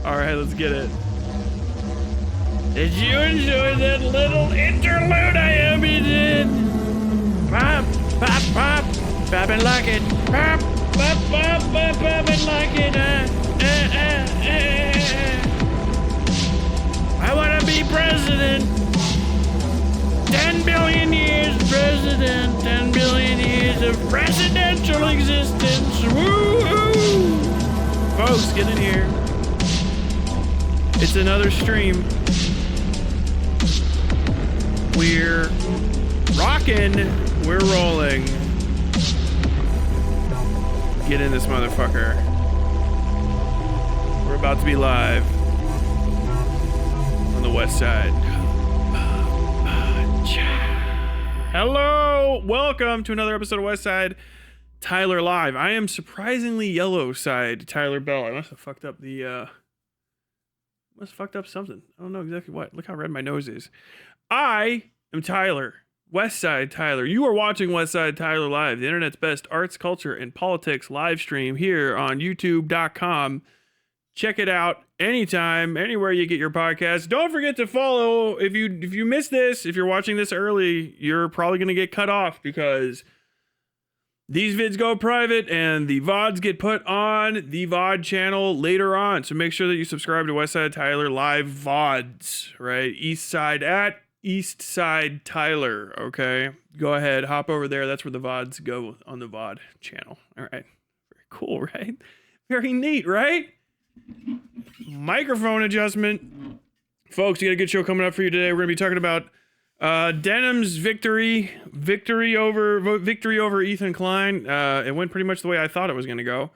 All right, let's get it. Did you enjoy that little interlude I hope you did? Pop, pop, pop, pop and like it. Pop, pop, pop, pop, pop and like it. I wanna be president. 10 billion years president. 10 billion years of presidential existence. Woo-hoo! Folks, get in here. It's another stream. We're rocking. We're rolling. Get in this motherfucker. We're about to be live on the west side. Hello, welcome to another episode of West Side Tyler Live. I am surprisingly yellow side Tyler Bell. I must have fucked up the something. I don't know exactly what. Look how red my nose is. I am Tyler, West Side Tyler. You are watching West Side Tyler Live, the internet's best arts, culture, and politics live stream here on youtube.com. Check it out anytime, anywhere you get your podcasts. Don't forget to follow. If you miss this, if you're watching this early, you're probably going to get cut off because these vids go private and the VODs get put on the VOD channel later on. So make sure that you subscribe to West Side Tyler Live VODs, right? East Side Tyler, okay? Go ahead, hop over there. That's where the VODs go on the VOD channel. All right. Very cool, right? Very neat, right? Microphone adjustment. Folks, you got a good show coming up for you today. We're going to be talking about Denim's victory over Ethan Klein. It went pretty much the way I thought it was going to go.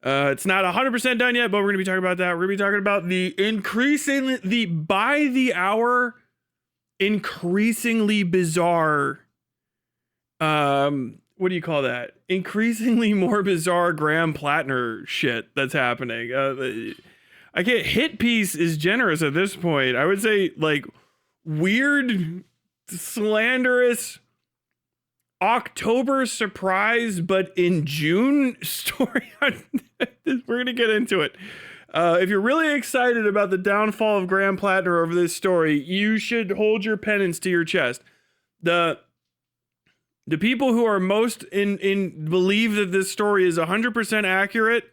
It's not 100% done yet, but we're going to be talking about that. We're going to be talking about the by the hour, increasingly bizarre, what do you call that? Increasingly more bizarre Graham Platner shit that's happening. I can't, hit piece is generous at this point. I would say like weird, slanderous October surprise, but in June story. We're going to get into it. If you're really excited about the downfall of Graham Platner over this story, you should hold your penance to your chest. The people who are most in believe that this story is 100% accurate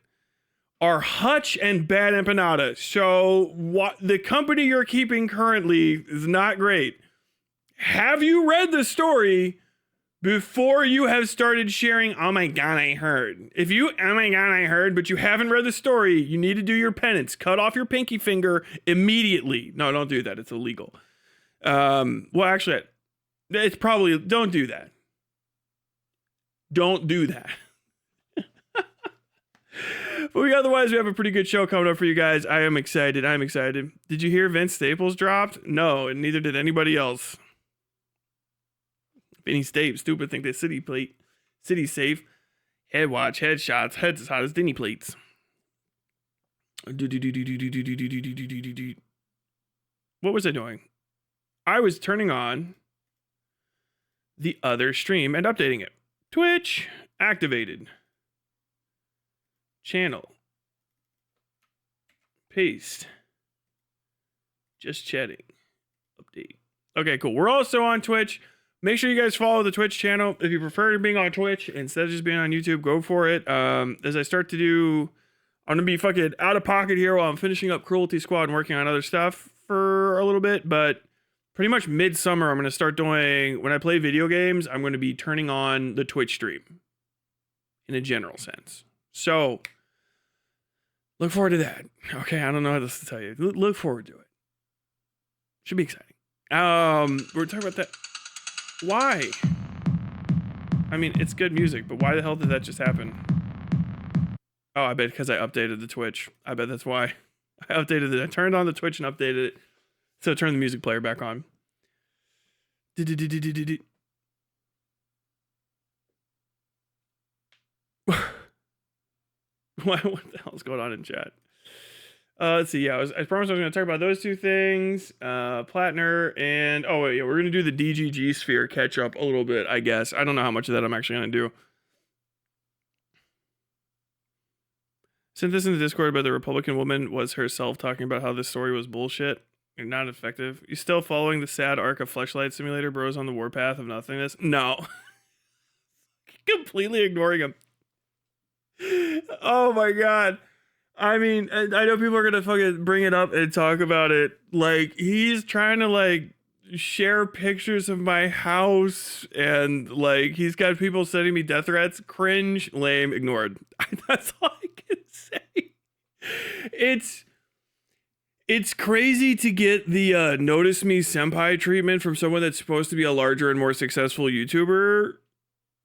are Hutch and Bad Empanada. So what the company you're keeping currently is not great. Have you read the story before you have started sharing, oh my God, I heard? If you, oh my God, I heard, but you haven't read the story, you need to do your penance. Cut off your pinky finger immediately. No, don't do that. It's illegal. Well, actually, it's probably, don't do that. Don't do that. But otherwise, we have a pretty good show coming up for you guys. I am excited. I'm excited. Did you hear Vince Staples dropped? No, and neither did anybody else. Vinny stupid think that city safe. Head watch, headshots, heads as hot as Denny plates. What was I doing? I was turning on the other stream and updating it. Twitch activated. Channel. Paste. Just chatting. Update. Okay, cool. We're also on Twitch. Make sure you guys follow the Twitch channel. If you prefer being on Twitch instead of just being on YouTube, go for it. As I start to do, I'm going to be fucking out of pocket here while I'm finishing up Cruelty Squad and working on other stuff for a little bit, but pretty much midsummer, I'm going to start doing, when I play video games, I'm going to be turning on the Twitch stream in a general sense. So look forward to that. Okay, I don't know how else to tell you. Look forward to it. Should be exciting. We're talking about that. Why? I mean, it's good music, but why the hell did that just happen? Oh, I bet because I updated the Twitch. I bet that's why. I updated it. I turned on the Twitch and updated it. So turn the music player back on. What the hell's going on in chat? Let's see. Yeah, I promised I was going to talk about those two things. Platner and yeah, we're going to do the DGG sphere catch up a little bit, I guess. I don't know how much of that I'm actually going to do. Sent this in the Discord, but the Republican woman was herself talking about how this story was bullshit and not effective. You still following the sad arc of Fleshlight Simulator bros on the warpath of nothingness? No. Completely ignoring him. Oh my god. I mean, I know people are gonna fucking bring it up and talk about it. Like, he's trying to, like, share pictures of my house, and, like, he's got people sending me death threats. Cringe, lame, ignored. That's all I can say. It's crazy to get the notice me senpai treatment from someone that's supposed to be a larger and more successful YouTuber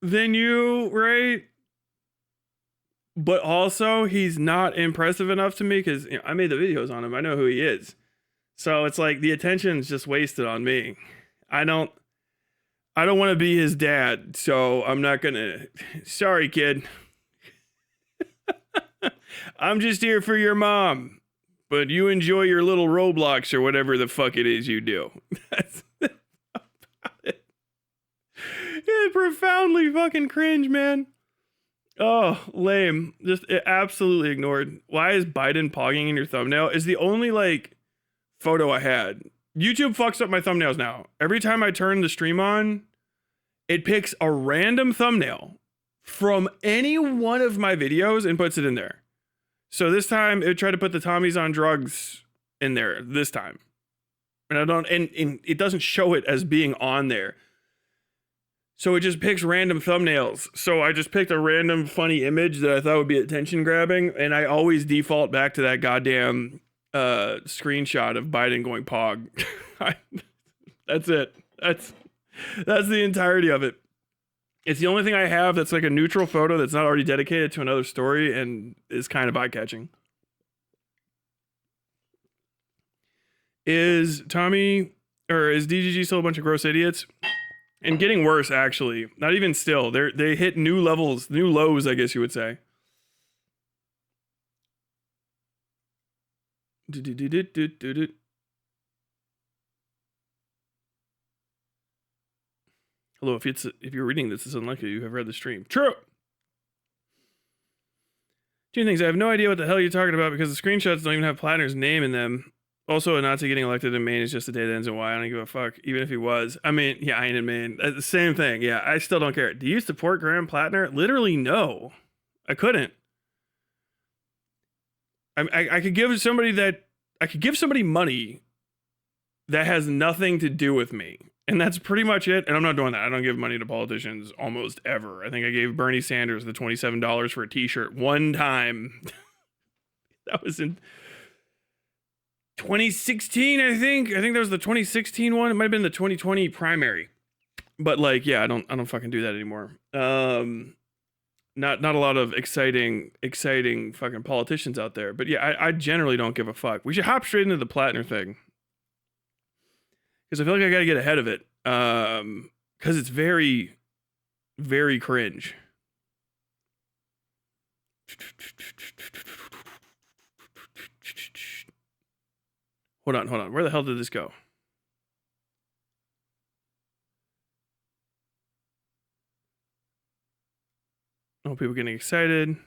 than you, right? But also, he's not impressive enough to me because, you know, I made the videos on him. I know who he is. So it's like the attention's just wasted on me. I don't want to be his dad, so I'm not gonna. Sorry, kid. I'm just here for your mom, but you enjoy your little Roblox or whatever the fuck it is you do. That's about it. It's profoundly fucking cringe, man. Oh, lame. Just absolutely ignored. Why is Biden pogging in your thumbnail? Is the only, like, photo I had. YouTube fucks up my thumbnails now. Every time I turn the stream on, it picks a random thumbnail from any one of my videos and puts it in there. So this time it tried to put the Tommy's on drugs in there this time. And I don't, and it doesn't show it as being on there. So it just picks random thumbnails. So I just picked a random funny image that I thought would be attention grabbing, and I always default back to that goddamn screenshot of Biden going pog. That's it. That's the entirety of it. It's the only thing I have that's like a neutral photo that's not already dedicated to another story and is kind of eye-catching. Is Tommy, or is DGG still a bunch of gross idiots? And getting worse, actually. Not even still. They hit new levels, new lows, I guess you would say. Hello, if you're reading this, it's unlikely you have read the stream. True. Two things. I have no idea what the hell you're talking about because the screenshots don't even have Platner's name in them. Also, a Nazi getting elected in Maine is just a day that ends in Y. I don't give a fuck, even if he was. I mean, yeah, I ain't in Maine. The same thing. Yeah, I still don't care. Do you support Graham Platner? Literally, no. I couldn't. I could give somebody money that has nothing to do with me. And that's pretty much it. And I'm not doing that. I don't give money to politicians almost ever. I think I gave Bernie Sanders the $27 for a t-shirt one time. That was in 2016, I think that was the 2016 one. It might have been the 2020 primary, but like, yeah, I don't fucking do that anymore. Not a lot of exciting fucking politicians out there, but yeah, I generally don't give a fuck. We should hop straight into the Platner thing because I feel like I gotta get ahead of it, because it's very, very cringe. Hold on. Where the hell did this go? Oh, people getting excited.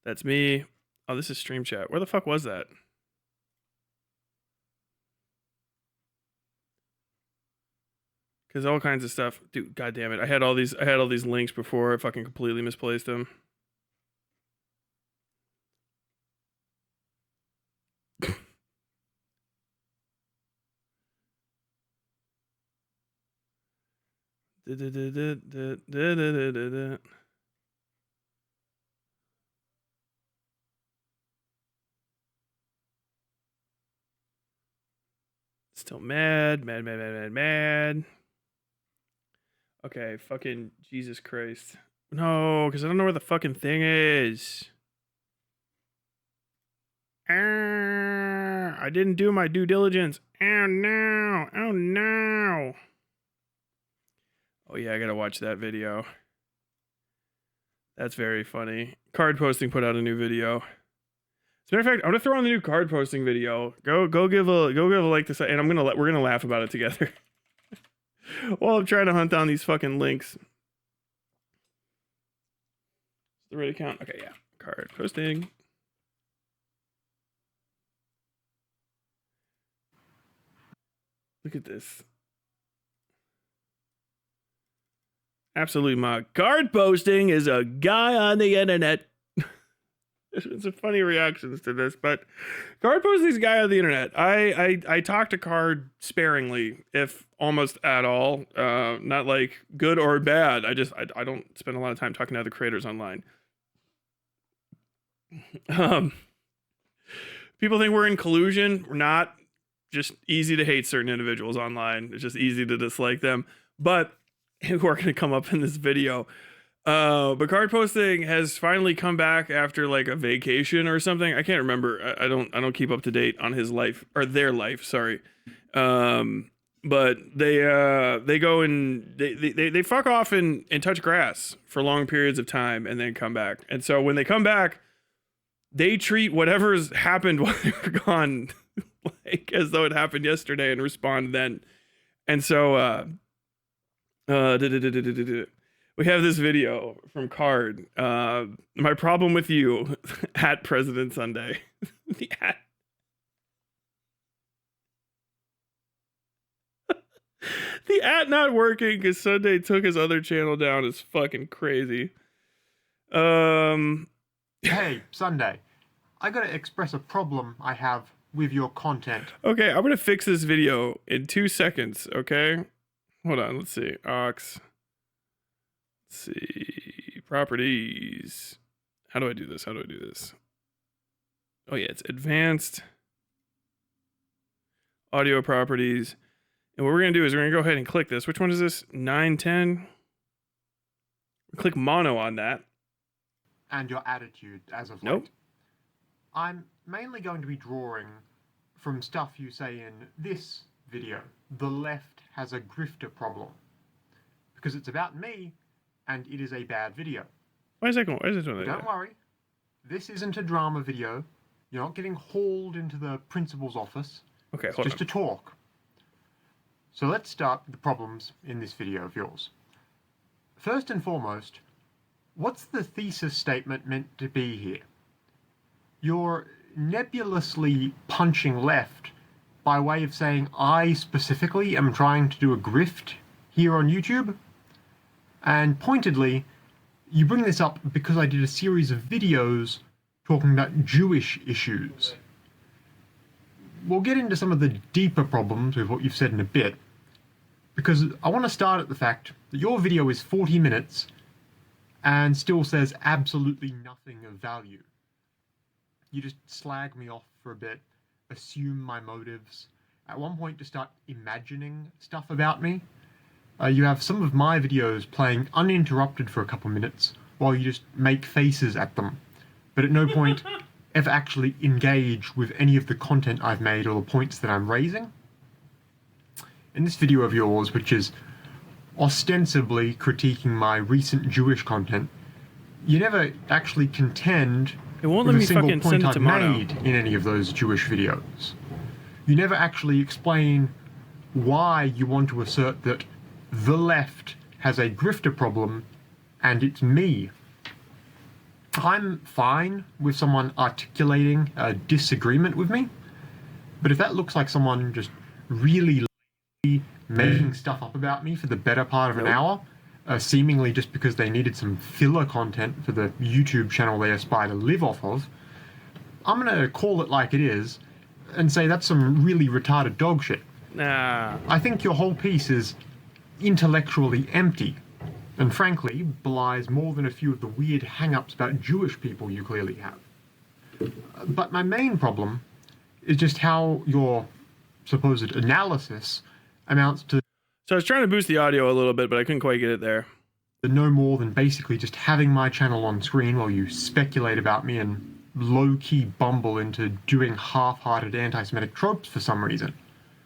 That's me. Oh, this is stream chat. Where the fuck was that? Because all kinds of stuff. Dude, god damn it. I had all these links before. I fucking completely misplaced them. Still mad. Okay, fucking Jesus Christ. No, because I don't know where the fucking thing is. I didn't do my due diligence. Oh no. Oh yeah, I gotta watch that video. That's very funny. Cardposting put out a new video. As a matter of fact, I'm gonna throw on the new Cardposting video. Go give a like to say, and we're gonna laugh about it together. While I'm trying to hunt down these fucking links. The right account. Okay, yeah. Card posting. Look at this. Absolute mug. Card posting is a guy on the internet. There's some funny reactions to this, but Card posting is a guy on the internet. I talk to Card sparingly, if almost at all. Not like good or bad. I don't spend a lot of time talking to other creators online. People think we're in collusion. We're not. Just easy to hate certain individuals online. It's just easy to dislike them. But who are going to come up in this video. But Card posting has finally come back after like a vacation or something. I can't remember. I don't keep up to date on his life or their life. Sorry. But they go and they fuck off and touch grass for long periods of time and then come back. And so when they come back, they treat whatever's happened while they were gone like as though it happened yesterday and respond then. And so we have this video from Card. My problem with you at President Sunday. The at not working because Sunday took his other channel down is fucking crazy. Hey, Sunday. I gotta express a problem I have with your content. Okay, I'm gonna fix this video in 2 seconds, okay? Hold on, let's see. Let's see. Properties. How do I do this? Oh yeah, it's advanced audio properties. And what we're gonna do is we're gonna go ahead and click this. Which one is this? 910. Click mono on that. And your attitude as of Nope. late. I'm mainly going to be drawing from stuff you say in this video. The left has a grifter problem. Because it's about me, and it is a bad video. Why is that going? Why is it doing that? Don't worry. This isn't a drama video. You're not getting hauled into the principal's office. Okay, It's hold just on. a talk. So let's start the problems in this video of yours. First and foremost, what's the thesis statement meant to be here? You're nebulously punching left by way of saying I specifically am trying to do a grift here on YouTube. And pointedly, you bring this up because I did a series of videos talking about Jewish issues. We'll get into some of the deeper problems with what you've said in a bit, because I want to start at the fact that your video is 40 minutes and still says absolutely nothing of value. You just slag me off for a bit, assume my motives, at one point to start imagining stuff about me. You have some of my videos playing uninterrupted for a couple minutes while you just make faces at them, but at no point ever actually engage with any of the content I've made or the points that I'm raising. In this video of yours, which is ostensibly critiquing my recent Jewish content, you never actually contend It won't with let a me single fucking point send it I've to mono. made in any of those Jewish videos. You never actually explain why you want to assert that the left has a grifter problem and it's me. I'm fine with someone articulating a disagreement with me, but if that looks like someone just really making stuff up about me for the better part of an hour, seemingly just because they needed some filler content for the YouTube channel they aspire to live off of, I'm gonna call it like it is and say that's some really retarded dog shit. Nah. I think your whole piece is intellectually empty, and frankly belies more than a few of the weird hang-ups about Jewish people you clearly have. But my main problem is just how your supposed analysis amounts to So I was trying to boost the audio a little bit, but I couldn't quite get it there. no more than basically just having my channel on screen while you speculate about me and low-key bumble into doing half-hearted anti-Semitic tropes for some reason.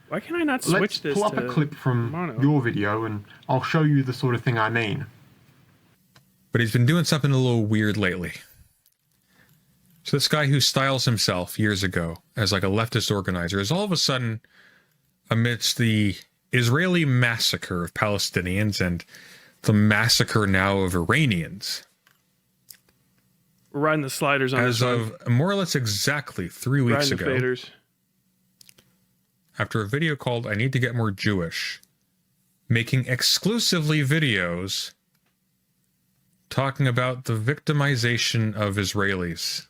Why can I not switch Let's this pull up to a clip from mono? your video and I'll show you the sort of thing I mean. But he's been doing something a little weird lately. So this guy who styles himself years ago as like a leftist organizer is all of a sudden amidst the Israeli massacre of Palestinians and the massacre now of Iranians. We're riding the sliders on As this of more or less exactly 3 weeks riding ago, the faders. after a video called I Need to Get More Jewish, making exclusively videos talking about the victimization of Israelis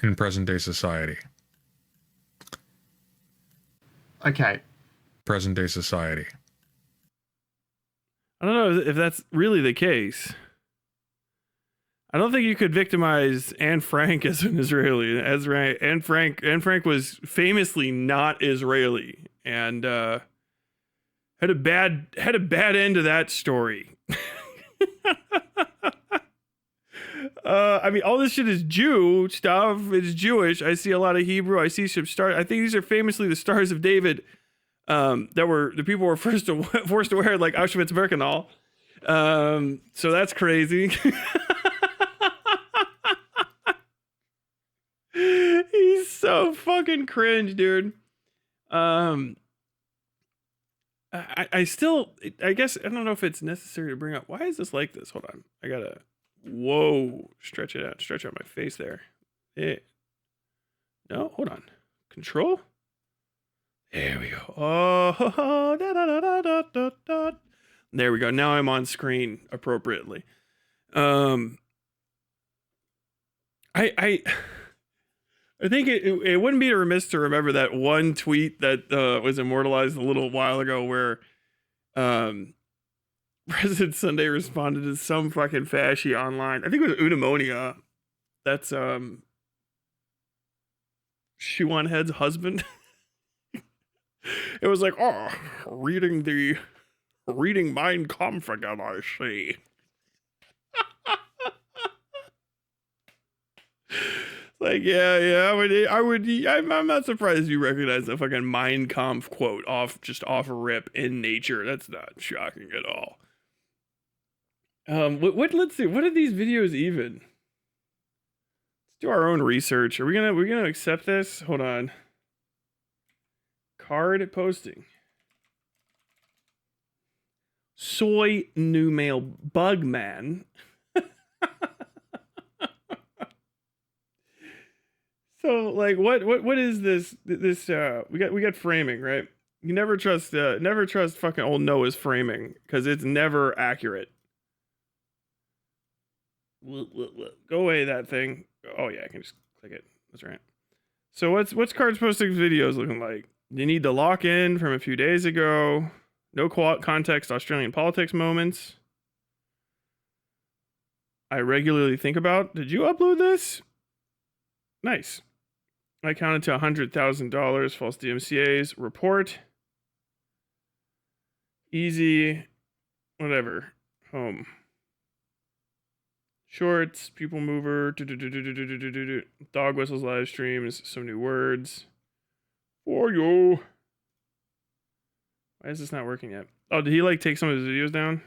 in present-day society. Okay. Present-day society. I don't know if that's really the case. I don't think you could victimize Anne Frank as an Israeli. Anne Frank was famously not Israeli, and had a bad end to that story. I mean, all this shit is Jew stuff. It's Jewish. I see a lot of Hebrew. I see some stars. I think these are famously the Stars of David. That were the people were forced to wear, like Auschwitz-Birkenau. So that's crazy. He's so fucking cringe, dude. I guess I don't know if it's necessary to bring up. Why is this like this? Hold on. I gotta, whoa, stretch out my face there. No, hold on. Control. There we go. Oh, there we go. Now I'm on screen appropriately. I think it wouldn't be remiss to remember that one tweet that was immortalized a little while ago where President Sunday responded to some fucking fasci online. I think it was Eudaimonia. That's Shuan Head's husband. It was like, oh, reading Mein Kampf again, I see. Like, yeah, I'm not surprised you recognize the fucking Mein Kampf quote off rip in nature. That's not shocking at all. Let's see, what are these videos even? Let's do our own research. We're gonna accept this? Hold on. Card posting. Soy new male bugman. So like what is this we got framing, right? You never trust fucking old Noah's framing because it's never accurate. Go away, that thing. Oh yeah, I can just click it. That's right. So what's Cards Posting videos looking like? You need to lock in from a few days ago. No context Australian politics moments. I regularly think about. Did you upload this? Nice. I counted to $100,000 false DMCAs. Report. Easy. Whatever. Home. Shorts. People mover. Dog whistles live streams. Some new words. For you. Why is this not working yet? Oh, did he like take some of his videos down?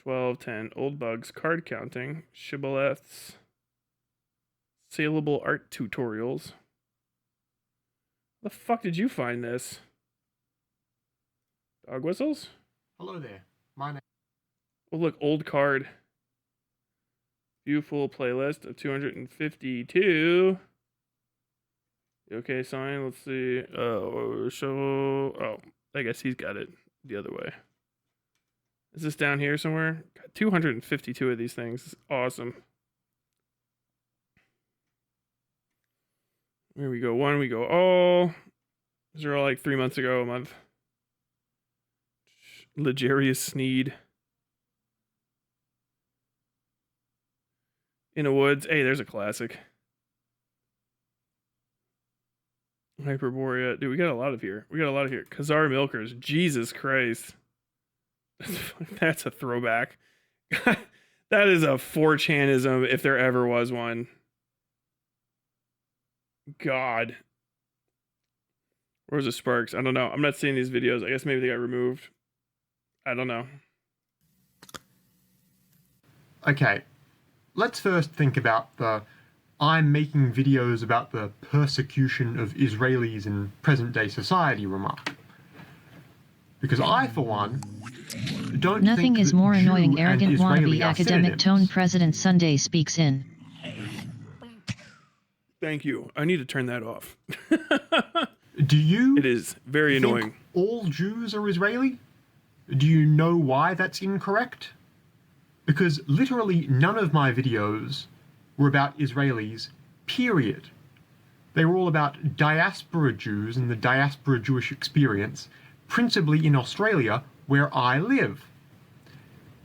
12, 10. Old bugs. Card counting. Shibboleths. Saleable art tutorials. The fuck did you find this? Dog whistles? Hello there. My name. Oh, look, old card. View full playlist of 252. Okay, sign. Let's see. Oh, I guess he's got it the other way. Is this down here somewhere? Got 252 of these things. This is awesome. Here we go. One, we go. Oh, these are all like 3 months ago, a month. Legarius Sneed. In a Woods. Hey, there's a classic. Hyperborea. Dude, we got a lot of here. Khazar Milkers. Jesus Christ. That's a throwback. That is a 4chanism if there ever was one. God. Where's the Sparks? I don't know. I'm not seeing these videos. I guess maybe they got removed. I don't know. Okay. Let's first think about I'm making videos about the persecution of Israelis in present-day society remark. Because I, for one, don't Nothing think is that more Jew annoying, and arrogant Israeli wannabe are academic synonyms. tone President Sunday speaks in. Thank you. I need to turn that off. Do you It is very think annoying. all Jews are Israeli? Do you know why that's incorrect? Because literally none of my videos were about Israelis, period. They were all about diaspora Jews and the diaspora Jewish experience, principally in Australia, where I live.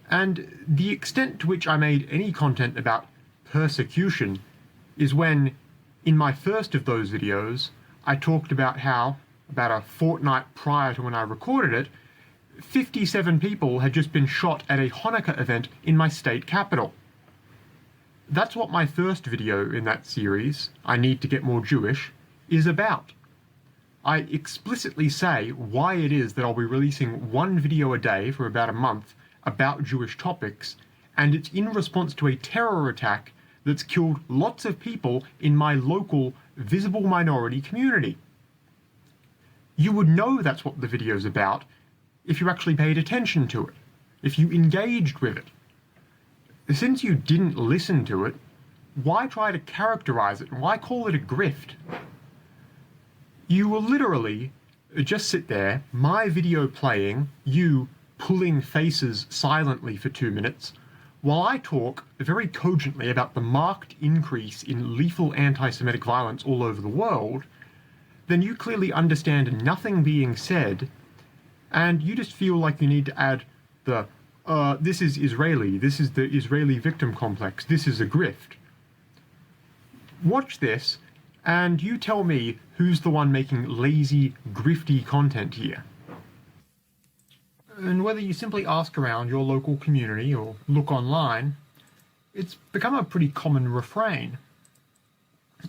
And the extent to which I made any content about persecution is when, in my first of those videos, I talked about how, about a fortnight prior to when I recorded it, 57 people had just been shot at a Hanukkah event in my state capital. That's what my first video in that series, I Need to Get More Jewish, is about. I explicitly say why it is that I'll be releasing one video a day for about a month about Jewish topics, and it's in response to a terror attack that's killed lots of people in my local visible minority community. You would know that's what the video's about if you actually paid attention to it, if you engaged with it. Since you didn't listen to it, why try to characterize it? Why call it a grift? You will literally just sit there, my video playing, you pulling faces silently for 2 minutes, while I talk very cogently about the marked increase in lethal anti-Semitic violence all over the world, then you clearly understand nothing being said, and you just feel like you need to add the, this is Israeli, this is the Israeli victim complex, this is a grift. Watch this, and you tell me who's the one making lazy, grifty content here. And whether you simply ask around your local community or look online, it's become a pretty common refrain.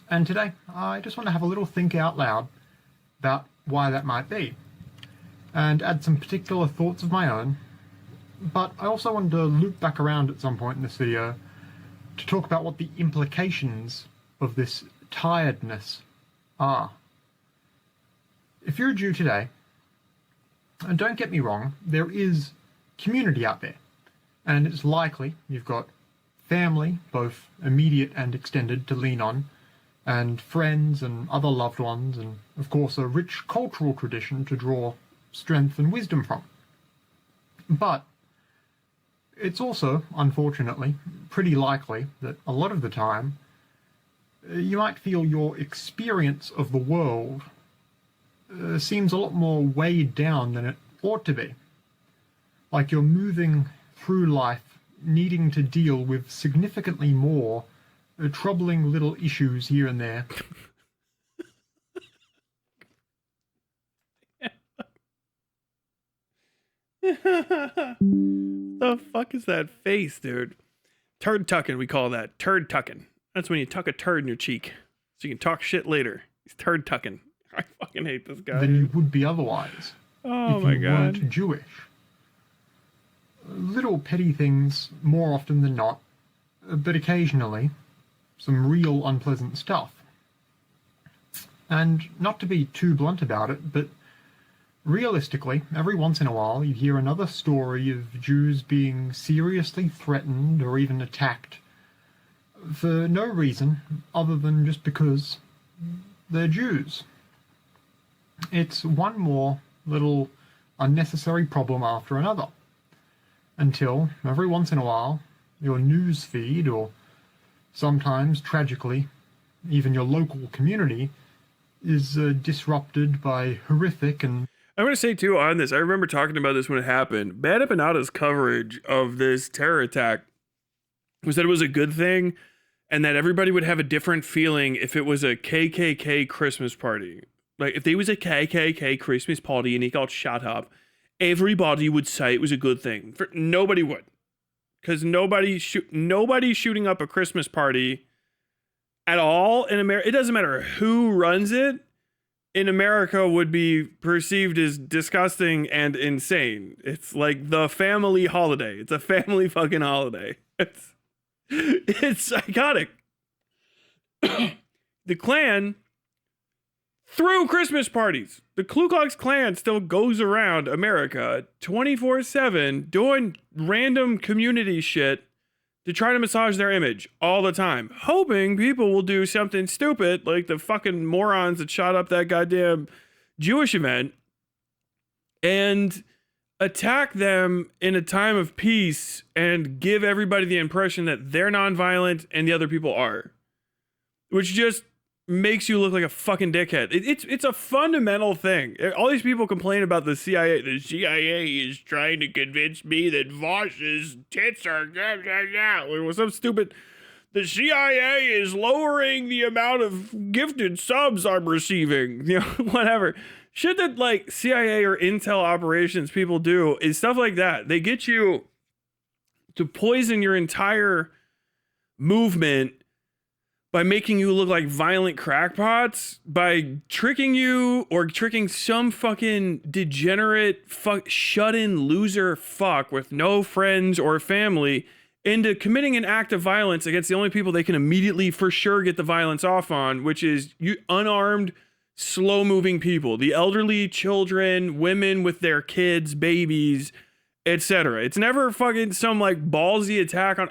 And today, I just want to have a little think out loud about why that might be, and add some particular thoughts of my own. But I also wanted to loop back around at some point in this video to talk about what the implications of this tiredness are. If you're a Jew today, and don't get me wrong, there is community out there, and it's likely you've got family, both immediate and extended, to lean on, and friends and other loved ones, and of course a rich cultural tradition to draw strength and wisdom from. But it's also, unfortunately, pretty likely that a lot of the time you might feel your experience of the world seems a lot more weighed down than it ought to be. Like you're moving through life needing to deal with significantly more troubling little issues here and there. The fuck is that face, dude? Turd tucking, we call that. Turd tucking. That's when you tuck a turd in your cheek so you can talk shit later. He's turd tucking. I fucking hate this guy. Than you would be otherwise. Oh if my you god. weren't Jewish. Little petty things, more often than not, but occasionally some real unpleasant stuff. And not to be too blunt about it, but realistically, every once in a while you hear another story of Jews being seriously threatened or even attacked for no reason other than just because they're Jews. It's one more little unnecessary problem after another, until every once in a while your news feed, or sometimes tragically even your local community, is disrupted by horrific and I'm going to say too on this, I remember talking about this when it happened. Bad Empanadas' coverage of this terror attack was that it was a good thing and that everybody would have a different feeling if it was a KKK Christmas party. Like if there was a KKK Christmas party and he got shot up, everybody would say it was a good thing. Nobody would. Because nobody's shooting up a Christmas party at all in America. It doesn't matter who runs it. In America would be perceived as disgusting and insane. It's like the family holiday. It's a family fucking holiday. It's psychotic. The Klan through Christmas parties. The Ku Klux Klan still goes around America 24/7 doing random community shit to try to massage their image all the time, hoping people will do something stupid like the fucking morons that shot up that goddamn Jewish event and attack them in a time of peace and give everybody the impression that they're nonviolent and the other people are, which just makes you look like a fucking dickhead. It's a fundamental thing. All these people complain about the CIA. The CIA is trying to convince me that Vosh's tits are It was some stupid. The CIA is lowering the amount of gifted subs I'm receiving. You know, whatever. Shit that like CIA or intel operations people do is stuff like that. They get you to poison your entire movement by making you look like violent crackpots, by tricking you or tricking some fucking degenerate shut-in loser fuck with no friends or family into committing an act of violence against the only people they can immediately for sure get the violence off on, which is unarmed, slow-moving people, the elderly, children, women with their kids, babies, etc. It's never fucking some like ballsy attack on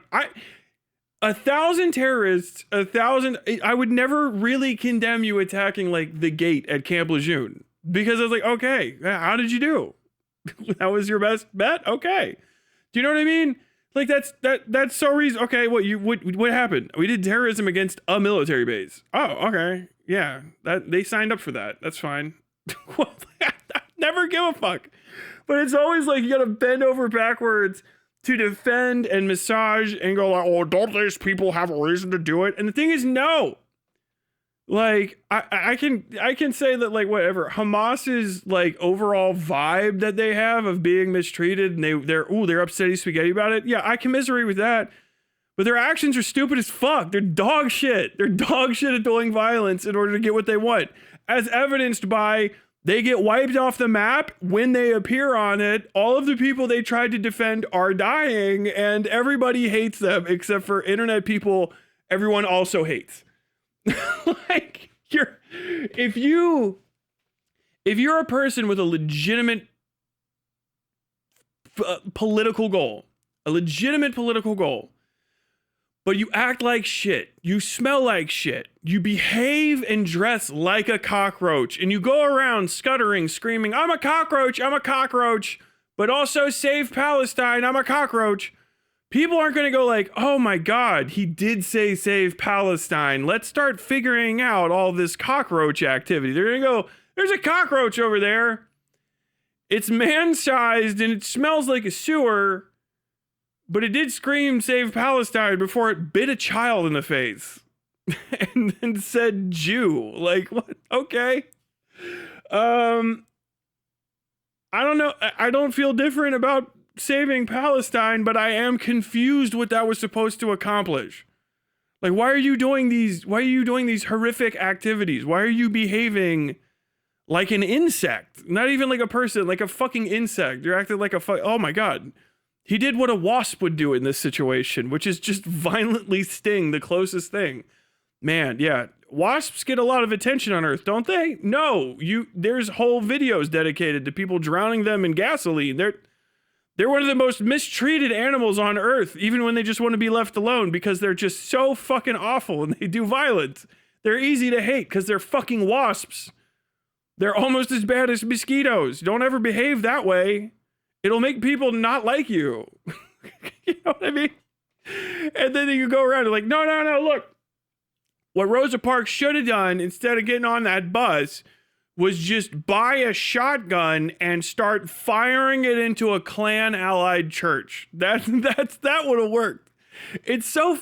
1,000 terrorists, 1,000. I would never really condemn you attacking like the gate at Camp Lejeune because I was like, okay, how did you do? That was your best bet? Okay. Do you know what I mean? Like that's so reason. Okay, what happened? We did terrorism against a military base. Oh, okay. Yeah, that they signed up for that. That's fine. Never give a fuck. But it's always like you gotta bend over backwards to defend and massage and go like, oh, don't these people have a reason to do it? And the thing is, no. Like I can say that like whatever Hamas's like overall vibe that they have of being mistreated and they're upsetty spaghetti about it. Yeah, I commiserate with that. But their actions are stupid as fuck. They're dog shit. They're dog shit at doing violence in order to get what they want, as evidenced by they get wiped off the map when they appear on it. All of the people they tried to defend are dying, and everybody hates them except for internet people everyone also hates. Like if you're a person with a legitimate political goal, but you act like shit, you smell like shit, you behave and dress like a cockroach, and you go around scuttering, screaming, I'm a cockroach, but also save Palestine, I'm a cockroach. People aren't going to go like, oh my God, he did say save Palestine. Let's start figuring out all this cockroach activity. They're going to go, there's a cockroach over there. It's man-sized and it smells like a sewer, but it did scream save Palestine before it bit a child in the face and then said Jew. Like, what? Okay. I don't know. I don't feel different about saving Palestine, but I am confused what that was supposed to accomplish. Like, why are you doing these horrific activities? Why are you behaving like an insect? Not even like a person, like a fucking insect. You're acting like oh my God. He did what a wasp would do in this situation, which is just violently sting the closest thing. Man, yeah. Wasps get a lot of attention on Earth, don't they? No, there's whole videos dedicated to people drowning them in gasoline. They're one of the most mistreated animals on Earth, even when they just want to be left alone, because they're just so fucking awful and they do violence. They're easy to hate because they're fucking wasps. They're almost as bad as mosquitoes. Don't ever behave that way. It'll make people not like you. You know what I mean? And then you go around and like, no, look. What Rosa Parks should have done instead of getting on that bus was just buy a shotgun and start firing it into a Klan allied church. That would have worked. It's so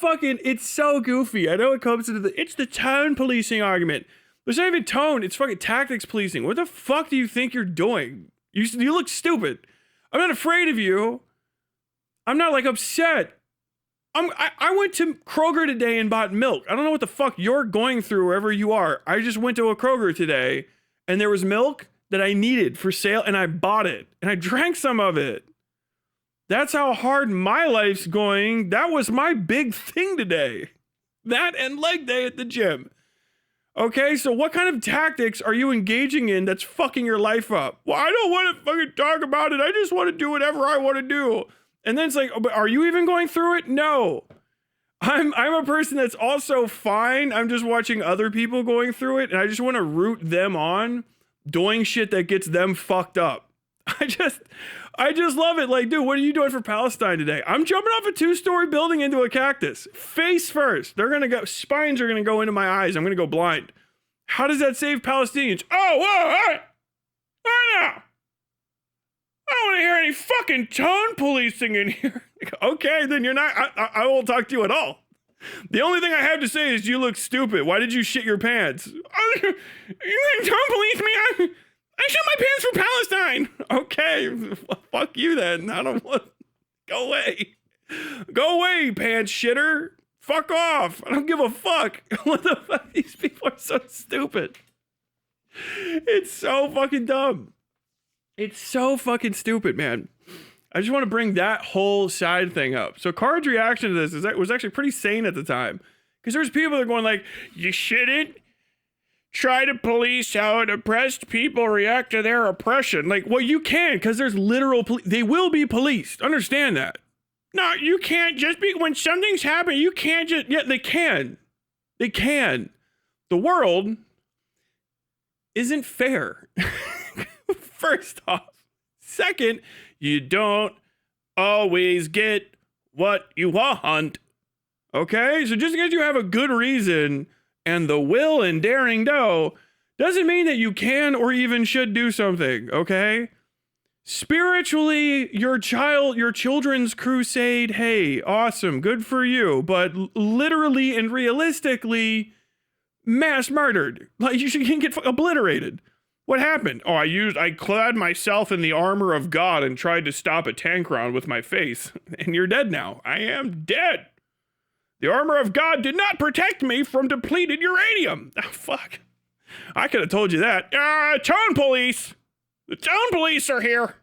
goofy. I know it comes into it's the tone policing argument. There's not even tone, it's fucking tactics policing. What the fuck do you think you're doing? You look stupid. I'm not afraid of you. I'm not like upset. I went to Kroger today and bought milk. I don't know what the fuck you're going through wherever you are. I just went to a Kroger today and there was milk that I needed for sale and I bought it and I drank some of it. That's how hard my life's going. That was my big thing today. That and leg day at the gym. Okay, so what kind of tactics are you engaging in that's fucking your life up? Well, I don't want to fucking talk about it. I just want to do whatever I want to do. And then it's like, oh, but are you even going through it? No. I'm a person that's also fine. I'm just watching other people going through it, and I just want to root them on doing shit that gets them fucked up. I just love it. Like, dude, what are you doing for Palestine today? I'm jumping off a 2-story building into a cactus. Face first. Spines are gonna go into my eyes. I'm gonna go blind. How does that save Palestinians? Oh, whoa, all right now. I don't want to hear any fucking tone policing in here. Okay, then you're not, I won't talk to you at all. The only thing I have to say is you look stupid. Why did you shit your pants? You can tone police me. I shit my pants for Palestine. Okay, well, fuck you then. I don't want, go away. Go away, pants shitter. Fuck off. I don't give a fuck. What the fuck? These people are so stupid. It's so fucking dumb. It's so fucking stupid, man. I just want to bring that whole side thing up. So Card's reaction to this was actually pretty sane at the time. Because there's people that are going like, you shouldn't try to police how an oppressed people react to their oppression. Like, well, you can, because there's literal, they will be policed. Understand that. No, you can't just be, when something's happening, you can't just, yeah, they can. They can. The world isn't fair. First off. Second, you don't always get what you want. Okay? So just because you have a good reason and the will and daring do doesn't mean that you can or even should do something, okay? Spiritually, your children's crusade, hey, awesome, good for you, but literally and realistically, mass murdered. Like, you can get obliterated. What happened? Oh, I clad myself in the armor of God and tried to stop a tank round with my face. And you're dead now. I am dead. The armor of God did not protect me from depleted uranium. Oh, fuck. I could have told you that. Tone police. The tone police are here.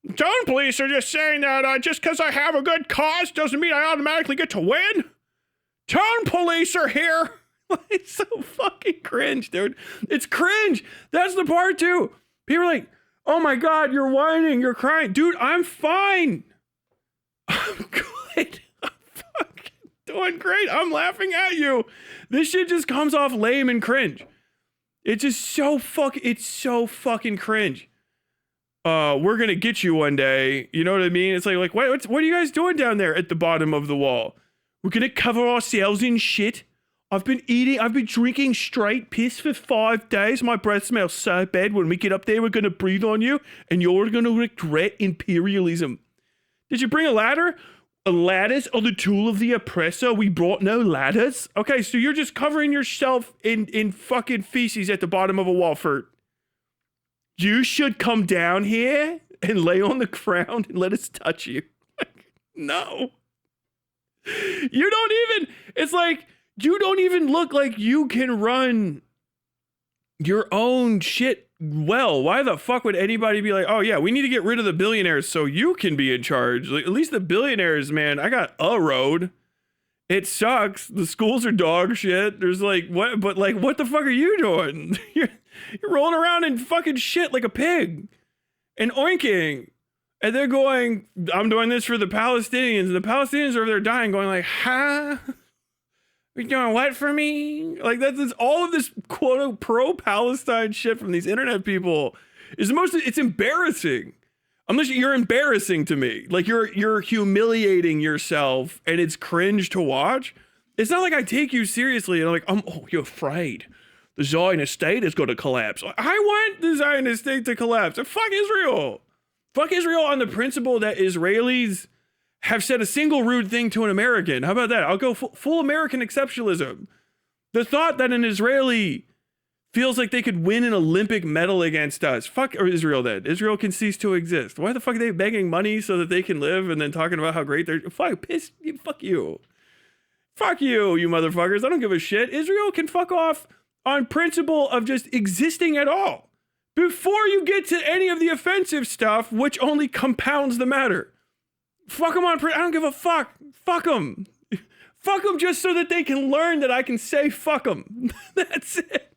The tone police are just saying that just because I have a good cause doesn't mean I automatically get to win. Tone police are here. It's so fucking cringe, dude. It's cringe. That's the part too. People are like, oh my God, you're whining, you're crying. Dude, I'm fine. I'm good. I'm fucking doing great. I'm laughing at you. This shit just comes off lame and cringe. It's just so fucking cringe. We're gonna get you one day. You know what I mean? It's like what are you guys doing down there at the bottom of the wall? We're gonna cover ourselves in shit. I've been drinking straight piss for 5 days. My breath smells so bad. When we get up there, we're going to breathe on you, and you're going to regret imperialism. Did you bring a ladder? Ladders are the tool of the oppressor. We brought no ladders. Okay, so you're just covering yourself in fucking feces at the bottom of a wall for... You should come down here and lay on the ground and let us touch you. No. You don't even... It's like... You don't even look like you can run your own shit well. Why the fuck would anybody be like, oh yeah, we need to get rid of the billionaires so you can be in charge? Like, at least the billionaires, man, I got a road. It sucks. The schools are dog shit. There's like, what? But like, what the fuck are you doing? You're rolling around in fucking shit like a pig and oinking. And they're going, I'm doing this for the Palestinians. And the Palestinians are over there dying going like, huh? You're doing what for me? Like that's all of this quote pro-Palestine shit from these internet people is it's embarrassing. Unless you're embarrassing to me. Like you're humiliating yourself and it's cringe to watch. It's not like I take you seriously and I'm like, oh, you're afraid. The Zionist state is going to collapse. I want the Zionist state to collapse. Fuck Israel. Fuck Israel on the principle that Israelis have said a single rude thing to an American. How about that? I'll go full American exceptionalism. The thought that an Israeli feels like they could win an Olympic medal against us. Fuck Israel then. Israel can cease to exist. Why the fuck are they begging money so that they can live and then talking about how great they're... Fuck you. Fuck you, you motherfuckers. I don't give a shit. Israel can fuck off on principle of just existing at all. Before you get to any of the offensive stuff, which only compounds the matter. Fuck them on, I don't give a fuck. Fuck them. Fuck them just so that they can learn that I can say fuck them. That's it.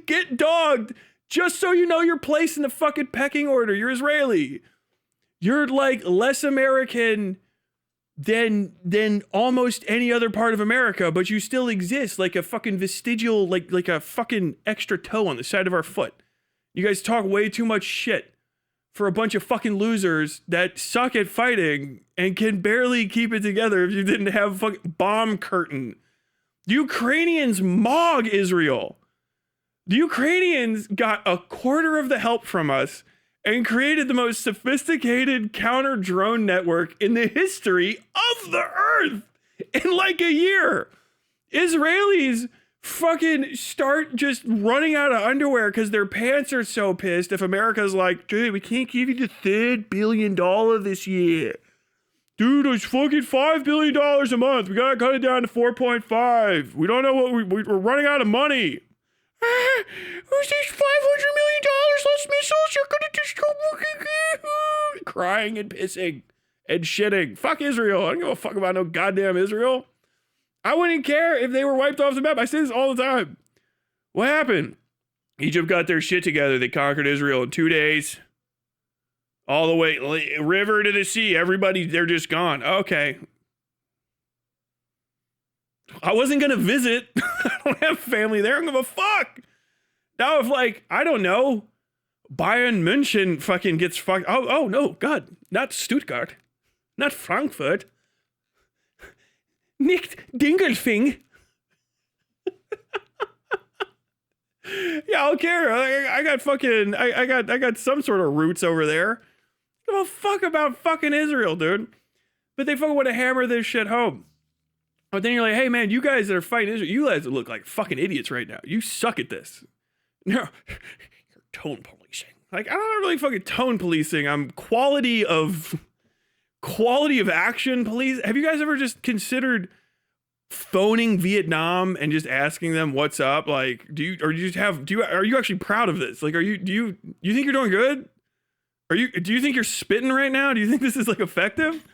Get dogged just so you know your place in the fucking pecking order. You're Israeli. You're like less American than almost any other part of America, but you still exist like a fucking vestigial, like a fucking extra toe on the side of our foot. You guys talk way too much shit for a bunch of fucking losers that suck at fighting and can barely keep it together if you didn't have a fucking bomb curtain. The Ukrainians mog Israel. The Ukrainians got a quarter of the help from us and created the most sophisticated counter drone network in the history of the earth in like a year. Israelis fucking start just running out of underwear because their pants are so pissed if America's like, dude, we can't give you the $3 billion this year. Dude, it's fucking $5 billion a month. We gotta cut it down to 4.5. We don't know what we're running out of money. Who's this $500 million less missiles? You're gonna just go crying and pissing and shitting. Fuck Israel. I don't give a fuck about no goddamn Israel. I wouldn't care if they were wiped off the map. I say this all the time. What happened? Egypt got their shit together. They conquered Israel in 2 days. All the way, river to the sea. Everybody, they're just gone. Okay. I wasn't going to visit. I don't have family there. I don't give a fuck. Now if like, I don't know, Bayern München fucking gets fucked. Oh no, God. Not Stuttgart. Not Frankfurt. Nicht Dingelfing. Yeah, I don't care. I got fucking, I got some sort of roots over there. Give a fuck about fucking Israel, dude. But they fucking want to hammer this shit home. But then you're like, hey man, you guys that are fighting Israel, you guys look like fucking idiots right now. You suck at this. No, you're tone policing. Like, I'm not really fucking tone policing. I'm quality of action police. Have you guys ever just considered phoning Vietnam and just asking them what's up? Like, are you actually proud of this? Like, do you think you're doing good? Do you think you're spitting right now? Do you think this is like effective?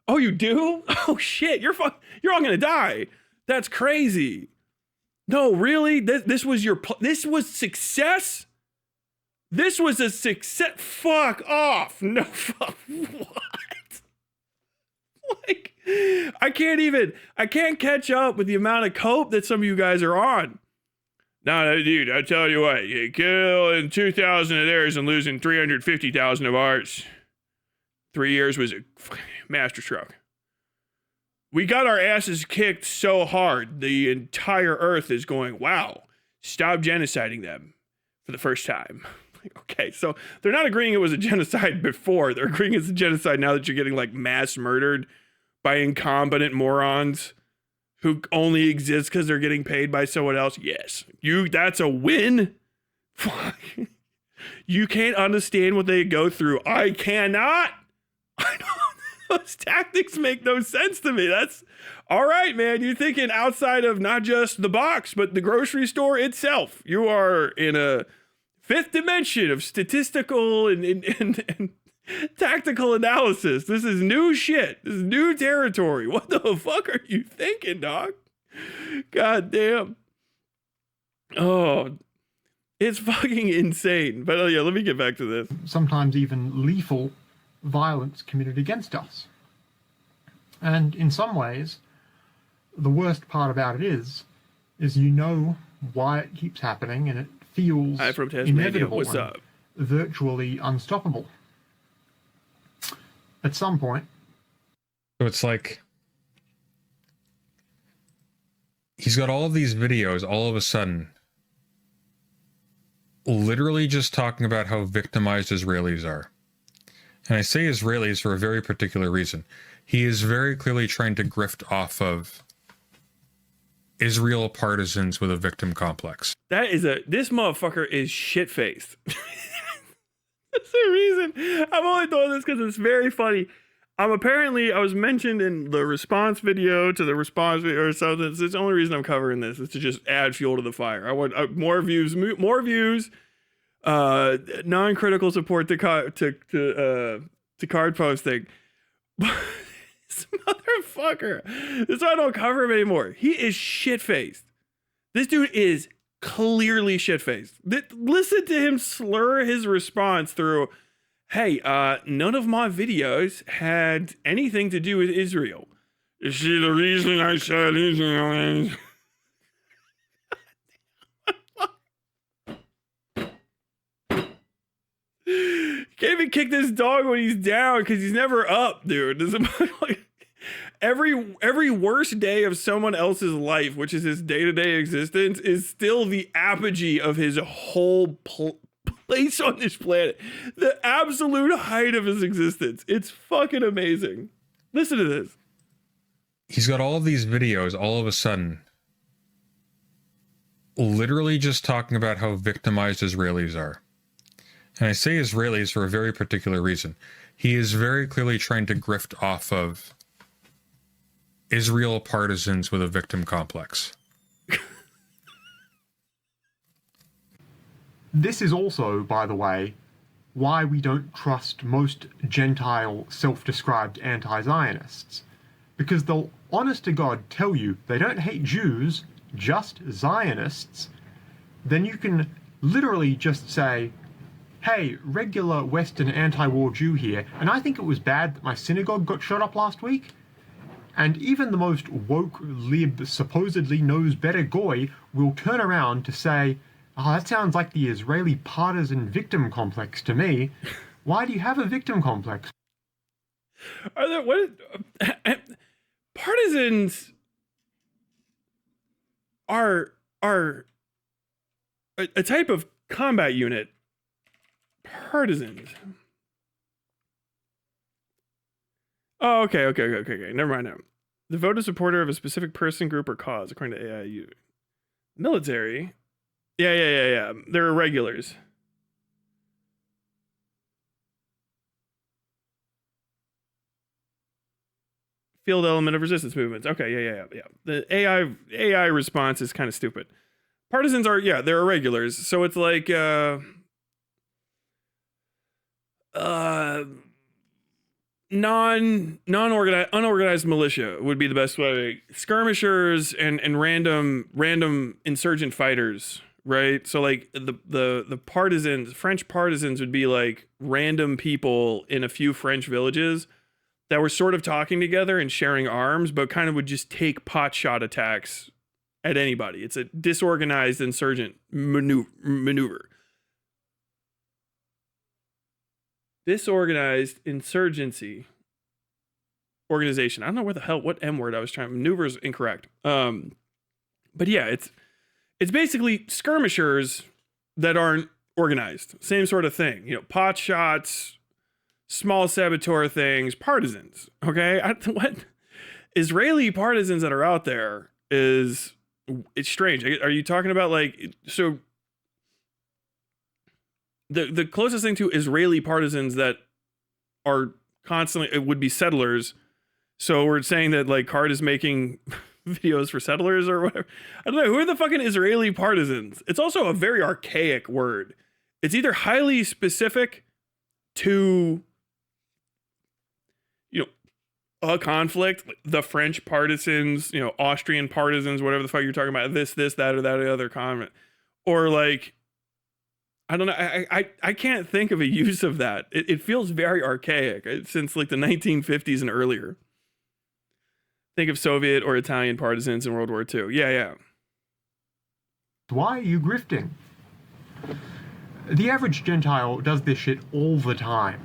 Oh, you do? Oh shit, you're all gonna die. That's crazy. No, really? This was success? This was a success. Fuck off. No, fuck. What? Like, I can't catch up with the amount of cope that some of you guys are on. No, dude, I tell you what, you killing 2,000 of theirs and losing 350,000 of ours. 3 years was a masterstroke. We got our asses kicked so hard, the entire earth is going, wow, stop genociding them for the first time. Okay, so they're not agreeing it was a genocide before. They're agreeing it's a genocide now that you're getting like mass murdered by incompetent morons who only exist because they're getting paid by someone else. Yes, that's a win. Fuck. You can't understand what they go through. I cannot. I don't. Those tactics make no sense to me. That's all right, man. You're thinking outside of not just the box, but the grocery store itself. You are in a fifth dimension of statistical and tactical analysis. This is new shit. This is new territory. What the fuck are you thinking, dog? God damn. Oh, it's fucking insane. But yeah, let me get back to this. Sometimes even lethal violence committed against us. And in some ways, the worst part about it is you know why it keeps happening and it feels inevitable. What's up? Virtually unstoppable. At some point. So it's like he's got all of these videos all of a sudden literally just talking about how victimized Israelis are. And I say Israelis for a very particular reason. He is very clearly trying to grift off of Israel partisans with a victim complex. This motherfucker is shit-faced. That's the reason. I'm only doing this because it's very funny. I was mentioned in the response video to the response video or something. It's the only reason I'm covering this is to just add fuel to the fire. I want more views, non-critical support to card posting. This motherfucker. That's why I don't cover him anymore. He is shit-faced. This dude is clearly shit-faced. Listen to him slur his response through, hey, none of my videos had anything to do with Israel. You see, the reason I said Israel is... Can't even kick this dog when he's down because he's never up, dude. This is like every worst day of someone else's life, which is his day-to-day existence, is still the apogee of his whole place on this planet. The absolute height of his existence. It's fucking amazing. Listen to this. He's got all of these videos all of a sudden literally just talking about how victimized Israelis are. And I say Israelis for a very particular reason. He is very clearly trying to grift off of Israel partisans with a victim complex. This is also, by the way, why we don't trust most Gentile self-described anti-Zionists. Because they'll honest to God tell you they don't hate Jews, just Zionists. Then you can literally just say, hey, regular Western anti-war Jew here, and I think it was bad that my synagogue got shot up last week. And even the most woke lib supposedly knows better goy will turn around to say, oh, that sounds like the Israeli partisan victim complex to me. Why do you have a victim complex? Are there what partisans are a type of combat unit. Partisans. Oh, okay. Never mind now. Devoted supporter of a specific person, group, or cause, according to AIU. Military. Yeah. They're irregulars. Field element of resistance movements. Okay, yeah. The AI response is kind of stupid. Partisans are, they're irregulars. So it's like unorganized militia would be the best way. Skirmishers and random insurgent fighters, right? So like the partisans, French partisans would be like random people in a few French villages that were sort of talking together and sharing arms, but kind of would just take pot shot attacks at anybody. It's a disorganized insurgent maneuver. Disorganized insurgency organization. I don't know what M word I was trying. Maneuver is incorrect. But yeah, it's basically skirmishers that aren't organized. Same sort of thing. You know, pot shots, small saboteur things, partisans. Okay, what Israeli partisans that are out there it's strange. Are you talking about like so? The closest thing to Israeli partisans that are constantly, it would be settlers. So we're saying that like Card is making videos for settlers or whatever. I don't know. Who are the fucking Israeli partisans? It's also a very archaic word. It's either highly specific to, a conflict, the French partisans, Austrian partisans, whatever the fuck you're talking about, this, that, or that, or the other comment. Or like, I don't know. I can't think of a use of that. It feels very archaic since like the 1950s and earlier. Think of Soviet or Italian partisans in World War II. Yeah. Why are you grifting? The average Gentile does this shit all the time.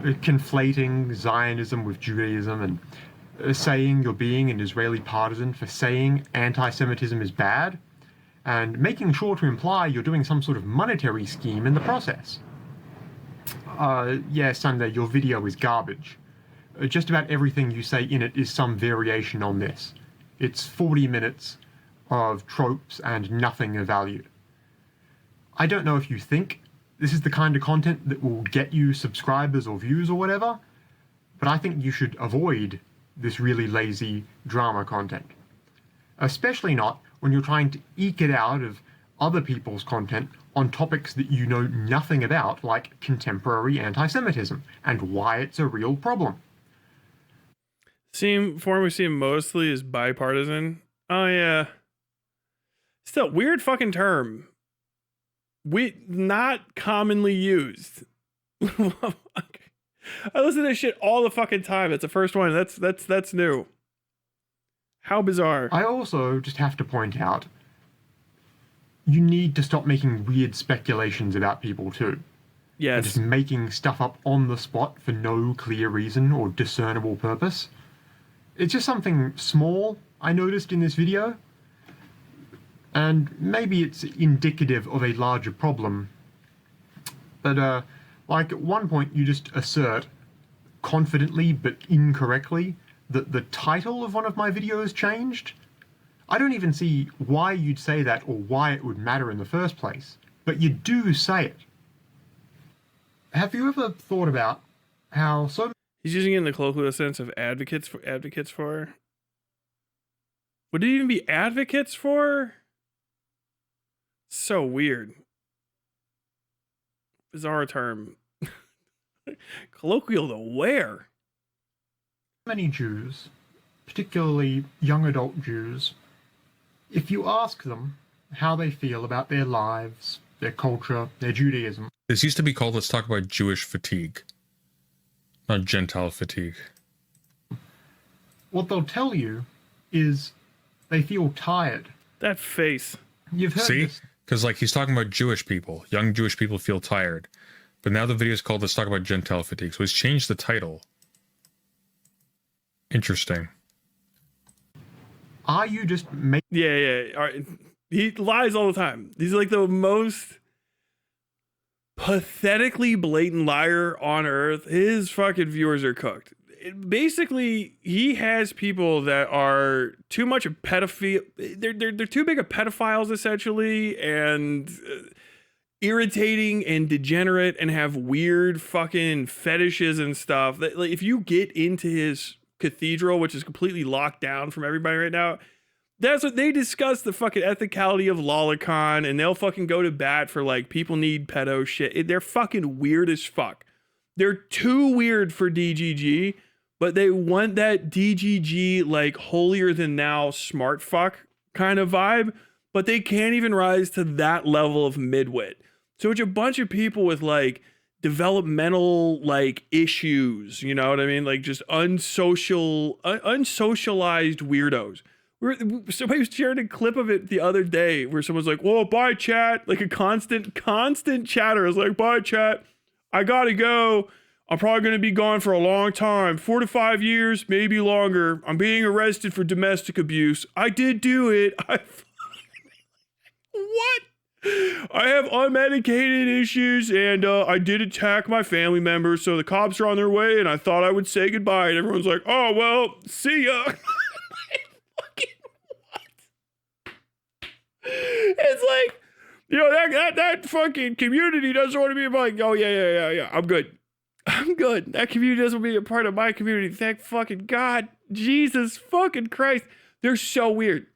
Conflating Zionism with Judaism and saying you're being an Israeli partisan for saying anti-Semitism is bad, and making sure to imply you're doing some sort of monetary scheme in the process. Yeah, Sunday, your video is garbage. Just about everything you say in it is some variation on this. It's 40 minutes of tropes and nothing of value. I don't know if you think this is the kind of content that will get you subscribers or views or whatever, but I think you should avoid this really lazy drama content. Especially not when you're trying to eke it out of other people's content on topics that you know nothing about, like contemporary anti-Semitism, and why it's a real problem. Form we see mostly is bipartisan. Oh yeah. Still, weird fucking term. Not commonly used. I listen to this shit all the fucking time. It's the first one. That's new. How bizarre. I also just have to point out, you need to stop making weird speculations about people too. Yes. And just making stuff up on the spot for no clear reason or discernible purpose. It's just something small I noticed in this video, and maybe it's indicative of a larger problem. But like at one point you just assert, confidently but incorrectly, that the title of one of my videos changed. I don't even see why you'd say that or why it would matter in the first place, but you do say it. Have you ever thought about how so... He's using it in the colloquial sense of advocates for. Would it even be advocates for? So weird. Bizarre term. Colloquial to where? Many Jews, particularly young adult Jews, if you ask them how they feel about their lives, their culture, their Judaism... This used to be called Let's Talk About Jewish Fatigue, not Gentile fatigue. What they'll tell you is they feel tired. That face. You've heard See? this. Because like he's talking about Jewish people. Young Jewish people feel tired. But now the video is called Let's Talk About Gentile Fatigue. So he's changed the title. Interesting. Are you just making... Yeah. All right. He lies all the time. He's like the most pathetically blatant liar on earth. His fucking viewers are cooked. Basically, he has people that are too much a pedophile. They're too big of pedophiles, essentially, and irritating and degenerate, and have weird fucking fetishes and stuff. That, like, if you get into his cathedral, which is completely locked down from everybody right now, that's what they discuss, the fucking ethicality of lolicon, and they'll fucking go to bat for like people need pedo shit. They're fucking weird as fuck. They're too weird for DGG, but they want that DGG like holier than thou smart fuck kind of vibe, but they can't even rise to that level of midwit. So it's a bunch of people with like developmental like issues, you know what I mean? Like just unsocialized weirdos. Somebody shared a clip of it the other day where someone's like, whoa, bye chat. Like a constant chatter is like, bye chat. I gotta go. I'm probably going to be gone for a long time, 4 to 5 years, maybe longer. I'm being arrested for domestic abuse. I did do it. What? I have unmedicated issues, and I did attack my family members, so the cops are on their way, and I thought I would say goodbye. And everyone's like, oh, well, see ya. It's like, you know, that fucking community doesn't want to be like, oh, yeah, I'm good. That community doesn't want to be a part of my community. Thank fucking God. Jesus fucking Christ. They're so weird.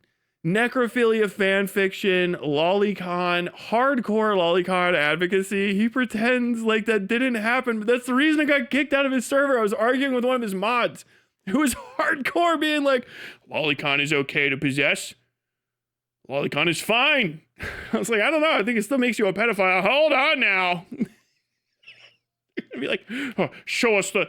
Necrophilia fan fiction, lolicon, hardcore lolicon advocacy. He pretends like that didn't happen, but that's the reason I got kicked out of his server. I was arguing with one of his mods who was hardcore being like, lolicon is okay to possess. Lolicon is fine. I was like, I don't know. I think it still makes you a pedophile. Hold on now. I'd be like, oh, show us the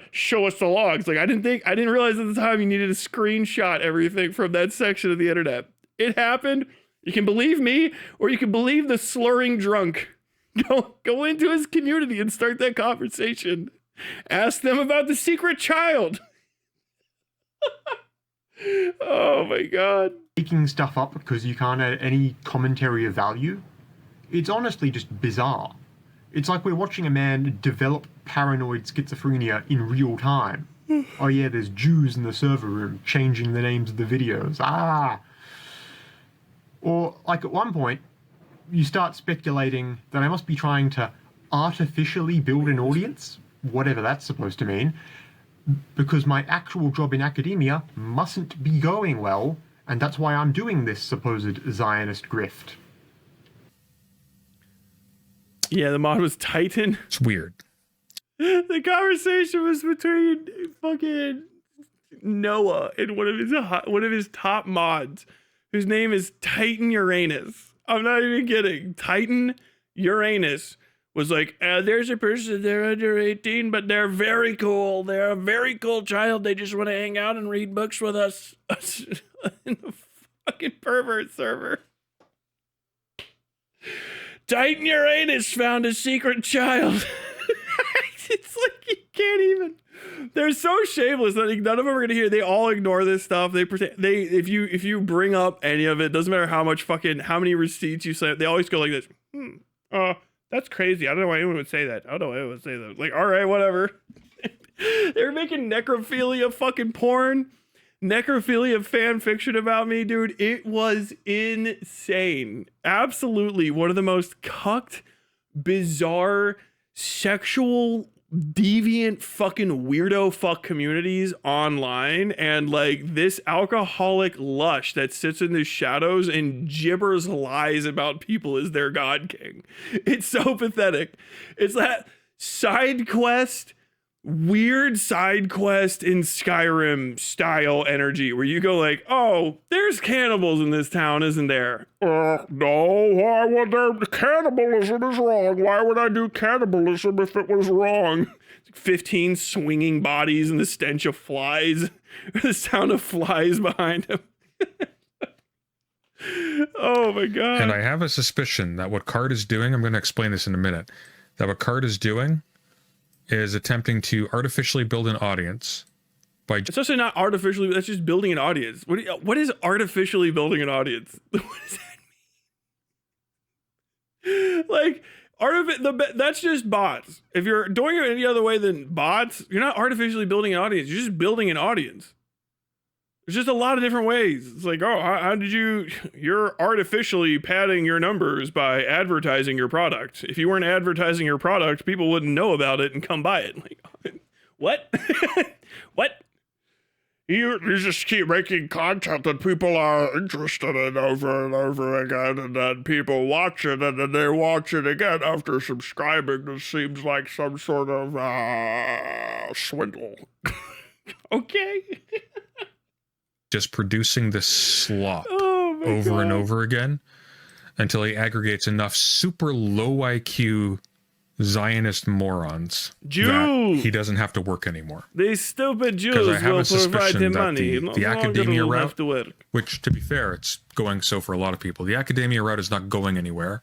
logs. Like I didn't realize at the time you needed to screenshot everything from that section of the internet. It happened. You can believe me, or you can believe the slurring drunk. Go into his community and start that conversation. Ask them about the secret child. Oh my God. Making stuff up because you can't add any commentary of value. It's honestly just bizarre. It's like we're watching a man develop paranoid schizophrenia in real time. Oh yeah, there's Jews in the server room changing the names of the videos. Or like at one point, you start speculating that I must be trying to artificially build an audience, whatever that's supposed to mean, because my actual job in academia mustn't be going well, and that's why I'm doing this supposed Zionist grift. Yeah, the mod was Titan. It's weird. The conversation was between fucking Noah and one of his top mods, whose name is Titan Uranus. I'm not even kidding. Titan Uranus was like, there's a person, they're under 18, but they're very cool. They're a very cool child. They just want to hang out and read books with us in the fucking pervert server. Titan Uranus found a secret child. It's like you can't even. They're so shameless that none of them are gonna hear. They all ignore this stuff. They pretend if you bring up any of it, doesn't matter how many receipts you send. They always go like this. That's crazy. I don't know why anyone would say that. I don't know why anyone would say that. Like, all right, whatever. They're making necrophilia fucking porn, necrophilia fan fiction about me, dude. It was insane. Absolutely one of the most cucked, bizarre, sexual, deviant fucking weirdo fuck communities online, and like this alcoholic lush that sits in the shadows and gibbers lies about people as their god king. It's so pathetic. It's that weird side quest in Skyrim style energy where you go like, oh, there's cannibals in this town, isn't there? No, why would there? Cannibalism is wrong. Why would I do cannibalism if it was wrong? 15 swinging bodies and the stench of flies, the sound of flies behind him. Oh my god. And I have a suspicion that what Card is doing, I'm going to explain this in a minute, that what Card is doing is attempting to artificially build an audience by... It's also not artificially, that's just building an audience. What is artificially building an audience? What does that mean? Like, that's just bots. If you're doing it any other way than bots, you're not artificially building an audience. You're just building an audience. There's just a lot of different ways. It's like, oh, how did you're artificially padding your numbers by advertising your product. If you weren't advertising your product, people wouldn't know about it and come buy it. Like, what? What? You just keep making content that people are interested in over and over again, and then people watch it, and then they watch it again after subscribing. This seems like some sort of swindle. Okay. Just producing this slop over and over again until he aggregates enough super low IQ Zionist morons Jews that he doesn't have to work anymore. These stupid Jews Because I have will a provide suspicion him that money. the academia route, to work. which to be fair, it's going so for a lot of people. The academia route is not going anywhere.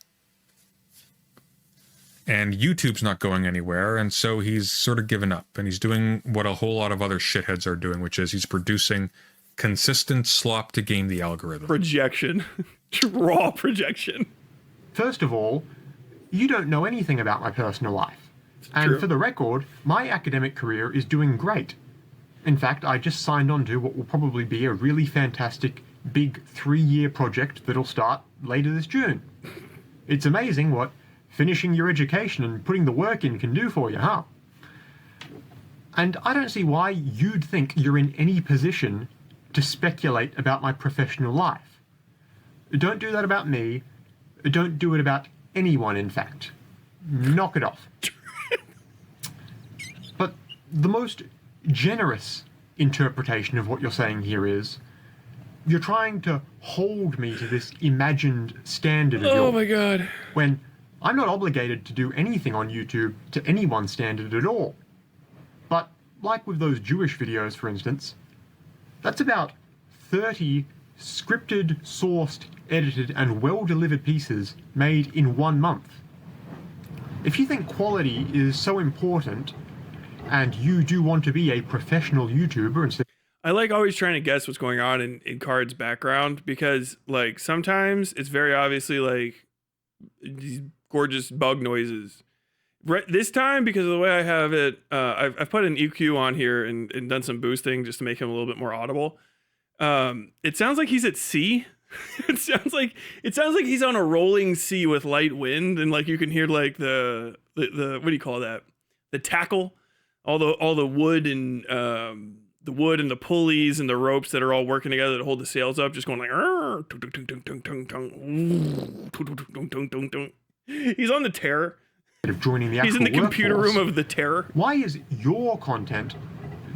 And YouTube's not going anywhere, and so he's sort of given up. And he's doing what a whole lot of other shitheads are doing, which is he's producing consistent slop to game the algorithm. Projection. Raw projection. First of all, you don't know anything about my personal life. And true. For the record, my academic career is doing great. In fact, I just signed on to what will probably be a really fantastic, big 3-year project that'll start later this June. It's amazing what finishing your education and putting the work in can do for you, huh? And I don't see why you'd think you're in any position to speculate about my professional life. Don't do that about me. Don't do it about anyone, in fact. Knock it off. But the most generous interpretation of what you're saying here is you're trying to hold me to this imagined standard of yours. Oh my god. When I'm not obligated to do anything on YouTube to anyone's standard at all. But like with those Jewish videos, for instance, that's about 30 scripted, sourced, edited, and well-delivered pieces made in 1 month. If you think quality is so important, and you do want to be a professional YouTuber instead... I like always trying to guess what's going on in Card's background, because like sometimes it's very obviously like these gorgeous bug noises. Right this time, because of the way I have it, I've put an EQ on here and done some boosting just to make him a little bit more audible. It sounds like he's at sea. It sounds like he's on a rolling sea with light wind, and like you can hear like the what do you call that? The tackle, all the wood and the pulleys and the ropes that are all working together to hold the sails up, just going like he's on the Terror. Of joining the He's in the actual computer workforce. room of the Terror. Why is your content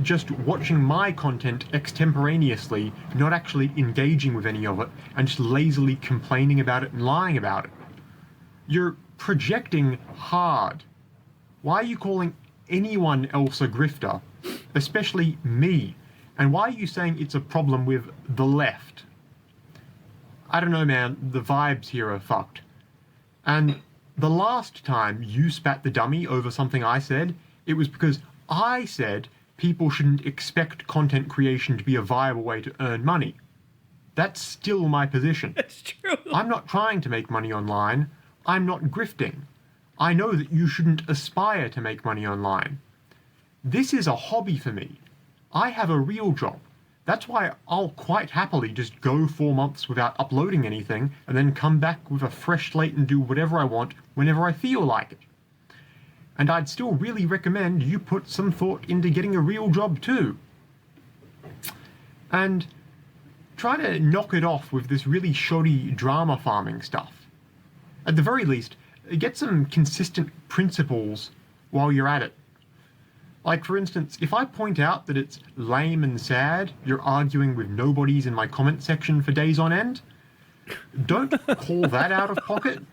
just watching my content extemporaneously, not actually engaging with any of it, and just lazily complaining about it and lying about it. You're projecting hard. Why are you calling anyone else a grifter, especially me? And why are you saying it's a problem with the left? I don't know, man, the vibes here are fucked. And the last time you spat the dummy over something I said, it was because I said people shouldn't expect content creation to be a viable way to earn money. That's still my position. That's true. I'm not trying to make money online. I'm not grifting. I know that you shouldn't aspire to make money online. This is a hobby for me. I have a real job. That's why I'll quite happily just go 4 months without uploading anything and then come back with a fresh slate and do whatever I want whenever I feel like it. And I'd still really recommend you put some thought into getting a real job too. And try to knock it off with this really shoddy drama farming stuff. At the very least, get some consistent principles while you're at it. Like, for instance, if I point out that it's lame and sad you're arguing with nobodies in my comment section for days on end, don't call that out of pocket,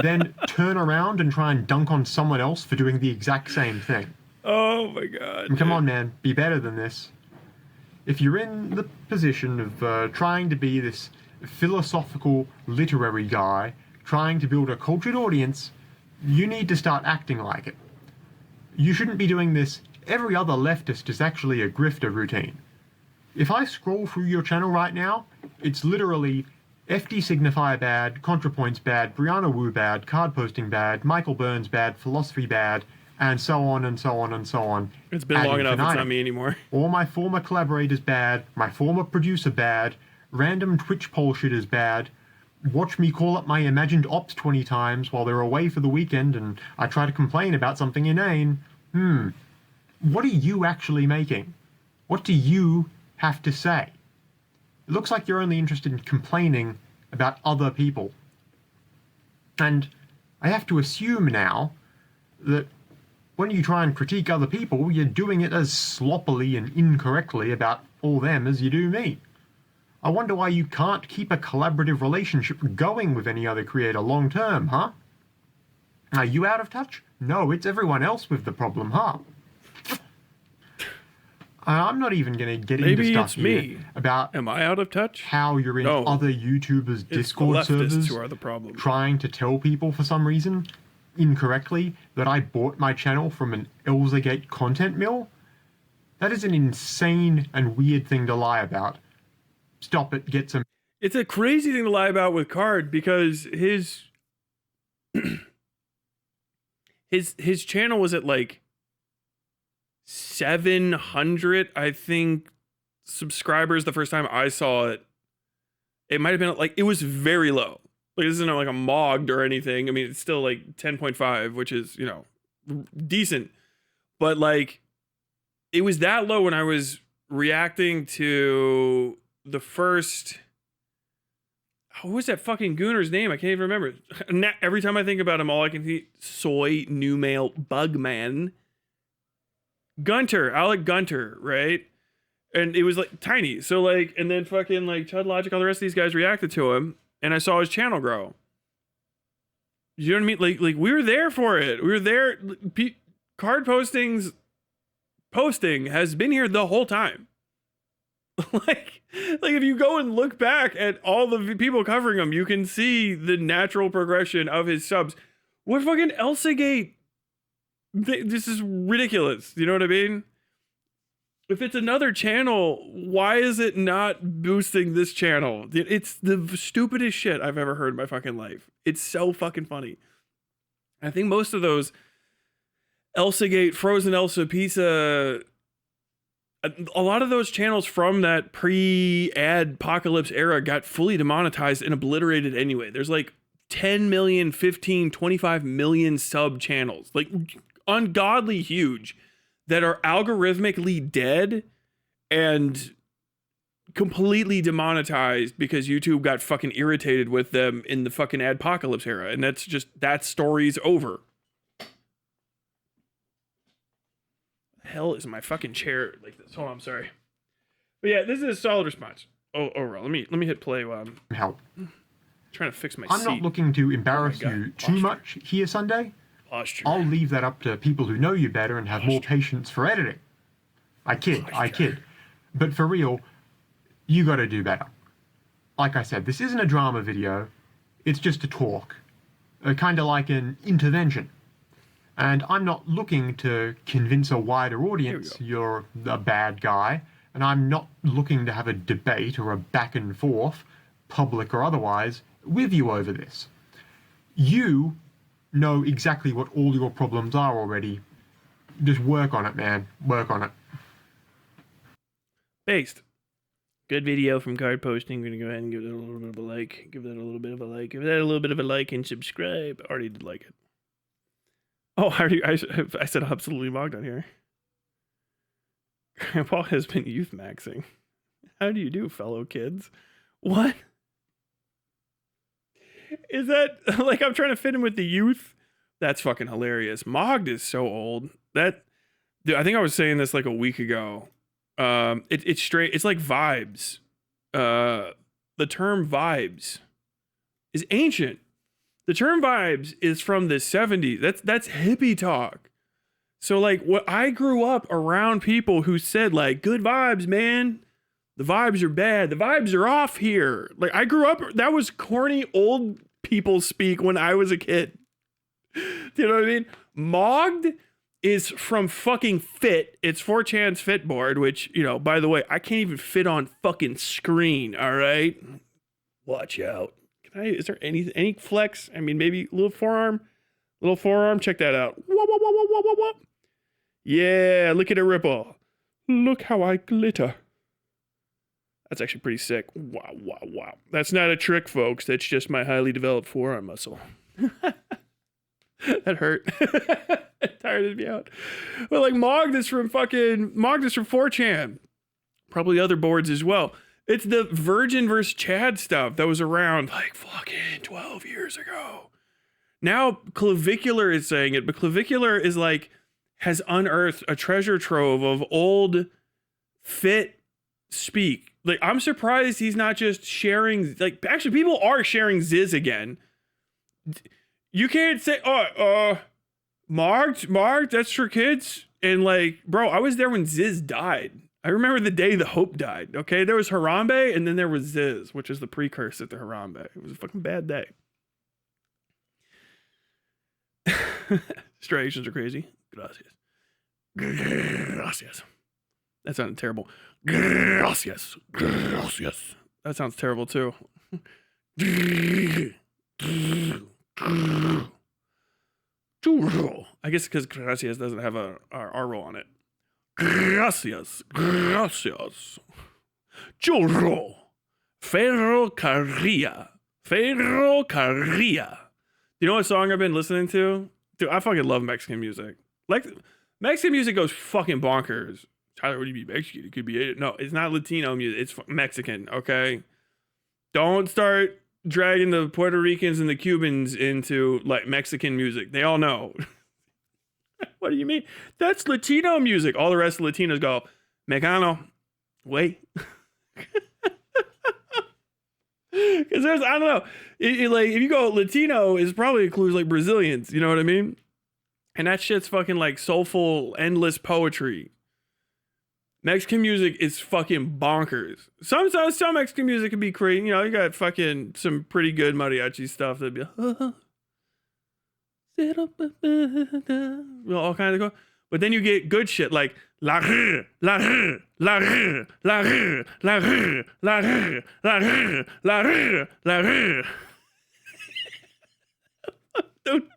then turn around and try and dunk on someone else for doing the exact same thing. Oh my god. And come on, man, be better than this. If you're in the position of trying to be this philosophical literary guy, trying to build a cultured audience, you need to start acting like it. You shouldn't be doing this every other leftist is actually a grifter routine. If I scroll through your channel right now, it's literally FD Signifier bad, ContraPoints bad, Brianna Wu bad, Cardposting bad, Michael Burns bad, Philosophy bad, and so on and so on and so on. It's been long enough, it's not me anymore. All my former collaborators bad, my former producer bad, random Twitch poll shitters bad, watch me call up my imagined ops 20 times while they're away for the weekend and I try to complain about something inane. What are you actually making? What do you have to say? It looks like you're only interested in complaining about other people. And I have to assume now that when you try and critique other people, you're doing it as sloppily and incorrectly about all them as you do me. I wonder why you can't keep a collaborative relationship going with any other creator long term, huh? Are you out of touch? No, it's everyone else with the problem, huh? I'm not even going to get into stuff here about am I out of touch? How you're in other YouTubers' Discord servers who are the problem. Trying to tell people for some reason, incorrectly, that I bought my channel from an Elzagate content mill. That is an insane and weird thing to lie about. Stop it, get some... It's a crazy thing to lie about with Card because his his channel was at like 700, I think, subscribers the first time I saw it. It might have been like, it was very low. Like, this isn't like a mogged or anything. I mean, it's still like 10.5, which is, you know, decent. But like, it was that low when I was reacting to the first... What was that fucking gooner's name? I can't even remember. Every time I think about him, all I can see, soy, new male, Bugman. Gunter, Alec Gunter, right? And it was like tiny. So like, and then fucking like Chud Logic, all the rest of these guys reacted to him, and I saw his channel grow. You know what I mean? Like we were there for it. We were there. Cardposting's posting has been here the whole time. like if you go and look back at all the people covering him, you can see the natural progression of his subs. What fucking Elsagate? This is ridiculous. You know what I mean? If it's another channel, why is it not boosting this channel? It's the stupidest shit I've ever heard in my fucking life. It's so fucking funny. I think most of those Elsagate, Frozen Elsa Pizza, a lot of those channels from that pre-adpocalypse era got fully demonetized and obliterated anyway. There's like 10 million, 15, 25 million sub channels, like ungodly huge, that are algorithmically dead and completely demonetized because YouTube got fucking irritated with them in the fucking adpocalypse era. And that's just, that story's over. hell is my fucking chair like this? Hold on, I'm sorry. But yeah, this is a solid response. Oh, let me hit play while I'm help. trying to fix my I'm seat. not looking to embarrass God. you too much here, Sunday. Posture. I'll leave that up to people who know you better and have more patience for editing. I kid. But for real, you gotta do better. Like I said, this isn't a drama video. It's just a talk. Kind of like an intervention. And I'm not looking to convince a wider audience you're a bad guy. And I'm not looking to have a debate or a back and forth, public or otherwise, with you over this. You know exactly what all your problems are already. Just work on it, man. Work on it. Based. Good video from Cardposting. I'm going to go ahead and give it a little bit of a like. Give that a little bit of a like. Give that a little bit of a like and subscribe. I already did like it. Oh, I said absolutely mocked on here. Grandpa has been youth maxing. How do you do, fellow kids? What? Is that like I'm trying to fit in with the youth? That's fucking hilarious. Mogged is so old. That dude, I think I was saying this like a week ago. It's straight. It's like vibes. The term vibes is ancient. The term vibes is from the 70s. That's hippie talk. So like what I grew up around people who said like good vibes, man. The vibes are bad. The vibes are off here. Like I grew up, that was corny old people speak when I was a kid. Do you know what I mean? Mogged is from fucking Fit. It's 4chan's Fitboard, which, you know, by the way, I can't even fit on fucking screen, all right? Watch out. Is there any flex? I mean, maybe a little forearm? Check that out. Whoop, whoop, whoop, whoop, whoop, whoop. Yeah, look at it ripple. Look how I glitter. That's actually pretty sick. Wow, wow, wow. That's not a trick, folks. That's just my highly developed forearm muscle. That hurt. It tired me out. But like Mogged is from 4chan. Probably other boards as well. It's the Virgin versus Chad stuff that was around like fucking 12 years ago. Now Clavicular is saying it, but Clavicular is like, has unearthed a treasure trove of old Fit speak. Like, I'm surprised he's not just sharing, like, actually people are sharing Ziz again. You can't say, Marked, that's for kids. And like, bro, I was there when Ziz died. I remember the day the Hope died, okay? There was Harambe, and then there was Ziz, which is the precursor to Harambe. It was a fucking bad day. Striations are crazy. Gracias. Gracias. That sounded terrible. Gracias. Gracias. That sounds terrible, too. I guess because gracias doesn't have a R roll on it. Gracias. Gracias. Churro. Ferrocarrilla. Ferrocarrilla. You know what song I've been listening to? Dude, I fucking love Mexican music. Like, Mexican music goes fucking bonkers. Tyler, would you be Mexican? It could be, no, it's not Latino music. It's Mexican, okay? Don't start dragging the Puerto Ricans and the Cubans into, like, Mexican music. They all know. What do you mean? That's Latino music. All the rest of Latinos go, Mexicano. Wait. Because there's, I don't know. Like, if you go Latino, it probably includes, like, Brazilians. You know what I mean? And that shit's fucking, like, soulful, endless poetry. Mexican music is fucking bonkers. Some Mexican music can be crazy. You know, you got fucking some pretty good mariachi stuff that'd be all kind of go. But then you get good shit like la la la la la la la la. Dude,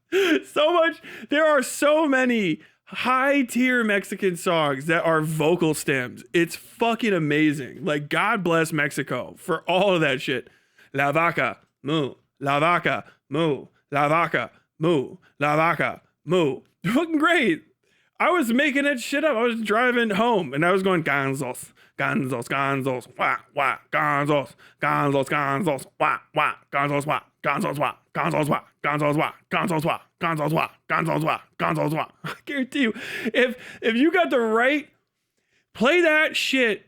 so much. There are so many high tier Mexican songs that are vocal stems. It's fucking amazing. Like, God bless Mexico for all of that shit. La vaca, moo. La vaca, moo. La vaca, moo. La vaca, moo. Fucking great. I was making that shit up. I was driving home and I was going Gonzos, Gonzos, Gonzos, wah, wah, Gonzos, Gonzos, Gonzos, wah, wah, Gonzos, wah, Gonzos, wah, Gonzos, wah, Gonzos, wah, Gonzos, wah, Gonzos, wah, Gonzos, wah, Gonzos, wah. I guarantee you, if you got the right, play that shit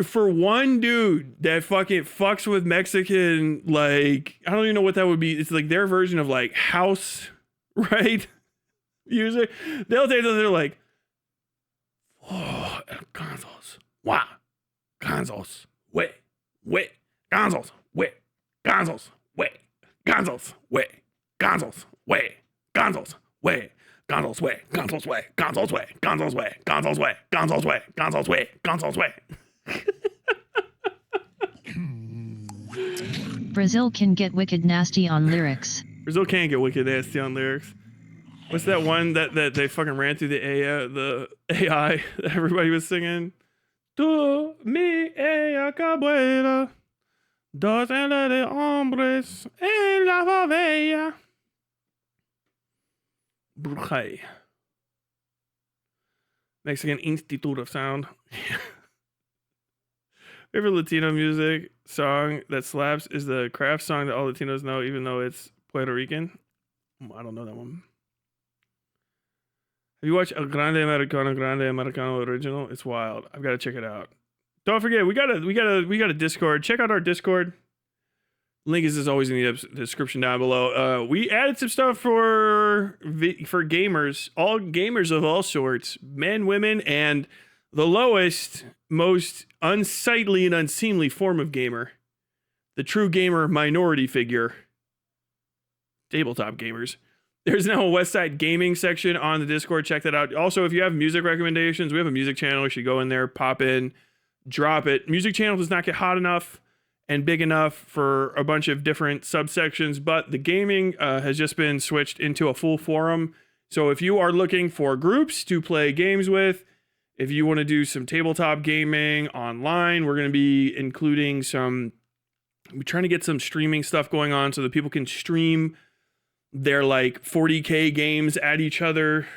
for one dude that fucking fucks with Mexican, like, I don't even know what that would be. It's like their version of like house, right? Usually they'll take they're like, oh, Gonzos, wow, Gonzos, wait, Gonzos, wait, Gonzos, wait, Gonzos, wait, Gonzos, wait, Gonzos, wait, Gonzos, wait, Gonzos, wait, Gonzos, wait, Gonzos, wait, Gonzos, wait, Gonzos, wait, Gonzos, wait, Gonzos, wait. Brazil can get wicked nasty on lyrics. Brazil can get wicked nasty on lyrics. What's that one that they fucking ran through the AI that everybody was singing? Tu mi ella cabuela, dos de hombres en la favela. Brujay. Mexican Institute of Sound. Favorite Latino music song that slaps is the craft song that all Latinos know, even though it's Puerto Rican. I don't know that one. Have you watched El Grande Americano original? It's wild. I've got to check it out. Don't forget, we got a Discord. Check out our Discord. Link is as always in the description down below. We added some stuff for gamers, all gamers of all sorts, men, women, and the lowest, most unsightly and unseemly form of gamer, the true gamer minority figure, tabletop gamers. There's now a Westside Gaming section on the Discord. Check that out. Also, if you have music recommendations, we have a music channel. You should go in there, pop in, drop it. Music channel does not get hot enough and big enough for a bunch of different subsections, but the gaming has just been switched into a full forum. So if you are looking for groups to play games with, if you want to do some tabletop gaming online, we're going to be including we're trying to get some streaming stuff going on so that people can stream their like 40K games at each other.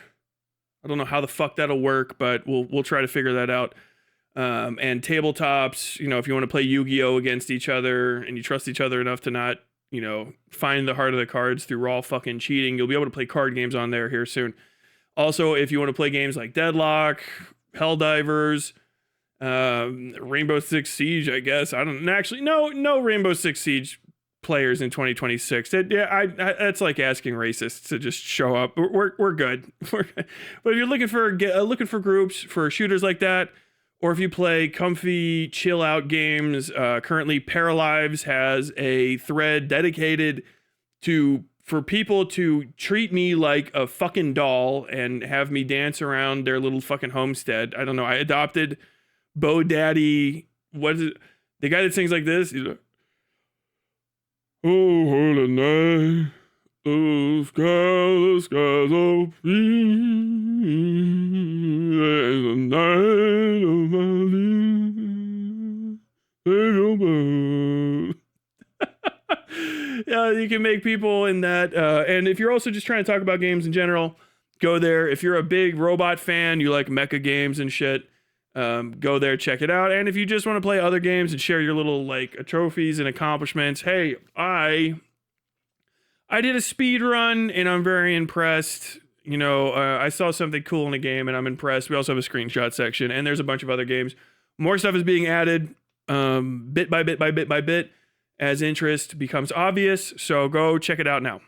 I don't know how the fuck that'll work, but we'll try to figure that out. And tabletops, if you want to play Yu-Gi-Oh against each other and you trust each other enough to not, find the heart of the cards through raw fucking cheating, you'll be able to play card games on there here soon. Also, if you want to play games like Deadlock, Helldivers, Rainbow Six Siege, I guess. I don't actually no Rainbow Six Siege players in 2026. That's like asking racists to just show up. We're good. But if you're looking for groups for shooters like that, or if you play comfy chill out games, currently Paralives has a thread dedicated for people to treat me like a fucking doll and have me dance around their little fucking homestead. I don't know. I adopted Bo Daddy. What is it? The guy that sings like this. He's like, oh, holy night, the skies of peace, there's a night of my life. Yeah, you can make people in that. And if you're also just trying to talk about games in general, go there. If you're a big robot fan, you like mecha games and shit, go there, check it out. And if you just want to play other games and share your little like trophies and accomplishments, hey, I did a speed run and I'm very impressed. I saw something cool in a game and I'm impressed. We also have a screenshot section and there's a bunch of other games. More stuff is being added bit by bit as interest becomes obvious. So go check it out now.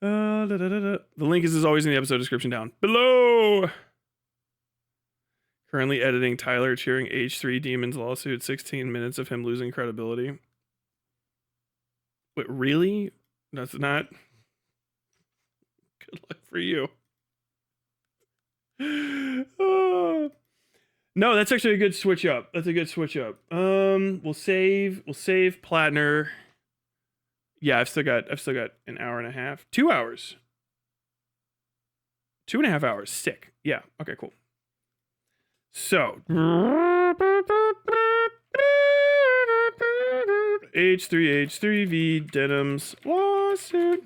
The link is as always in the episode description down below. Currently editing Tyler cheering H3 Demons lawsuit. 16 minutes of him losing credibility. Wait, really? That's not. Good luck for you. Oh. No, that's actually a good switch up. That's a good switch up. We'll save Platner. Yeah, I've still got an hour and a half. 2 hours. 2.5 hours. Sick. Yeah. Okay, cool. So H3h3 v Denims lawsuit.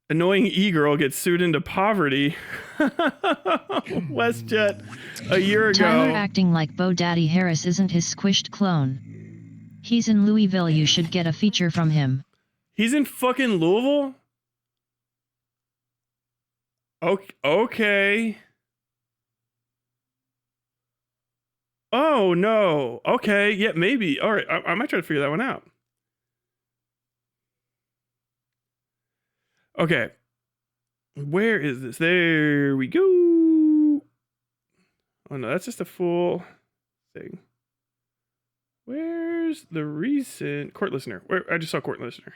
Annoying e-girl gets sued into poverty. WestJet a year ago. Tyler acting like Bo Daddy Harris isn't his squished clone. He's in Louisville, you should get a feature from him. He's in fucking Louisville? Okay. Oh, no. Okay, yeah, maybe. All right, I might try to figure that one out. Okay. Where is this? There we go. Oh, no, that's just a full thing. Where's the recent court listener? Where I just saw court listener.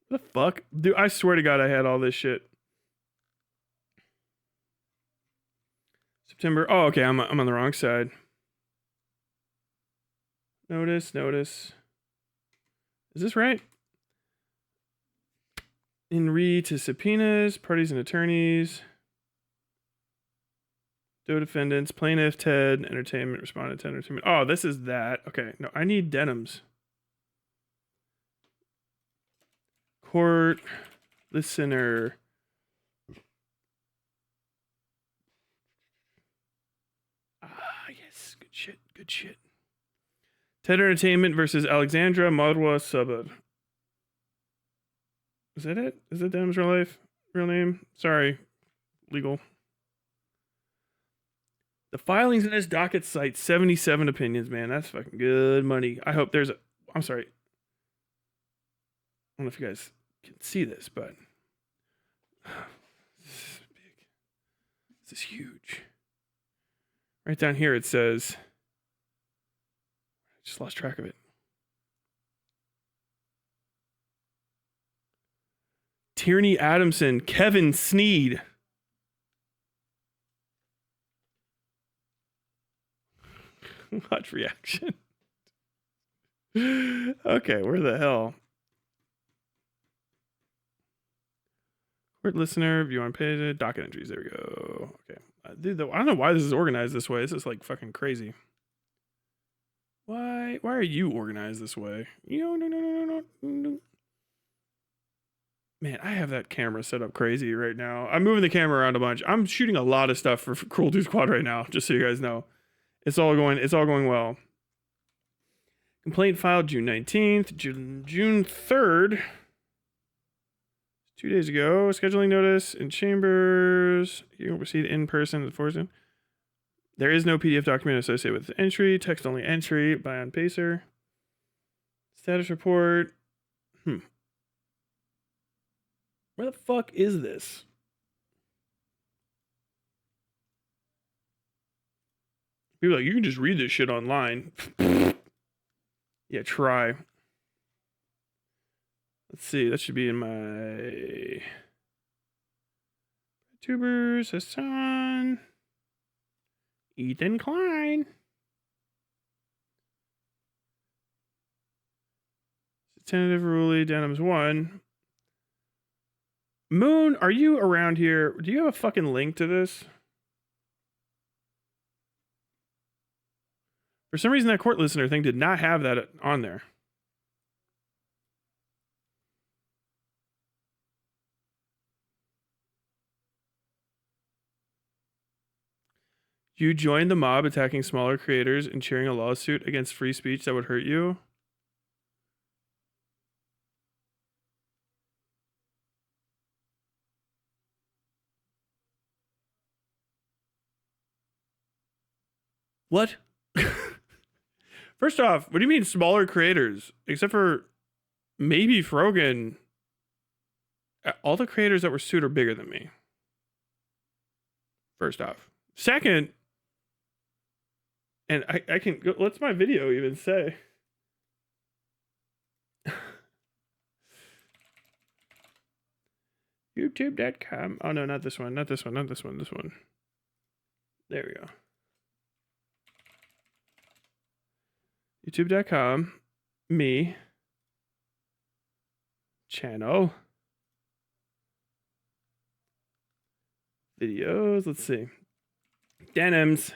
The fuck? Dude, I swear to God I had all this shit. September. Oh, okay, I'm on the wrong side. Notice. Is this right? In re to subpoenas, parties and attorneys. Doe defendants, plaintiff, Ted, entertainment, respondent, Ted, entertainment. Oh, this is that. Okay, no, I need Denims. Court, listener. Ah, yes, good shit. Ted Entertainment versus Alexandra Madwa Subbud. Is that it? Is that Denims real name? Sorry, legal. The filings in this docket cite 77 opinions, man. That's fucking good money. I hope there's a... I'm sorry. I don't know if you guys can see this, but... This is big. This is huge. Right down here it says... I just lost track of it. Tierney Adamson, Kevin Sneed. Watch reaction. Okay, where the hell? Court listener, view on page, docket entries. There we go. Okay, dude, I don't know why this is organized this way. This is like fucking crazy. Why are you organized this way? No. Man, I have that camera set up crazy right now. I'm moving the camera around a bunch. I'm shooting a lot of stuff for Cruelty Squad right now, just so you guys know. It's all going well. Complaint filed June 19th, June 3rd. 2 days ago. Scheduling notice in chambers. You can proceed in person at the forcing. There is no PDF document associated with the entry. Text only entry by on Pacer. Status report. Where the fuck is this? People are like, you can just read this shit online. Yeah, try. Let's see. That should be in my YouTubers. Hassan. Ethan Klein. Tentative ruling. Denims 1. Moon, are you around here? Do you have a fucking link to this? For some reason, that court listener thing did not have that on there. You joined the mob attacking smaller creators and cheering a lawsuit against free speech that would hurt you? What? First off, what do you mean smaller creators? Except for maybe Frogan. All the creators that were sued are bigger than me. First off. Second, and I can go, what's my video even say? YouTube.com. Oh no, not this one. This one. There we go. YouTube.com, me, channel. Videos, let's see. Denims.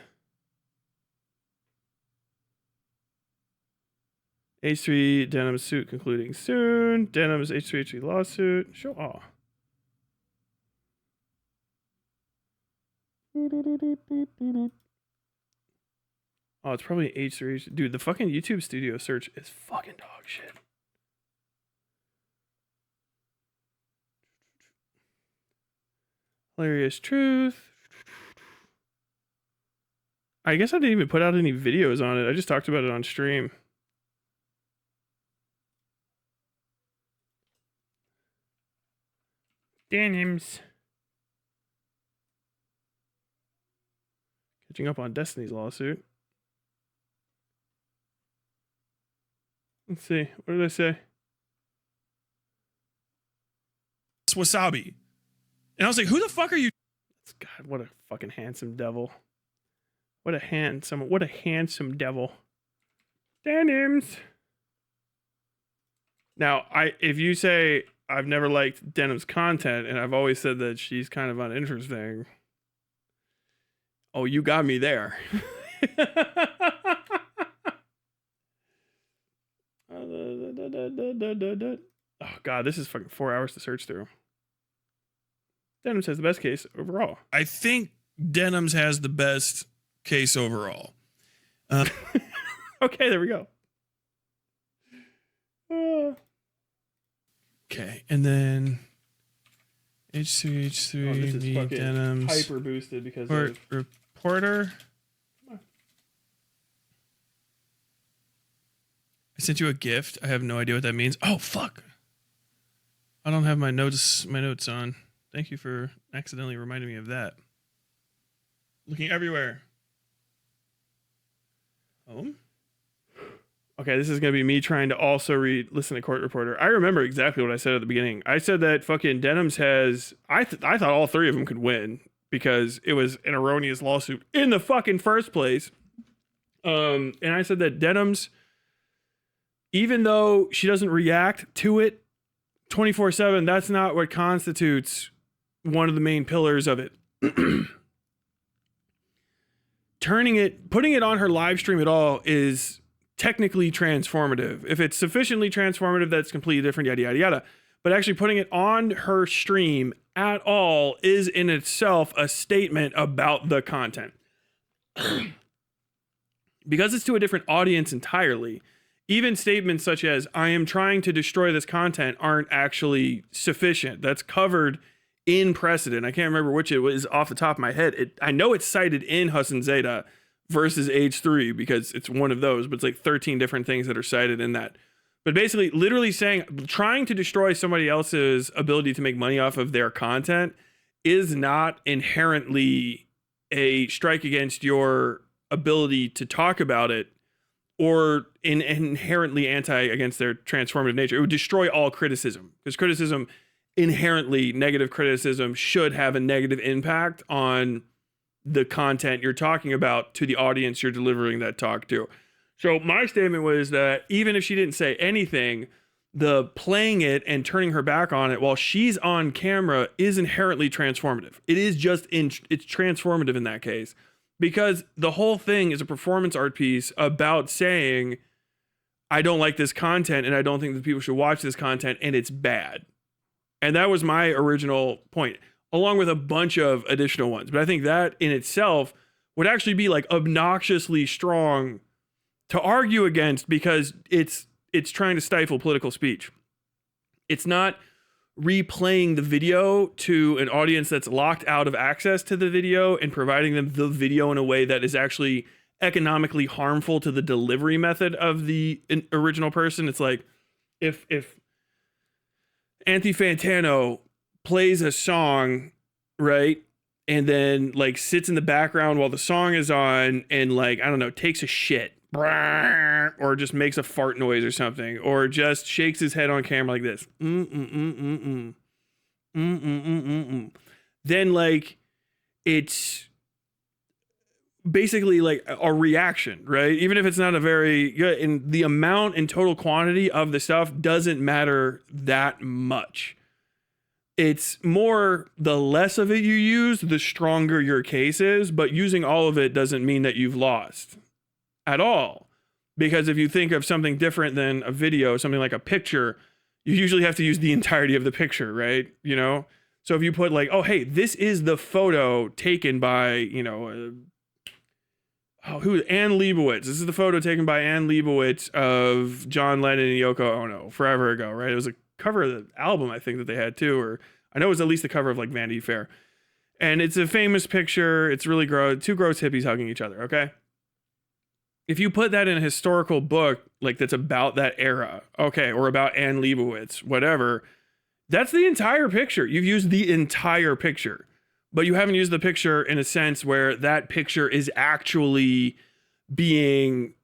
H3 denim suit concluding soon. Denims H3h3 lawsuit. Show all. Oh, it's probably H3h3. Dude, the fucking YouTube studio search is fucking dog shit. Hilarious truth. I guess I didn't even put out any videos on it. I just talked about it on stream. Denims. Catching up on Destiny's lawsuit. Let's see. What did I say? It's Wasabi. And I was like, who the fuck are you? God, what a fucking handsome devil. What a handsome devil. Denims. Now, if you say I've never liked Denim's content and I've always said that she's kind of uninteresting. Oh, you got me there. Oh god, this is fucking 4 hours to search through. Denims has the best case overall. I think Denims has the best case overall. Okay, there we go. Okay, and then H3h3 this is fucking Denims hyper boosted because or of reporter. I sent you a gift. I have no idea what that means. Oh fuck! I don't have my notes on. Thank you for accidentally reminding me of that. Looking everywhere. Home. Okay, this is gonna be me trying to also listen to Court Reporter. I remember exactly what I said at the beginning. I said that fucking Denims has. I thought all three of them could win because it was an erroneous lawsuit in the fucking first place. And I said that Denims, even though she doesn't react to it 24/7, that's not what constitutes one of the main pillars of it. Putting it on her live stream at all is technically transformative. If it's sufficiently transformative, that's completely different, yada, yada, yada. But actually putting it on her stream at all is in itself a statement about the content. Because it's to a different audience entirely, even statements such as, I am trying to destroy this content aren't actually sufficient. That's covered in precedent. I can't remember which it was off the top of my head. I know it's cited in Hassan Zeta versus H3 because it's one of those, but it's like 13 different things that are cited in that. But basically, literally saying, trying to destroy somebody else's ability to make money off of their content is not inherently a strike against your ability to talk about it or inherently against their transformative nature. It would destroy all criticism because criticism, inherently negative criticism, should have a negative impact on the content you're talking about to the audience you're delivering that talk to. So my statement was that even if she didn't say anything, the playing it and turning her back on it while she's on camera is inherently transformative. It is just it's transformative in that case because the whole thing is a performance art piece about saying, I don't like this content and I don't think that people should watch this content and it's bad. And that was my original point, along with a bunch of additional ones. But I think that in itself would actually be like obnoxiously strong to argue against because it's trying to stifle political speech. It's not replaying the video to an audience that's locked out of access to the video and providing them the video in a way that is actually economically harmful to the delivery method of the original person. It's like if Anthony Fantano plays a song, right? And then like sits in the background while the song is on and like, I don't know, takes a shit or just makes a fart noise or something, or just shakes his head on camera like this. Then like it's basically like a reaction, right? Even if it's not a very good, and the amount and total quantity of the stuff doesn't matter that much. It's more the less of it you use, the stronger your case is, but using all of it doesn't mean that you've lost at all. Because if you think of something different than a video, something like a picture, you usually have to use the entirety of the picture, right? You know? So if you put like, oh, hey, this is the photo taken by, you know, Anne Leibovitz. This is the photo taken by Anne Leibovitz of John Lennon and Yoko Ono forever ago, right? It was a cover of the album, I think, that they had too, or I know it was at least the cover of like Vanity Fair. And it's a famous picture. It's really gross. Two gross hippies hugging each other, okay? If you put that in a historical book, like that's about that era, okay, or about Anne Leibovitz, whatever, that's the entire picture. You've used the entire picture, but you haven't used the picture in a sense where that picture is actually being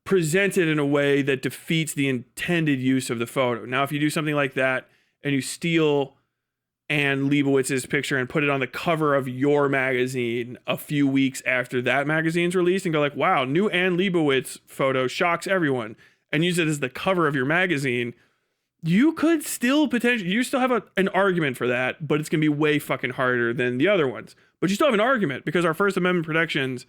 presented in a way that defeats the intended use of the photo. Now, if you do something like that and you steal Anne Leibovitz's picture and put it on the cover of your magazine a few weeks after that magazine's released and go like, wow, new Anne Leibovitz photo shocks everyone, and use it as the cover of your magazine, you could still potentially, you still have an argument for that, but it's going to be way fucking harder than the other ones. But you still have an argument because our First Amendment protections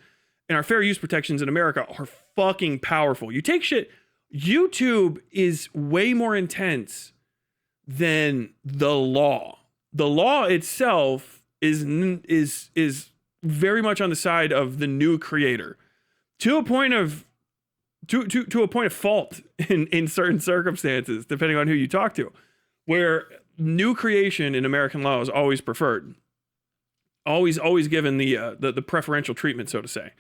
and our fair use protections in America are fucking powerful. You take shit, YouTube is way more intense than the law. The law itself is very much on the side of the new creator, to a point of fault in certain circumstances, depending on who you talk to, where new creation in American law is always preferred, always given the preferential treatment, so to say.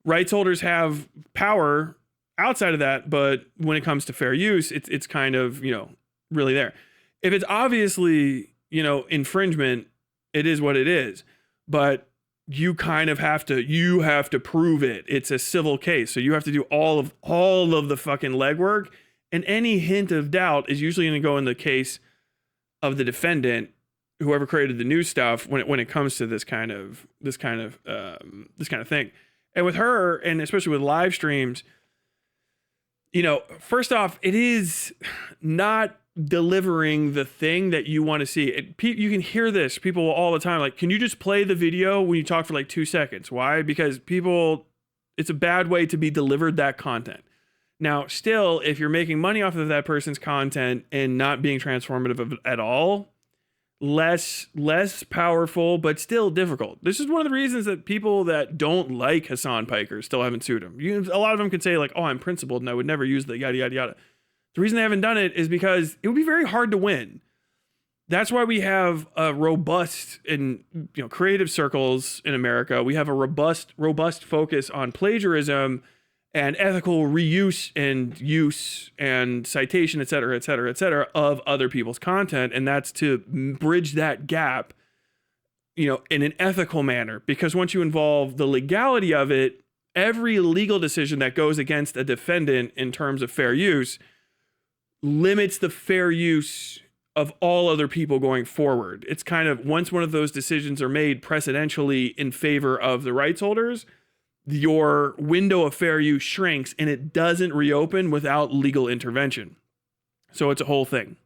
Rights holders have power outside of that, but when it comes to fair use, it's kind of, you know, really there. If it's obviously, you know, infringement, it is what it is, but you kind of have to prove it. It's a civil case, so you have to do all of the fucking legwork, and any hint of doubt is usually going to go in the case of the defendant, whoever created the new stuff, when it comes to this kind of thing. And with her, and especially with live streams, you know, first off, it is not delivering the thing that you want to see. You can hear this, people all the time, like, can you just play the video when you talk for like 2 seconds? Why? Because it's a bad way to be delivered that content. Now, still, if you're making money off of that person's content and not being transformative at all, less powerful, but still difficult. This is one of the reasons that people that don't like Hassan Piker still haven't sued him. A lot of them can say like, oh, I'm principled and I would never use the yada, yada, yada. The reason they haven't done it is because it would be very hard to win. That's why we have a robust, in, you know, creative circles in America, we have a robust focus on plagiarism and ethical reuse and use and citation, et cetera, of other people's content. And that's to bridge that gap, you know, in an ethical manner. Because once you involve the legality of it, every legal decision that goes against a defendant in terms of fair use limits the fair use of all other people going forward. It's kind of, once one of those decisions are made precedentially in favor of the rights holders, your window of fair use shrinks and it doesn't reopen without legal intervention. So it's a whole thing.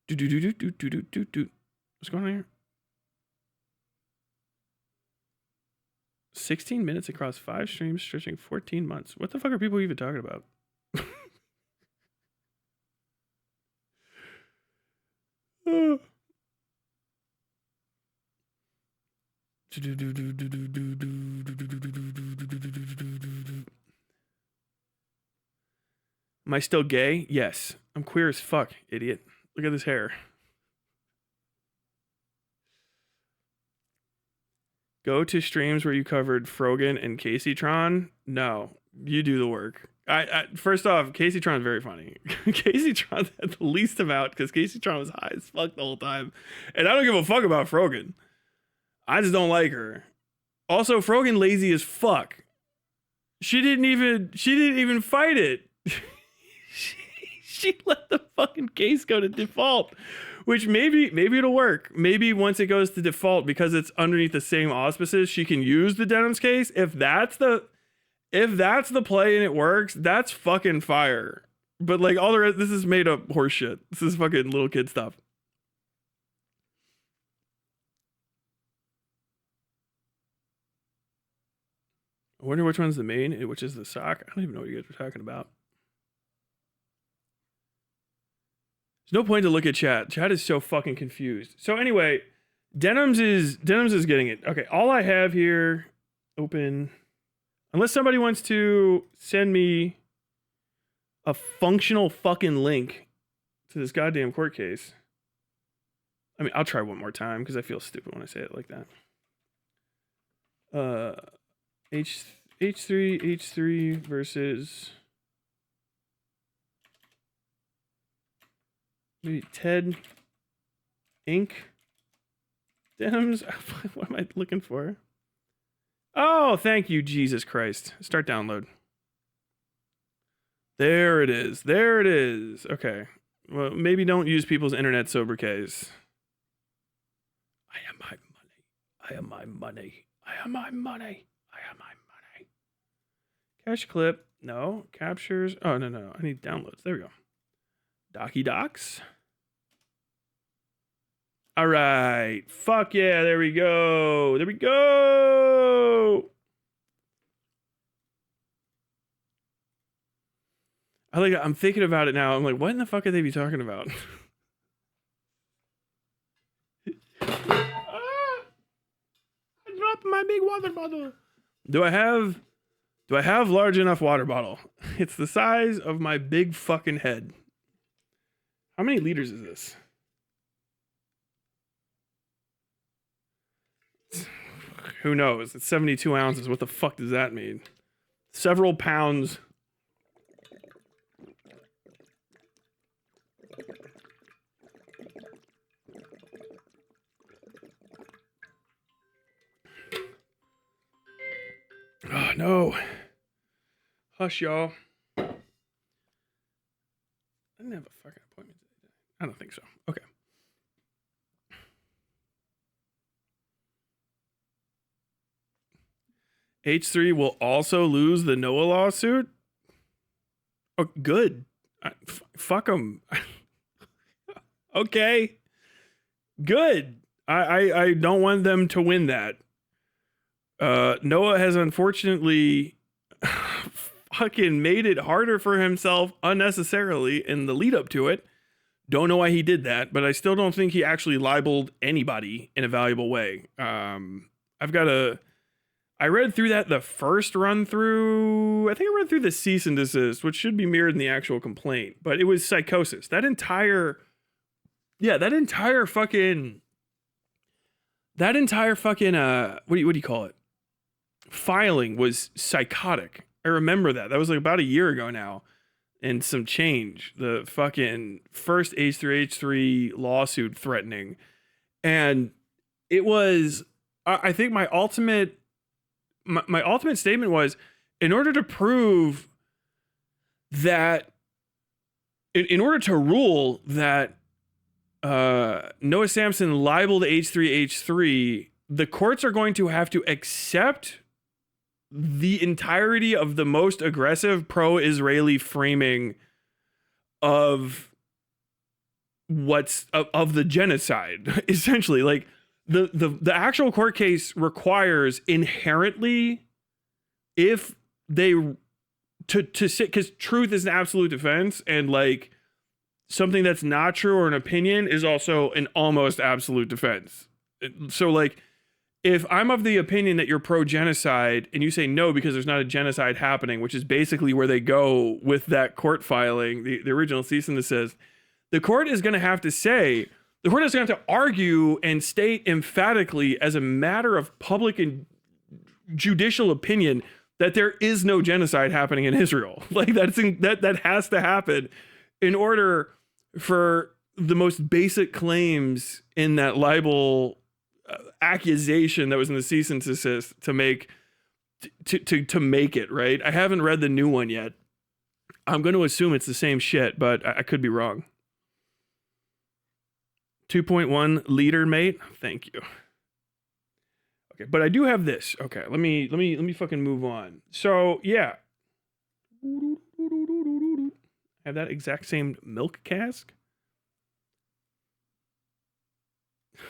What's going on here? 16 minutes across 5 streams, stretching 14 months. What the fuck are people even talking about? Am I still gay? Yes. I'm queer as fuck, idiot. Look at this hair. Go to streams where you covered Frogan and Caseytron. No, you do the work. First off, Caseytron is very funny. Caseytron had the least amount because Caseytron was high as fuck the whole time. And I don't give a fuck about Frogan. I just don't like her. Also, Frogan lazy as fuck. She didn't even fight it. she let the fucking case go to default Which maybe it'll work. Maybe once it goes to default, because it's underneath the same auspices, she can use the Denims case. If that's the play and it works, that's fucking fire. But like all the rest, this is made up horseshit. This is fucking little kid stuff. I wonder which one's the main, which is the sock. I don't even know what you guys are talking about. There's no point to look at chat. Chat is so fucking confused. So anyway, Denims is getting it. Okay, all I have here, open. Unless somebody wants to send me a functional fucking link to this goddamn court case. I mean, I'll try one more time because I feel stupid when I say it like that. h3h3 versus maybe Ted Inc. Denims. What am I looking for? Oh, thank you, Jesus Christ. Start download. There it is. There it is. Okay. Well, maybe don't use people's internet sobriquets. I am my money. I am my money. I am my money. I am my money. Cache clip. No. Captures. Oh, no. I need downloads. There we go. Docky docs. All right. Fuck yeah. There we go. There we go. I'm thinking about it now. I'm like, what in the fuck could they be talking about? I dropped my big water bottle. Do I have large enough water bottle? It's the size of my big fucking head. How many liters is this? Who knows? It's 72 ounces. What the fuck does that mean? Several pounds. Oh, no. Hush, y'all. I didn't have a fucking appointment today. I don't think so. Okay. H3 will also lose the Noah lawsuit? Oh, good. Fuck them. Okay. Good. I don't want them to win that. Noah has unfortunately fucking made it harder for himself unnecessarily in the lead up to it. Don't know why he did that, but I still don't think he actually libeled anybody in a valuable way. I read through that the first run through. I think I read through the cease and desist, which should be mirrored in the actual complaint, but it was psychosis. That entire fucking what do you call it? Filing was psychotic. I remember that. That was like about a year ago now, and some change. The fucking first h3h3 lawsuit threatening, and it was. I think my ultimate statement was, in order to prove that, in order to rule that Noah Samson libeled h3h3, the courts are going to have to accept the entirety of the most aggressive pro-Israeli framing of of the genocide. Essentially, like the actual court case requires inherently, if they to say, because truth is an absolute defense, and like something that's not true or an opinion is also an almost absolute defense. So like, if I'm of the opinion that you're pro-genocide and you say no because there's not a genocide happening, which is basically where they go with that court filing, the original cease and desist, the court is going to have to argue and state emphatically, as a matter of public and judicial opinion, that there is no genocide happening in Israel. Like that has to happen in order for the most basic claims in that libel accusation that was in the cease and desist to make it right. I haven't read the new one yet. I'm going to assume it's the same shit, but I could be wrong. 2.1 liter, mate. Thank you. Okay, but I do have this. Okay, let me fucking move on. So yeah, I have that exact same milk cask. You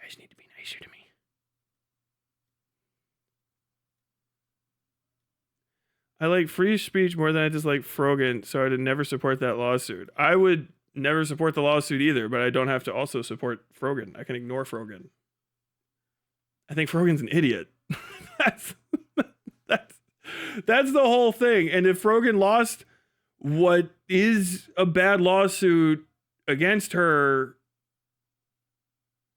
guys need to be nicer to me. I like free speech more than I dislike Frogan, so I'd never support that lawsuit. I would never support the lawsuit either, but I don't have to also support Frogan. I can ignore Frogan. I think Frogan's an idiot. that's the whole thing. And if Frogan lost what is a bad lawsuit against her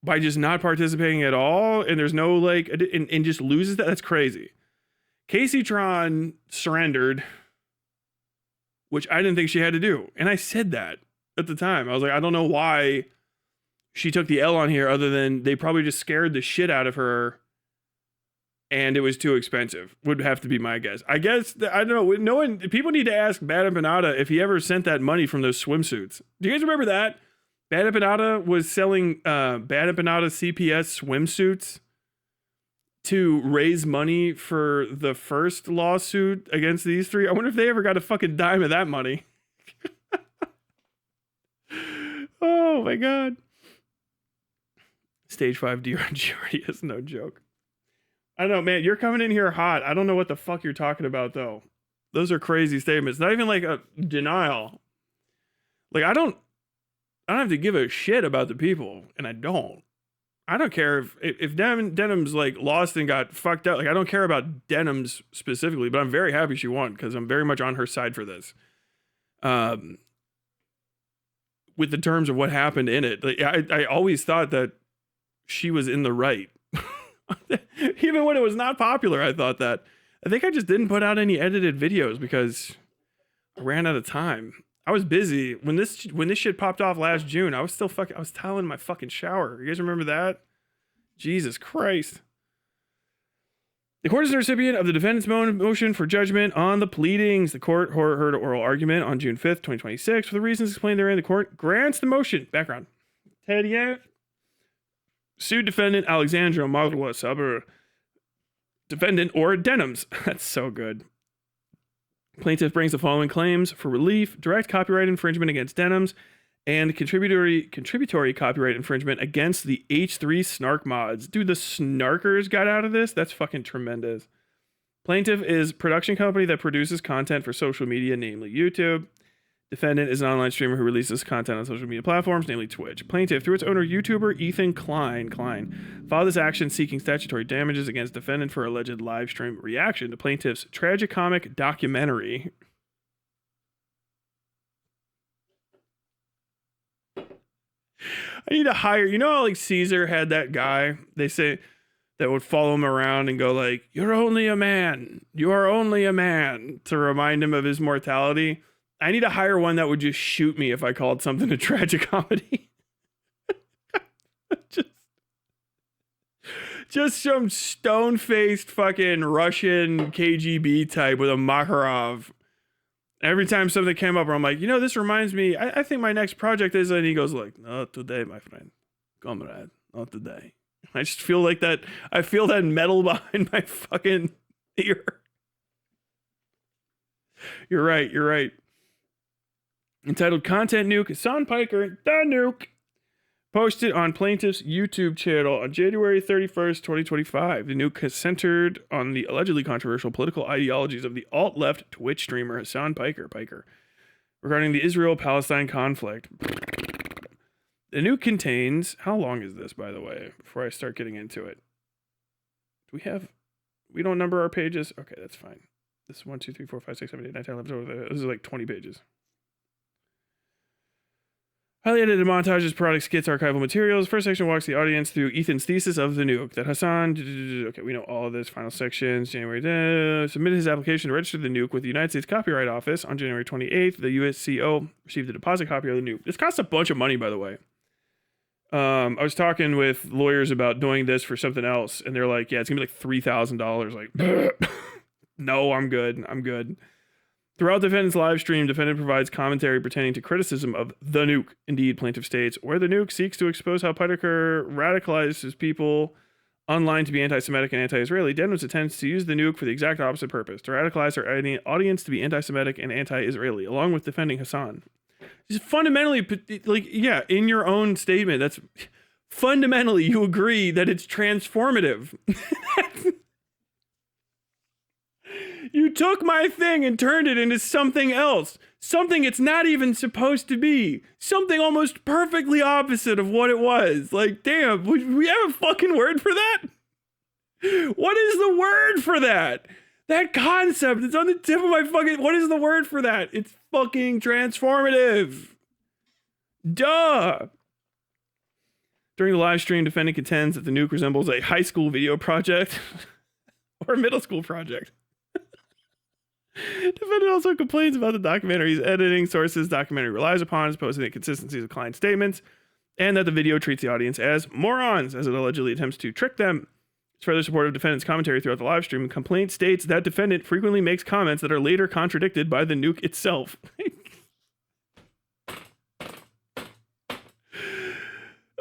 by just not participating at all, and there's no like, and just loses that, that's crazy. Casey Tron surrendered, which I didn't think she had to do. And I said that at the time. I was like, I don't know why she took the L on here other than they probably just scared the shit out of her and it was too expensive. Would have to be my guess. I guess, I don't know. No one, people need to ask Bad Empanada if he ever sent that money from those swimsuits. Do you guys remember that? Bad Empanada was selling Bad Empanada CPS swimsuits to raise money for the first lawsuit against these three. I wonder if they ever got a fucking dime of that money. Oh my God. Stage 5 DRG is no joke. I don't know, man. You're coming in here hot. I don't know what the fuck you're talking about, though. Those are crazy statements. Not even like a denial. Like, I don't have to give a shit about the people, and I don't care if Denims like lost and got fucked up. Like, I don't care about Denims specifically, but I'm very happy she won because I'm very much on her side for this. With the terms of what happened in it, like, I always thought that she was in the right. Even when it was not popular, I thought that. I think I just didn't put out any edited videos because I ran out of time. I was busy when this shit popped off last June. I was tiling my fucking shower. You guys remember that? Jesus Christ. The court is the recipient of the defendant's motion for judgment on the pleadings. The court heard oral argument on June 5th, 2026. For the reasons explained therein, the court grants the motion. Background. Tedier sued defendant Alexandra Marwa Saber. Defendant or Denims. That's so good. Plaintiff brings the following claims for relief: direct copyright infringement against Denims and contributory copyright infringement against the h3 snark mods. Dude, the snarkers got out of this? That's fucking tremendous. Plaintiff is production company that produces content for social media, namely YouTube. Defendant is an online streamer who releases content on social media platforms, namely Twitch. Plaintiff, through its owner, YouTuber Ethan Klein, filed this action seeking statutory damages against defendant for alleged live stream reaction to plaintiff's tragicomic documentary. I need to hire, you know how like Caesar had that guy, they say, that would follow him around and go like, "You're only a man. You are only a man," to remind him of his mortality. I need to hire one that would just shoot me if I called something a tragicomedy. just some stone-faced fucking Russian KGB type with a Makarov. Every time something came up, I'm like, you know, this reminds me, I think my next project is, and he goes like, "Not today, my friend. Comrade, not today." I just feel like that, I feel that metal behind my fucking ear. You're right. Entitled Content Nuke, Hassan Piker, the nuke, posted on plaintiff's YouTube channel on January 31st, 2025. The nuke is centered on the allegedly controversial political ideologies of the alt-left Twitch streamer Hassan Piker regarding the Israel-Palestine conflict. The nuke contains, how long is this, by the way, before I start getting into it? We don't number our pages? Okay, that's fine. This is 1, 2, 3, 4, 5, 6, 7, 8, 9, 10, 11, 12, this is like 20 pages. Highly edited montages, parodic skits, archival materials. First section walks the audience through Ethan's thesis of the nuke. That Hassan, okay, we know all of this. Final sections, January, submitted his application to register the nuke with the United States Copyright Office on January 28th. The USCO received a deposit copy of the nuke. This costs a bunch of money, by the way. I was talking with lawyers about doing this for something else, and they're like, yeah, it's gonna be like $3,000. Like, no, I'm good. Throughout the defendant's live stream, defendant provides commentary pertaining to criticism of the nuke. Indeed, plaintiff states, where the nuke seeks to expose how Whitaker radicalizes people online to be anti-Semitic and anti-Israeli, Denims attempts to use the nuke for the exact opposite purpose, to radicalize her audience to be anti-Semitic and anti-Israeli, along with defending Hassan. Just fundamentally, like, yeah, in your own statement, that's fundamentally, you agree that it's transformative. You took my thing and turned it into something else. Something it's not even supposed to be. Something almost perfectly opposite of what it was. Like, damn, we have a fucking word for that? What is the word for that? That concept, it's on the tip of my fucking... What is the word for that? It's fucking transformative. Duh. During the live stream, defendant contends that the nuke resembles a high school video project or a middle school project. Defendant also complains about the documentary's editing, sources documentary relies upon, supposing inconsistencies of client statements, and that the video treats the audience as morons, as it allegedly attempts to trick them. It's further support of defendant's commentary throughout the live stream. The complaint states that defendant frequently makes comments that are later contradicted by the nuke itself.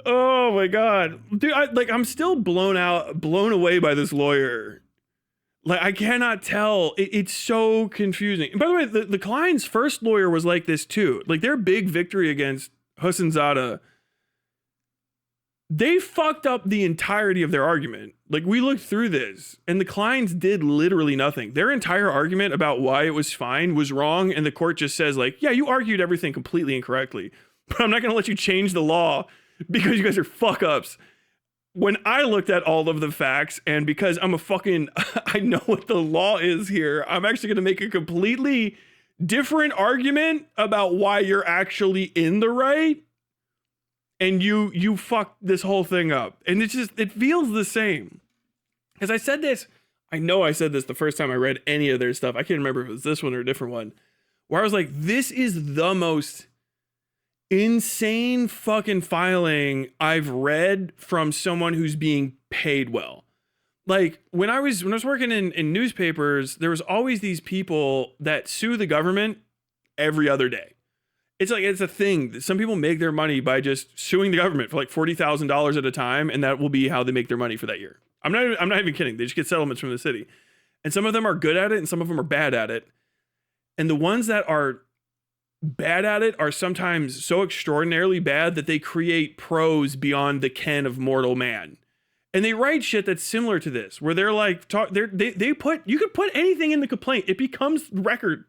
Oh my god. Dude, I'm still blown away by this lawyer. Like, I cannot tell. It's so confusing. And by the way, the client's first lawyer was like this too. Like, their big victory against Hassanzadeh, they fucked up the entirety of their argument. Like, we looked through this, and the clients did literally nothing. Their entire argument about why it was fine was wrong, and the court just says, like, yeah, you argued everything completely incorrectly, but I'm not going to let you change the law because you guys are fuck-ups. When I looked at all of the facts, and because I'm a fucking, I know what the law is here, I'm actually going to make a completely different argument about why you're actually in the right, and you fucked this whole thing up. And it's just, it feels the same. Because I said this, I know I said this the first time I read any of their stuff. I can't remember if it was this one or a different one, where I was like, this is the most insane fucking filing I've read from someone who's being paid well. Like, when I was working in newspapers, there was always these people that sue the government every other day. It's like, it's a thing. Some people make their money by just suing the government for like $40,000 at a time, and that will be how they make their money for that year. I'm not even kidding. They just get settlements from the city. And some of them are good at it and some of them are bad at it. And the ones that are bad at it are sometimes so extraordinarily bad that they create prose beyond the ken of mortal man. And they write shit that's similar to this, where they're like, they put, you could put anything in the complaint, it becomes record.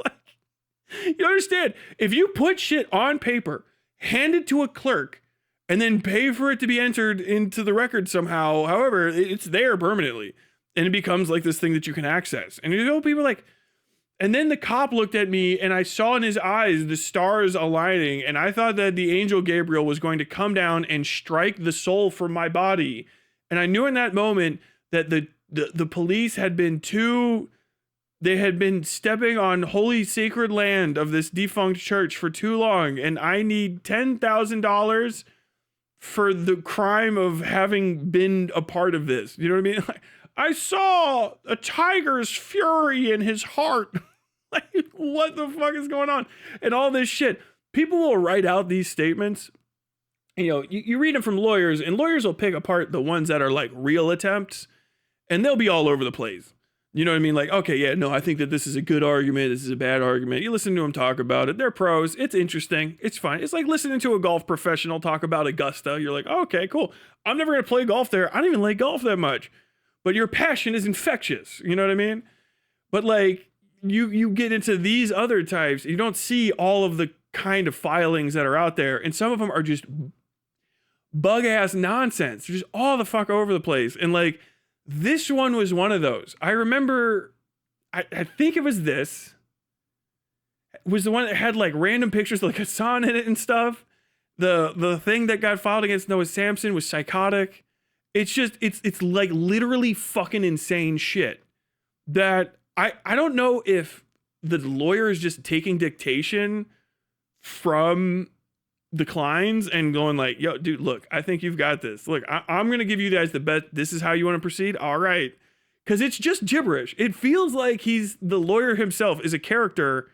Like, you understand? If you put shit on paper, hand it to a clerk, and then pay for it to be entered into the record somehow, however, it's there permanently, and it becomes like this thing that you can access. And you know, people are like, and then the cop looked at me and I saw in his eyes the stars aligning, and I thought that the angel Gabriel was going to come down and strike the soul from my body. And I knew in that moment that the police had been they had been stepping on holy sacred land of this defunct church for too long, and I need $10,000 for the crime of having been a part of this. You know what I mean? Like, I saw a tiger's fury in his heart. Like, what the fuck is going on? And all this shit. People will write out these statements. You know, you read them from lawyers, and lawyers will pick apart the ones that are like real attempts, and they'll be all over the place. You know what I mean? Like, okay, yeah, no, I think that this is a good argument. This is a bad argument. You listen to them talk about it. They're pros. It's interesting. It's fine. It's like listening to a golf professional talk about Augusta. You're like, oh, okay, cool. I'm never going to play golf there. I don't even like golf that much. But your passion is infectious. You know what I mean? But like, you get into these other types, you don't see all of the kind of filings that are out there. And some of them are just bug ass nonsense. They're just all the fuck over the place. And like, this one was one of those. I remember, I think it was this. It was the one that had like random pictures like Hassan in it and stuff. The thing that got filed against Noah Samson was psychotic. It's just, it's like literally fucking insane shit that I don't know if the lawyer is just taking dictation from the clients and going like, yo, dude, look, I think you've got this. Look, I'm going to give you guys the best. This is how you want to proceed. All right. because it's just gibberish. It feels like he's the lawyer himself is a character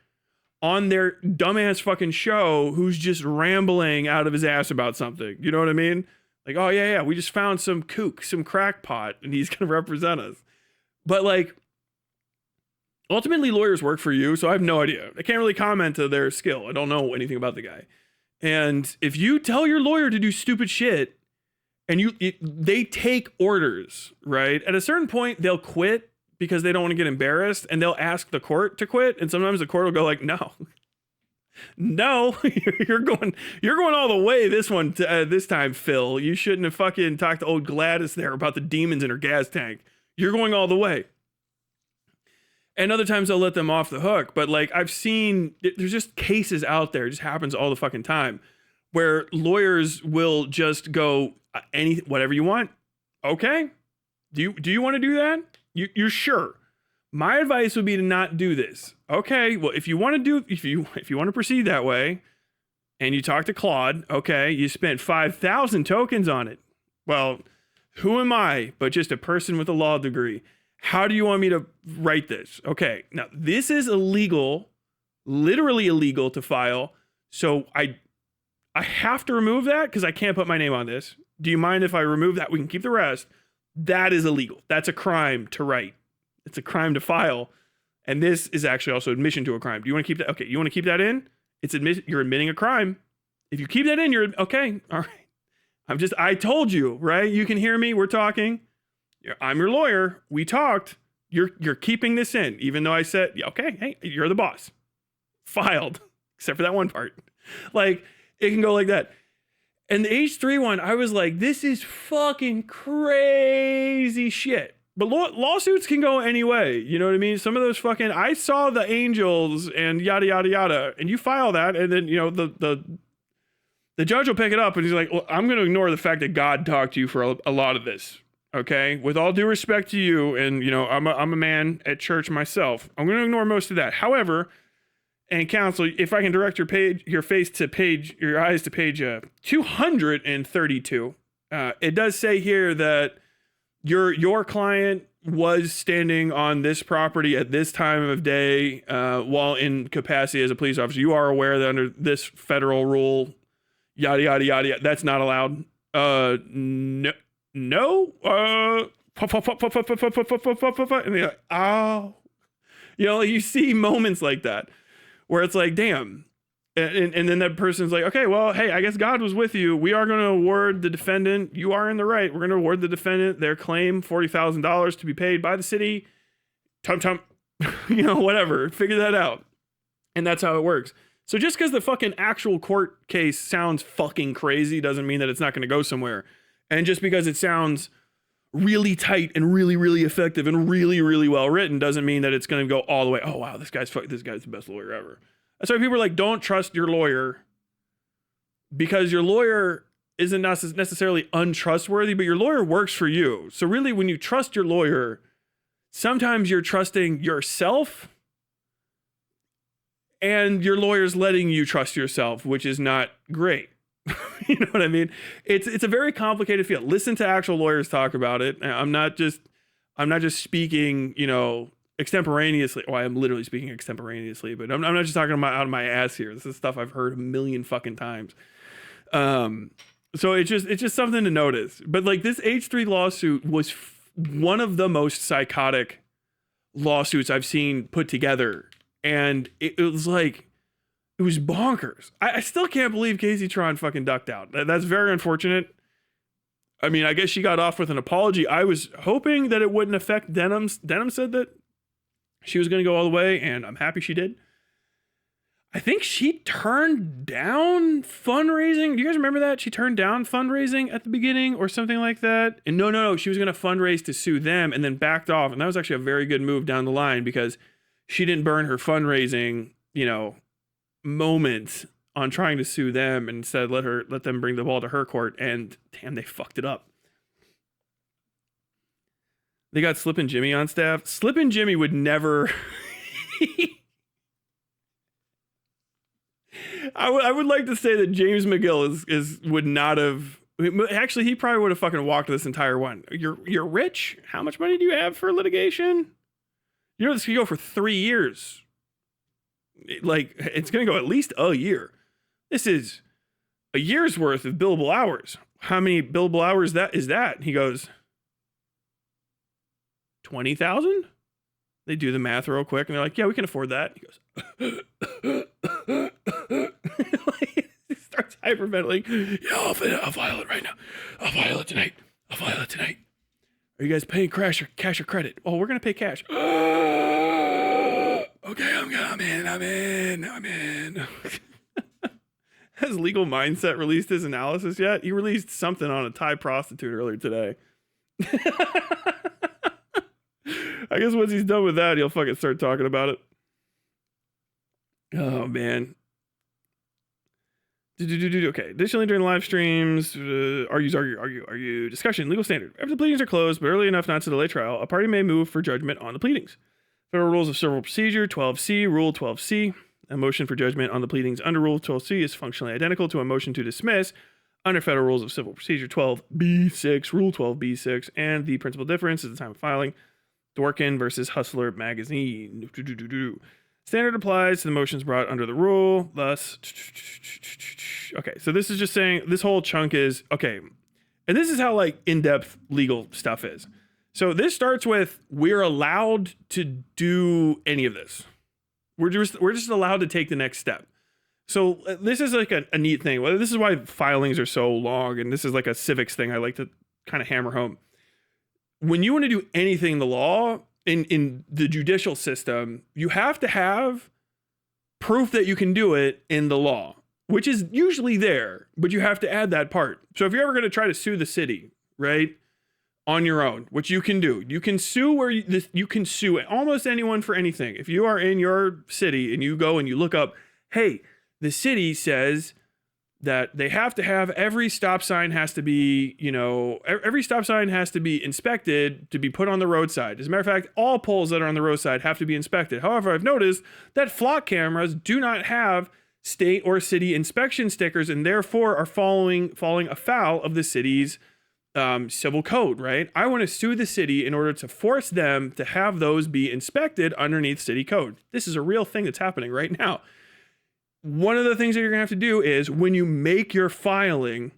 on their dumbass fucking show who's just rambling out of his ass about something. You know what I mean? Like, oh yeah, we just found some kook, some crackpot, and he's gonna represent us. But like, ultimately lawyers work for you, so I have no idea. I can't really comment to their skill. I don't know anything about the guy. And if you tell your lawyer to do stupid shit and they take orders, right? At a certain point, they'll quit because they don't want to get embarrassed, and they'll ask the court to quit. And sometimes the court will go like, no, you're going all the way this time, Phil. You shouldn't have fucking talked to old Gladys there about the demons in her gas tank. You're going all the way. And other times they'll let them off the hook. But like, I've seen, there's just cases out there. It just happens all the fucking time where lawyers will just go whatever you want. Okay. Do you want to do that? You're sure? My advice would be to not do this. Okay. Well, if you want to proceed that way and you talk to Claude, okay, you spent 5,000 tokens on it. Well, who am I but just a person with a law degree? How do you want me to write this? Okay. Now this is illegal, literally illegal to file. So I have to remove that because I can't put my name on this. Do you mind if I remove that? We can keep the rest. That is illegal. That's a crime to write. It's a crime to file. And this is actually also admission to a crime. Do you want to keep that? Okay. You want to keep that in? You're admitting a crime. If you keep that in, you're okay. All right. I told you, right? You can hear me. We're talking. I'm your lawyer. We talked. You're keeping this in, even though I said, okay, hey, you're the boss. Filed, except for that one part. Like, it can go like that. And the H3 one, I was like, this is fucking crazy shit. But lawsuits can go any way. You know what I mean? Some of those fucking, I saw the angels and yada, yada, yada. And you file that. And then, the judge will pick it up and he's like, well, I'm going to ignore the fact that God talked to you for a lot of this. Okay. With all due respect to you. And, I'm a man at church myself. I'm going to ignore most of that. However, and counsel, if I can direct your eyes to page 232, it does say here that your client was standing on this property at this time of day while in capacity as a police officer. You are aware that under this federal rule, yada yada yada, that's not allowed. No. And they're like, oh, you see moments like that. Where it's like, damn. And then that person's like, okay, well, hey, I guess God was with you. We are going to award the defendant. You are in the right. We're going to award the defendant their claim, $40,000 to be paid by the city. Tum. Whatever. Figure that out. And that's how it works. So just because the fucking actual court case sounds fucking crazy doesn't mean that it's not going to go somewhere. And just because it sounds really tight and really, really effective and really, really well written doesn't mean that it's going to go all the way. Oh, wow, this guy's the best lawyer ever. That's why people are like, don't trust your lawyer, because your lawyer isn't necessarily untrustworthy, but your lawyer works for you. So really, when you trust your lawyer, sometimes you're trusting yourself and your lawyer's letting you trust yourself, which is not great. You know what I mean? It's a very complicated field. Listen to actual lawyers talk about it. I'm not just speaking, extemporaneously. Well, I am literally speaking extemporaneously, but I'm not just talking out of my ass here. This is stuff I've heard a million fucking times. So it's just something to notice. But like, this H3 lawsuit was one of the most psychotic lawsuits I've seen put together, and it was like, it was bonkers. I still can't believe Casey Tron fucking ducked out. That's very unfortunate. I mean, I guess she got off with an apology. I was hoping that it wouldn't affect Denims. Denim said that she was going to go all the way, and I'm happy she did. I think she turned down fundraising. Do you guys remember that? She turned down fundraising at the beginning or something like that. And no. She was going to fundraise to sue them and then backed off. And that was actually a very good move down the line, because she didn't burn her fundraising, moment on trying to sue them, and instead let them bring the ball to her court. And damn, they fucked it up. They got Slip and Jimmy on staff. Slip and Jimmy would never. I would like to say that James McGill would not have Actually, he probably would have fucking walked this entire one. You're rich? How much money do you have for litigation? You know, this could go for 3 years. Like, it's going to go at least a year. This is a year's worth of billable hours. How many billable hours is that? And he goes, 20,000? They do the math real quick and they're like, yeah, we can afford that. He goes, he starts hyperventilating. Yeah, I'll file it right now. I'll file it tonight. Are you guys paying cash or credit? Oh, we're going to pay cash. Okay, I'm in. Has Legal Mindset released his analysis yet? He released something on a Thai prostitute earlier today. I guess once he's done with that, he'll fucking start talking about it. Oh, man. Okay. Additionally, during live streams, argue, discussion, legal standard. After the pleadings are closed, but early enough not to delay trial, a party may move for judgment on the pleadings. Federal Rules of Civil Procedure 12C, Rule 12C. A motion for judgment on the pleadings under Rule 12C is functionally identical to a motion to dismiss under Federal Rules of Civil Procedure 12B6, Rule 12B6, and the principal difference is the time of filing. Dworkin versus Hustler Magazine. Standard applies to the motions brought under the rule. Thus, okay, so this is just saying this whole chunk is okay, and this is how like in-depth legal stuff is. So this starts with we're allowed to do any of this. We're just allowed to take the next step. So this is like a neat thing. Well, this is why filings are so long, and this is like a civics thing I like to kind of hammer home. When you want to do anything in the law, in the judicial system, you have to have proof that you can do it in the law, which is usually there, but you have to add that part. So if you're ever going to try to sue the city, right, on your own, which you can do, you can sue where you can sue almost anyone for anything. If you are in your city and you go and you look up, hey, the city says that they have to have every stop sign has to be, every stop sign has to be inspected to be put on the roadside. As a matter of fact, all poles that are on the roadside have to be inspected. However, I've noticed that flock cameras do not have state or city inspection stickers and therefore are falling afoul of the city's civil code, right? I want to sue the city in order to force them to have those be inspected underneath city code. This is a real thing that's happening right now. One of the things that you're gonna have to do is when you make your filing,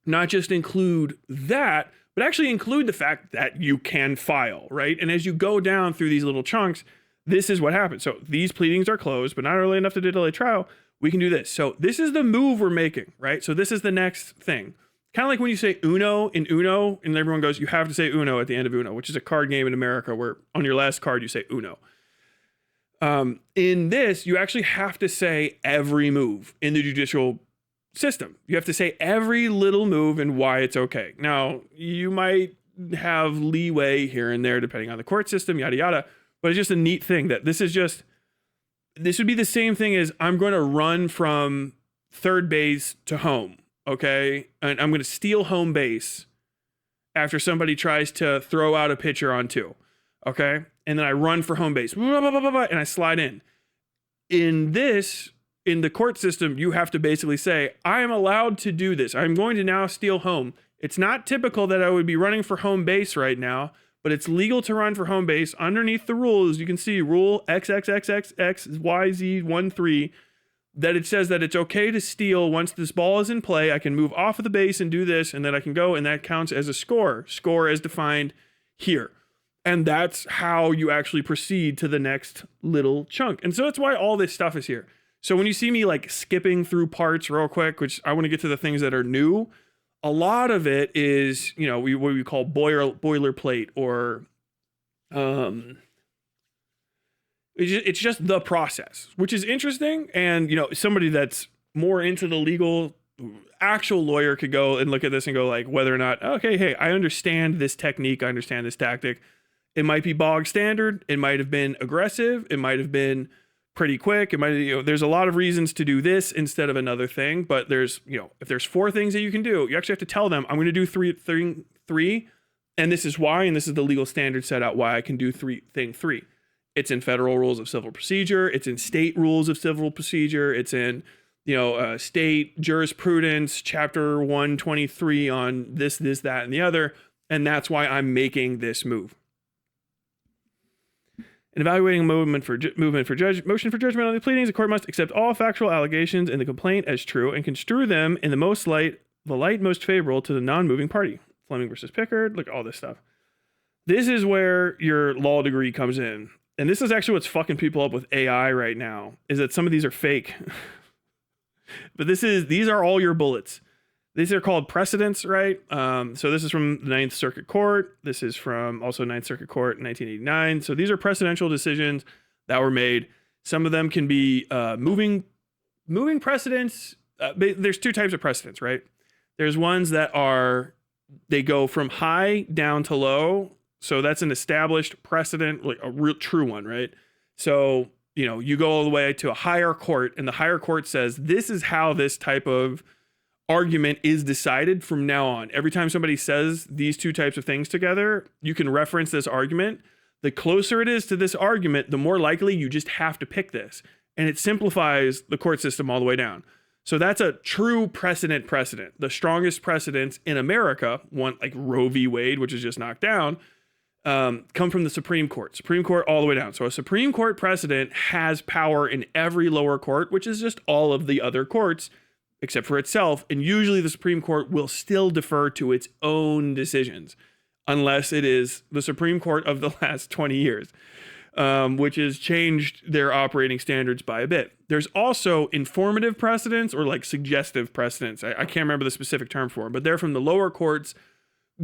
not just include that, but actually include the fact that you can file, right? And as you go down through these little chunks, this is what happens. So these pleadings are closed, but not early enough to delay trial. We can do this. So this is the move we're making, right? So this is the next thing. Kind of like when you say Uno in Uno, and everyone goes, you have to say Uno at the end of Uno, which is a card game in America where on your last card you say Uno. In this, you actually have to say every move in the judicial system. You have to say every little move and why it's okay. Now, you might have leeway here and there depending on the court system, yada, yada, but it's just a neat thing that this would be the same thing as I'm going to run from third base to home, okay? And I'm going to steal home base after somebody tries to throw out a pitcher on two, okay? And then I run for home base, blah, blah, blah, blah, blah, and I slide in. In the court system, you have to basically say, I am allowed to do this. I'm going to now steal home. It's not typical that I would be running for home base right now, but it's legal to run for home base underneath the rules. You can see rule XXXXXYZ13, that it says that it's okay to steal once this ball is in play. I can move off of the base and do this, and then I can go, and that counts as a score. Score as defined here. And that's how you actually proceed to the next little chunk. And so that's why all this stuff is here. So when you see me like skipping through parts real quick, which I want to get to the things that are new, a lot of it is, what we call boilerplate, or it's just the process, which is interesting. And, somebody that's more into the legal, actual lawyer could go and look at this and go like, whether or not, okay, hey, I understand this technique. I understand this tactic. It might be bog standard. It might have been aggressive. It might have been pretty quick. It might, there's a lot of reasons to do this instead of another thing, but there's, if there's 4 things that you can do, you actually have to tell them, I'm going to do three, and this is why, and this is the legal standard set out why I can do thing 3. It's in federal rules of civil procedure. It's in state rules of civil procedure. It's in state jurisprudence, chapter 123 on this, that, and the other. And that's why I'm making this move. In evaluating motion for judgment on the pleadings, the court must accept all factual allegations in the complaint as true and construe them in the light most favorable to the non-moving party. Fleming versus Pickard, look, all this stuff. This is where your law degree comes in. And this is actually what's fucking people up with AI right now, is that some of these are fake. But these are all your bullets. These are called precedents, right? So this is from the Ninth Circuit Court. This is from also Ninth Circuit Court in 1989. So these are precedential decisions that were made. Some of them can be moving precedents. There's two types of precedents, right? There's ones that they go from high down to low. So that's an established precedent, like a real true one, right? So, you go all the way to a higher court, and the higher court says, this is how this type of argument is decided from now on. Every time somebody says these two types of things together, you can reference this argument. The closer it is to this argument, the more likely you just have to pick this. And it simplifies the court system all the way down. So that's a true precedent. The strongest precedents in America, one like Roe v. Wade, which is just knocked down, come from the Supreme Court all the way down. So a Supreme Court precedent has power in every lower court, which is just all of the other courts except for itself. And usually the Supreme Court will still defer to its own decisions, unless it is the Supreme Court of the last 20 years, which has changed their operating standards by a bit. There's also informative precedents or like suggestive precedents. I can't remember the specific term for them, but they're from the lower courts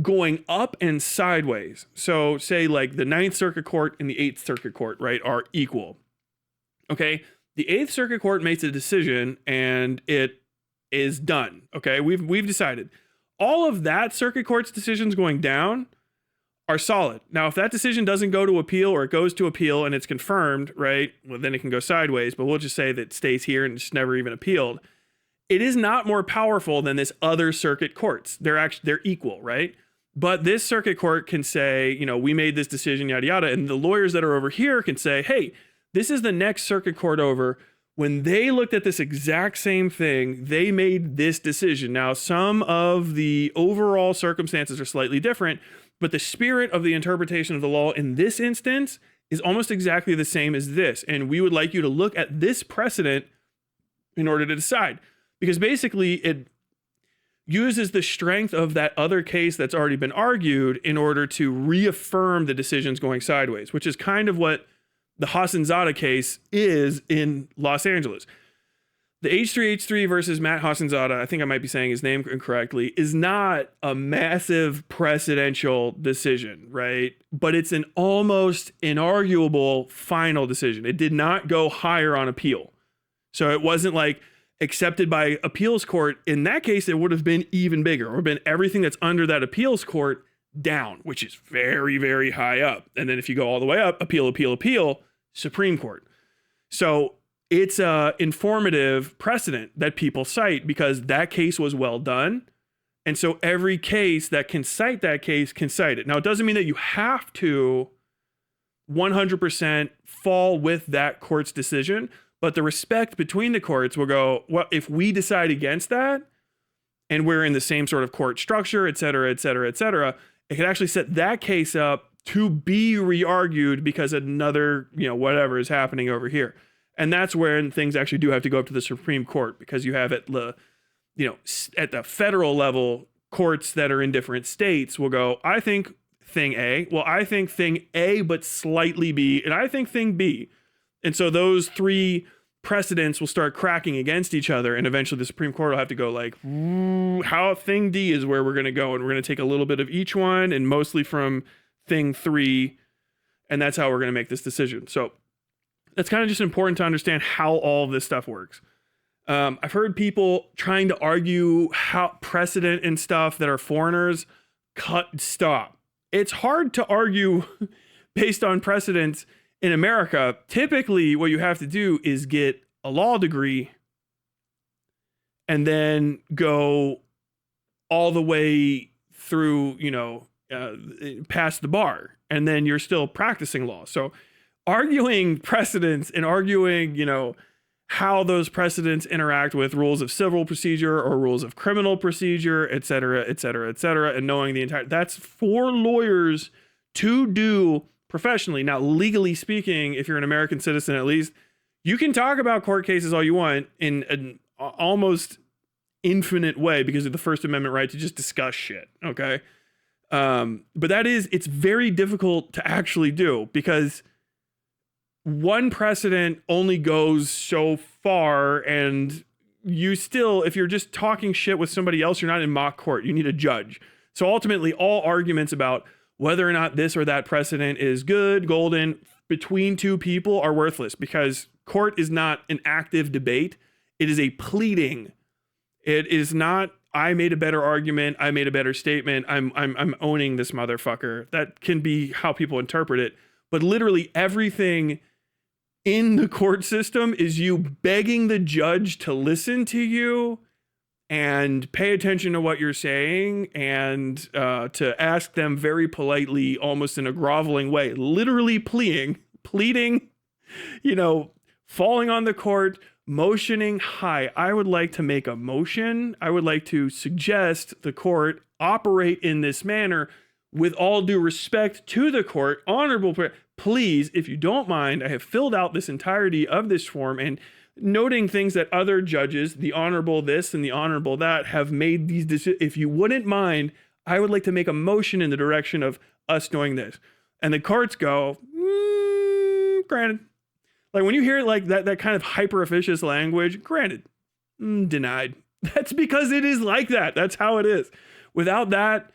going up and sideways. So say like the Ninth Circuit Court and the Eighth Circuit Court, right, are equal. Okay. The Eighth Circuit Court makes a decision and it is done. Okay. We've decided all of that circuit court's decisions going down are solid. Now, if that decision doesn't go to appeal or it goes to appeal and it's confirmed, right, well, then it can go sideways, but we'll just say that it stays here and it's never even appealed. It is not more powerful than this other circuit courts. They're equal, right? But this circuit court can say, we made this decision, yada, yada. And the lawyers that are over here can say, hey, this is the next circuit court over. When they looked at this exact same thing, they made this decision. Now, some of the overall circumstances are slightly different, but the spirit of the interpretation of the law in this instance is almost exactly the same as this. And we would like you to look at this precedent in order to decide. Because basically it uses the strength of that other case that's already been argued in order to reaffirm the decisions going sideways, which is kind of what the Hassanzadeh case is in Los Angeles. The h3h3 versus Matt Hassanzadeh, I think I might be saying his name incorrectly, is not a massive precedential decision, right? But it's an almost inarguable final decision. It did not go higher on appeal. So it wasn't like accepted by appeals court. In that case, it would have been even bigger, or been everything that's under that appeals court down, which is very, very high up. And then if you go all the way up, appeal, Supreme Court. So it's a informative precedent that people cite because that case was well done. And so every case that can cite that case can cite it. Now, it doesn't mean that you have to 100% fall with that court's decision, but the respect between the courts will go, well, if we decide against that and we're in the same sort of court structure, et cetera, et cetera, et cetera, it can actually set that case up to be re-argued because another, whatever is happening over here. And that's where things actually do have to go up to the Supreme Court, because you have at the federal level, courts that are in different states will go, I think thing A, well, I think thing A, but slightly B, and I think thing B. And so those three precedents will start cracking against each other, and eventually the Supreme Court will have to go like, how thing D is where we're going to go, and we're going to take a little bit of each one, and mostly from thing 3, and that's how we're going to make this decision. So that's kind of just important to understand how all of this stuff works. I've heard people trying to argue how precedent and stuff that are foreigners, stop. It's hard to argue based on precedents in America. Typically, what you have to do is get a law degree and then go all the way through, past the bar, and then you're still practicing law. So arguing precedents and arguing, how those precedents interact with rules of civil procedure or rules of criminal procedure, et cetera, et cetera, et cetera, and knowing the entire, that's for lawyers to do professionally. Now, legally speaking, if you're an American citizen, at least, you can talk about court cases all you want in an almost infinite way because of the First Amendment right to just discuss shit. Okay. But it's very difficult to actually do because one precedent only goes so far, and you still, if you're just talking shit with somebody else, you're not in mock court. You need a judge. So ultimately, all arguments about whether or not this or that precedent is good, golden, between two people are worthless because court is not an active debate. It is a pleading. It is not, I made a better argument, I made a better statement, I'm owning this motherfucker. That can be how people interpret it. But literally everything in the court system is you begging the judge to listen to you and pay attention to what you're saying and to ask them very politely, almost in a groveling way, literally pleading, falling on the court, motioning, hi, I would like to make a motion. I would like to suggest the court operate in this manner with all due respect to the court, honorable prayer. Please, if you don't mind, I have filled out this entirety of this form and noting things that other judges, the honorable this and the honorable that, have made these decisions. If you wouldn't mind, I would like to make a motion in the direction of us doing this. And the courts go, granted. Like when you hear like that kind of hyper officious language, granted, denied. That's because it is like that. That's how it is. Without that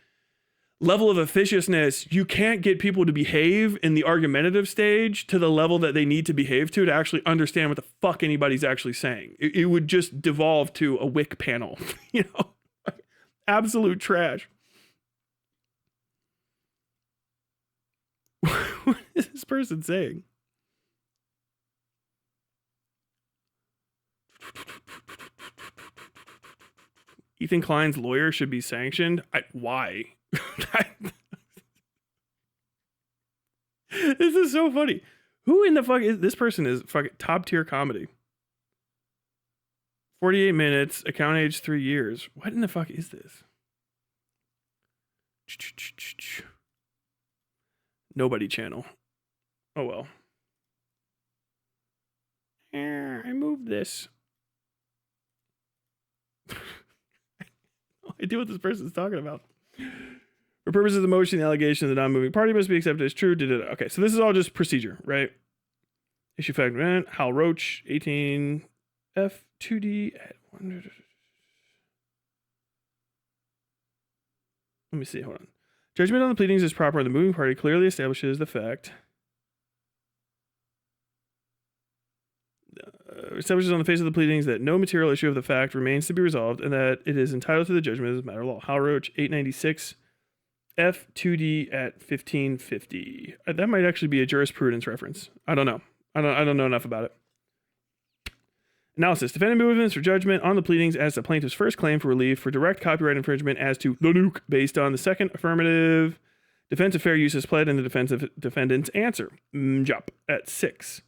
level of officiousness, you can't get people to behave in the argumentative stage to the level that they need to behave to actually understand what the fuck anybody's actually saying. It would just devolve to a WIC panel, absolute trash. What is this person saying? Ethan Klein's lawyer should be sanctioned. Why? This is so funny. Who in the fuck is this person? Is fucking top tier comedy. 48 minutes, account age 3 years. What in the fuck is this? Nobody channel. Oh well. I moved this. No idea what this person's talking about. For purposes of the motion, the allegation of the non-moving party must be accepted as true. Okay, so this is all just procedure, right? Issue fact, Hal Roach, 18 F2D at 100. Let me see, hold on. Judgment on the pleadings is proper and the moving party clearly establishes the fact. Establishes on the face of the pleadings that no material issue of the fact remains to be resolved and that it is entitled to the judgment as a matter of law. Hal Roach, 896 F2D at 1550. That might actually be a jurisprudence reference. I don't know. I don't know enough about it. Analysis. Defendant movements for judgment on the pleadings as the plaintiff's first claim for relief for direct copyright infringement as to the nuke based on the second affirmative defense of fair use as pled in the defendant's answer. Jump at 6.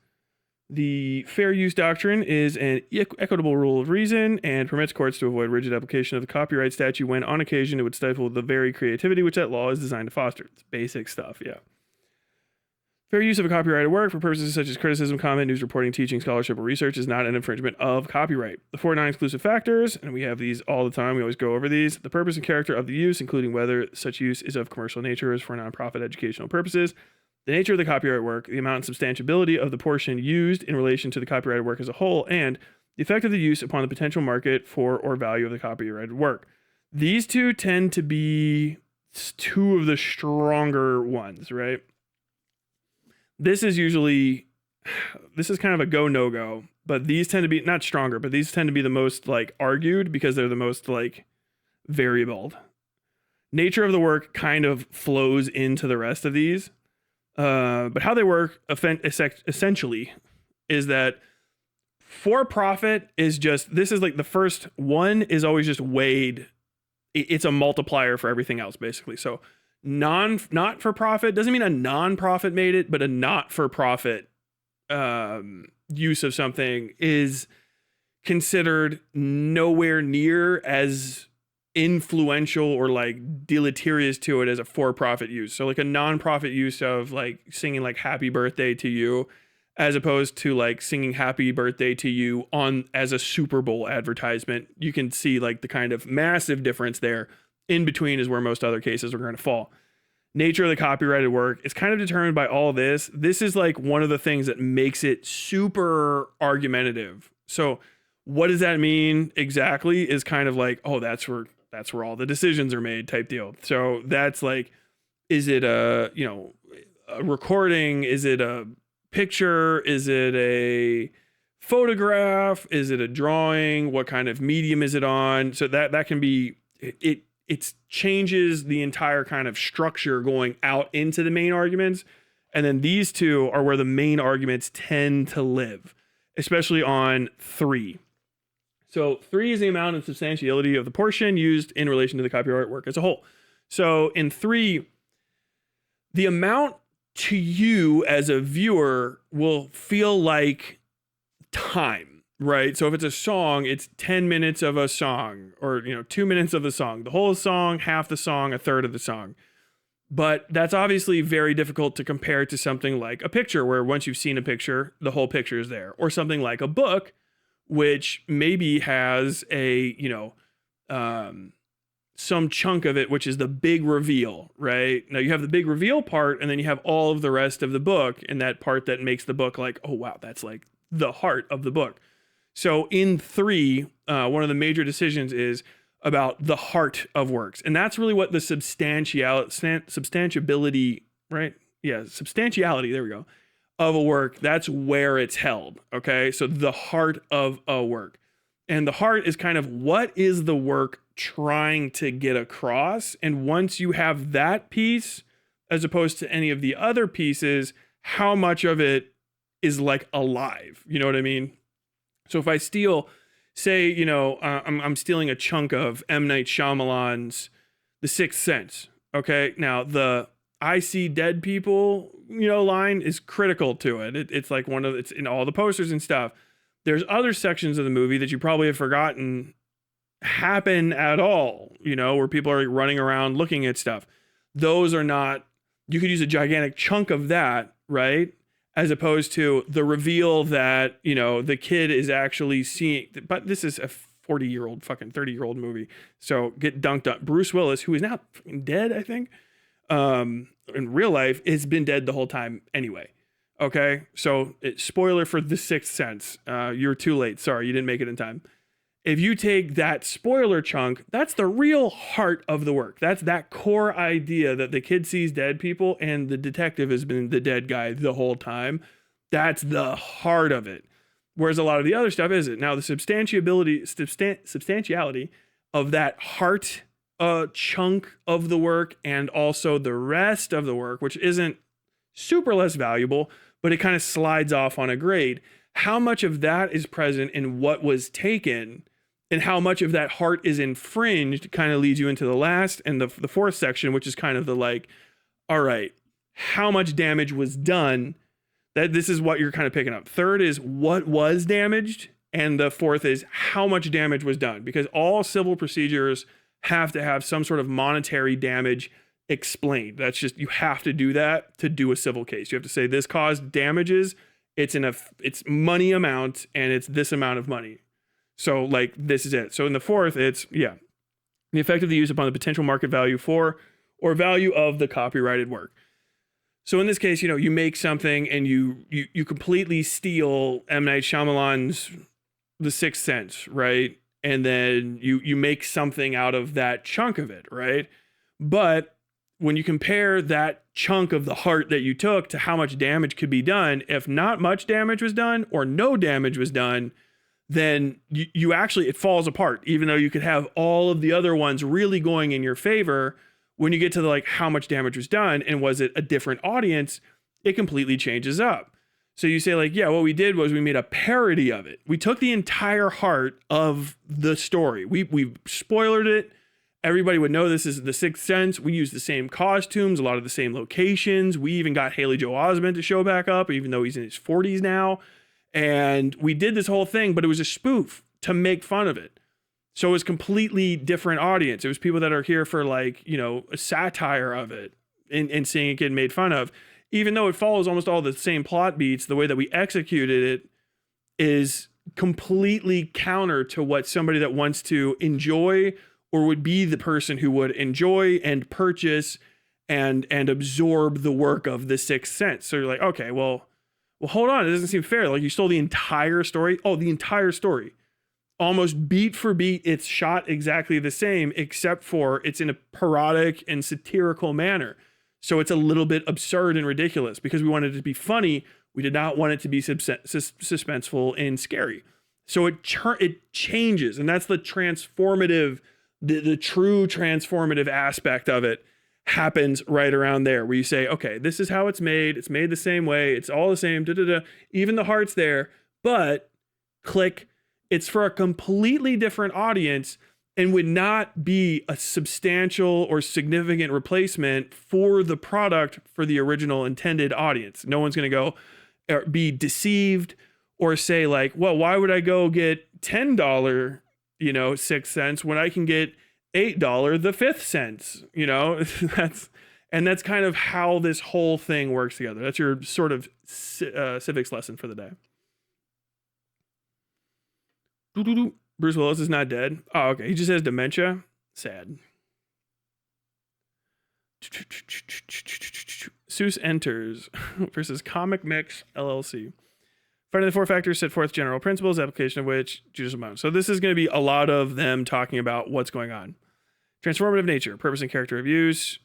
The fair use doctrine is an equitable rule of reason and permits courts to avoid rigid application of the copyright statute when on occasion it would stifle the very creativity which that law is designed to foster. It's basic stuff, yeah. Fair use of a copyrighted work for purposes such as criticism, comment, news reporting, teaching, scholarship, or research is not an infringement of copyright. The 4 non-exclusive factors, and we have these all the time, we always go over these. The purpose and character of the use, including whether such use is of commercial nature or is for nonprofit educational purposes. The nature of the copyright work, the amount and substantiability of the portion used in relation to the copyrighted work as a whole, and the effect of the use upon the potential market for or value of the copyrighted work. These two tend to be two of the stronger ones, right? This is kind of a go, no go, but these tend to be not stronger, but these tend to be the most like argued because they're the most like variable. Nature of the work kind of flows into the rest of these. But how they work essentially is that for profit is just, this is like the first one is always just weighed. It's a multiplier for everything else basically. So not for profit doesn't mean a non-profit made it, but a not for profit use of something is considered nowhere near as influential or like deleterious to it as a for-profit use. So like a non-profit use of like singing like happy birthday to you, as opposed to like singing happy birthday to you on as a Super Bowl advertisement, you can see like the kind of massive difference there. In between is where most other cases are going to fall. Nature of the copyrighted work is kind of determined by all this. This is like one of the things that makes it super argumentative. So what does that mean exactly is kind of like, oh, that's where all the decisions are made type deal. So that's like, is it a recording? Is it a picture? Is it a photograph? Is it a drawing? What kind of medium is it on? So that can be, it changes the entire kind of structure going out into the main arguments. And then these two are where the main arguments tend to live, especially on 3. So 3 is the amount and substantiality of the portion used in relation to the copyright work as a whole. So in 3, the amount to you as a viewer will feel like time, right? So if it's a song, it's 10 minutes of a song, or 2 minutes of the song, the whole song, half the song, a third of the song. But that's obviously very difficult to compare to something like a picture, where once you've seen a picture, the whole picture is there, or something like a book, which maybe has a, some chunk of it, which is the big reveal, right? Now you have the big reveal part, and then you have all of the rest of the book, and that part that makes the book like, oh, wow, that's like the heart of the book. So in 3, one of the major decisions is about the heart of works. And that's really what the substantiability, right? Yeah, substantiality, there we go, of a work, that's where it's held, okay? So the heart of a work. And the heart is kind of what is the work trying to get across? And once you have that piece, as opposed to any of the other pieces, how much of it is like alive? You know what I mean? So if I steal, say, I'm stealing a chunk of M. Night Shyamalan's The Sixth Sense, okay? Now, the I see dead people, line is critical to it. It's like it's in all the posters and stuff. There's other sections of the movie that you probably have forgotten happen at all, where people are running around looking at stuff. Those are not, you could use a gigantic chunk of that, right? As opposed to the reveal that, the kid is actually seeing, but this is a 40-year-old, fucking 30-year-old movie. So get dunked on. Bruce Willis, who is now dead, I think, in real life, has been dead the whole time anyway. Okay. So spoiler for The Sixth Sense. You're too late. Sorry, you didn't make it in time. If you take that spoiler chunk, that's the real heart of the work. That's that core idea that the kid sees dead people and the detective has been the dead guy the whole time. That's the heart of it. Whereas a lot of the other stuff isn't. Now, the substantiality of that heart chunk of the work, and also the rest of the work, which isn't super less valuable, but it kind of slides off on a grade. How much of that is present in what was taken, and how much of that heart is infringed, kind of leads you into the last and the 4th section, which is kind of the like, all right, how much damage was done? That this is what you're kind of picking up. 3rd is what was damaged, and the 4th is how much damage was done, because all civil procedures have to have some sort of monetary damage explained. That's just, you have to do that to do a civil case. You have to say this caused damages. It's money amount, and it's this amount of money. So like, this is it. So in the 4th, it's, the effect of the use upon the potential market value for, or value of the copyrighted work. So in this case, you make something and you completely steal M. Night Shyamalan's The Sixth Sense, right? And then you make something out of that chunk of it, right? But when you compare that chunk of the heart that you took to how much damage could be done, if not much damage was done or no damage was done, then you actually, it falls apart, even though you could have all of the other ones really going in your favor. When you get to the, like, how much damage was done and was it a different audience, it completely changes up. So you say like, yeah, what we did was we made a parody of it. We took the entire heart of the story. We spoilered it. Everybody would know this is The Sixth Sense. We used the same costumes, a lot of the same locations. We even got Haley Joel Osment to show back up, even though he's in his 40s now. And we did this whole thing, but it was a spoof to make fun of it. So it was completely different audience. It was people that are here for like, you know, a satire of it and seeing it get made fun of. Even though it follows almost all the same plot beats, the way that we executed it is completely counter to what somebody that wants to enjoy or would be the person who would enjoy and purchase and absorb the work of The Sixth Sense. So you're like, okay, well, hold on. It doesn't seem fair. Like, you stole the entire story. Oh, the entire story. Almost beat for beat, it's shot exactly the same, except for it's in a parodic and satirical manner. So it's a little bit absurd and ridiculous because we wanted it to be funny. We did not want it to be suspenseful and scary. So it changes, and that's the transformative, the true transformative aspect of it happens right around there, where you say, okay, this is how it's made. It's made the same way. It's all the same. Even the heart's there, but click. It's for a completely different audience and would not be a substantial or significant replacement for the product for the original intended audience. No one's going to go or be deceived or say like, well, why would I go get $10, you know, 6 cents when I can get $8, the 5th cents, you know? that's kind of how this whole thing works together. That's your sort of civics lesson for the day. Bruce Willis is not dead. Oh, okay. He just has dementia. Sad. Seuss Enters versus Comic Mix LLC. Finding the 4 factors set forth general principles, application of which judicial amount. So this is going to be a lot of them talking about what's going on. Transformative nature, purpose and character of use.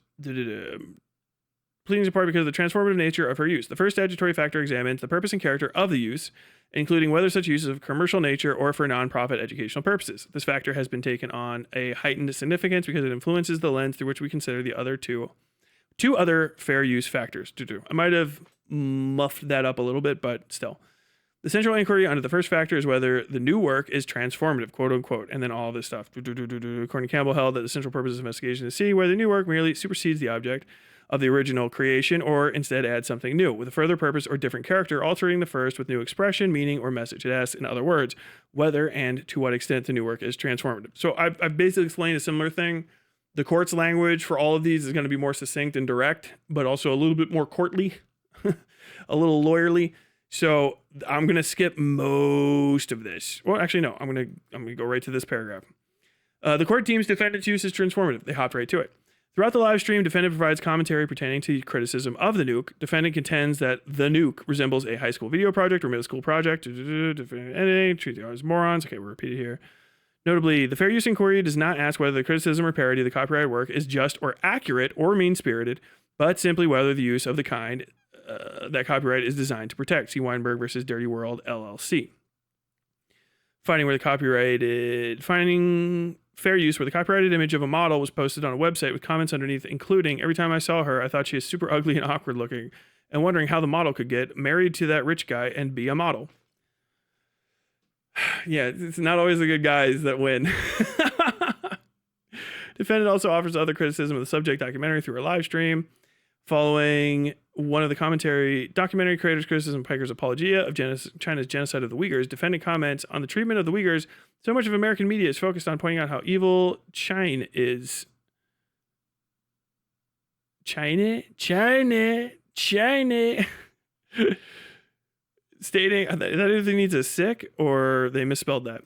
Pleadings apart because of the transformative nature of her use. The first statutory factor examines the purpose and character of the use, including whether such use is of commercial nature or for nonprofit educational purposes. This factor has been taken on a heightened significance because it influences the lens through which we consider the other two other fair use factors. I might have muffed that up a little bit, but still. The central inquiry under the first factor is whether the new work is transformative, quote unquote, and then all this stuff. According to Campbell held that the central purpose of investigation is to see whether the new work merely supersedes the object of the original creation or instead adds something new with a further purpose or different character, altering the first with new expression, meaning, or message. It asks, in other words, whether and to what extent the new work is transformative. So I've basically explained a similar thing. The court's language for all of these is going to be more succinct and direct, but also a little bit more courtly, a little lawyerly. So I'm going to skip most of this. Well, actually, no, I'm going to go right to this paragraph. The court deems defendant's use as transformative. They hopped right to it. Throughout the live stream, defendant provides commentary pertaining to criticism of the nuke. Defendant contends that the nuke resembles a high school video project or middle school project. Editing, treat the artists as morons. Okay, we'll repeat it here. Notably, the fair use inquiry does not ask whether the criticism or parody of the copyrighted work is just or accurate or mean-spirited, but simply whether the use of the kind that copyright is designed to protect. See Weinberg versus Dirty World, LLC. Finding fair use where the copyrighted image of a model was posted on a website with comments underneath, including, every time I saw her, I thought she is super ugly and awkward looking, and wondering how the model could get married to that rich guy and be a model. Yeah, it's not always the good guys that win. Defendant also offers other criticism of the subject documentary through her live stream. Following one of the documentary creators' criticism of Piker's apologia of China's genocide of the Uyghurs, defendant comments on the treatment of the Uyghurs. So much of American media is focused on pointing out how evil China is. China. Stating that everything needs a sick, or they misspelled that.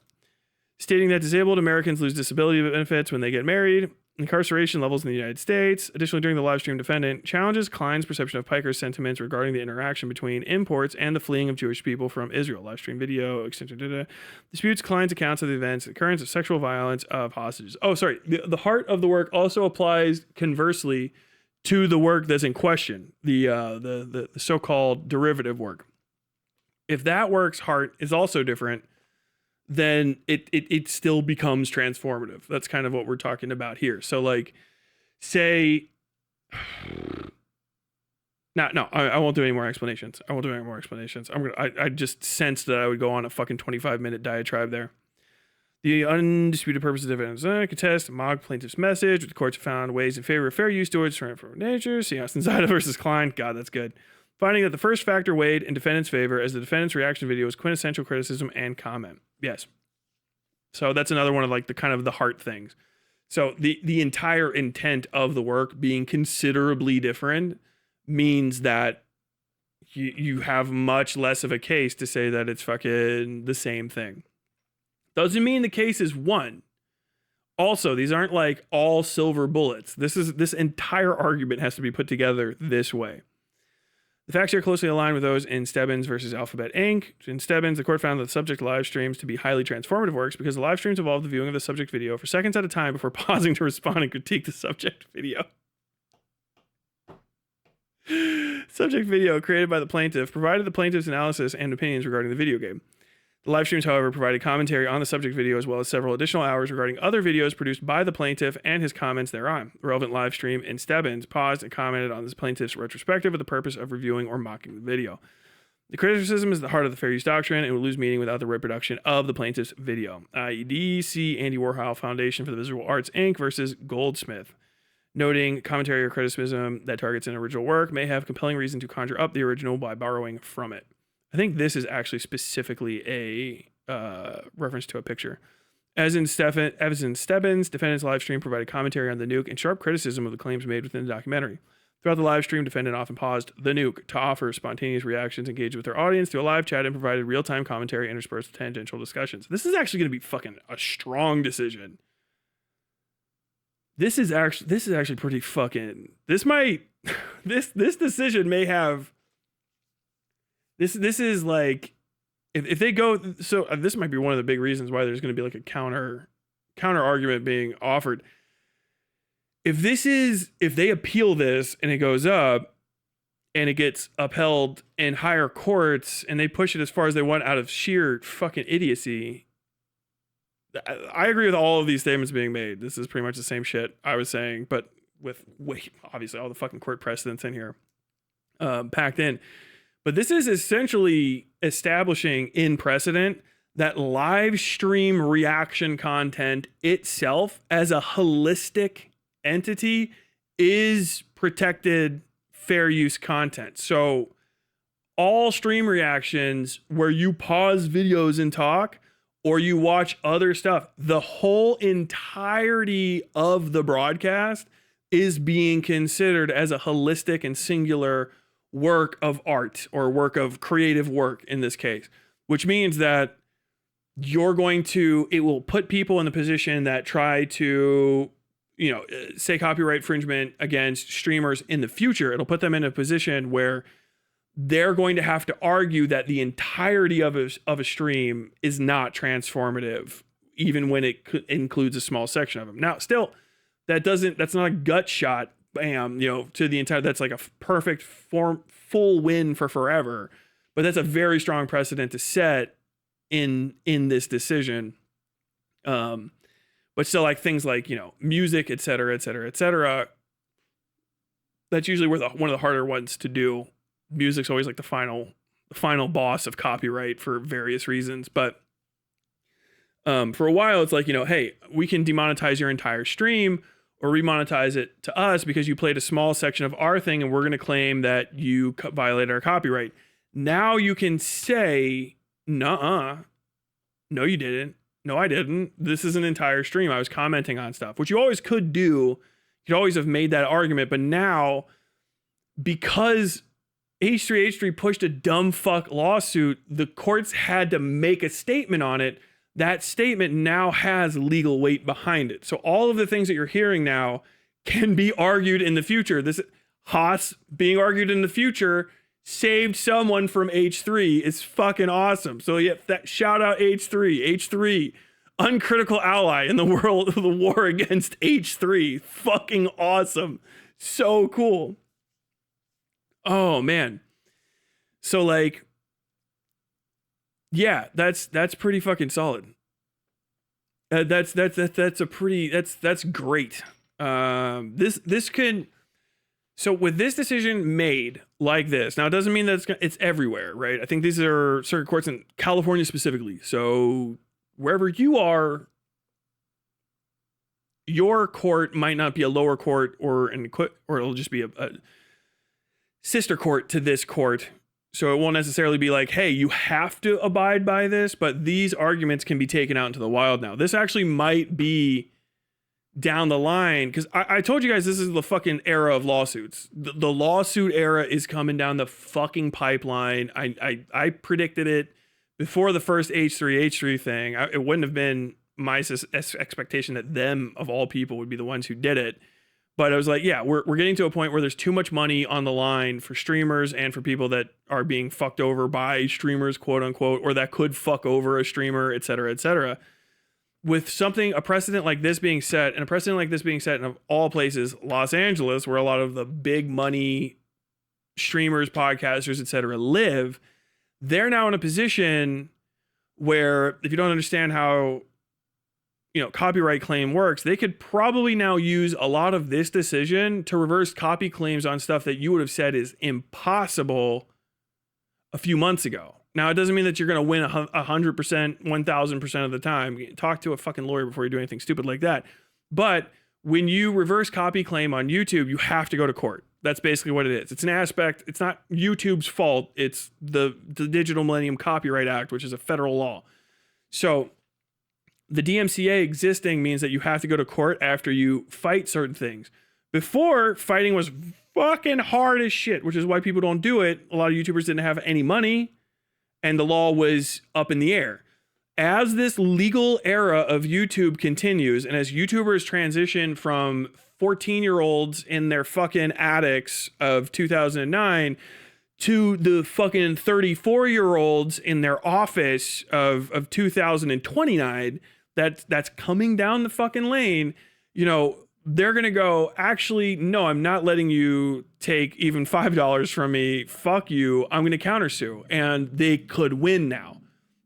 Stating that disabled Americans lose disability benefits when they get married. Incarceration levels in the United States. Additionally, during the live stream, defendant challenges Klein's perception of Piker's sentiments regarding the interaction between imports and the fleeing of Jewish people from Israel. Live stream video, extension, disputes Klein's accounts of the events, the occurrence of sexual violence of hostages. Oh, sorry. The heart of the work also applies conversely to the work that's in question, the so-called derivative work. If that work's heart is also different, then it still becomes transformative. That's kind of what we're talking about here. So like, say, I won't do any more explanations. I just sensed that I would go on a fucking 25-minute diatribe there. The undisputed purpose of evidence contest mock plaintiff's message, which the courts have found ways in favor of fair use towards transformative nature. See Austin Zada versus Klein. God, that's good. finding that the first factor weighed in defendant's favor as the defendant's reaction video was quintessential criticism and comment. Yes. So that's another one of like the kind of the heart things. So the entire intent of the work being considerably different means that you have much less of a case to say that it's fucking the same thing. Doesn't mean the case is won. Also, these aren't like all silver bullets. This entire argument has to be put together this way. The facts here closely aligned with those in Stebbins versus Alphabet Inc. In Stebbins, the court found that the subject live streams to be highly transformative works because the live streams involved the viewing of the subject video for seconds at a time before pausing to respond and critique the subject video. Subject video created by the plaintiff provided the plaintiff's analysis and opinions regarding the video game. The live streams, however, provided commentary on the subject video as well as several additional hours regarding other videos produced by the plaintiff and his comments thereon. The relevant live stream in Stebbins paused and commented on this plaintiff's retrospective with the purpose of reviewing or mocking the video. The criticism is the heart of the fair use doctrine and would lose meaning without the reproduction of the plaintiff's video. DC Andy Warhol Foundation for the Visual Arts Inc. versus Goldsmith. Noting commentary or criticism that targets an original work may have compelling reason to conjure up the original by borrowing from it. I think this is actually specifically a reference to a picture. As in Stebbins, defendant's live stream provided commentary on the nuke and sharp criticism of the claims made within the documentary. Throughout the live stream, defendant often paused the nuke to offer spontaneous reactions, engaged with their audience through a live chat, and provided real-time commentary interspersed with tangential discussions. This is actually going to be fucking a strong decision. This is actually pretty fucking. This decision may have. This is like, if they go, so this might be one of the big reasons why there's going to be like a counter argument being offered. If they appeal this and it goes up and it gets upheld in higher courts and they push it as far as they want out of sheer fucking idiocy, I agree with all of these statements being made. This is pretty much the same shit I was saying, but with obviously all the fucking court precedents in here packed in. But this is essentially establishing in precedent that live stream reaction content itself as a holistic entity is protected fair use content. So all stream reactions where you pause videos and talk or you watch other stuff, the whole entirety of the broadcast is being considered as a holistic and singular work of art or work of creative work in this case, which means that it will put people in the position that try to, say copyright infringement against streamers in the future. It'll put them in a position where they're going to have to argue that the entirety of a stream is not transformative, even when it includes a small section of them. Now, still, that's not a gut shot. Bam, to the entire, that's like a perfect full win for forever. But that's a very strong precedent to set in this decision. But still, like things like, music, et cetera, that's usually one of the harder ones to do. Music's always like the final boss of copyright for various reasons. But for a while, it's like, hey, we can demonetize your entire stream or remonetize it to us because you played a small section of our thing and we're going to claim that you violated our copyright. Now you can say, nuh-uh, no, you didn't. No, I didn't. This is an entire stream. I was commenting on stuff, which you always could do. You could always have made that argument. But now, because h3h3 pushed a dumb fuck lawsuit, the courts had to make a statement on it. That statement now has legal weight behind it. So all of the things that you're hearing now can be argued in the future. This Haas being argued in the future saved someone from H3. It's fucking awesome. So yeah, shout out H3, uncritical ally in the world of the war against H3. Fucking awesome. So cool. Oh man. So like, yeah, that's pretty fucking solid. That's great. This can, so with this decision made like this, now it doesn't mean that it's everywhere, right? I think these are circuit courts in California specifically. So wherever you are, your court might not be a lower court or it'll just be a sister court to this court. So it won't necessarily be like, hey, you have to abide by this, but these arguments can be taken out into the wild now. This actually might be down the line, because I told you guys this is the fucking era of lawsuits. The lawsuit era is coming down the fucking pipeline. I predicted it before the first H3H3 thing. It wouldn't have been my expectation that them, of all people, would be the ones who did it. But I was like, yeah, we're getting to a point where there's too much money on the line for streamers and for people that are being fucked over by streamers, quote unquote, or that could fuck over a streamer, et cetera, et cetera. With a precedent like this being set, and a precedent like this being set in, of all places, Los Angeles, where a lot of the big money streamers, podcasters, et cetera, live, they're now in a position where, if you don't understand how copyright claim works, they could probably now use a lot of this decision to reverse copy claims on stuff that you would have said is impossible a few months ago. Now, it doesn't mean that you're going to win 100%, 1000% of the time. Talk to a fucking lawyer before you do anything stupid like that. But when you reverse copy claim on YouTube, you have to go to court. That's basically what it is. It's an aspect. It's not YouTube's fault. It's the Digital Millennium Copyright Act, which is a federal law. So the DMCA existing means that you have to go to court after you fight certain things. Before, fighting was fucking hard as shit, which is why people don't do it. A lot of YouTubers didn't have any money, and the law was up in the air. As this legal era of YouTube continues, and as YouTubers transition from 14-year-olds in their fucking attics of 2009 to the fucking 34-year-olds in their office of 2029, that's coming down the fucking lane, they're going to go, actually, no, I'm not letting you take even $5 from me. Fuck you. I'm going to countersue. And they could win now,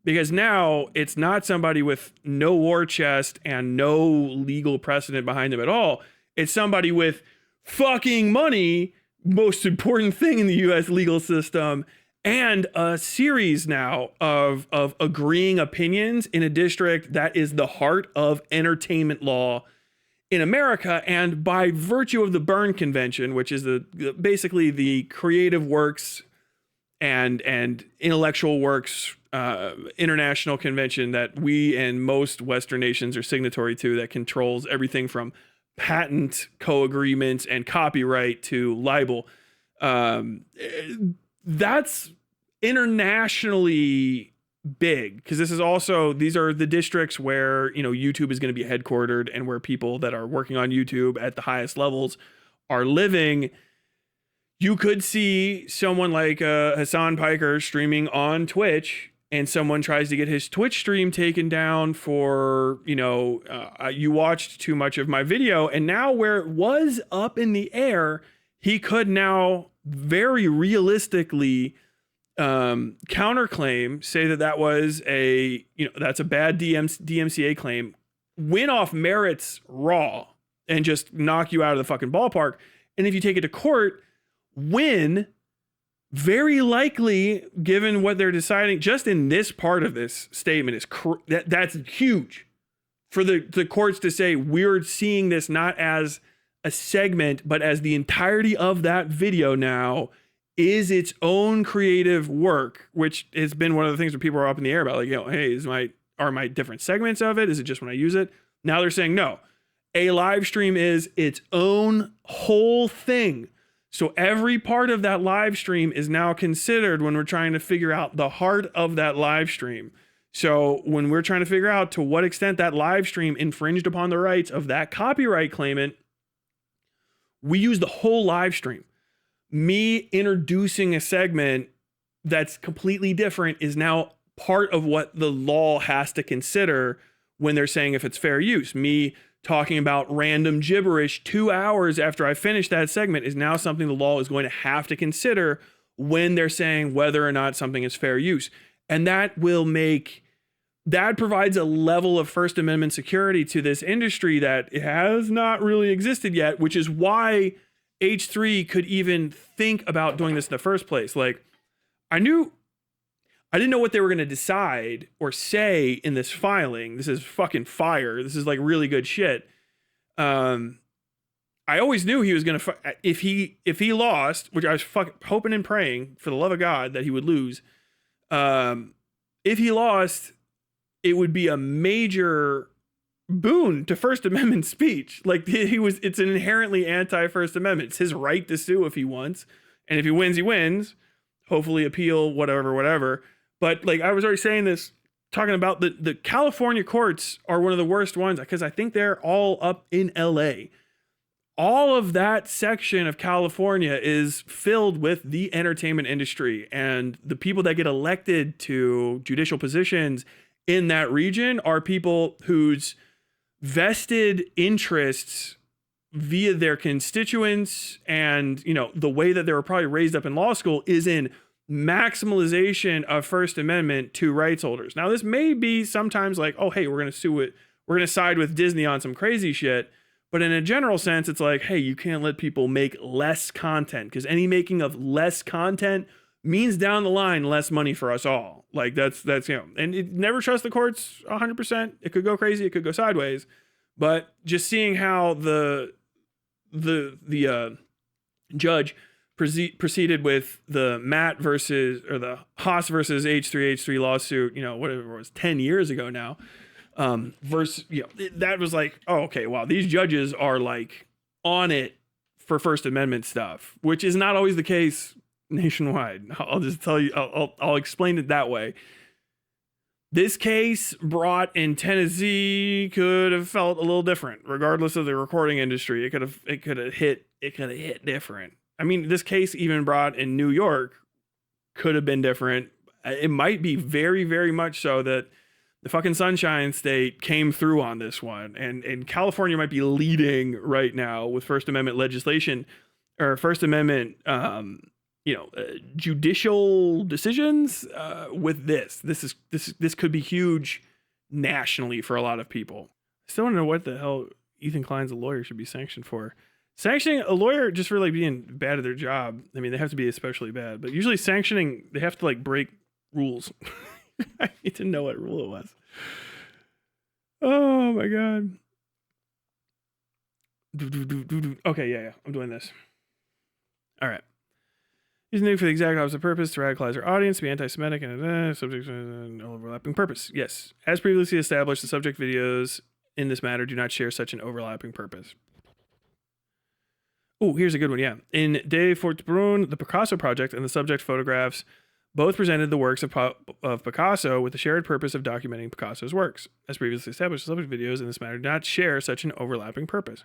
because now it's not somebody with no war chest and no legal precedent behind them at all. It's somebody with fucking money, most important thing in the US legal system, and a series now of agreeing opinions in a district that is the heart of entertainment law in America. And by virtue of the Berne Convention, which is basically the creative works and intellectual works international convention that we and most Western nations are signatory to, that controls everything from patent co-agreements and copyright to libel. That's internationally big, because these are the districts where YouTube is going to be headquartered, and where people that are working on YouTube at the highest levels are living. You could see someone like Hassan Piker streaming on Twitch, and someone tries to get his Twitch stream taken down for, you watched too much of my video. And now, where it was up in the air, he could now very realistically counterclaim, say that was that's a bad DMCA claim, win off merits raw, and just knock you out of the fucking ballpark. And if you take it to court, win, very likely, given what they're deciding just in this part of this statement, is that's huge for the courts to say, we're seeing this not as a segment, but as the entirety of that video now is its own creative work, which has been one of the things where people are up in the air about, like, hey, are my different segments of it? Is it just when I use it? Now they're saying, no, a live stream is its own whole thing. So every part of that live stream is now considered when we're trying to figure out the heart of that live stream. So when we're trying to figure out to what extent that live stream infringed upon the rights of that copyright claimant, we use the whole live stream. Me introducing a segment that's completely different is now part of what the law has to consider when they're saying if it's fair use. Me talking about random gibberish 2 hours after I finish that segment is now something the law is going to have to consider when they're saying whether or not something is fair use. And that provides a level of First Amendment security to this industry that has not really existed yet, which is why H3 could even think about doing this in the first place. Like, I didn't know what they were going to decide or say in this filing. This is fucking fire. This is like really good shit. I I always knew he was going to, if he lost, which I was fucking hoping and praying for the love of God that he would lose. If he lost, it would be a major boon to First Amendment speech. Like it's an inherently anti-First Amendment. It's his right to sue if he wants. And if he wins, he wins. Hopefully appeal, whatever. But like I was already saying this, talking about the California courts are one of the worst ones because I think they're all up in LA. All of that section of California is filled with the entertainment industry, and the people that get elected to judicial positions in that region are people whose vested interests via their constituents and, you know, the way that they were probably raised up in law school is in maximalization of First Amendment to rights holders. Now, this may be sometimes like, oh, hey, we're going to sue it. We're going to side with Disney on some crazy shit. But in a general sense, it's like, hey, you can't let people make less content because any making of less content means down the line less money for us all. Like that's you know, and it never trust the courts 100%. It could go crazy, it could go sideways. But just seeing how the judge proceeded with the Matt versus or the Haas versus h3h3 lawsuit, you know, whatever it was 10 years ago now. Versus, you know, that was like, oh, okay, wow, these judges are like on it for First Amendment stuff, which is not always the case nationwide. I'll just tell you, I'll explain it that way. This case brought in Tennessee could have felt a little different, regardless of the recording industry. It could have hit different. I mean, this case even brought in New York could have been different. It might be very, very much so that the fucking Sunshine State came through on this one, and California might be leading right now with First Amendment legislation or First Amendment, judicial decisions. With this could be huge nationally for a lot of people. I still don't know what the hell Ethan Klein's a lawyer should be sanctioned for. Sanctioning a lawyer just for like being bad at their job. I mean, they have to be especially bad, but usually sanctioning, they have to like break rules. I need to know what rule it was. Oh my god. Okay, yeah, I'm doing this. All right. Using it for the exact opposite purpose to radicalize our audience, to be anti-Semitic, and subject to an overlapping purpose. Yes. As previously established, the subject videos in this matter do not share such an overlapping purpose. Oh, here's a good one, yeah. In De Fortbrunn, the Picasso project, and the subject photographs both presented the works of Picasso with the shared purpose of documenting Picasso's works. As previously established, the subject videos in this matter do not share such an overlapping purpose.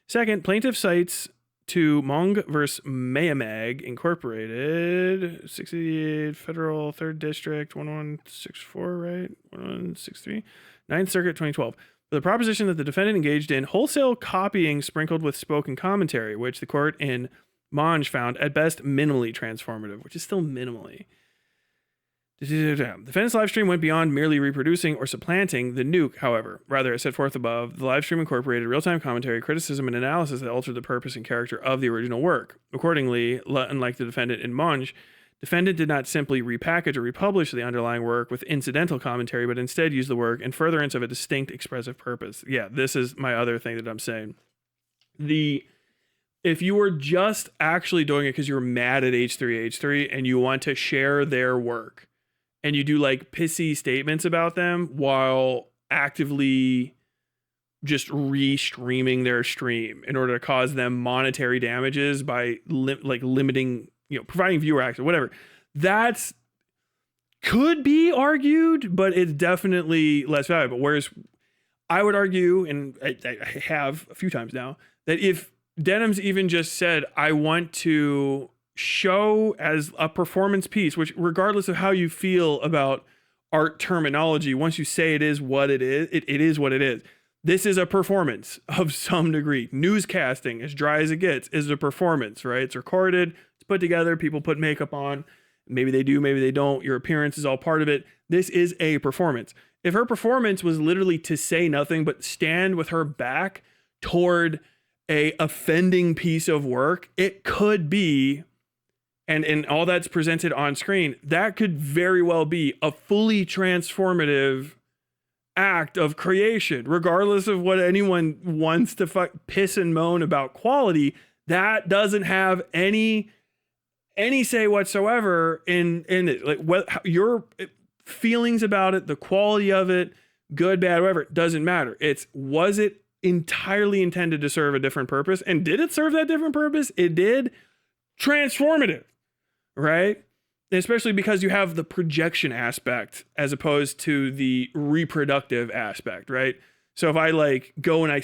Second, plaintiff cites to Mong vs. Mayamag Incorporated, 68 Federal 3rd District, 1164, right? 1163, 9th Circuit, 2012. For the proposition that the defendant engaged in wholesale copying sprinkled with spoken commentary, which the court in Monge found at best minimally transformative, which is still minimally. The defendant's live stream went beyond merely reproducing or supplanting the nuke, however. Rather, as set forth above, the live stream incorporated real-time commentary, criticism, and analysis that altered the purpose and character of the original work. Accordingly, unlike the defendant in Monge, defendant did not simply repackage or republish the underlying work with incidental commentary, but instead used the work in furtherance of a distinct expressive purpose. Yeah, this is my other thing that I'm saying. If you were just actually doing it because you're mad at h3h3 and you want to share their work, and you do like pissy statements about them while actively just re-streaming their stream in order to cause them monetary damages by limiting, providing viewer access, whatever. That's could be argued, but it's definitely less valuable. Whereas I would argue, and I have a few times now, that if Denims even just said, I want to show as a performance piece, which regardless of how you feel about art terminology, once you say it is what it is, it is what it is. This is a performance of some degree. Newscasting, as dry as it gets, is a performance, right? It's recorded, it's put together, people put makeup on. Maybe they do, maybe they don't. Your appearance is all part of it. This is a performance. If her performance was literally to say nothing but stand with her back toward a offending piece of work, it could be, and all that's presented on screen, that could very well be a fully transformative act of creation, regardless of what anyone wants to piss and moan about quality. That doesn't have any say whatsoever in it. Like, what your feelings about it, the quality of it, good, bad, whatever, it doesn't matter. Was it entirely intended to serve a different purpose? And did it serve that different purpose? It did. Transformative, right? Especially because you have the projection aspect as opposed to the reproductive aspect, right? So if I like go and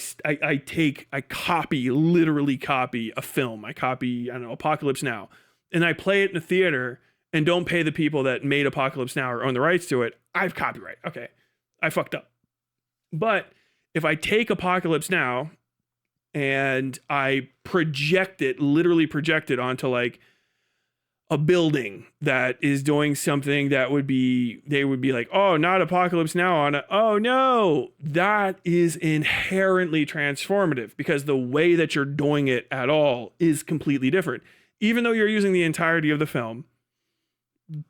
literally copy a film, I copy, I don't know, Apocalypse Now, and I play it in a theater and don't pay the people that made Apocalypse Now or own the rights to it, I've copyright. Okay, I fucked up. But if I take Apocalypse Now and I literally project it onto like a building that is doing something that they would be like, oh, not Apocalypse Now on it. Oh no, that is inherently transformative because the way that you're doing it at all is completely different. Even though you're using the entirety of the film,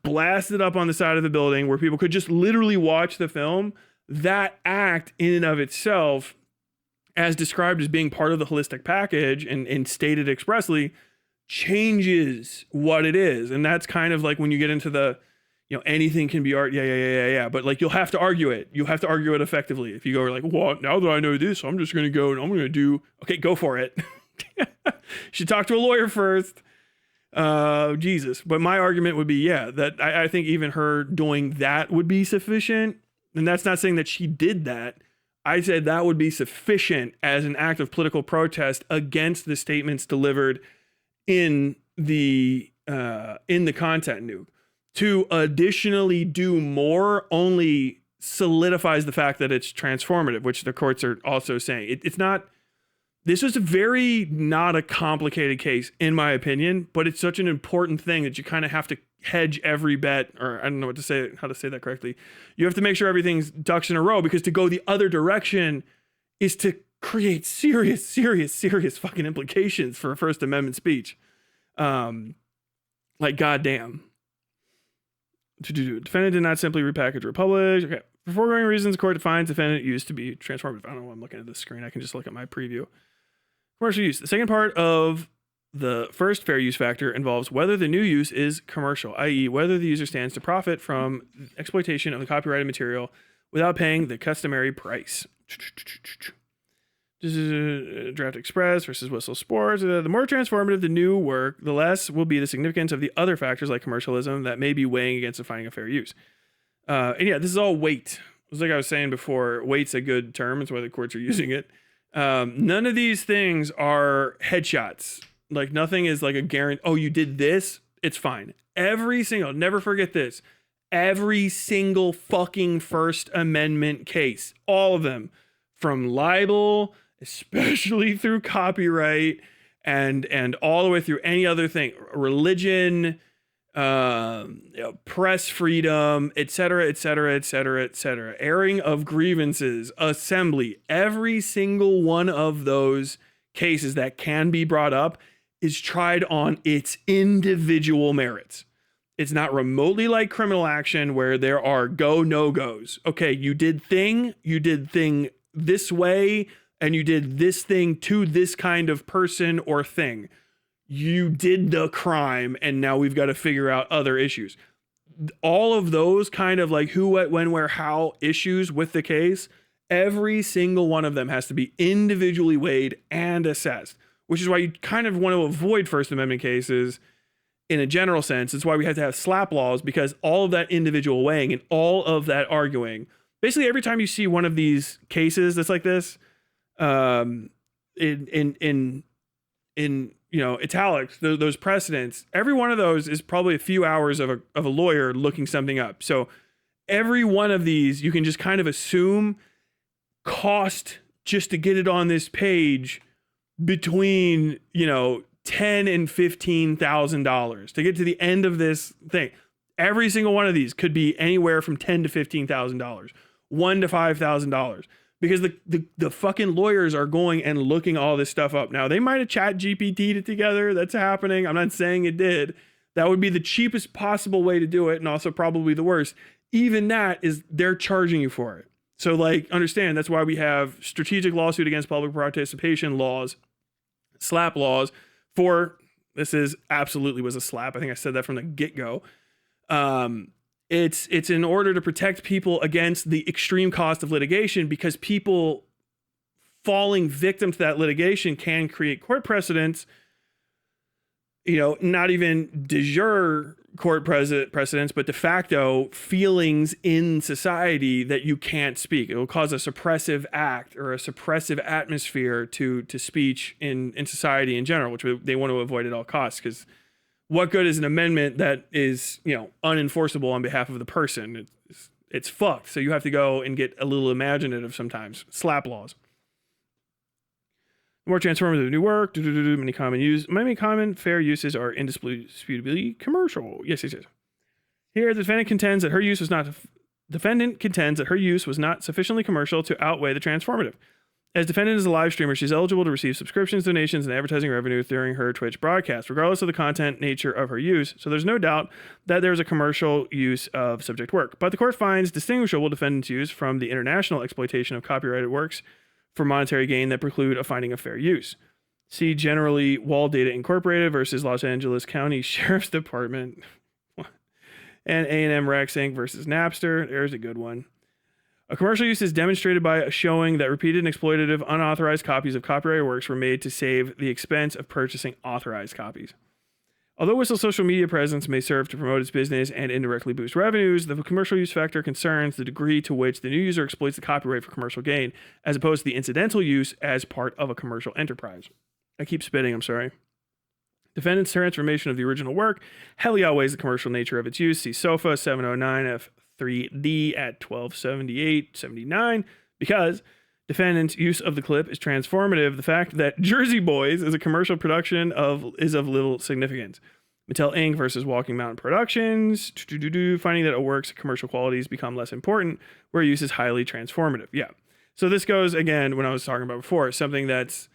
blasted up on the side of the building where people could just literally watch the film, that act in and of itself, as described as being part of the holistic package and stated expressly, changes what it is. And that's kind of like when you get into the, anything can be art. Yeah. But like, you'll have to argue it. You have to argue it effectively. If you go like, well, now that I know this, I'm just going to go and I'm going to do, okay, go for it. You should talk to a lawyer first. Jesus. But my argument would be, that I think even her doing that would be sufficient. And that's not saying that she did that. I said that would be sufficient as an act of political protest against the statements delivered in the content nuke. To additionally do more only solidifies the fact that it's transformative, which the courts are also saying. This was not a complicated case, in my opinion, but it's such an important thing that you kind of have to hedge every bet, or I don't know how to say that correctly. You have to make sure everything's ducks in a row, because to go the other direction is to create serious fucking implications for a First Amendment speech. Like, goddamn. Defendant did not simply repackage or publish. Okay. For foregoing reasons, court defines defendant used to be transformative. I don't know why I'm looking at this screen. I can just look at my preview. Commercial use. The second part of the first fair use factor involves whether the new use is commercial, i.e. whether the user stands to profit from exploitation of the copyrighted material without paying the customary price. This is Draft Express versus Whistle Sports. The more transformative the new work, the less will be the significance of the other factors like commercialism that may be weighing against defining a fair use. This is all weight. It's like I was saying before, weight's a good term. It's why the courts are using it. None of these things are headshots. Like, nothing is like a guarantee. Oh, you did this? It's fine. Never forget this. Every single fucking First Amendment case, all of them, from libel, especially through copyright, and all the way through any other thing, religion, press freedom, etc., airing of grievances, assembly, every single one of those cases that can be brought up is tried on its individual merits. It's not remotely like criminal action where there are no-goes. Okay, you did thing this way, and you did this thing to this kind of person or thing. You did the crime, and now we've got to figure out other issues. All of those kind of like who, what, when, where, how issues with the case, every single one of them has to be individually weighed and assessed, which is why you kind of want to avoid First Amendment cases in a general sense. It's why we have to have slap laws, because all of that individual weighing and all of that arguing, basically every time you see one of these cases that's like this, in italics, those precedents, every one of those is probably a few hours of a lawyer looking something up. So every one of these, you can just kind of assume cost just to get it on this page between, $10,000 and $15,000 to get to the end of this thing. Every single one of these could be anywhere from $10,000 to $15,000, $1,000 to $5,000. Because the fucking lawyers are going and looking all this stuff up. Now, they might have chat GPT'd it together. That's happening. I'm not saying it did. That would be the cheapest possible way to do it, and also probably the worst. Even that is, they're charging you for it. So like, understand that's why we have strategic lawsuit against public participation laws, SLAPP laws for, this is absolutely was a slap. I think I said that from the get-go. It's in order to protect people against the extreme cost of litigation, because people falling victim to that litigation can create court precedents, not even de jure court precedents, but de facto feelings in society that you can't speak. It will cause a suppressive act or a suppressive atmosphere to speech in society in general, which they want to avoid at all costs. Because what good is an amendment that is, unenforceable on behalf of the person? It's fucked. So you have to go and get a little imaginative sometimes. SLAPP laws. More transformative new work. Many common fair uses are indisputably commercial. Yes. Here, the defendant contends that her use was not sufficiently commercial to outweigh the transformative. As defendant is a live streamer, she's eligible to receive subscriptions, donations, and advertising revenue during her Twitch broadcast, regardless of the content nature of her use. So there's no doubt that there's a commercial use of subject work. But the court finds distinguishable defendant's use from the international exploitation of copyrighted works for monetary gain that preclude a finding of fair use. See generally Wall Data Incorporated versus Los Angeles County Sheriff's Department and A&M Rex Inc. versus Napster. There's a good one. A commercial use is demonstrated by showing that repeated and exploitative unauthorized copies of copyrighted works were made to save the expense of purchasing authorized copies. Although Whistle's social media presence may serve to promote its business and indirectly boost revenues, the commercial use factor concerns the degree to which the new user exploits the copyright for commercial gain, as opposed to the incidental use as part of a commercial enterprise. I keep spitting, I'm sorry. Defendant's transformation of the original work heavily outweighs the commercial nature of its use. See SOFA 709 F3D at 1278-79, because defendant's use of the clip is transformative. The fact that Jersey Boys is a commercial production is of little significance. Mattel Inc. versus Walking Mountain Productions, finding that a work's commercial qualities become less important where use is highly transformative. Yeah. So this goes, again, when I was talking about before, something that's,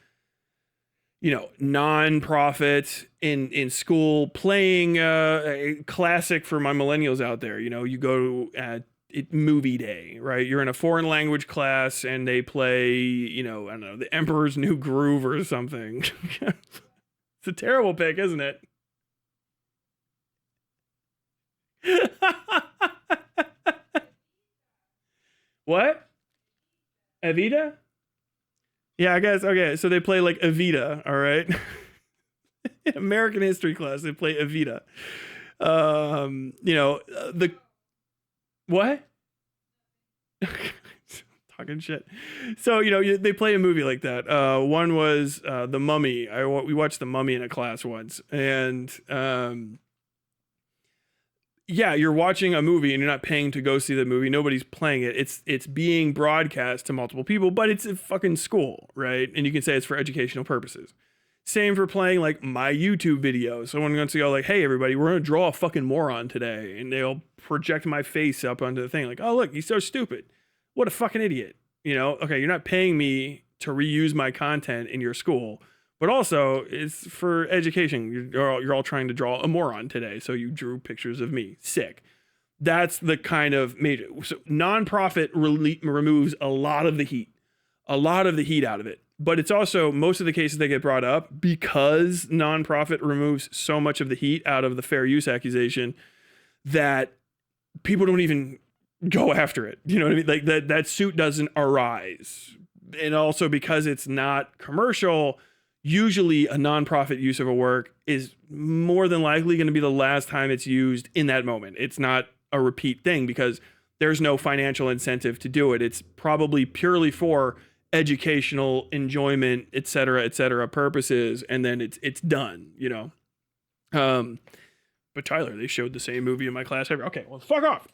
non-profit in school, playing a classic for my millennials out there. You go at movie day, right? You're in a foreign language class and they play, I don't know, The Emperor's New Groove or something. It's a terrible pick, isn't it? What? Evita? Yeah, I guess. Okay, so they play like Evita, all right? American history class, they play Evita. The what? Talking shit. So, they play a movie like that. One was The Mummy. We watched The Mummy in a class once. And yeah, you're watching a movie and you're not paying to go see the movie. Nobody's playing it. It's being broadcast to multiple people, but it's a fucking school, right? And you can say it's for educational purposes. Same for playing like my YouTube videos. Someone wants to go like, hey, everybody, we're going to draw a fucking moron today. And they'll project my face up onto the thing. Like, oh, look, he's so stupid. What a fucking idiot. Okay, you're not paying me to reuse my content in your school, but also it's for education. You're all trying to draw a moron today. So you drew pictures of me. Sick. That's the kind of major. So nonprofit removes a lot of the heat out of it. But it's also most of the cases that get brought up because nonprofit removes so much of the heat out of the fair use accusation that people don't even go after it. You know what I mean? Like that suit doesn't arise. And also because it's not commercial, usually a nonprofit use of a work is more than likely going to be the last time it's used in that moment. It's not a repeat thing because there's no financial incentive to do it. It's probably purely for educational enjoyment, et cetera, purposes, and then it's done, But Tyler, they showed the same movie in my class every. Okay, well, fuck off.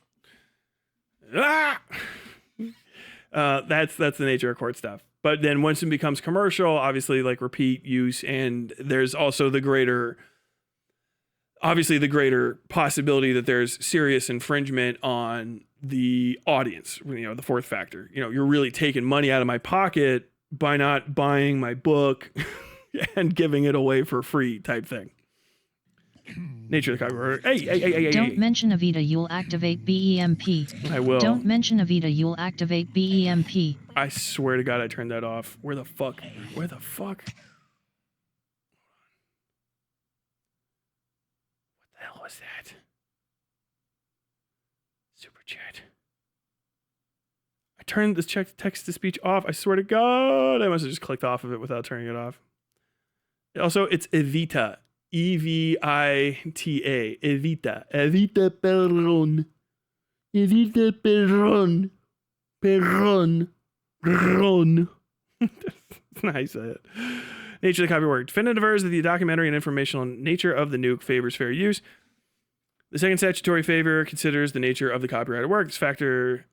That's the nature of court stuff. But then once it becomes commercial, obviously, like repeat use, and there's also the greater possibility that there's serious infringement on the audience, the fourth factor. You're really taking money out of my pocket by not buying my book and giving it away for free type thing. Nature of the copyright. Hey. Don't mention Avita, you'll activate BEMP. I will. Don't mention Avita, you'll activate BEMP. I swear to God, I turned that off. Where the fuck? Where the fuck? What the hell was that? Super chat. I turned this text to speech off. I swear to God, I must have just clicked off of it without turning it off. Also, it's Evita. Evita. Evita. Evita Perron. Evita Perron. Perron. Perron. That's not how you say it. Nature of the copyright work. Defendant avers that the documentary and informational nature of the nuke favors fair use. The second statutory favor considers the nature of the copyrighted work. This factor.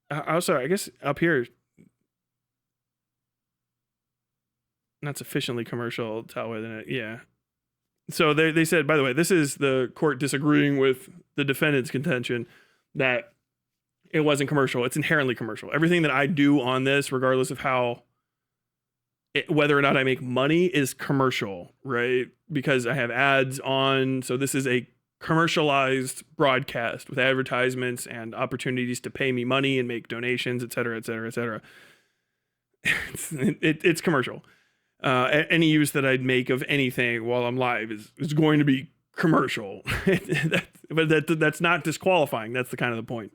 Also, I guess up here. Not sufficiently commercial to outweigh the net. Yeah. So they said, by the way, this is the court disagreeing with the defendant's contention that it wasn't commercial. It's inherently commercial. Everything that I do on this, regardless of whether or not I make money, is commercial, right? Because I have ads on. So this is a commercialized broadcast with advertisements and opportunities to pay me money and make donations, et cetera, et cetera, et cetera. It's commercial. Any use that I'd make of anything while I'm live is going to be commercial. But that's not disqualifying. That's the kind of the point.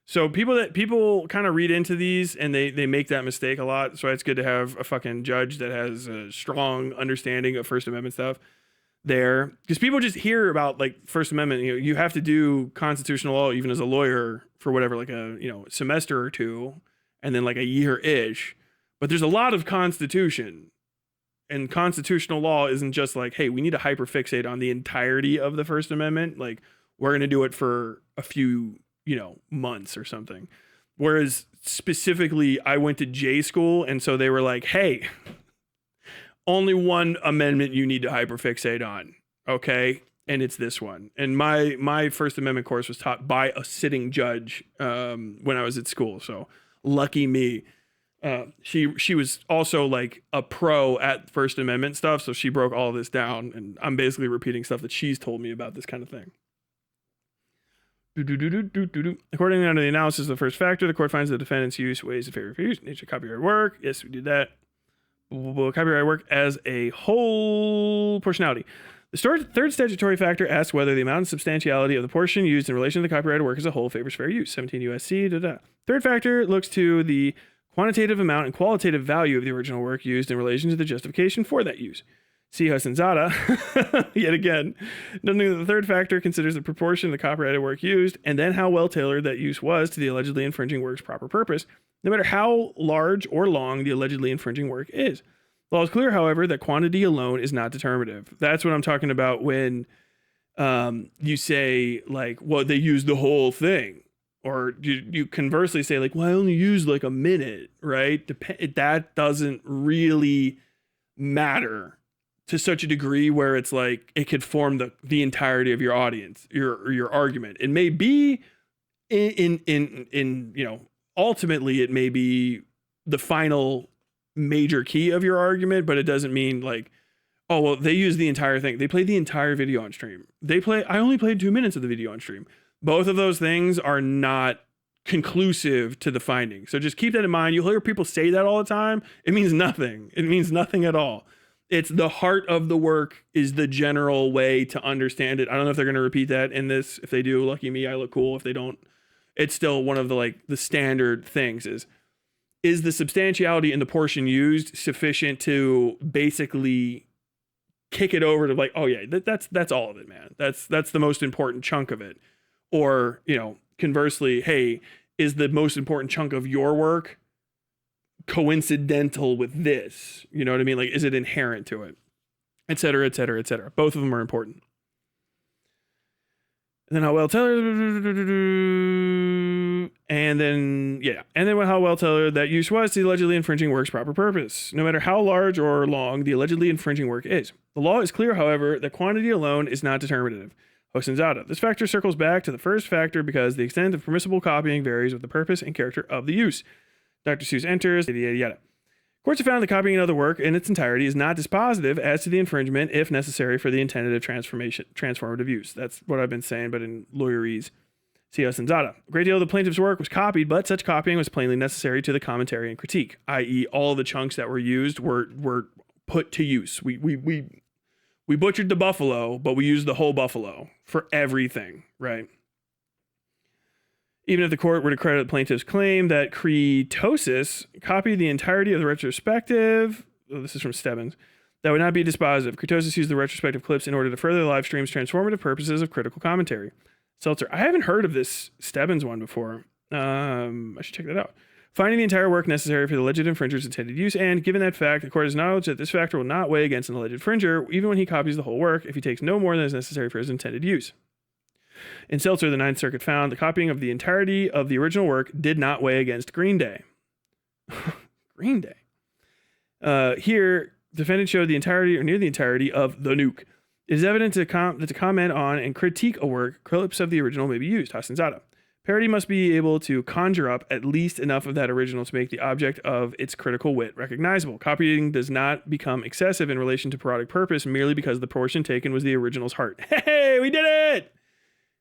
So people kind of read into these and they make that mistake a lot. So it's good to have a fucking judge that has a strong understanding of First Amendment stuff there, because people just hear about like First Amendment. You have to do constitutional law even as a lawyer for whatever, like a semester or two, and then like a year ish. But there's a lot of constitution. And constitutional law isn't just like, hey, we need to hyperfixate on the entirety of the First Amendment. Like, we're going to do it for a few, months or something. Whereas specifically, I went to J school. And so they were like, hey, only one amendment you need to hyperfixate on. Okay. And it's this one. And my First Amendment course was taught by a sitting judge when I was at school. So lucky me. She was also like a pro at First Amendment stuff, so she broke all this down, and I'm basically repeating stuff that she's told me about this kind of thing. According to the analysis of the first factor, the court finds the defendant's use weighs in favor of use. Nature of copyright work. Yes, we did that. Copyright work as a whole. Portionality. The third statutory factor asks whether the amount and substantiality of the portion used in relation to the copyrighted work as a whole favors fair use. 17 U.S.C. Third factor looks to the quantitative amount and qualitative value of the original work used in relation to the justification for that use. See Zada, yet again, noting that the third factor considers the proportion of the copyrighted work used, and then how well tailored that use was to the allegedly infringing work's proper purpose, no matter how large or long the allegedly infringing work is. The law is clear, however, that quantity alone is not determinative. That's what I'm talking about when you say, like, well, they used the whole thing. Or you conversely say, like, well, I only used like a minute, right? That doesn't really matter to such a degree where it's like it could form the entirety of your audience, your argument. It may be in ultimately it may be the final major key of your argument, but it doesn't mean like, oh, well, they use the entire thing. They played the entire video on stream. I only played 2 minutes of the video on stream. Both of those things are not conclusive to the finding. So just keep that in mind. You'll hear people say that all the time. It means nothing. It means nothing at all. It's the heart of the work is the general way to understand it. I don't know if they're going to repeat that in this. If they do, lucky me, I look cool. If they don't, it's still one of the standard things is the substantiality in the portion used sufficient to basically kick it over to like, oh yeah, that's all of it, man. That's the most important chunk of it. Or, conversely, hey, is the most important chunk of your work coincidental with this? You know what I mean? Like, is it inherent to it? Et cetera, et cetera, et cetera. Both of them are important. And then how well tailored, and then how well tailored that use was to the allegedly infringing work's proper purpose, no matter how large or long the allegedly infringing work is. The law is clear, however, that quantity alone is not determinative. Hosanzada. This factor circles back to the first factor because the extent of permissible copying varies with the purpose and character of the use. Dr. Seuss enters, yada, yada, yada. Courts have found the copying of the work in its entirety is not dispositive as to the infringement if necessary for the intended transformative use. That's what I've been saying, but in lawyerese. See Sanzada. A great deal of the plaintiff's work was copied, but such copying was plainly necessary to the commentary and critique, i.e. all the chunks that were used were put to use. We butchered the buffalo, but we used the whole buffalo for everything, right? Even if the court were to credit the plaintiff's claim that Cretosis copied the entirety of the retrospective, this is from Stebbins, that would not be dispositive. Cretosis used the retrospective clips in order to further the live stream's transformative purposes of critical commentary. Seltzer, I haven't heard of this Stebbins one before. I should check that out. Finding the entire work necessary for the alleged infringer's intended use, and given that fact, the court has acknowledged that this factor will not weigh against an alleged infringer, even when he copies the whole work, if he takes no more than is necessary for his intended use. In Seltzer, the Ninth Circuit found the copying of the entirety of the original work did not weigh against Green Day. Green Day. Here, defendant showed the entirety or near the entirety of The Nuke. It is evident that to comment on and critique a work, clips of the original may be used. Hasanzada. Parody must be able to conjure up at least enough of that original to make the object of its critical wit recognizable. Copying does not become excessive in relation to parodic purpose merely because the portion taken was the original's heart. Hey, we did it!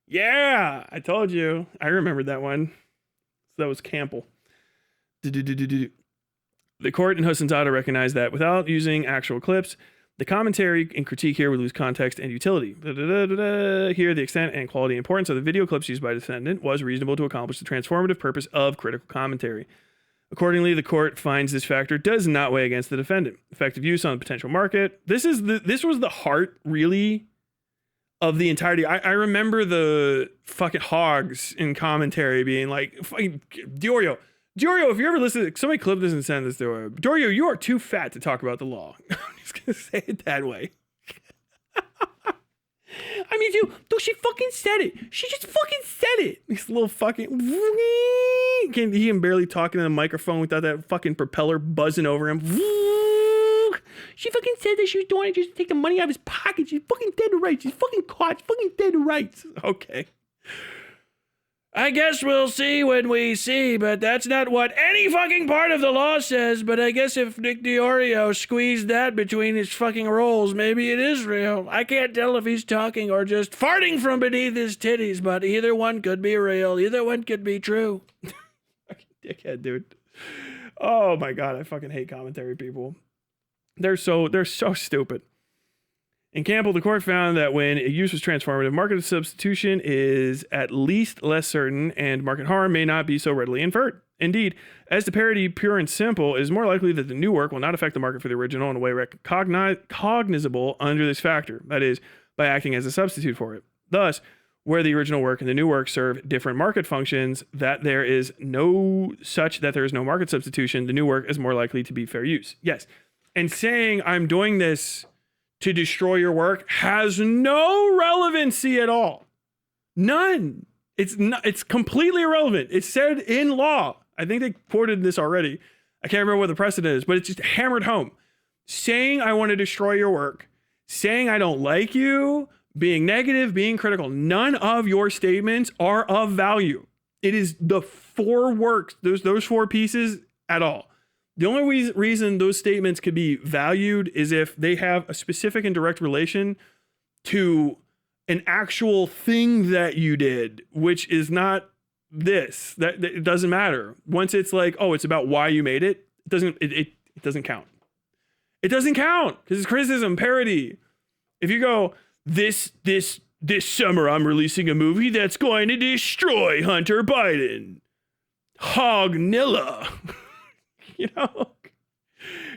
Yeah, I told you. I remembered that one. So that was Campbell. The court in Hasanzada recognized that without using actual clips, the commentary and critique here would lose context and utility. Here, the extent and quality and importance of the video clips used by the defendant was reasonable to accomplish the transformative purpose of critical commentary. Accordingly, the court finds this factor does not weigh against the defendant. Effective use on the potential market. This was the heart, really, of the entirety. I remember the fucking hogs in commentary being like, fucking Diorio, if you ever listen, somebody clip this and send this to her. Diorio, you are too fat to talk about the law. I'm just gonna say it that way. I mean, dude, she fucking said it. She just fucking said it. This little fucking, he can barely talk into the microphone without that fucking propeller buzzing over him. She fucking said that she was doing it just to take the money out of his pocket. She's fucking dead to rights. She's fucking caught. She's fucking dead to rights. Okay. I guess we'll see when we see, but that's not what any fucking part of the law says. But I guess if Nick Diorio squeezed that between his fucking rolls, maybe it is real. I can't tell if he's talking or just farting from beneath his titties, but either one could be real. Either one could be true. Fucking dickhead, dude. Oh my God, I fucking hate commentary people. They're so stupid. In Campbell, the court found that when a use was transformative, market substitution is at least less certain, and market harm may not be so readily inferred. Indeed, as to parody pure and simple, it is more likely that the new work will not affect the market for the original in a way cognizable under this factor, that is, by acting as a substitute for it. Thus, where the original work and the new work serve different market functions, that there is no market substitution, the new work is more likely to be fair use. Yes. And saying I'm doing this to destroy your work has no relevancy at all. None. It's completely irrelevant. It's said in law. I think they quoted this already. I can't remember what the precedent is, but it's just hammered home. Saying I want to destroy your work, saying I don't like you, being negative, being critical, none of your statements are of value. It is the four works, those four pieces at all. The only reason those statements could be valued is if they have a specific and direct relation to an actual thing that you did, which is not this. That it doesn't matter. Once it's like, oh, it's about why you made it, it doesn't count. It doesn't count because it's criticism, parody. If you go, this summer I'm releasing a movie that's going to destroy Hunter Biden. Hognilla. You know,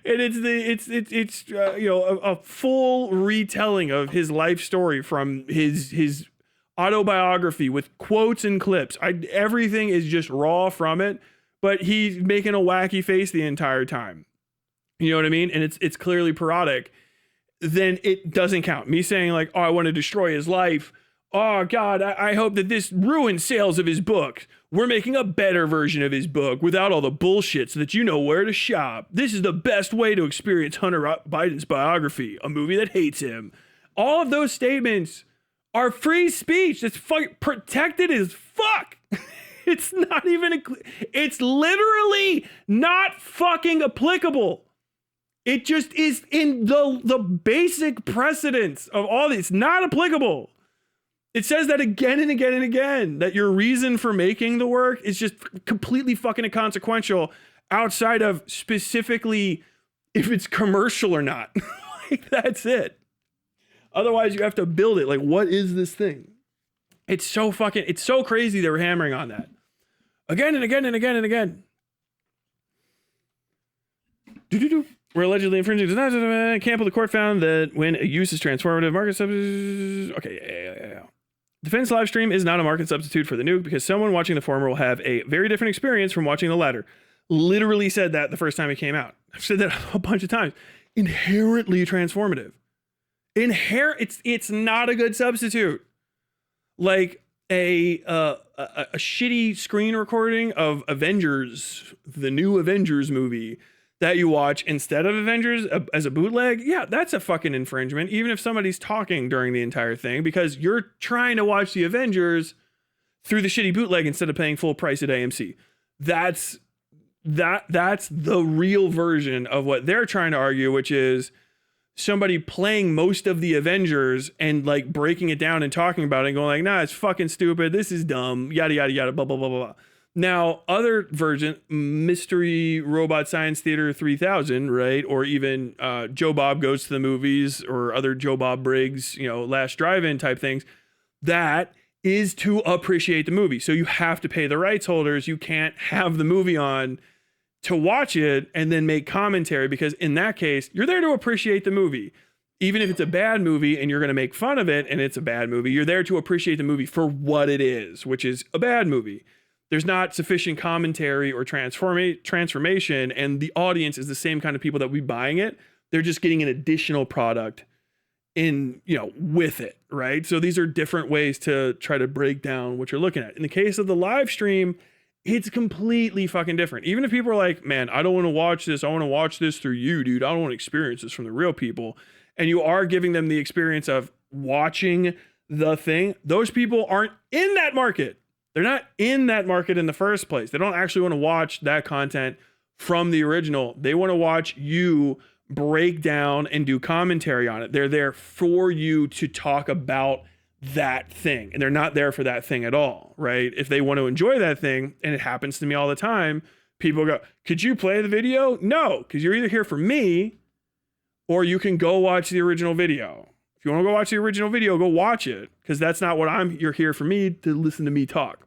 and it's a full retelling of his life story from his autobiography with quotes and clips. Everything is just raw from it, but he's making a wacky face the entire time. You know what I mean? And it's clearly parodic. Then it doesn't count. Me saying like, oh, I want to destroy his life. Oh God, I hope that this ruins sales of his book. We're making a better version of his book without all the bullshit so that you know where to shop. This is the best way to experience Hunter Biden's biography, a movie that hates him. All of those statements are free speech. It's protected as fuck. It's not even, it's literally not fucking applicable. It just is in the basic precedence of all these. It's not applicable. It says that again and again and again, that your reason for making the work is just completely fucking inconsequential outside of specifically if it's commercial or not. Like, that's it. Otherwise, you have to build it. Like, what is this thing? It's so crazy they were hammering on that. Again and again and again and again. We're allegedly infringing. Campbell, the court found that when a use is transformative, market substitute. Okay, yeah. Defense live stream is not a market substitute for the nuke because someone watching the former will have a very different experience from watching the latter. Literally said that the first time it came out. I've said that a bunch of times. Inherently transformative. It's not a good substitute. Like a shitty screen recording of Avengers, the new Avengers movie that you watch instead of Avengers as a bootleg, yeah, that's a fucking infringement, even if somebody's talking during the entire thing, because you're trying to watch the Avengers through the shitty bootleg instead of paying full price at AMC. That's the real version of what they're trying to argue, which is somebody playing most of the Avengers and like breaking it down and talking about it and going like, nah, it's fucking stupid, this is dumb, yada yada yada, blah blah blah blah. Now, other version, Mystery Robot Science Theater 3000, right? Or even Joe Bob Goes to the Movies or other Joe Bob Briggs, Last Drive-In type things, that is to appreciate the movie. So you have to pay the rights holders. You can't have the movie on to watch it and then make commentary, because in that case, you're there to appreciate the movie. Even if it's a bad movie and you're going to make fun of it and it's a bad movie, you're there to appreciate the movie for what it is, which is a bad movie. There's not sufficient commentary or transformation, and the audience is the same kind of people that will be buying it. They're just getting an additional product with it, right? So these are different ways to try to break down what you're looking at. In the case of the live stream, it's completely fucking different. Even if people are like, man, I don't want to watch this. I want to watch this through you, dude. I don't want to experience this from the real people. And you are giving them the experience of watching the thing. Those people aren't in that market. They're not in that market in the first place. They don't actually want to watch that content from the original. They want to watch you break down and do commentary on it. They're there for you to talk about that thing, and they're not there for that thing at all, right? If they want to enjoy that thing, and it happens to me all the time, people go, could you play the video? No, because you're either here for me or you can go watch the original video. If you want to go watch the original video, go watch it, because that's not what you're here for me to listen to me talk.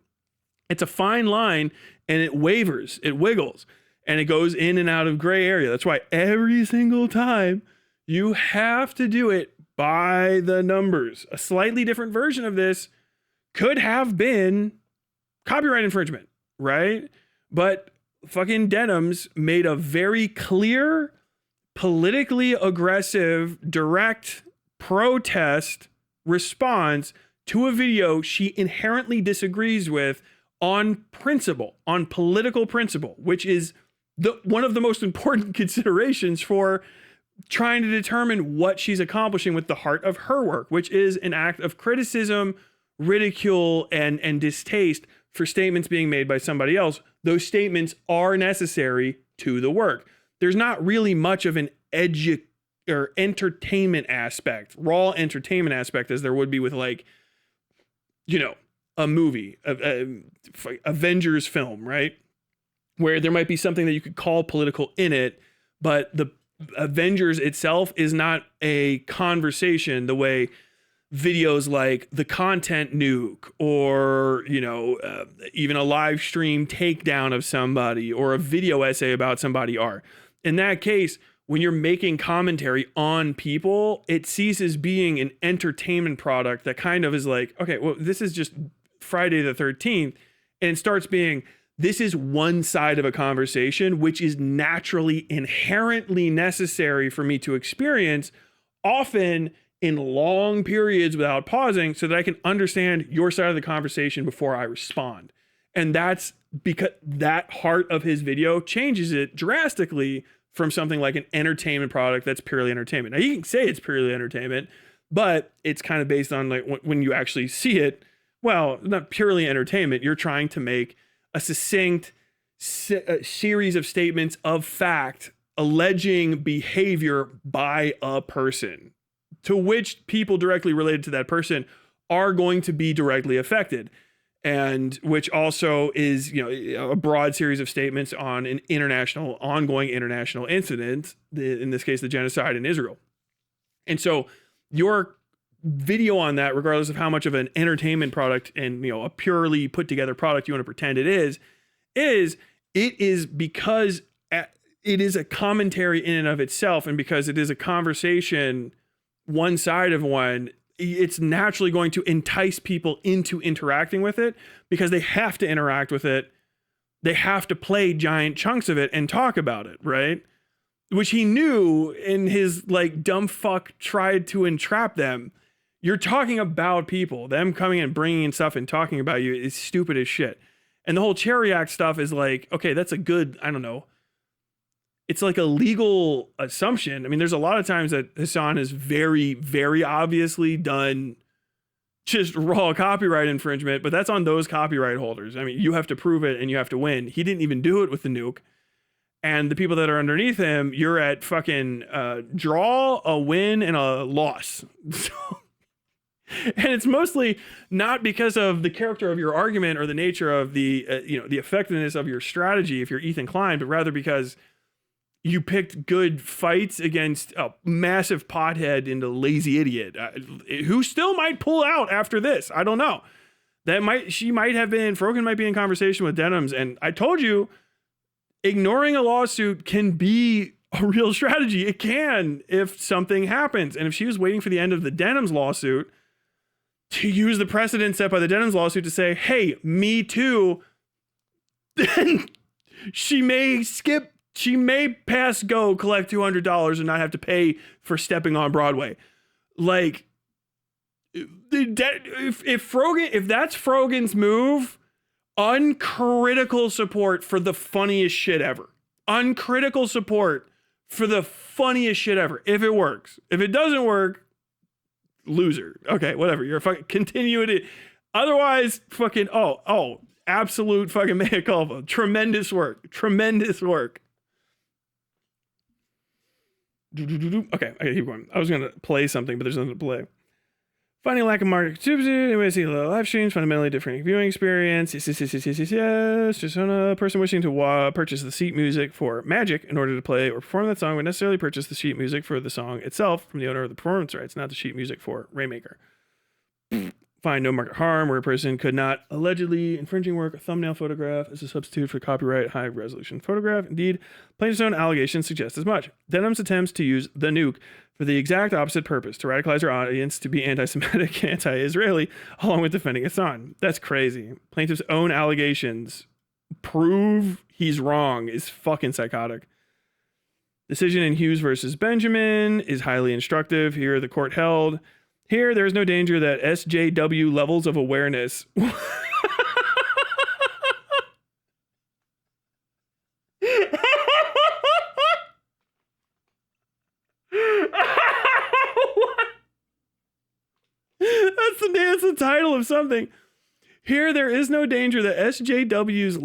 It's a fine line, and it wavers, it wiggles, and it goes in and out of gray area. That's why every single time you have to do it by the numbers. A slightly different version of this could have been copyright infringement, right? But fucking Denims made a very clear, politically aggressive, direct protest response to a video she inherently disagrees with on principle, on political principle, which is one of the most important considerations for trying to determine what she's accomplishing with the heart of her work, which is an act of criticism, ridicule, and distaste for statements being made by somebody else. Those statements are necessary to the work. There's not really much of an entertainment aspect, raw entertainment aspect, as there would be with a movie, Avengers film, right? Where there might be something that you could call political in it, but the Avengers itself is not a conversation the way videos like the content nuke or, even a live stream takedown of somebody or a video essay about somebody are. In that case, when you're making commentary on people, it ceases being an entertainment product that kind of is like, okay, well, this is just Friday the 13th, and it starts being, this is one side of a conversation, which is naturally inherently necessary for me to experience, often in long periods without pausing, so that I can understand your side of the conversation before I respond. And that's because that heart of his video changes it drastically from something like an entertainment product that's purely entertainment. Now, you can say it's purely entertainment, but it's kind of based on like when you actually see it, well, not purely entertainment. You're trying to make a succinct series of statements of fact alleging behavior by a person to which people directly related to that person are going to be directly affected, and which also is, you know, a broad series of statements on an ongoing international incident, in this case, the genocide in Israel. And so your video on that, regardless of how much of an entertainment product and, you know, a purely put together product you want to pretend it is because it is a commentary in and of itself, and because it is a conversation, one side of one, it's naturally going to entice people into interacting with it, because they have to interact with it. They have to play giant chunks of it and talk about it, right? Which he knew in his like dumb fuck tried to entrap them. You're talking about people. Them coming and bringing in stuff and talking about you is stupid as shit. And the whole Cherry Act stuff is like, okay, that's a good, I don't know. It's like a legal assumption. I mean, there's a lot of times that Hassan has very, very obviously done just raw copyright infringement, but that's on those copyright holders. I mean, you have to prove it and you have to win. He didn't even do it with the nuke. And the people that are underneath him, you're at fucking draw, a win, and a loss. And it's mostly not because of the character of your argument or the nature of the the effectiveness of your strategy if you're Ethan Klein, but rather because you picked good fights against a massive pothead and a lazy idiot who still might pull out after this. I don't know. Frogan might be in conversation with Denims. And I told you, ignoring a lawsuit can be a real strategy. It can if something happens. And if she was waiting for the end of the Denims lawsuit to use the precedent set by the Denims lawsuit to say, hey, me too, then she may pass go, collect $200 and not have to pay for stepping on Broadway. Like, if that's Frogan's move, uncritical support for the funniest shit ever. Uncritical support for the funniest shit ever. If it works. If it doesn't work, loser. Okay, whatever. You're fucking continue it. Otherwise, fucking absolute fucking mea culpa. Tremendous work. Tremendous work. Okay, I gotta keep going. I was gonna play something, but there's nothing to play. Finding lack of market anyway, see live streams, fundamentally different viewing experience. Yes. Just on a person wishing to purchase the sheet music for Magic in order to play or perform that song would necessarily purchase the sheet music for the song itself from the owner of the performance rights, not the sheet music for Rainmaker. Find no market harm where a person could not allegedly infringing work a thumbnail photograph as a substitute for copyright high resolution photograph. Indeed, plaintiff's own allegations suggest as much. Denims attempts to use the nuke for the exact opposite purpose, to radicalize her audience to be anti-Semitic, anti-Israeli, along with defending Hassan. That's crazy. Plaintiff's own allegations prove he's wrong is fucking psychotic. Decision in Hughes versus Benjamin is highly instructive. Here, the court held, here, there is no danger that SJW levels of awareness That's the title of something. Here, there is no danger that SJW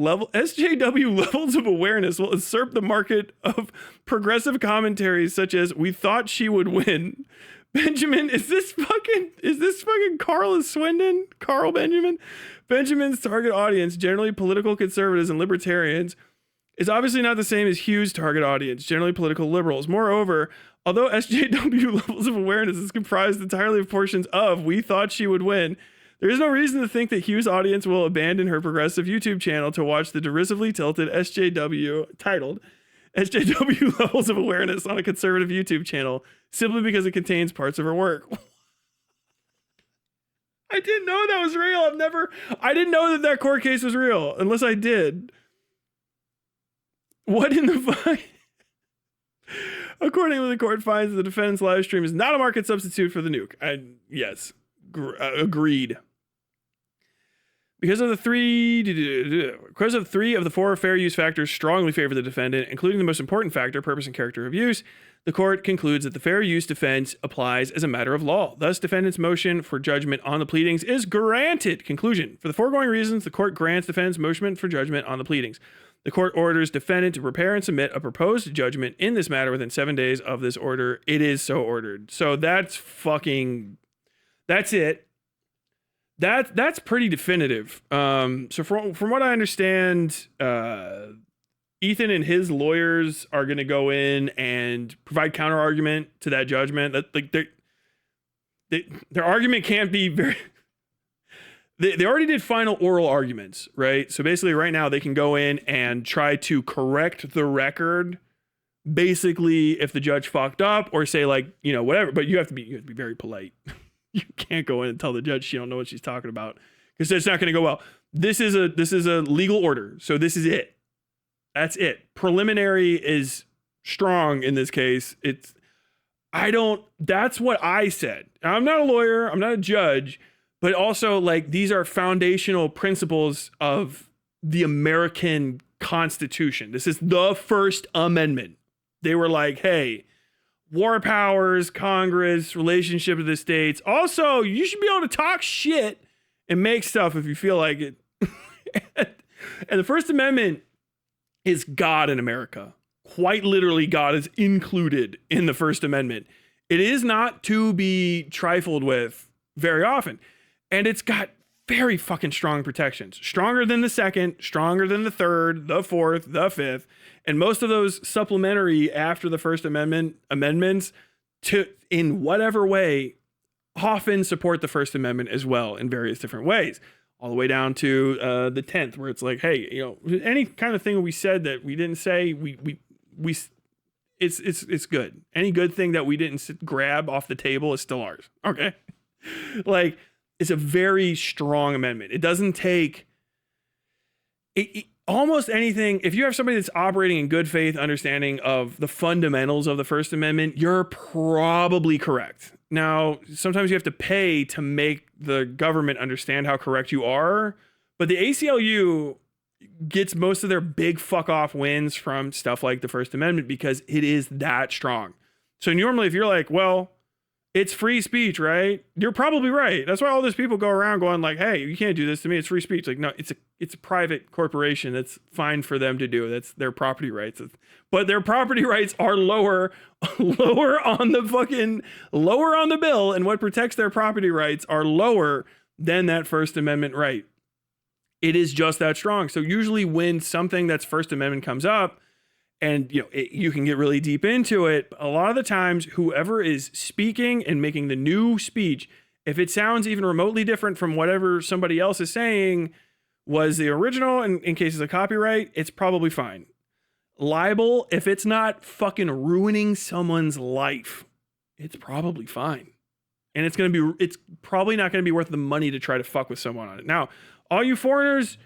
levels of awareness will usurp the market of progressive commentaries such as "We thought she would win." Benjamin, is this fucking Carl Benjamin? Benjamin's target audience, generally political conservatives and libertarians, is obviously not the same as Hughes' target audience, generally political liberals. Moreover, although SJW levels of awareness is comprised entirely of portions of "We thought she would win," there is no reason to think that Hughes' audience will abandon her progressive YouTube channel to watch the derisively tilted titled SJW levels of awareness on a conservative YouTube channel simply because it contains parts of her work. I didn't know that was real. I didn't know that court case was real, unless I did. What in the fuck? Accordingly, the court finds the defendant's live stream is not a market substitute for the nuke. Yes, agreed. Because of three of the four fair use factors strongly favor the defendant, including the most important factor, purpose and character of use, the court concludes that the fair use defense applies as a matter of law. Thus, defendant's motion for judgment on the pleadings is granted. Conclusion. For the foregoing reasons, the court grants defendant's motion for judgment on the pleadings. The court orders defendant to prepare and submit a proposed judgment in this matter within 7 days of this order. It is so ordered. So that's it. That's pretty definitive. So from what I understand, Ethan and his lawyers are going to go in and provide counter argument to that judgment. That like their argument can't be very. They already did final oral arguments, right? So basically, right now they can go in and try to correct the record. Basically, if the judge fucked up, or say like whatever, but you have to be very polite. You can't go in and tell the judge she don't know what she's talking about, because it's not going to go well. This is a legal order, so this is it. That's it. Preliminary is strong in this case. That's what I said. I'm not a lawyer. I'm not a judge, but also like these are foundational principles of the American Constitution. This is the First Amendment. They were like, hey, war powers, Congress, relationship to the states. Also, you should be able to talk shit and make stuff if you feel like it. And the First Amendment is God in America. Quite literally, God is included in the First Amendment. It is not to be trifled with very often. And it's got very fucking strong protections. Stronger than the second, stronger than the third, the fourth, the fifth. And most of those supplementary after the First Amendment amendments to, in whatever way, often support the First Amendment as well in various different ways. All the way down to the 10th, where it's like, hey, any kind of thing we said that we didn't say, it's good. Any good thing that we didn't grab off the table is still ours. Okay. Like, it's a very strong amendment. It doesn't take almost anything. If you have somebody that's operating in good faith understanding of the fundamentals of the First Amendment, you're probably correct. Now, sometimes you have to pay to make the government understand how correct you are, but the ACLU gets most of their big fuck off wins from stuff like the First Amendment because it is that strong. So normally if you're like, well, it's free speech, right? You're probably right. That's why all these people go around going like, hey, you can't do this to me. It's free speech. Like, no, it's a private corporation. That's fine for them to do. That's their property rights. But their property rights are lower on the bill. And what protects their property rights are lower than that First Amendment right. It is just that strong. So usually when something that's First Amendment comes up, and you can get really deep into it, a lot of the times whoever is speaking and making the new speech, if it sounds even remotely different from whatever somebody else is saying was the original, and in cases of copyright, it's probably fine. Libel, if it's not fucking ruining someone's life, it's probably fine. And it's probably not going to be worth the money to try to fuck with someone on it. Now, all you foreigners,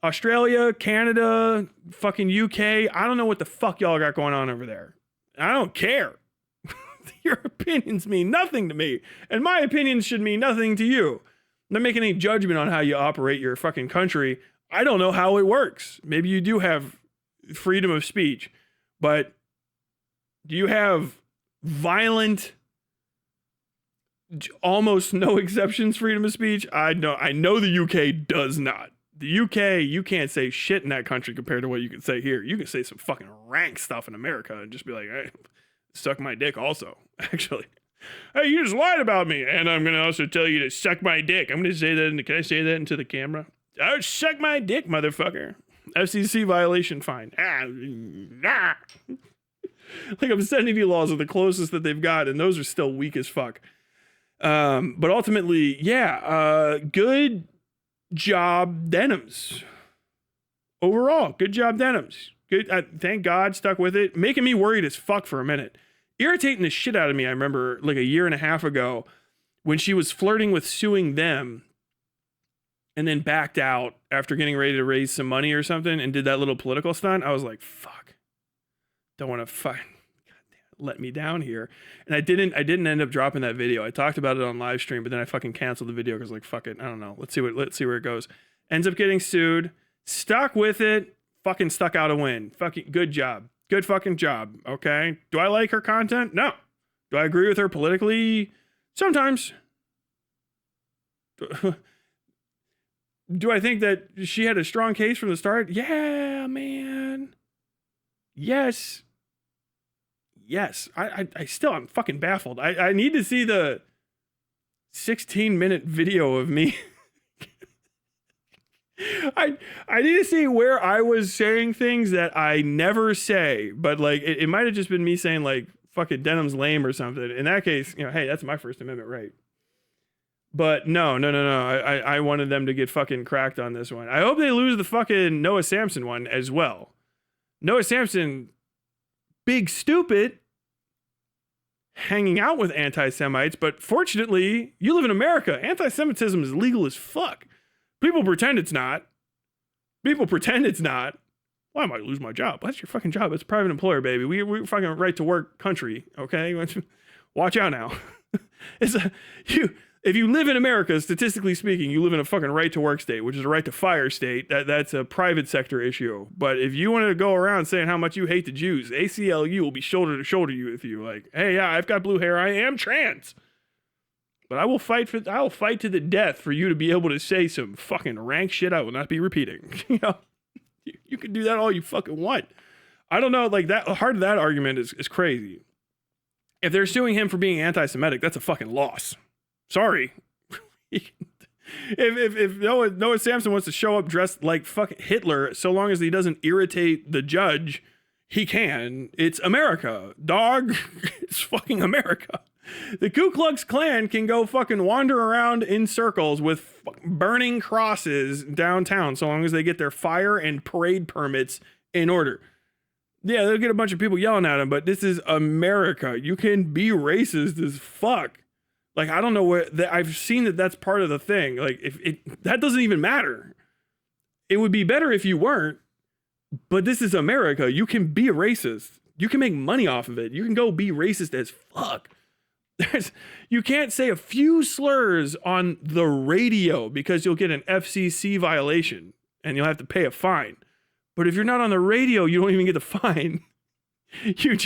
Australia, Canada, fucking UK, I don't know what the fuck y'all got going on over there. I don't care. Your opinions mean nothing to me, and my opinions should mean nothing to you. I'm not making any judgment on how you operate your fucking country. I don't know how it works. Maybe you do have freedom of speech, but do you have violent, almost no exceptions freedom of speech? I know the UK does not. The UK, you can't say shit in that country compared to what you can say here. You can say some fucking rank stuff in America and just be like, hey, suck my dick also, actually. Hey, you just lied about me. And I'm going to also tell you to suck my dick. I'm going to say that. Can I say that into the camera? Oh, suck my dick, motherfucker. FCC violation fine. Like, obscenity laws are the closest that they've got, and those are still weak as fuck. But ultimately, yeah, good job Denims. Overall, good job Denims. Good. Thank God stuck with it. Making me worried as fuck for a minute. Irritating the shit out of me. I remember like a year and a half ago when she was flirting with suing them and then backed out after getting ready to raise some money or something and did that little political stunt. I was like, fuck. Don't want to fuck. Let me down here. And I didn't end up dropping that video. I talked about it on live stream, but then I fucking canceled the video because like, fuck it. I don't know. Let's see where it goes. Ends up getting sued. Stuck with it. Fucking stuck out a win. Fucking good job. Good fucking job. Okay. Do I like her content? No. Do I agree with her politically? Sometimes. Do I think that she had a strong case from the start? Yeah, man. Yes. I'm fucking baffled. I need to see the 16-minute video of me. I need to see where I was saying things that I never say, but like it might have just been me saying like fucking denim's lame or something. In that case, hey, that's my First Amendment right. But no. I wanted them to get fucking cracked on this one. I hope they lose the fucking Noah Samson one as well. Noah Samson, big stupid, hanging out with anti-Semites, but fortunately, you live in America. Anti-Semitism is legal as fuck. People pretend it's not. Well, I might lose my job. That's your fucking job. It's a private employer, baby. We're fucking right to work country, okay? Watch out now. If you live in America, statistically speaking, you live in a fucking right to work state, which is a right to fire state. That's a private sector issue. But if you want to go around saying how much you hate the Jews, ACLU will be shoulder to shoulder with you. Like, hey, yeah, I've got blue hair. I am trans. But I will fight to the death for you to be able to say some fucking rank shit I will not be repeating. You can do that all you fucking want. I don't know, like that heart of that argument is crazy. If they're suing him for being anti-Semitic, that's a fucking loss. Sorry. if Noah Samson wants to show up dressed like fucking Hitler, so long as he doesn't irritate the judge, he can. It's America, dog. It's fucking America. The Ku Klux Klan can go fucking wander around in circles with burning crosses downtown, so long as they get their fire and parade permits in order. Yeah, they'll get a bunch of people yelling at them, but this is America. You can be racist as fuck. Like, I don't know where I've seen that's part of the thing. Like, that doesn't even matter. It would be better if you weren't, but this is America. You can be a racist. You can make money off of it. You can go be racist as fuck. You can't say a few slurs on the radio because you'll get an FCC violation and you'll have to pay a fine. But if you're not on the radio, you don't even get the fine. You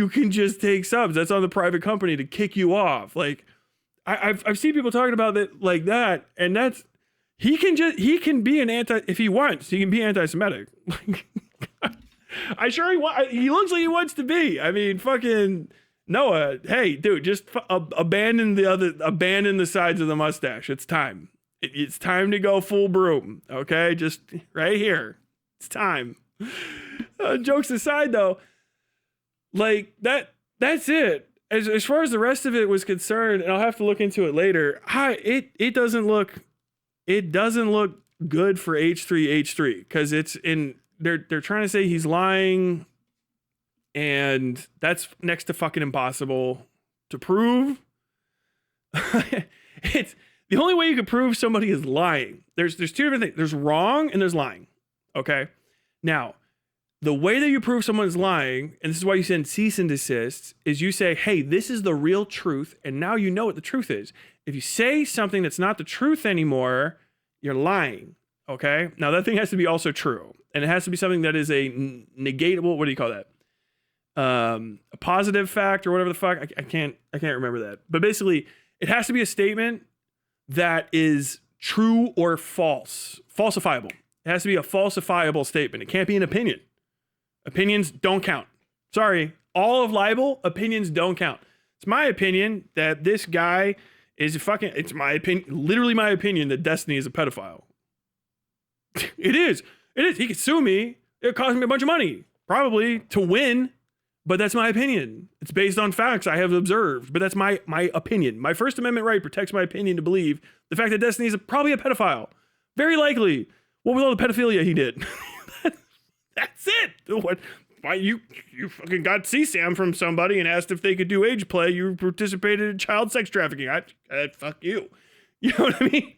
can just take subs. That's on the private company to kick you off. Like, I've seen people talking about it like that, and that's he can be an if he wants, he can be anti-Semitic. He looks like he wants to be. I mean, fucking Noah, hey, dude, just abandon the sides of the mustache. It's time. It's time to go full broom. Okay, just right here. It's time. Jokes aside, though. Like that's it. As far as the rest of it was concerned, and I'll have to look into it later. It doesn't look good for h3h3 because it's in. They're trying to say he's lying, and that's next to fucking impossible to prove. It's the only way you can prove somebody is lying. There's two different things. There's wrong and there's lying. Okay, now. The way that you prove someone's lying, and this is why you send cease and desist, is you say, hey, this is the real truth, and now you know what the truth is. If you say something that's not the truth anymore, you're lying, okay? Now, that thing has to be also true, and it has to be something that is a negatable, what do you call that? A positive fact or whatever the fuck. I can't remember that. But basically, it has to be a statement that is true or false, falsifiable. It has to be a falsifiable statement. It can't be an opinion. Opinions don't count. Sorry, all of libel, opinions don't count. It's my opinion that this guy is it's my opinion, literally my opinion that Destiny is a pedophile. It is. He could sue me. It cost me a bunch of money, probably, to win, but that's my opinion. It's based on facts I have observed, but that's my opinion. My First Amendment right protects my opinion to believe the fact that Destiny is probably a pedophile. Very likely. What with all the pedophilia he did? That's it. Why you fucking got CSAM from somebody and asked if they could do age play. You participated in child sex trafficking. Fuck you. You know what I mean?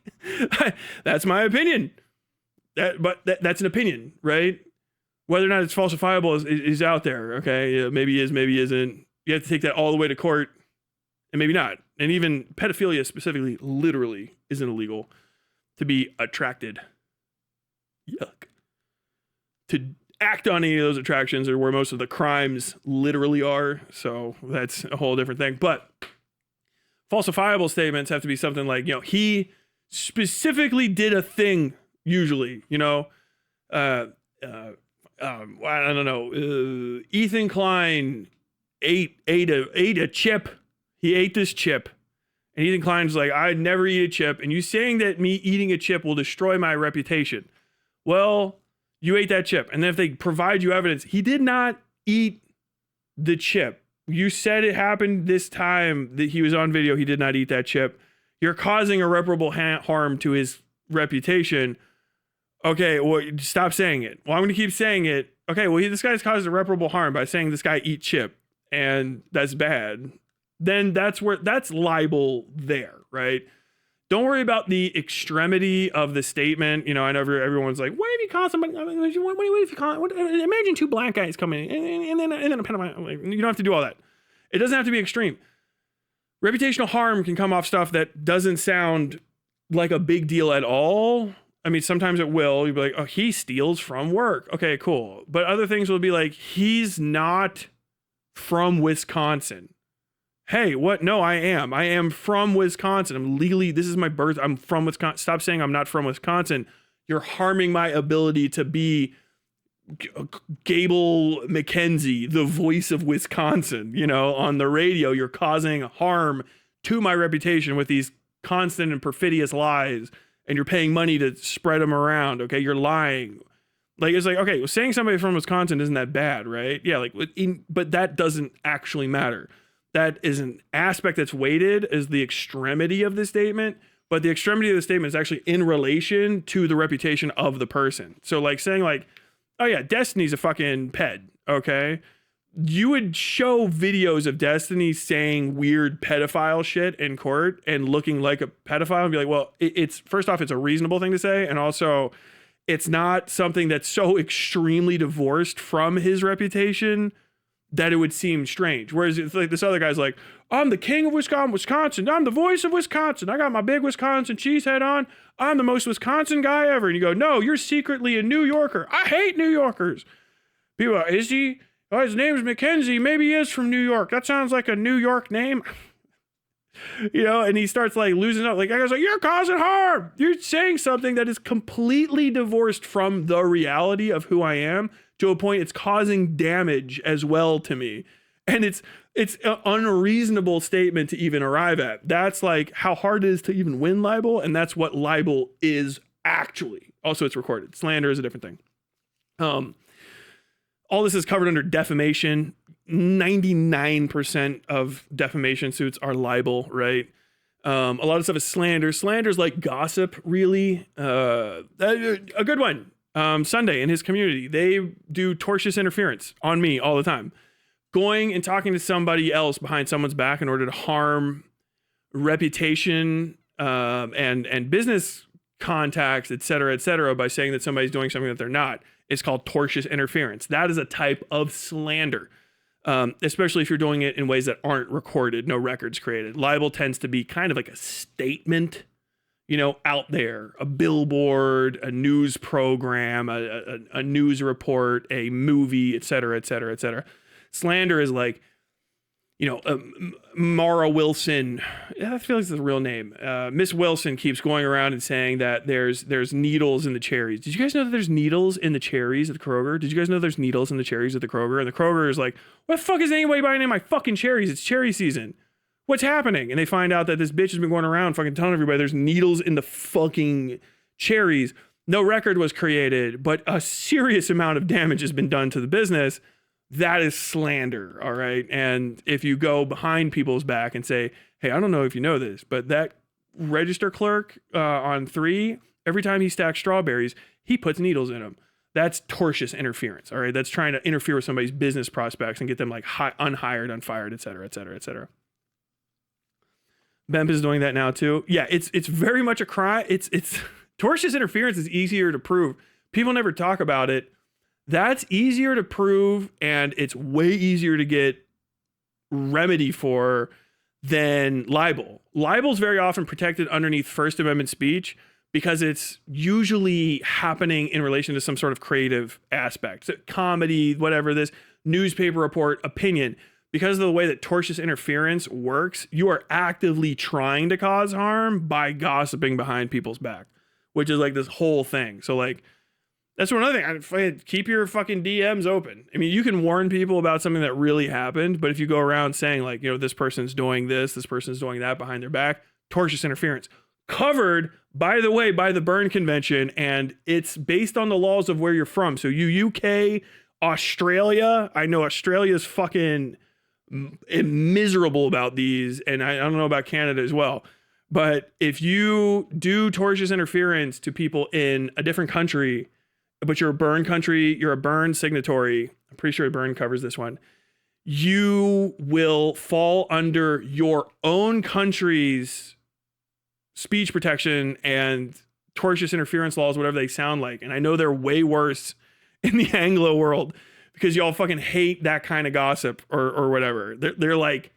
That's my opinion. That's an opinion, right? Whether or not it's falsifiable is out there. Okay, maybe is, maybe isn't. You have to take that all the way to court, and maybe not. And even pedophilia specifically, literally, isn't illegal to be attracted. Yuck. To act on any of those attractions are where most of the crimes literally are. So that's a whole different thing. But falsifiable statements have to be something like, he specifically did a thing, usually, you know, I don't know, Ethan Klein ate a chip. He ate this chip. And Ethan Klein's like, I'd never eat a chip. And you saying that me eating a chip will destroy my reputation. Well, you ate that chip. And then if they provide you evidence, he did not eat the chip. You said it happened this time that he was on video. He did not eat that chip. You're causing irreparable harm to his reputation. Okay, well, stop saying it. Well, I'm going to keep saying it. Okay, well, this guy's caused irreparable harm by saying this guy eat chip. And that's bad. Then that's libel there, right? Don't worry about the extremity of the statement. You know, I know everyone's like, what if you call somebody, what if you call, imagine two black guys coming in and then a pedophile. Like, you don't have to do all that. It doesn't have to be extreme. Reputational harm can come off stuff that doesn't sound like a big deal at all. I mean, sometimes it will. You'll be like, oh, he steals from work. Okay, cool. But other things will be like, he's not from Wisconsin. Hey, what? No, I am. I am from Wisconsin. I'm legally, this is my birth. I'm from Wisconsin. Stop saying I'm not from Wisconsin. You're harming my ability to be Gable McKenzie, the voice of Wisconsin, you know, on the radio. You're causing harm to my reputation with these constant and perfidious lies, and you're paying money to spread them around. Okay, you're lying. Like, it's like, okay, well, saying somebody from Wisconsin isn't that bad, right? Yeah, like, but that doesn't actually matter. That is an aspect that's weighted as the extremity of the statement, but the extremity of the statement is actually in relation to the reputation of the person. So like saying like, oh yeah, Destiny's a fucking ped, okay? You would show videos of Destiny saying weird pedophile shit in court and looking like a pedophile and be like, well, it's first off, it's a reasonable thing to say. And also it's not something that's so extremely divorced from his reputation that it would seem strange. Whereas it's like this other guy's like, I'm the king of Wisconsin. I'm the voice of Wisconsin. I got my big Wisconsin cheese head on. I'm the most Wisconsin guy ever. And you go, no, you're secretly a New Yorker. I hate New Yorkers. People are, is he? Oh, his name's Mackenzie. Maybe he is from New York. That sounds like a New York name. You know, and he starts like losing up. Like, I was like, you're causing harm. You're saying something that is completely divorced from the reality of who I am, to a point it's causing damage as well to me. And it's an unreasonable statement to even arrive at. That's like how hard it is to even win libel. And that's what libel is actually. Also, it's recorded. Slander is a different thing. All this is covered under defamation. 99% of defamation suits are libel, right? A lot of stuff is slander. Slander's like gossip, really. A good one. Sunday in his community, they do tortious interference on me all the time. Going and talking to somebody else behind someone's back in order to harm reputation and business contacts, et cetera, by saying that somebody's doing something that they're not. It's called tortious interference. That is a type of slander, especially if you're doing it in ways that aren't recorded, no records created. Libel tends to be kind of like a statement, you know, out there, a billboard, a news program, a news report, a movie, et cetera. Slander is like, you know, Mara Wilson, I feel like it's the real name. Miss Wilson keeps going around and saying that there's needles in the cherries. Did you guys know that there's needles in the cherries at the Kroger? Did you guys know there's needles in the cherries at the Kroger? And the Kroger is like, what the fuck is anybody buying in my fucking cherries? It's cherry season. What's happening? And they find out that this bitch has been going around fucking telling everybody there's needles in the fucking cherries. No record was created, but a serious amount of damage has been done to the business. That is slander, all right? And if you go behind people's back and say, hey, I don't know if you know this, but that register clerk on 3, every time he stacks strawberries, he puts needles in them. That's tortious interference, all right? That's trying to interfere with somebody's business prospects and get them like unhired, unfired, et cetera. Bemp is doing that now too. Yeah, it's very much a crime. It's tortious interference is easier to prove. People never talk about it. That's easier to prove, and it's way easier to get remedy for than libel. Libel is very often protected underneath First Amendment speech because it's usually happening in relation to some sort of creative aspect. So comedy, whatever, this newspaper report, opinion. because of the way that tortious interference works, you are actively trying to cause harm by gossiping behind people's back, which is like this whole thing. So like, that's one other thing. Keep your fucking DMs open. I mean, you can warn people about something that really happened, but if you go around saying like, you know, this person's doing this person's doing that behind their back, tortious interference. Covered, by the way, by the Berne Convention, and it's based on the laws of where you're from. So you UK, Australia, I know Australia's fucking miserable about these, and I don't know about Canada as well. But if you do tortious interference to people in a different country, but you're a Berne country, you're a Berne signatory, I'm pretty sure Berne covers this one, you will fall under your own country's speech protection and tortious interference laws, whatever they sound like. And I know they're way worse in the Anglo world because y'all fucking hate that kind of gossip or whatever. They're like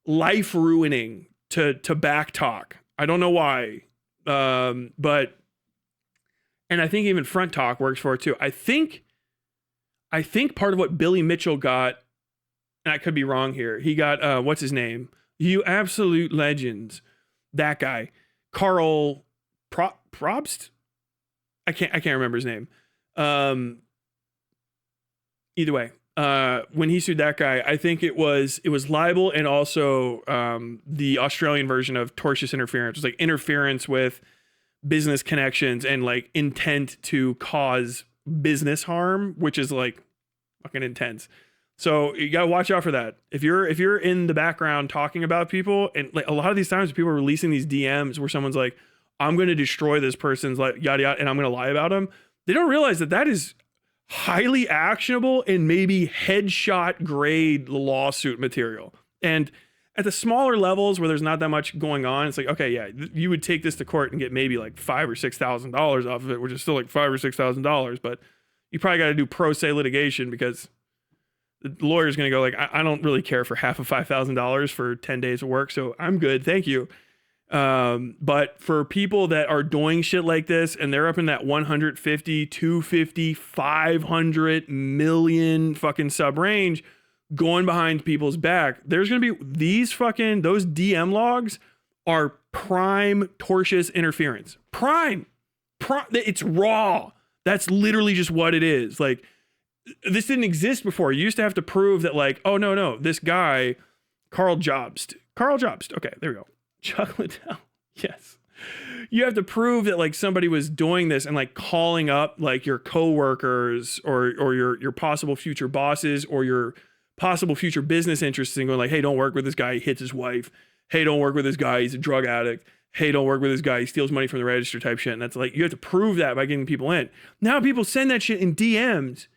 life ruining to back talk. I don't know why. But and I think even front talk works for it too. I think part of what Billy Mitchell got, and I could be wrong here, he got what's his name? You absolute legends. That guy. Carl Probst? I can't remember his name. Either way, when he sued that guy, I think it was libel and also the Australian version of tortious interference. It was like interference with business connections and like intent to cause business harm, which is like fucking intense. So you gotta watch out for that. If you're in the background talking about people, and like a lot of these times people are releasing these DMs where someone's like, I'm going to destroy this person's like yada yada, and I'm going to lie about them. They don't realize that is highly actionable and maybe headshot grade lawsuit material. And at the smaller levels where there's not that much going on, it's like, okay, yeah, you would take this to court and get maybe like $5,000 or $6,000 off of it, which is still like $5,000 or $6,000, but you probably got to do pro se litigation because the lawyer's going to go like, I don't really care for half of $5,000 for 10 days of work, so I'm good, thank you. But for people that are doing shit like this and they're up in that 150, 250, 500 million fucking sub range, going behind people's back, there's going to be those DM logs are prime tortious interference. Prime. It's raw. That's literally just what it is. Like, this didn't exist before. You used to have to prove that like, oh no, this guy, Carl Jobst. Okay, there we go. Chuck Liddell. Yes. You have to prove that like somebody was doing this and like calling up like your coworkers or your possible future bosses or your possible future business interests and going like, hey, don't work with this guy, he hits his wife. Hey, don't work with this guy, he's a drug addict. Hey, don't work with this guy, he steals money from the register type shit. And that's like, you have to prove that by getting people in. Now people send that shit in DMs,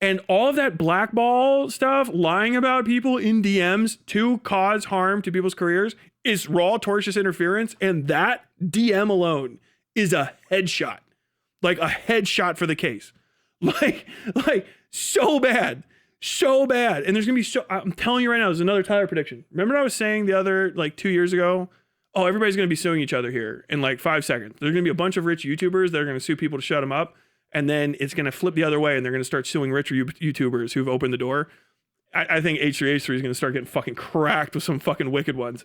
and all of that blackball stuff, lying about people in DMs to cause harm to people's careers, is raw tortious interference. And that DM alone is a headshot, like a headshot for the case. Like so bad. And there's gonna be I'm telling you right now, there's another Tyler prediction. Remember what I was saying the other like 2 years ago? Oh, everybody's gonna be suing each other here in like 5 seconds. There's gonna be a bunch of rich YouTubers that are gonna sue people to shut them up, and then it's gonna flip the other way, and they're gonna start suing richer YouTubers who've opened the door. I think h3h3 is gonna start getting fucking cracked with some fucking wicked ones.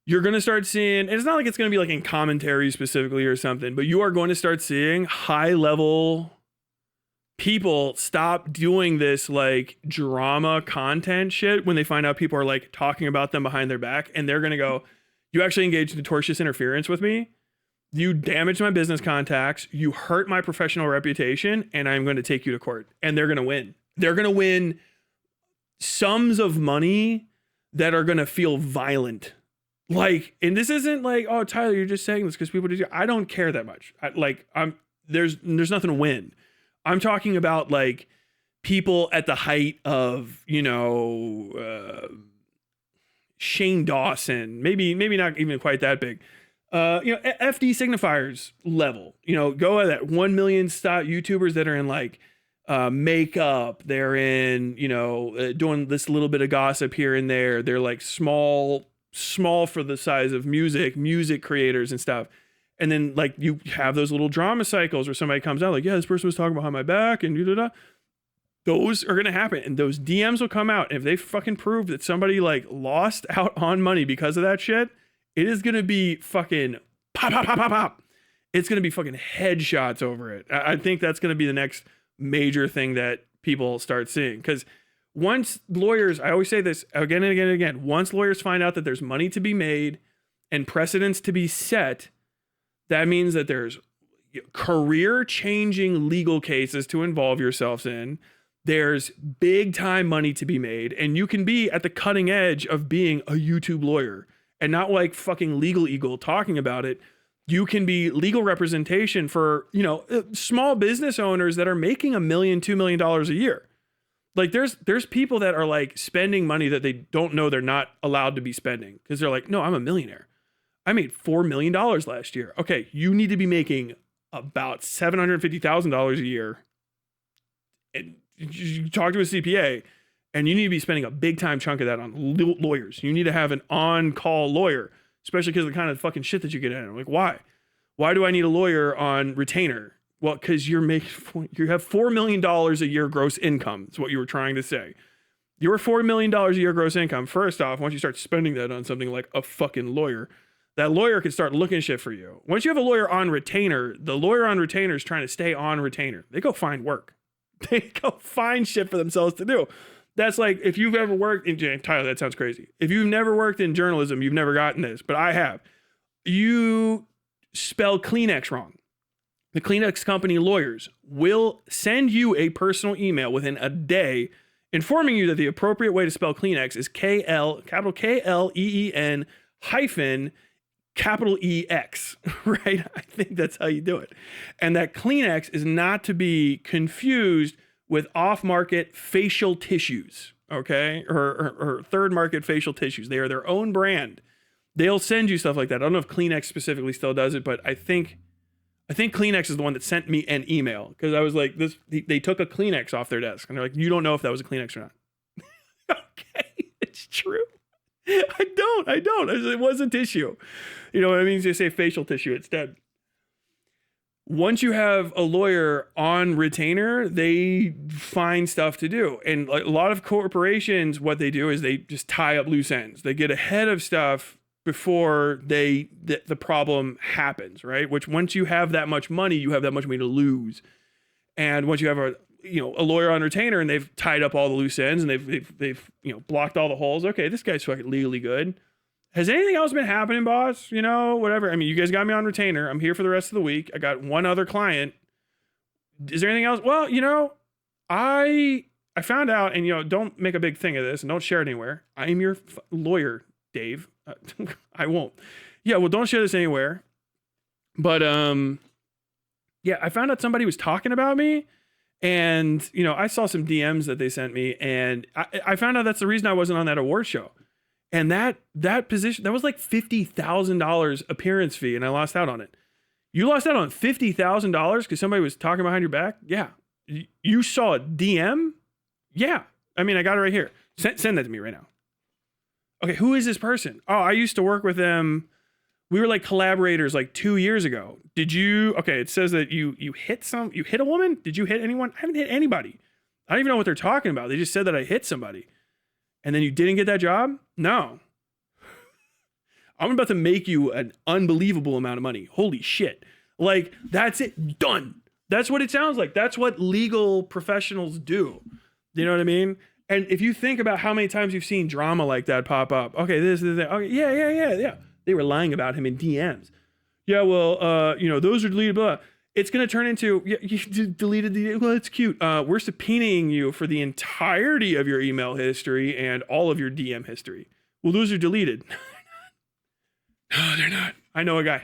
You're gonna start seeing, and it's not like it's gonna be like in commentary specifically or something, but you are going to start seeing high level people stop doing this like drama content shit when they find out people are like talking about them behind their back, and they're gonna go, you actually engaged in tortious interference with me, you damaged my business contacts, you hurt my professional reputation, and I'm going to take you to court. And they're gonna win sums of money that are gonna feel violent. Like, and this isn't like, oh Tyler, you're just saying this because people do. I don't care that much. There's nothing to win. I'm talking about like people at the height of, Shane Dawson, maybe not even quite that big, FD signifiers level, go at that 1 million stop YouTubers that are in like makeup, they're in, doing this little bit of gossip here and there. They're like small for the size of music creators and stuff. And then like you have those little drama cycles where somebody comes out like, yeah, this person was talking behind my back and da-da-da. those are going to happen, and those DMs will come out. And if they fucking prove that somebody like lost out on money because of that shit, it is going to be fucking pop, pop, pop, pop, pop. It's going to be fucking headshots over it. I think that's going to be the next major thing that people start seeing. Because once lawyers, I always say this again and again and again, once lawyers find out that there's money to be made and precedents to be set, that means that there's career-changing legal cases to involve yourselves in. There's big time money to be made, and you can be at the cutting edge of being a YouTube lawyer and not like fucking Legal Eagle talking about it. You can be legal representation for, you know, small business owners that are making $1 million, $2 million a year. Like there's people that are like spending money that they don't know they're not allowed to be spending because they're like, no, I'm a millionaire. I made $4 million last year. Okay, you need to be making about $750,000 a year. And you talk to a CPA, and you need to be spending a big time chunk of that on lawyers. You need to have an on-call lawyer, especially because of the kind of fucking shit that you get in. Like, why? Why do I need a lawyer on retainer? Well, because you have $4 million a year gross income. Is what you were trying to say. Your $4 million a year gross income. First off, once you start spending that on something like a fucking lawyer, that lawyer can start looking shit for you. Once you have a lawyer on retainer, the lawyer on retainer is trying to stay on retainer. They go find work. They go find shit for themselves to do. That's like, if you've ever worked in, Tyler, that sounds crazy. If you've never worked in journalism, you've never gotten this, but I have. You spell Kleenex wrong. The Kleenex company lawyers will send you a personal email within a day informing you that the appropriate way to spell Kleenex is capital K-L-E-E-N hyphen capital E-X, right? I think that's how you do it. And that Kleenex is not to be confused with off-market facial tissues, okay? Or third-market facial tissues. They are their own brand. They'll send you stuff like that. I don't know if Kleenex specifically still does it, but I think Kleenex is the one that sent me an email because I was like, they took a Kleenex off their desk, and they're like, you don't know if that was a Kleenex or not. Okay, it's true. I don't. It was a tissue. You know what I mean? They say facial tissue instead. Once you have a lawyer on retainer, they find stuff to do. And a lot of corporations, what they do is they just tie up loose ends. They get ahead of stuff before the problem happens, right? Which once you have that much money, you have that much money to lose. And once you have a lawyer on retainer and they've tied up all the loose ends and they've blocked all the holes. Okay, this guy's fucking legally good. Has anything else been happening, boss? You know, whatever. I mean, you guys got me on retainer. I'm here for the rest of the week. I got one other client. Is there anything else? Well, I found out, and don't make a big thing of this and don't share it anywhere. I am your lawyer, Dave. I won't. Yeah, well, don't share this anywhere. But yeah, I found out somebody was talking about me. And, I saw some DMs that they sent me, and I found out that's the reason I wasn't on that award show. And that position, that was like $50,000 appearance fee, and I lost out on it. You lost out on $50,000 because somebody was talking behind your back? Yeah. You saw a DM? Yeah. I mean, I got it right here. Send that to me right now. Okay, who is this person? Oh, I used to work with them. We were like collaborators like 2 years ago. Did you? Okay, it says that you hit a woman? Did you hit anyone? I haven't hit anybody. I don't even know what they're talking about. They just said that I hit somebody. And then you didn't get that job? No. I'm about to make you an unbelievable amount of money. Holy shit. Like, that's it. Done. That's what it sounds like. That's what legal professionals do. You know what I mean? And if you think about how many times you've seen drama like that pop up. Okay, this. Okay, yeah. They were lying about him in DMs. Yeah, well, those are deleted, blah. It's going to turn into, you deleted the, well, it's cute. We're subpoenaing you for the entirety of your email history and all of your DM history. Well, those are deleted. No, they're not. I know a guy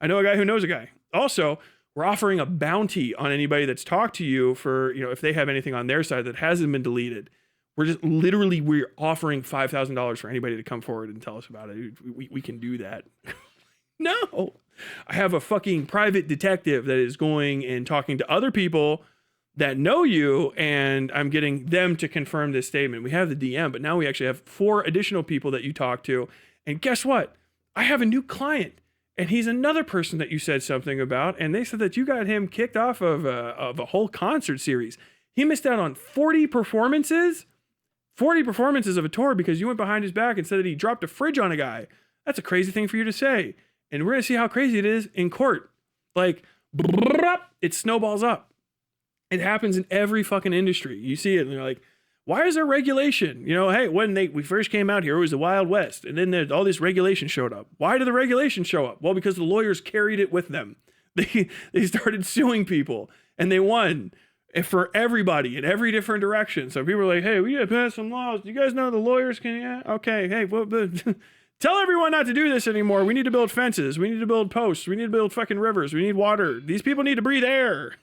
who knows a guy. Also, we're offering a bounty on anybody that's talked to you for, if they have anything on their side that hasn't been deleted. We're offering $5,000 for anybody to come forward and tell us about it. We can do that. No. I have a fucking private detective that is going and talking to other people that know you, and I'm getting them to confirm this statement. We have the DM, but now we actually have 4 additional people that you talk to. And guess what? I have a new client, and he's another person that you said something about, and they said that you got him kicked off of a whole concert series. He missed out on 40 performances of a tour because you went behind his back and said that he dropped a fridge on a guy. That's a crazy thing for you to say. And we're going to see how crazy it is in court. Like, it snowballs up. It happens in every fucking industry. You see it and you're like, why is there regulation? You know, hey, when we first came out here, it was the Wild West. And then all this regulation showed up. Why did the regulation show up? Well, because the lawyers carried it with them. They started suing people and they won for everybody in every different direction. So people were like, hey, we got to pass some laws. Do you guys know the lawyers can, yeah? Okay, hey, well, tell everyone not to do this anymore. We need to build fences. We need to build posts. We need to build fucking rivers. We need water. These people need to breathe air.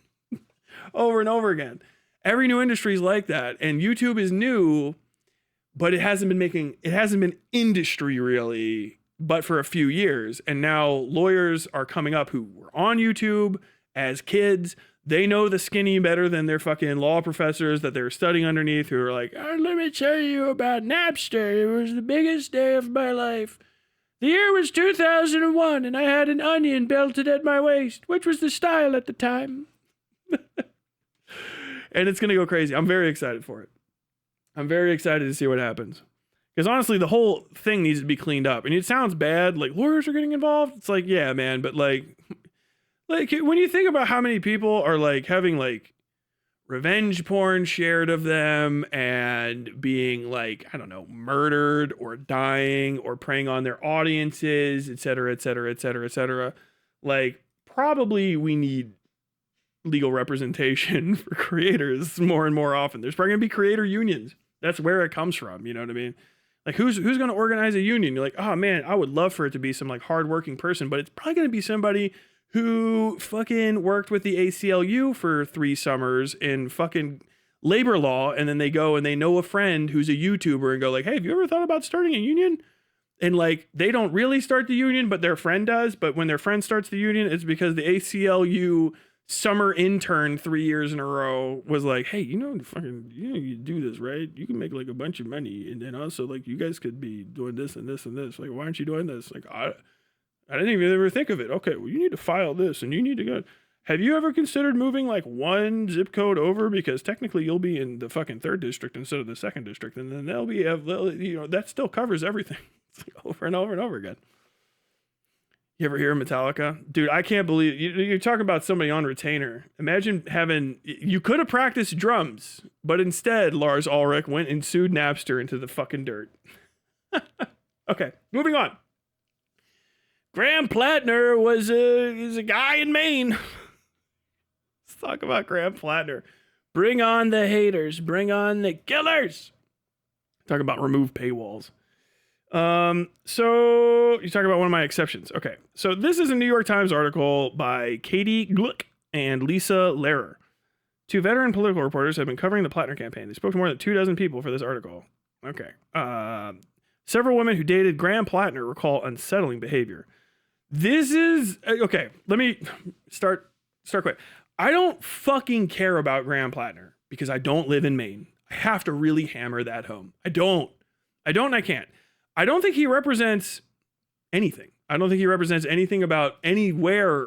Over and over again. Every new industry is like that. And YouTube is new, but it hasn't been industry really, but for a few years. And now lawyers are coming up who were on YouTube as kids. They know the skinny better than their fucking law professors that they're studying underneath who are like, oh, let me tell you about Napster. It was the biggest day of my life. The year was 2001 and I had an onion belted at my waist, which was the style at the time. And it's going to go crazy. I'm very excited for it. I'm very excited to see what happens. Because honestly, the whole thing needs to be cleaned up. And it sounds bad, like lawyers are getting involved. It's like, yeah, man, but like when you think about how many people are like having like revenge porn shared of them and being like, I don't know, murdered or dying or preying on their audiences, et cetera, et cetera, et cetera, et cetera. Like probably we need legal representation for creators more and more often. There's probably gonna be creator unions. That's where it comes from. You know what I mean? Like who's going to organize a union? You're like, oh man, I would love for it to be some like hardworking person, but it's probably going to be somebody who fucking worked with the ACLU for 3 summers in fucking labor law. And then they go and they know a friend who's a YouTuber and go like, hey, have you ever thought about starting a union? And like, they don't really start the union, but their friend does. But when their friend starts the union, it's because the ACLU summer intern 3 years in a row was like, hey, you do this, right? You can make like a bunch of money. And then also like, you guys could be doing this and this and this. Like, why aren't you doing this? Like, I didn't even ever think of it. Okay, well, you need to file this and you need to go. Have you ever considered moving like one zip code over? Because technically you'll be in the fucking 3rd district instead of the 2nd district. And then that still covers everything. It's like over and over and over again. You ever hear Metallica? Dude, I can't believe you're talking about somebody on retainer. Imagine you could have practiced drums, but instead Lars Ulrich went and sued Napster into the fucking dirt. Okay, moving on. Graham Platner is a guy in Maine. Let's talk about Graham Platner. Bring on the haters. Bring on the killers. Talk about remove paywalls. So you talk about one of my exceptions. Okay. So this is a New York Times article by Katie Gluck and Lisa Lehrer. 2 veteran political reporters have been covering the Platner campaign. They spoke to more than 24 people for this article. Okay. Several women who dated Graham Platner recall unsettling behavior. This is okay. Let me start quick. I don't fucking care about Graham Platner because I don't live in Maine. I have to really hammer that home. I don't, and I can't. I don't think he represents anything. I don't think he represents anything about anywhere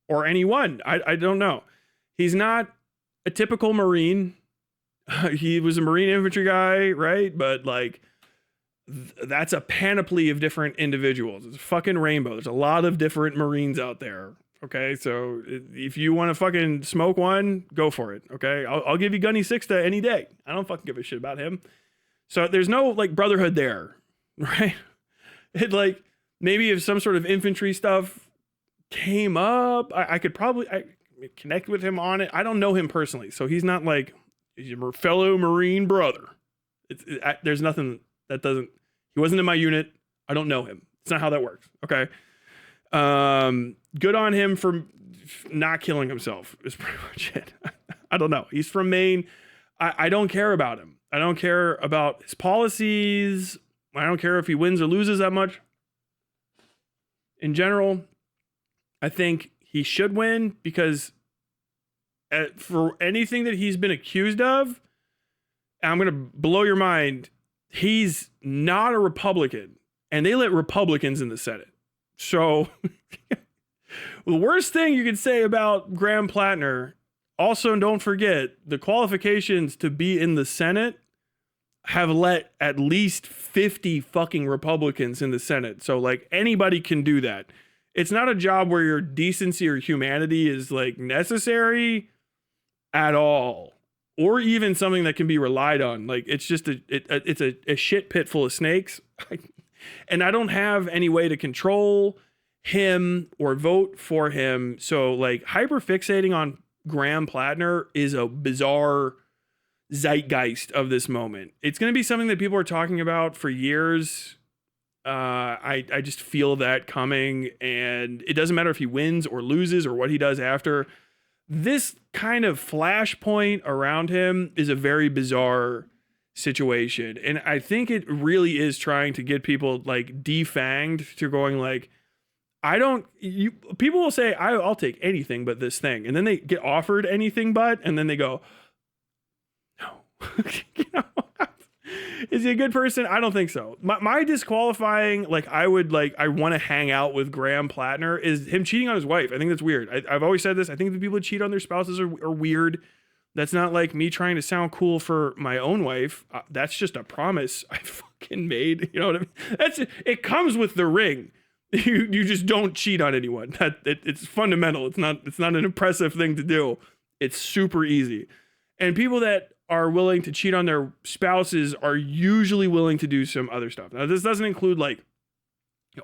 or anyone. I don't know. He's not a typical Marine. He was a Marine infantry guy, right? But like, that's a panoply of different individuals. It's a fucking rainbow. There's a lot of different Marines out there. Okay, so if you want to fucking smoke one, go for it. Okay, I'll give you Gunny Sixta any day. I don't fucking give a shit about him. So there's no like brotherhood there. Right? It like maybe if some sort of infantry stuff came up, I could probably connect with him on it. I don't know him personally, so he's not like he's your fellow Marine brother. There's nothing that doesn't. He wasn't in my unit. I don't know him. It's not how that works. Okay. Good on him for not killing himself. Is pretty much it. I don't know. He's from Maine. I don't care about him. I don't care about his policies. I don't care if he wins or loses that much. In general, I think he should win because for anything that he's been accused of, I'm going to blow your mind. He's not a Republican, and they let Republicans in the Senate. So the worst thing you could say about Graham Platner also don't forget the qualifications to be in the Senate have let at least 50 fucking Republicans in the Senate. So like anybody can do that. It's not a job where your decency or humanity is like necessary at all, or even something that can be relied on. Like it's just it's a shit pit full of snakes. And I don't have any way to control him or vote for him. So like hyper fixating on Graham Platner is a bizarre zeitgeist of this moment. It's going to be something that people are talking about for years. I just feel that coming, and it doesn't matter if he wins or loses or what he does after. This kind of flashpoint around him is a very bizarre situation, and I think it really is trying to get people like defanged to going like, people will say I'll take anything but this thing, and then they get offered anything but, and then they go, no. You know, is he a good person? I don't think so. My disqualifying, like I want to hang out with Graham Platner, is him cheating on his wife. I think that's weird. I've always said this. I think the people that cheat on their spouses are weird. That's not like me trying to sound cool for my own wife. That's just a promise I fucking made. You know what I mean? It comes with the ring. You just don't cheat on anyone. It's fundamental. It's not an impressive thing to do. It's super easy. And people that are willing to cheat on their spouses are usually willing to do some other stuff. Now, this doesn't include like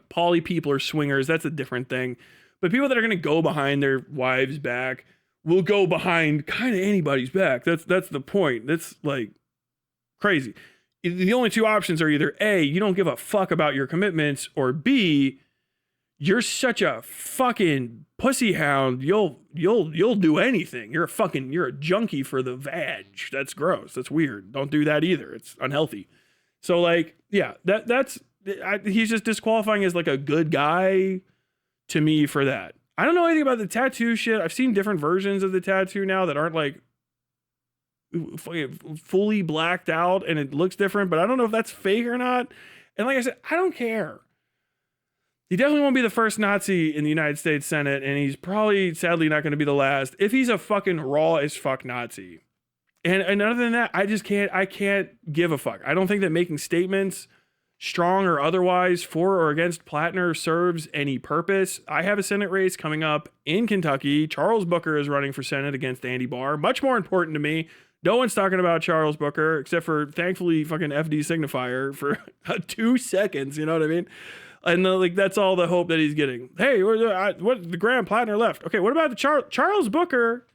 poly people or swingers. That's a different thing. But people that are going to go behind their wives' back will go behind kind of anybody's back. That's the point. That's like crazy. The only two options are either A, you don't give a fuck about your commitments, or B, you're such a fucking pussy hound. You'll do anything. You're a junkie for the vag. That's gross. That's weird. Don't do that either. It's unhealthy. So like, yeah, he's just disqualifying as like a good guy to me for that. I don't know anything about the tattoo shit. I've seen different versions of the tattoo now that aren't like fully blacked out and it looks different, but I don't know if that's fake or not. And like I said, I don't care. He definitely won't be the first Nazi in the United States Senate, and he's probably, sadly, not going to be the last if he's a fucking raw as fuck Nazi. And other than that, I can't give a fuck. I don't think that making statements, strong or otherwise, for or against Platner serves any purpose. I have a Senate race coming up in Kentucky. Charles Booker is running for Senate against Andy Barr. Much more important to me. No one's talking about Charles Booker, except for, thankfully, fucking FD signifier for 2 seconds, you know what I mean? And like that's all the hope that he's getting. Hey, what the Graham Platner left? Okay, what about the Charles Booker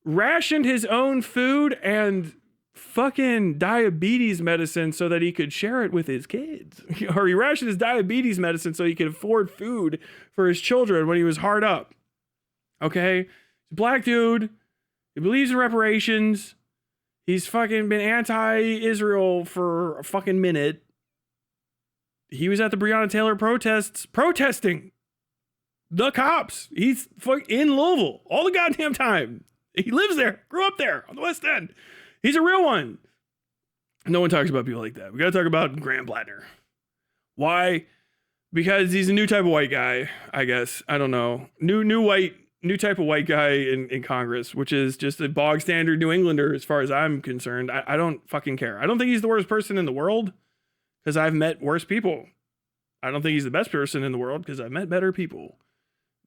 rationed his own food and fucking diabetes medicine so that he could share it with his kids, or he rationed his diabetes medicine so he could afford food for his children when he was hard up. Okay, he's a black dude. He believes in reparations. He's fucking been anti-Israel for a fucking minute. He was at the Breonna Taylor protests protesting the cops. He's in Louisville all the goddamn time. He lives there, grew up there on the West End. He's a real one. No one talks about people like that. We got to talk about Graham Platner. Why? Because he's a new type of white guy, I guess. I don't know. New type of white guy in Congress, which is just a bog standard New Englander as far as I'm concerned. I don't fucking care. I don't think he's the worst person in the world, because I've met worse people. I don't think he's the best person in the world, because I've met better people.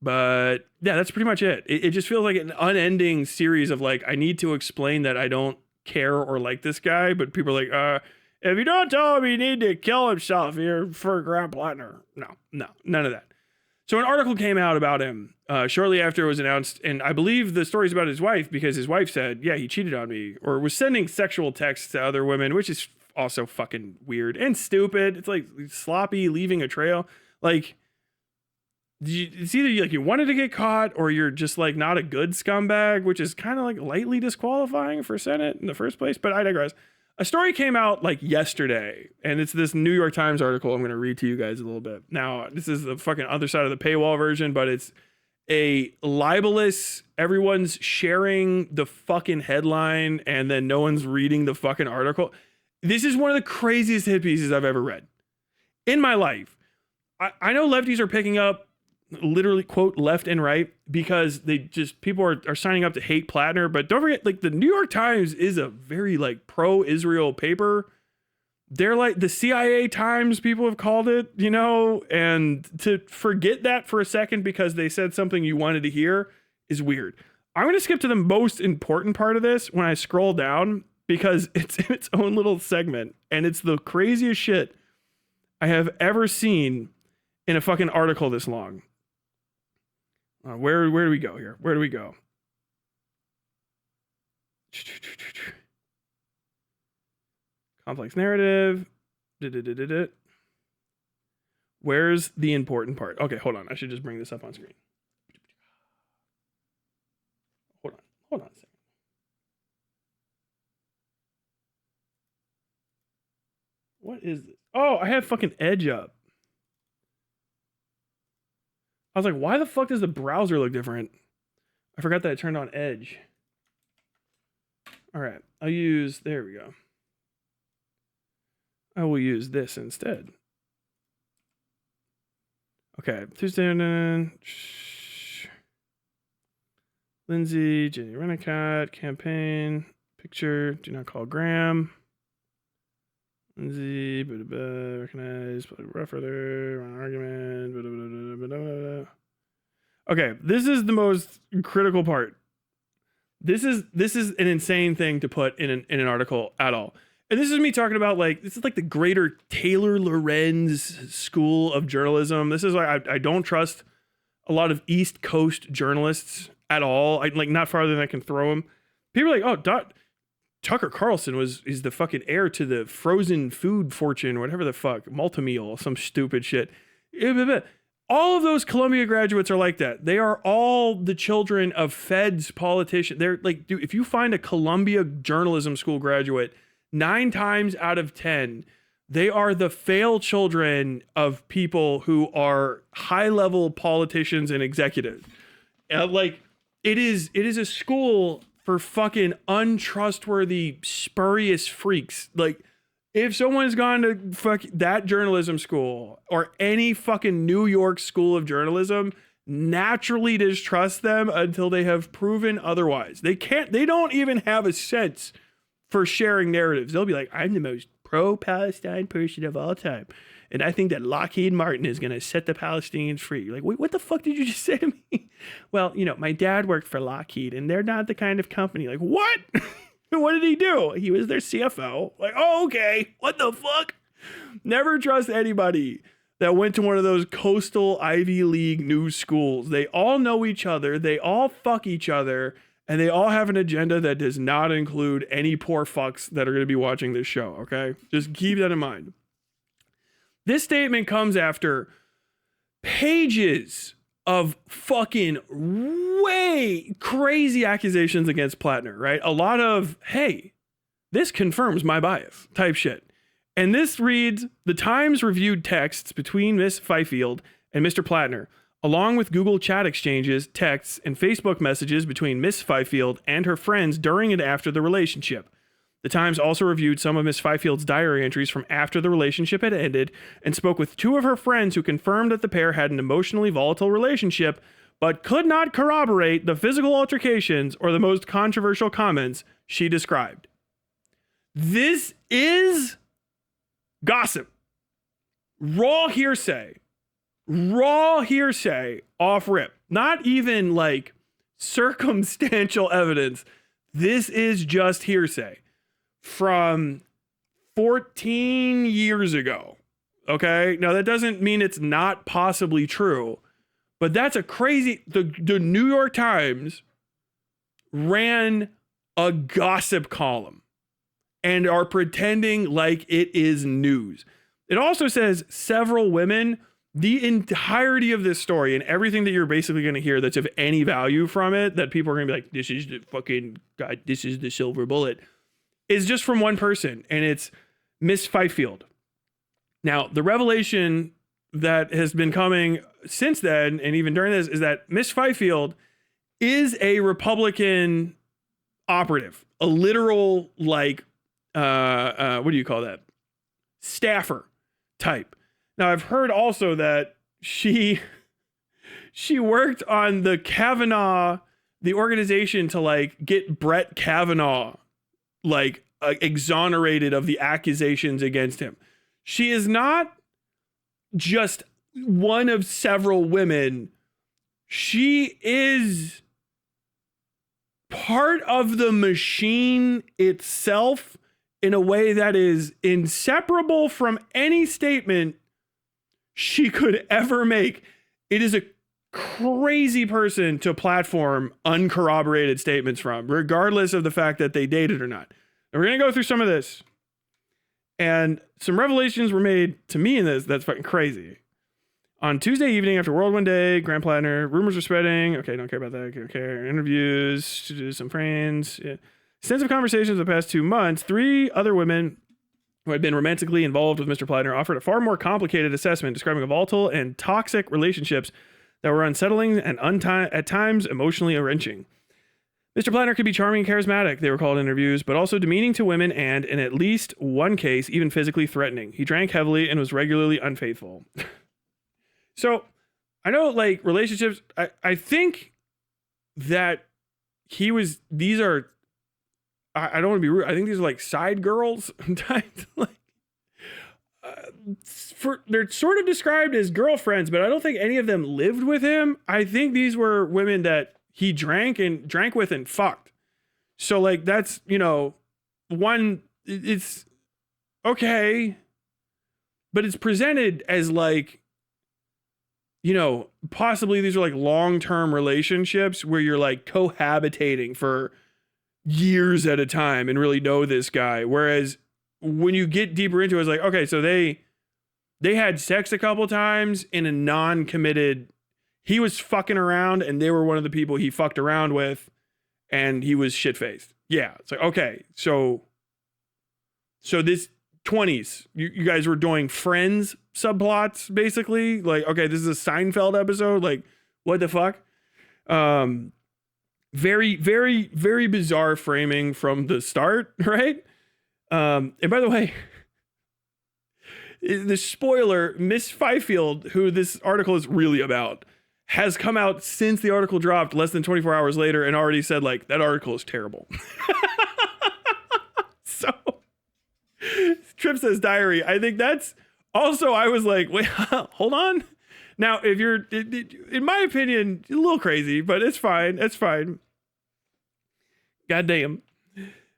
But yeah, that's pretty much it. It just feels like an unending series of like, I need to explain that I don't care or like this guy, but people are like, if you don't tell him he need to kill himself, you're for Graham Platner. No, none of that. So an article came out about him shortly after it was announced, and I believe the story's about his wife, because his wife said, yeah, he cheated on me, or was sending sexual texts to other women, which is also fucking weird and stupid. It's like sloppy, leaving a trail. Like, it's either like you wanted to get caught, or you're just like not a good scumbag, which is kind of like lightly disqualifying for Senate in the first place. But I digress. A story came out like yesterday, and it's this New York Times article. I'm going to read to you guys a little bit. Now, this is the fucking other side of the paywall version, but it's a libelous, everyone's sharing the fucking headline, and then no one's reading the fucking article. This is one of the craziest hit pieces I've ever read in my life. I know lefties are picking up literally quote left and right, because people are signing up to hate Platner. But don't forget, like, the New York Times is a very like pro-Israel paper. They're like the CIA Times, people have called it, you know, and to forget that for a second because they said something you wanted to hear is weird. I'm going to skip to the most important part of this when I scroll down, because it's in its own little segment, and it's the craziest shit I have ever seen in a fucking article this long. Where do we go here? Where do we go? Complex narrative. Where's the important part? Okay, hold on. I should just bring this up on screen. Hold on a second. What is this? Oh, I have fucking Edge up. I was like, why the fuck does the browser look different? I forgot that I turned on Edge. All right, there we go. I will use this instead. Okay, Tuesday, Lindsay, Jenny Rennicott, campaign, picture, do not call Graham. Lindsay, recognize, referrer, argument, Okay, this is the most critical part. This is an insane thing to put in an article at all. And this is me talking about, like, this is like the greater Taylor Lorenz school of journalism. This is why I don't trust a lot of East Coast journalists at all. Not farther than I can throw them. People are like, oh, Tucker Carlson is the fucking heir to the frozen food fortune, whatever the fuck, Multimeal, some stupid shit. All of those Columbia graduates are like that. They are all the children of feds, politicians. They're like, dude, if you find a Columbia journalism school graduate, 9 times out of 10, they are the failed children of people who are high-level politicians and executives. Like, it is a school for fucking untrustworthy, spurious freaks. Like, if someone's gone to fuck that journalism school or any fucking New York school of journalism, naturally distrust them until they have proven otherwise. They don't even have a sense for sharing narratives. They'll be like, I'm the most pro-Palestine person of all time, and I think that Lockheed Martin is going to set the Palestinians free. You're like, wait, what the fuck did you just say to me? Well, you know, my dad worked for Lockheed, and they're not the kind of company. Like, what? What did he do? He was their CFO. Like, oh, okay. What the fuck? Never trust anybody that went to one of those coastal Ivy League news schools. They all know each other. They all fuck each other. And they all have an agenda that does not include any poor fucks that are going to be watching this show, okay? Just keep that in mind. This statement comes after pages of fucking way crazy accusations against Platner, right? A lot of, hey, this confirms my bias type shit. And this reads, the Times reviewed texts between Miss Fifield and Mr. Platner, along with Google chat exchanges, texts, and Facebook messages between Miss Fifield and her friends during and after the relationship. The Times also reviewed some of Miss Fifield's diary entries from after the relationship had ended and spoke with 2 of her friends who confirmed that the pair had an emotionally volatile relationship, but could not corroborate the physical altercations or the most controversial comments she described. This is gossip. Raw hearsay off rip, not even like circumstantial evidence. This is just hearsay from 14 years ago. Okay. Now that doesn't mean it's not possibly true, but that's a crazy, the New York Times ran a gossip column and are pretending like it is news. It also says several women. The entirety of this story and everything that you're basically going to hear that's of any value from it, that people are going to be like, this is the fucking God, this is the silver bullet, is just from one person, and it's Miss Fifield. Now, the revelation that has been coming since then, and even during this, is that Miss Fifield is a Republican operative, a literal, like, what do you call that? Staffer type. Now, I've heard also that she she worked on the Kavanaugh, the organization to like get Brett Kavanaugh like exonerated of the accusations against him. She is not just one of several women. She is part of the machine itself in a way that is inseparable from any statement she could ever make. It is a crazy person to platform uncorroborated statements from, regardless of the fact that they dated or not. And we're going to go through some of this. And some revelations were made to me in this that's fucking crazy. On Tuesday evening after World One Day, Graham Platner, rumors were spreading. Okay, don't care about that. Okay, interviews, to do some friends. Yeah. Extensive conversations the past 2 months. 3 other women who had been romantically involved with Mr. Platner offered a far more complicated assessment describing volatile and toxic relationships that were unsettling and at times emotionally wrenching. Mr. Platner could be charming and charismatic, they were called in interviews, but also demeaning to women and, in at least one case, even physically threatening. He drank heavily and was regularly unfaithful. So, I know, like, relationships, I think that these are, I don't want to be rude, I think these are, like, side girls. Like, they're sort of described as girlfriends, but I don't think any of them lived with him. I think these were women that he drank with and fucked. So, like, that's, one, it's okay, but it's presented as, like, possibly these are like long-term relationships where you're like cohabitating for years at a time and really know this guy. Whereas when you get deeper into it, it's like, okay, so they had sex a couple times in a non-committed, he was fucking around and they were one of the people he fucked around with and he was shit-faced. Yeah. It's like, okay, so this 20s, you guys were doing Friends subplots, basically. Like, okay, this is a Seinfeld episode. Like, what the fuck? Very, very, very bizarre framing from the start, right? And by the way, the spoiler, Miss Fifield, who this article is really about, has come out since the article dropped less than 24 hours later and already said, like, that article is terrible. So, Trip says diary. I think that's also, I was like, wait, hold on. Now, if you're, in my opinion, a little crazy, but it's fine. It's fine. Goddamn.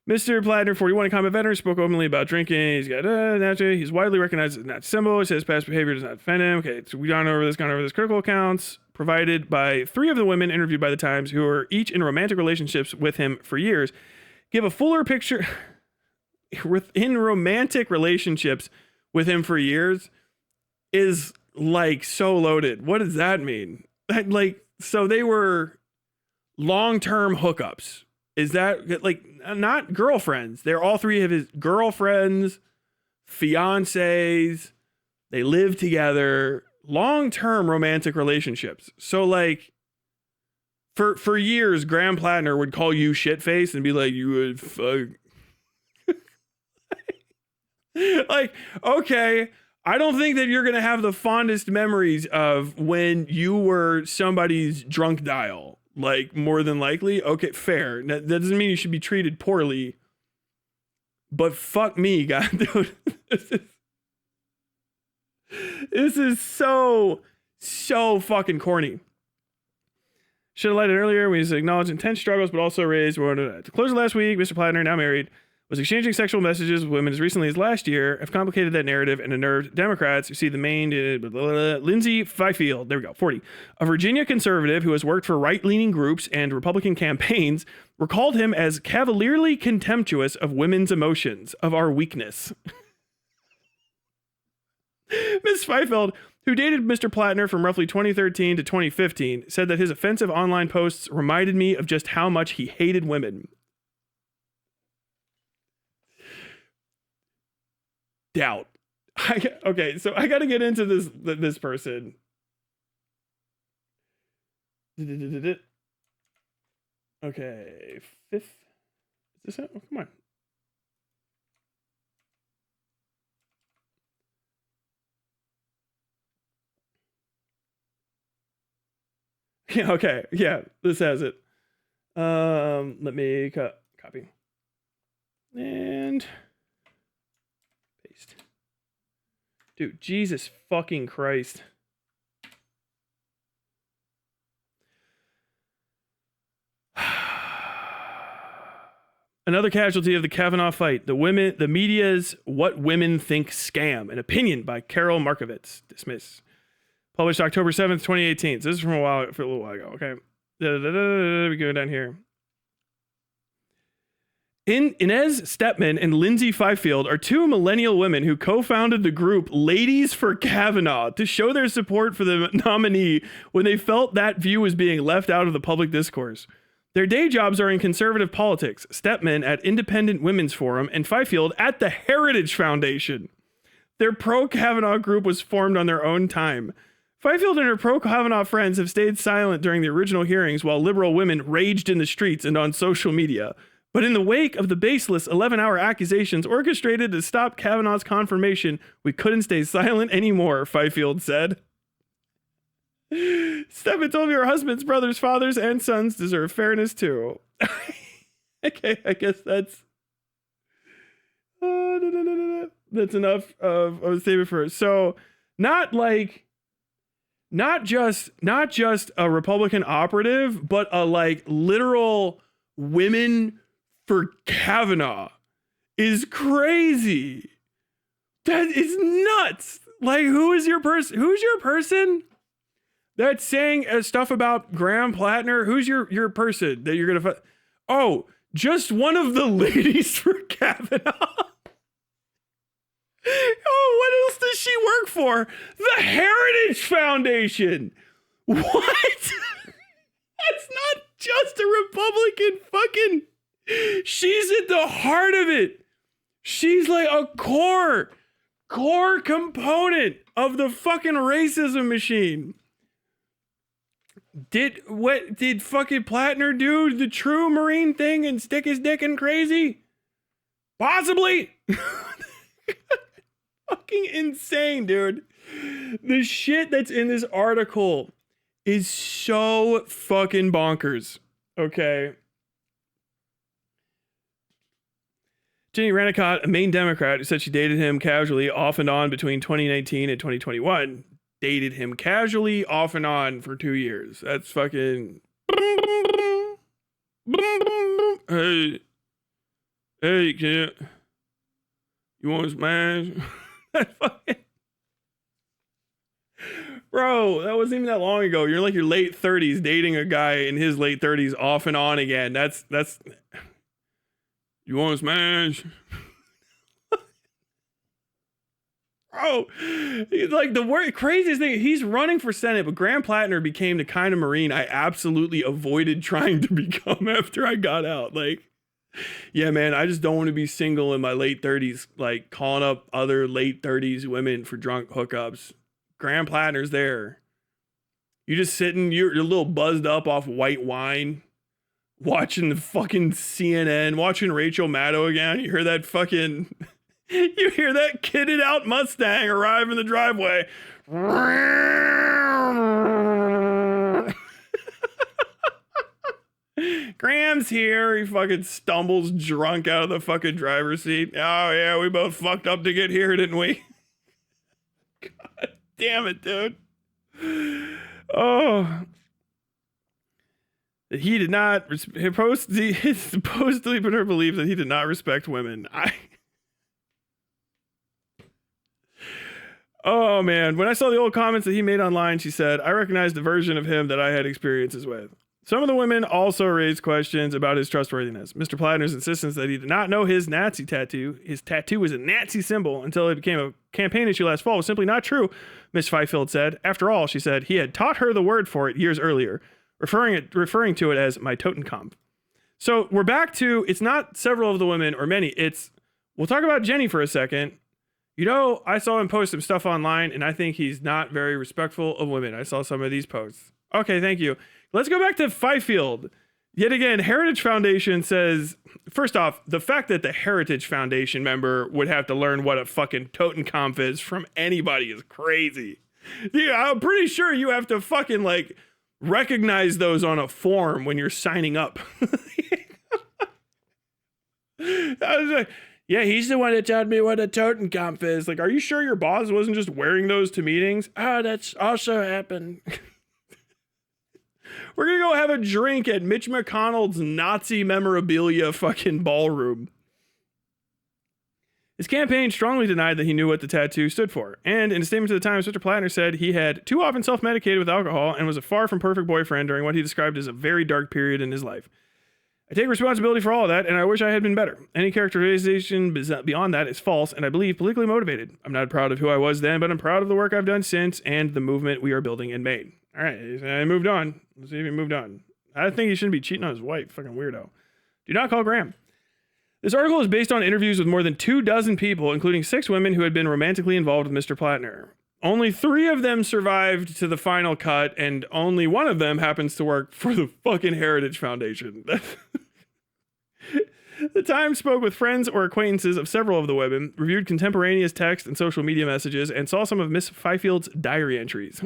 Mr. Platner, 41, a combat veteran, spoke openly about drinking. He's got, he's widely recognized as not symbol. He says past behavior does not offend him. Okay, so we've gone over this. Critical accounts provided by 3 of the women interviewed by the Times who are each in romantic relationships with him for years give a fuller picture. Within romantic relationships with him for years is like so loaded. What does that mean? Like, so they were long-term hookups. Is that like not girlfriends? They're all 3 of his girlfriends, fiancés. They live together, long-term romantic relationships. So like for years, Graham Platner would call you shitface and be like, you would fuck. Like, okay, I don't think that you're going to have the fondest memories of when you were somebody's drunk dial, like, more than likely. Okay, fair. That doesn't mean you should be treated poorly, but fuck me, God, dude. This is so fucking corny. Should have lighted earlier. We just acknowledged intense struggles, but also raised. To close last week, Mr. Platner, now married, was exchanging sexual messages with women as recently as last year, have complicated that narrative and unnerved Democrats who see the main Lindsay Fifield, there we go, 40, a Virginia conservative who has worked for right-leaning groups and Republican campaigns, recalled him as cavalierly contemptuous of women's emotions, of our weakness. Ms. Fifield, who dated Mr. Platner from roughly 2013 to 2015, said that his offensive online posts reminded me of just how much he hated women. Doubt. Okay, so I got to get into this person. Okay, 5th. Is this it? Oh, come on. Yeah, okay. Yeah, this has it. Let me copy and paste. Dude, Jesus fucking Christ. Another casualty of the Kavanaugh fight. The media's What Women Think scam. An opinion by Carol Markovitz. Dismiss. Published October 7th, 2018. So this is from a little while ago. Okay. We go down here. Inez Stepman and Lindsay Fifield are two millennial women who co-founded the group Ladies for Kavanaugh to show their support for the nominee when they felt that view was being left out of the public discourse. Their day jobs are in conservative politics, Stepman at Independent Women's Forum and Fifield at the Heritage Foundation. Their pro-Kavanaugh group was formed on their own time. Fifield and her pro-Kavanaugh friends have stayed silent during the original hearings while liberal women raged in the streets and on social media. But in the wake of the baseless 11-hour accusations orchestrated to stop Kavanaugh's confirmation, we couldn't stay silent anymore, Fifield said. Stephen told me her husbands, brothers, fathers, and sons deserve fairness too. Okay, I guess that's enough of a statement for her. So not just a Republican operative, but a like literal women for Kavanaugh is crazy. That is nuts. Like, who's your person that's saying stuff about Graham Platner? Who's your person that you're gonna oh, just one of the ladies for Kavanaugh. Oh, what else does she work for? The Heritage Foundation. What? That's not just a Republican fucking. She's at the heart of it. She's like a core component of the fucking racism machine. Did fucking Platner do the true Marine thing and stick his dick in crazy? Possibly. Fucking insane, dude. The shit that's in this article is so fucking bonkers. Okay. Jenny Rannicott, a Maine Democrat who said she dated him casually off and on between 2019 and 2021. Dated him casually off and on for 2 years. That's fucking. Hey, kid. You want to smash? Bro, that wasn't even that long ago. You're like your late 30s dating a guy in his late 30s off and on again. That's. You want to smash? Bro, like the craziest thing, he's running for Senate, but Graham Platner became the kind of Marine I absolutely avoided trying to become after I got out. Like, yeah, man, I just don't want to be single in my late 30s, like calling up other late 30s women for drunk hookups. Graham Platner's there. You just sitting, you're a little buzzed up off white wine, watching the fucking CNN, watching Rachel Maddow again. You hear that fucking... You hear that kitted out Mustang arrive in the driveway. Graham's here. He fucking stumbles drunk out of the fucking driver's seat. Oh, yeah, we both fucked up to get here, didn't we? God damn it, dude. Oh. He did not... supposedly believes that he did not respect women. Oh, man. When I saw the old comments that he made online, she said, I recognized the version of him that I had experiences with. Some of the women also raised questions about his trustworthiness. Mr. Platner's insistence that he did not know his Nazi tattoo, his tattoo was a Nazi symbol until it became a campaign issue last fall, was simply not true, Miss Fifield said. After all, she said, he had taught her the word for it years earlier, referring to it as my Totenkopf. So we're back to, it's not several of the women or many, it's, we'll talk about Jenny for a second. You know, I saw him post some stuff online, and I think he's not very respectful of women. I saw some of these posts. Okay, thank you. Let's go back to Fifield. Yet again, Heritage Foundation says, first off, the fact that the Heritage Foundation member would have to learn what a fucking Totenkopf is from anybody is crazy. Yeah, I'm pretty sure you have to fucking, like, recognize those on a form when you're signing up. I was like, yeah, he's the one that told me what a Totenkopf is. Like, are you sure your boss wasn't just wearing those to meetings? Oh, that's also happened. We're gonna go have a drink at Mitch McConnell's Nazi memorabilia fucking ballroom. His campaign strongly denied that he knew what the tattoo stood for. And in a statement to the Times, Mr. Platner said he had too often self-medicated with alcohol and was a far from perfect boyfriend during what he described as a very dark period in his life. I take responsibility for all of that, and I wish I had been better. Any characterization beyond that is false, and I believe politically motivated. I'm not proud of who I was then, but I'm proud of the work I've done since and the movement we are building in Maine. All right, I moved on. Let's see if he moved on. I think he shouldn't be cheating on his wife. Fucking weirdo. Do not call Graham. This article is based on interviews with more than 24 people, including 6 women who had been romantically involved with Mr. Platner. Only 3 of them survived to the final cut, and only one of them happens to work for the fucking Heritage Foundation. The Times spoke with friends or acquaintances of several of the women, reviewed contemporaneous text and social media messages, and saw some of Miss Fifield's diary entries.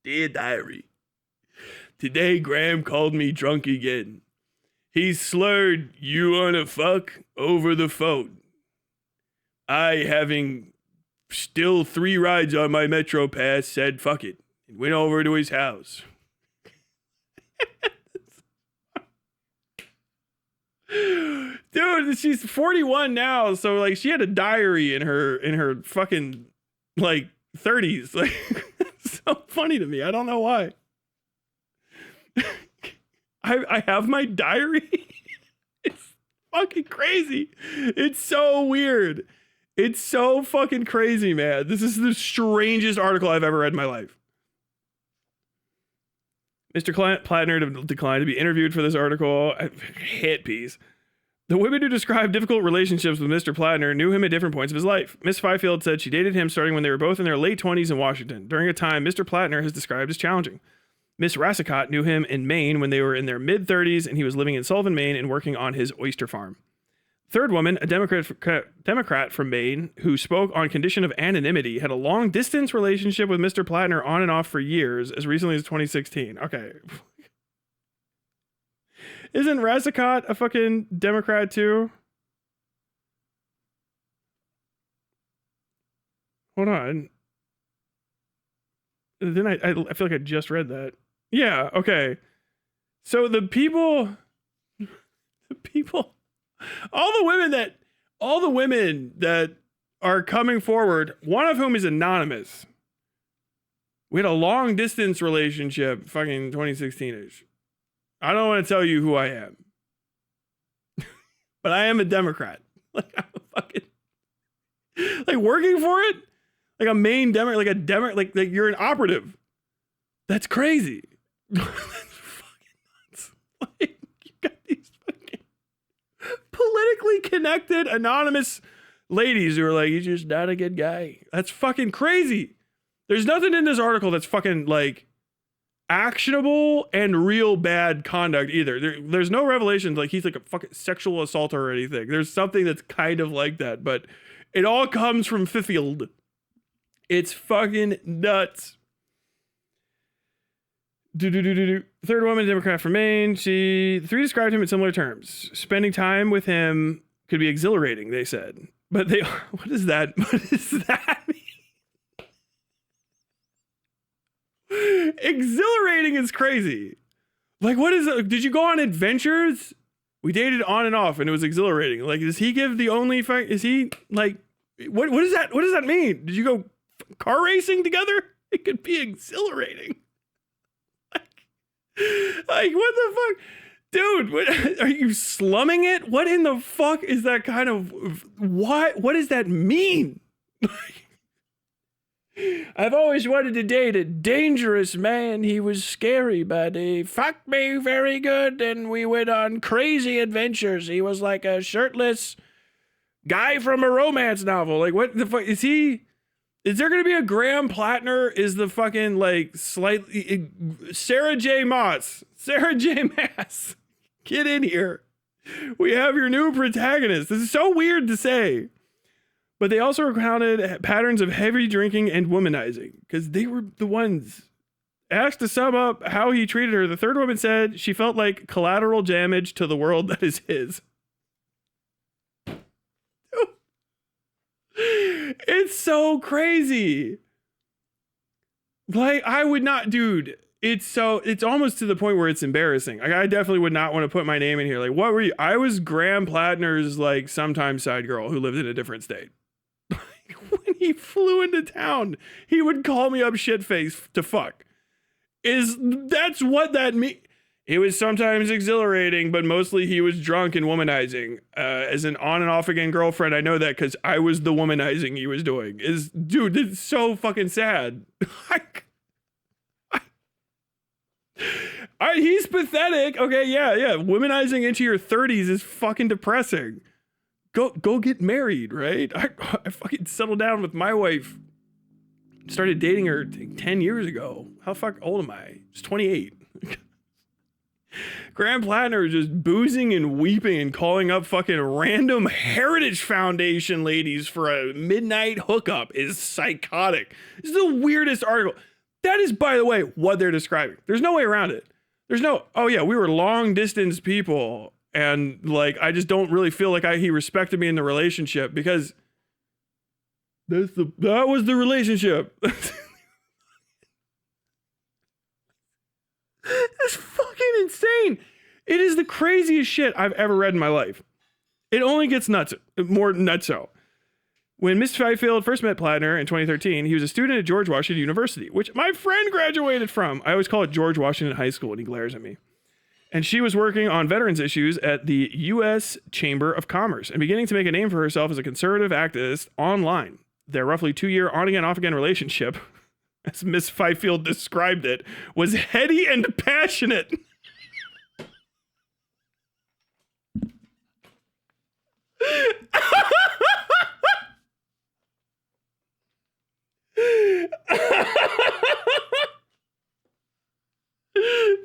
Dear diary, today Graham called me drunk again. He slurred, "You wanna fuck?" over the phone. I, having still 3 rides on my Metro Pass, said fuck it, and went over to his house. Dude, she's 41 now, so like she had a diary in her fucking like 30s. Like, it's so funny to me. I don't know why. I have my diary. It's fucking crazy. It's so weird. It's so fucking crazy, man. This is the strangest article I've ever read in my life. Mr. Platner declined to be interviewed for this article. Hit piece. The women who described difficult relationships with Mr. Platner knew him at different points of his life. Miss Fifield said she dated him starting when they were both in their late 20s in Washington, during a time Mr. Platner has described as challenging. Miss Rassicott knew him in Maine when they were in their mid-30s and he was living in Sullivan, Maine and working on his oyster farm. Third woman, a Democrat from Maine, who spoke on condition of anonymity, had a long-distance relationship with Mr. Platner on and off for years, as recently as 2016. Okay. Isn't Rassicott a fucking Democrat too? Hold on. Then I feel like I just read that. Yeah, okay. So the people, all the women that are coming forward, one of whom is anonymous. We had a long distance relationship, fucking 2016-ish. I don't want to tell you who I am. But I am a Democrat. Like, I'm a fucking, like, working for it? Like a Maine Democrat, like you're an operative. That's crazy. That's fucking nuts. Like, you got these fucking politically connected anonymous ladies who are like, "He's just not a good guy." That's fucking crazy. There's nothing in this article that's fucking like actionable and real bad conduct either. There's no revelations like he's like a fucking sexual assaulter or anything. There's something that's kind of like that, but it all comes from Fifield. It's fucking nuts. Third woman, Democrat from Maine. The 3 described him in similar terms. Spending time with him could be exhilarating, they said. But what does that mean? Exhilarating is crazy. Like, what is it? Did you go on adventures? We dated on and off and it was exhilarating. Like, does he give the only is he like, what does that mean? Did you go car racing together? It could be exhilarating. Like what the fuck? Dude, what, are you slumming it? What in the fuck is that kind of, what does that mean? I've always wanted to date a dangerous man. He was scary, but he fucked me very good and we went on crazy adventures. He was like a shirtless guy from a romance novel. Like, what the fuck? Is there going to be a Graham Platner? Is the fucking, like, slightly... Sarah J. Maas. Get in here. We have your new protagonist. This is so weird to say. But they also recounted patterns of heavy drinking and womanizing because they were the ones. Asked to sum up how he treated her, the third woman said she felt like collateral damage to the world that is his. It's so crazy. Like, I would not, dude. It's almost to the point where it's embarrassing. Like, I definitely would not want to put my name in here. Like, what were you? I was Graham Platner's, like, sometimes side girl who lived in a different state. When he flew into town, he would call me up shit-faced to fuck. That's what that means. It was sometimes exhilarating, but mostly he was drunk and womanizing. As an on and off again girlfriend, I know that because I was the womanizing he was doing. Dude, it's so fucking sad. He's pathetic. Okay, yeah. Womanizing into your 30s is fucking depressing. Go get married, right? I fucking settled down with my wife. Started dating her 10 years ago. How fuck old am I? Just 28. Graham Platner is just boozing and weeping and calling up fucking random Heritage Foundation ladies for a midnight hookup is psychotic. This is the weirdest article. That is, by the way, what they're describing. There's no way around it. There's no, oh yeah, we were long distance people. And like, I just don't really feel like he respected me in the relationship because that was the relationship. It's fucking insane. It is the craziest shit I've ever read in my life. It only gets more nutso. When Miss Fifield first met Platner in 2013, he was a student at George Washington University, which my friend graduated from. I always call it George Washington High School, and he glares at me. And she was working on veterans issues at the U.S. Chamber of Commerce and beginning to make a name for herself as a conservative activist online. Their roughly 2-year on-again, off-again relationship, as Miss Fifield described it, was heady and passionate.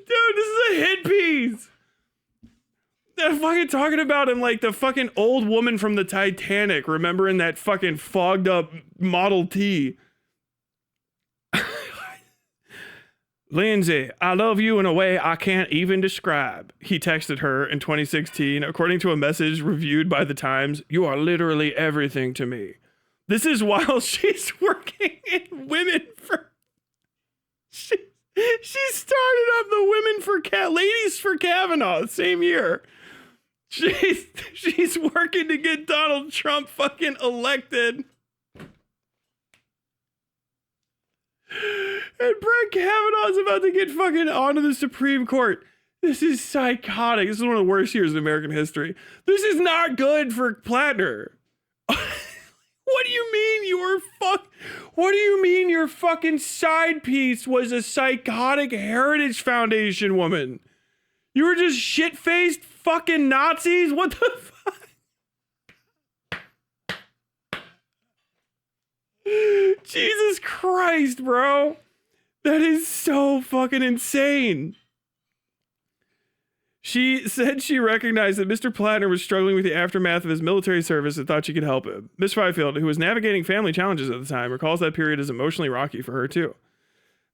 Dude, this is a hit piece. They're fucking talking about him like the fucking old woman from the Titanic, remembering that fucking fogged up Model T. Lindsay, I love you in a way I can't even describe, he texted her in 2016, according to a message reviewed by The Times. You are literally everything to me. This is while she's working in Women for... She started up the Women for Ladies for Kavanaugh the same year. She's working to get Donald Trump fucking elected. And Brett Kavanaugh's about to get fucking onto the Supreme Court. This is psychotic. This is one of the worst years in American history. This is not good for Platner. What do you mean What do you mean your fucking side piece was a psychotic Heritage Foundation woman? You were just shit-faced fucking Nazis? What the fuck? Jesus Christ, bro. That is so fucking insane. She said she recognized that Mr. Platner was struggling with the aftermath of his military service and thought she could help him. Miss Fifield, who was navigating family challenges at the time, recalls that period as emotionally rocky for her too.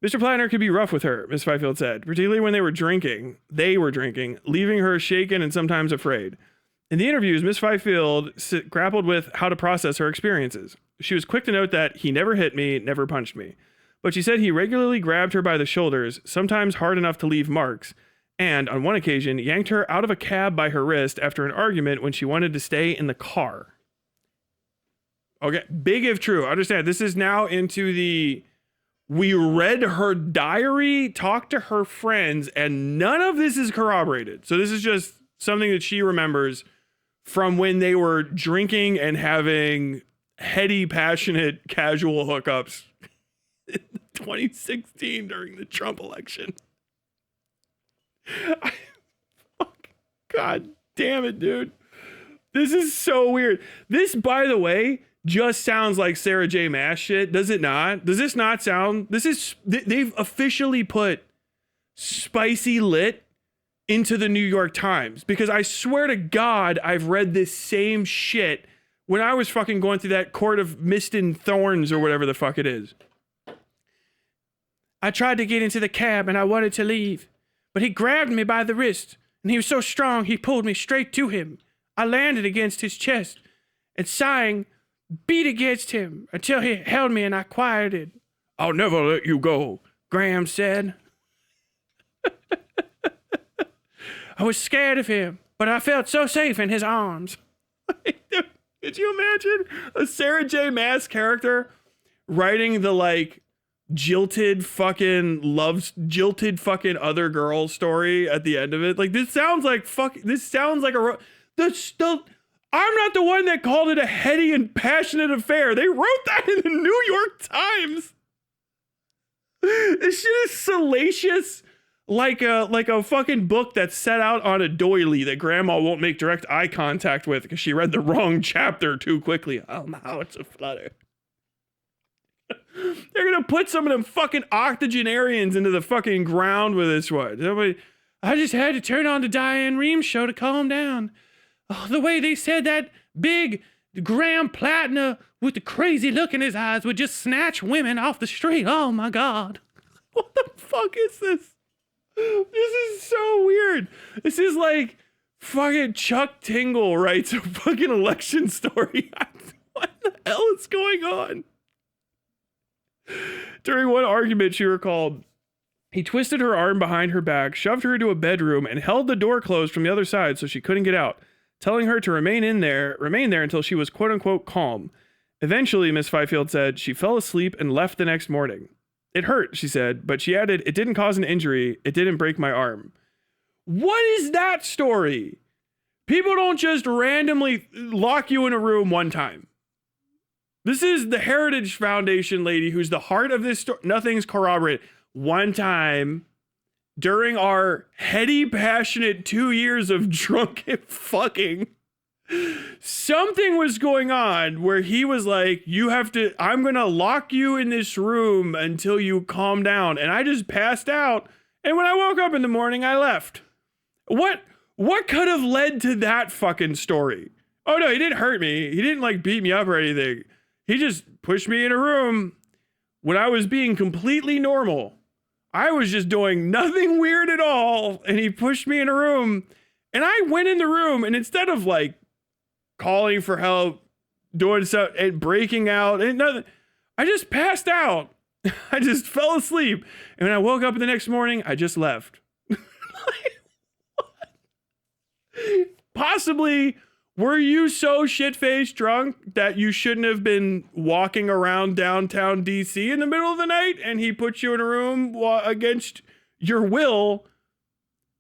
Mr. Platner could be rough with her, Miss Fifield said, particularly when they were drinking, leaving her shaken and sometimes afraid. In the interviews, Miss Fifield grappled with how to process her experiences. She was quick to note that he never hit me, never punched me. But she said he regularly grabbed her by the shoulders, sometimes hard enough to leave marks, and on one occasion yanked her out of a cab by her wrist after an argument when she wanted to stay in the car. Okay, big if true. Understand, this is now into the... We read her diary, talked to her friends, and none of this is corroborated. So this is just something that she remembers from when they were drinking and having heady, passionate, casual hookups in 2016 during the Trump election. God damn it, dude. This is so weird. This, by the way, just sounds like Sarah J. Maas shit, does it not? Does this not sound... They've officially put Spicy Lit into the New York Times, because I swear to God, I've read this same shit when I was fucking going through that court of mist and thorns or whatever the fuck it is. I tried to get into the cab and I wanted to leave, but he grabbed me by the wrist and he was so strong he pulled me straight to him. I landed against his chest and sighing, beat against him until he held me and I quieted. I'll never let you go, Graham said. I was scared of him, but I felt so safe in his arms. Could you imagine a Sarah J. Maas character writing the like jilted fucking other girl story at the end of it? Like, this sounds like I'm not the one that called it a heady and passionate affair. They wrote that in the New York Times. This shit is salacious, like a fucking book that's set out on a doily that grandma won't make direct eye contact with because she read the wrong chapter too quickly. Oh, my heart's a flutter. They're gonna put some of them fucking octogenarians into the fucking ground with this one. I just had to turn on the Diane Reeves show to calm down. Oh, the way they said that big Graham Platner with the crazy look in his eyes would just snatch women off the street. Oh my God. What the fuck is this? This is so weird. This is like fucking Chuck Tingle writes a fucking election story. What the hell is going on? During one argument, she recalled, he twisted her arm behind her back, shoved her into a bedroom, and held the door closed from the other side so she couldn't get out, telling her to remain there until she was quote-unquote calm. Eventually, Miss Fifield said, she fell asleep and left the next morning. It hurt, she said, but she added, it didn't cause an injury. It didn't break my arm. What is that story? People don't just randomly lock you in a room one time. This is the Heritage Foundation lady who's the heart of this story. Nothing's corroborated. One time, during our heady, passionate 2 years of drunken fucking, something was going on where he was like, I'm going to lock you in this room until you calm down. And I just passed out. And when I woke up in the morning, I left. What could have led to that fucking story? Oh no, he didn't hurt me. He didn't like beat me up or anything. He just pushed me in a room when I was being completely normal. I was just doing nothing weird at all. And he pushed me in a room and I went in the room and instead of like calling for help, doing stuff and breaking out and nothing, I just passed out. I just fell asleep. And when I woke up the next morning, I just left. Like, what? Possibly, were you so shit-faced drunk that you shouldn't have been walking around downtown DC in the middle of the night and he put you in a room against your will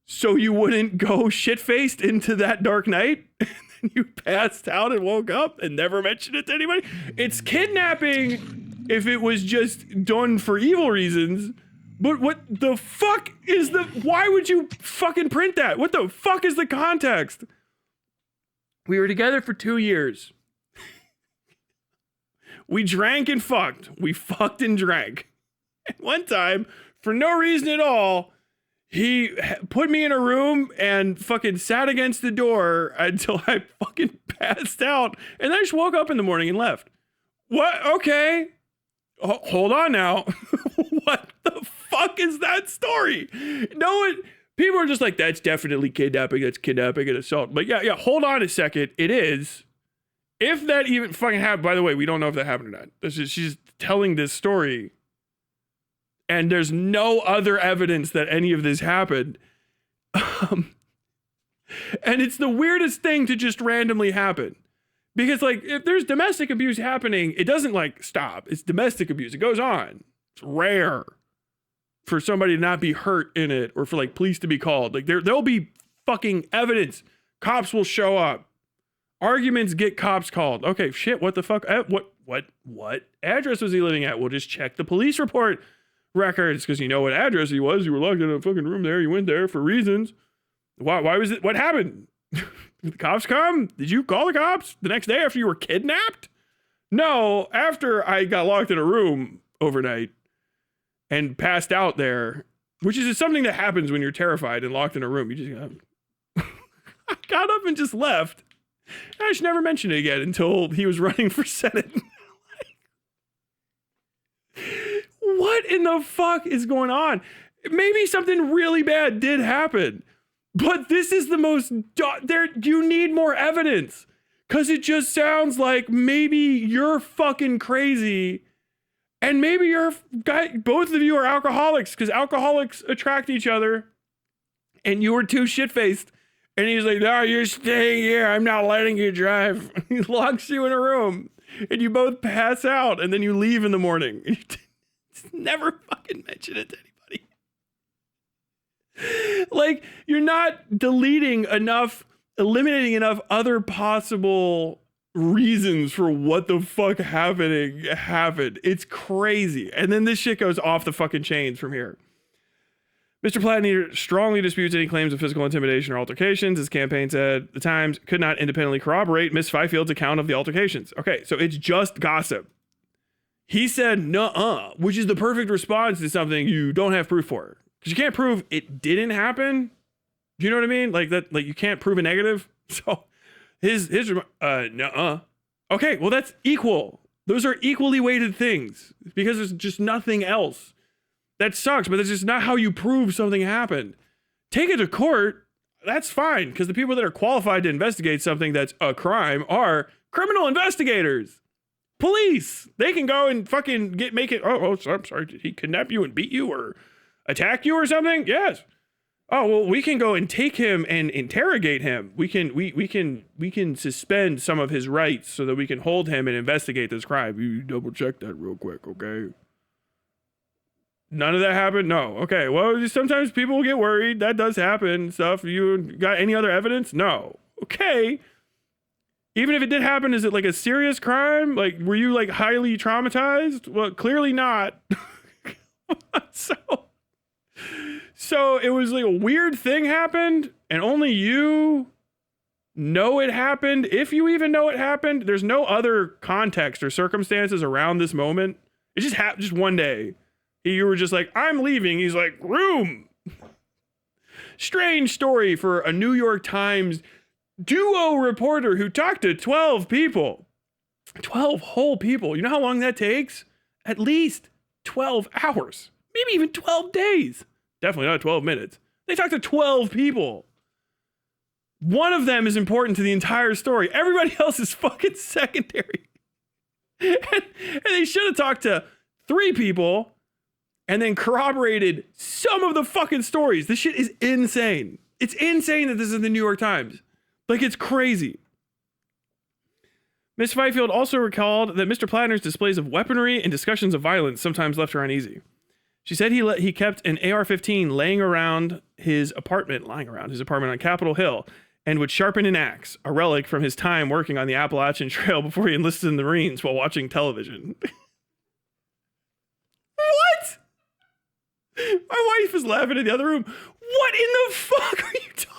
so you wouldn't go shit-faced into that dark night? And then you passed out and woke up and never mentioned it to anybody? It's kidnapping if it was just done for evil reasons. But what the fuck is why would you fucking print that? What the fuck is the context? We were together for 2 years. We drank and fucked. We fucked and drank. And one time, for no reason at all, he put me in a room and fucking sat against the door until I fucking passed out. And I just woke up in the morning and left. What? Okay. Hold on now. What the fuck is that story? No one... People are just like, that's definitely kidnapping. That's kidnapping and assault. But yeah, hold on a second. It is. If that even fucking happened, by the way, we don't know if that happened or not. She's telling this story. And there's no other evidence that any of this happened. And it's the weirdest thing to just randomly happen. Because like, if there's domestic abuse happening, it doesn't like stop. It's domestic abuse. It goes on. It's rare for somebody to not be hurt in it or for like police to be called. Like there'll be fucking evidence. Cops will show up. Arguments get cops called. Okay, shit, what the fuck? What address was he living at? We'll just check the police report records because you know what address he was. You were locked in a fucking room there. You went there for reasons. Why was it? What happened? Did the cops come? Did you call the cops the next day after you were kidnapped? No, after I got locked in a room overnight and passed out there, which is something that happens when you're terrified and locked in a room. You just I got up and just left. I just never mentioned it again until he was running for Senate. What in the fuck is going on? Maybe something really bad did happen, but this is the most you need more evidence, because it just sounds like maybe you're fucking crazy, and maybe both of you are alcoholics, because alcoholics attract each other, and you were too shit-faced, and he's like, no, you're staying here, I'm not letting you drive. He locks you in a room, and you both pass out, and then you leave in the morning. Never fucking mention it to anybody. Like, you're not eliminating enough other possible reasons for what the fuck happened. It's crazy. And then this shit goes off the fucking chains from here. Mr. Platner strongly disputes any claims of physical intimidation or altercations. His campaign said the Times could not independently corroborate Miss Fifield's account of the altercations. Okay, so it's just gossip. He said, nuh-uh, which is the perfect response to something you don't have proof for. Because you can't prove it didn't happen. Do you know what I mean? Like that, like you can't prove a negative. So his nuh-uh. Okay, well that's equal. Those are equally weighted things because there's just nothing else. That sucks, but that's just not how you prove something happened. Take it to court, that's fine, because the people that are qualified to investigate something that's a crime are criminal investigators. Police. They can go and fucking make it. Oh, I'm sorry. Did he kidnap you and beat you or attack you or something? Yes. Oh, well, we can go and take him and interrogate him. We can suspend some of his rights so that we can hold him and investigate this crime. You double check that real quick, okay? None of that happened? No. Okay. Well, sometimes people will get worried. That does happen. Stuff. You got any other evidence? No. Okay. Even if it did happen, is it like a serious crime? Like, were you like highly traumatized? Well, clearly not. So it was like a weird thing happened and only you know it happened. If you even know it happened, there's no other context or circumstances around this moment. It just happened just one day. You were just like, I'm leaving. He's like, room. Strange story for a New York Times duo reporter who talked to 12 people. 12 whole people. You know how long that takes? At least 12 hours. Maybe even 12 days. Definitely not 12 minutes. They talked to 12 people. One of them is important to the entire story. Everybody else is fucking secondary. And they should have talked to 3 people and then corroborated some of the fucking stories. This shit is insane. It's insane that this is the New York Times. Like, it's crazy. Miss Fifield also recalled that Mr. Platner's displays of weaponry and discussions of violence sometimes left her uneasy. She said he kept an AR-15 lying around his apartment on Capitol Hill, and would sharpen an axe, a relic from his time working on the Appalachian Trail before he enlisted in the Marines while watching television. What? My wife is laughing in the other room. What in the fuck are you talking?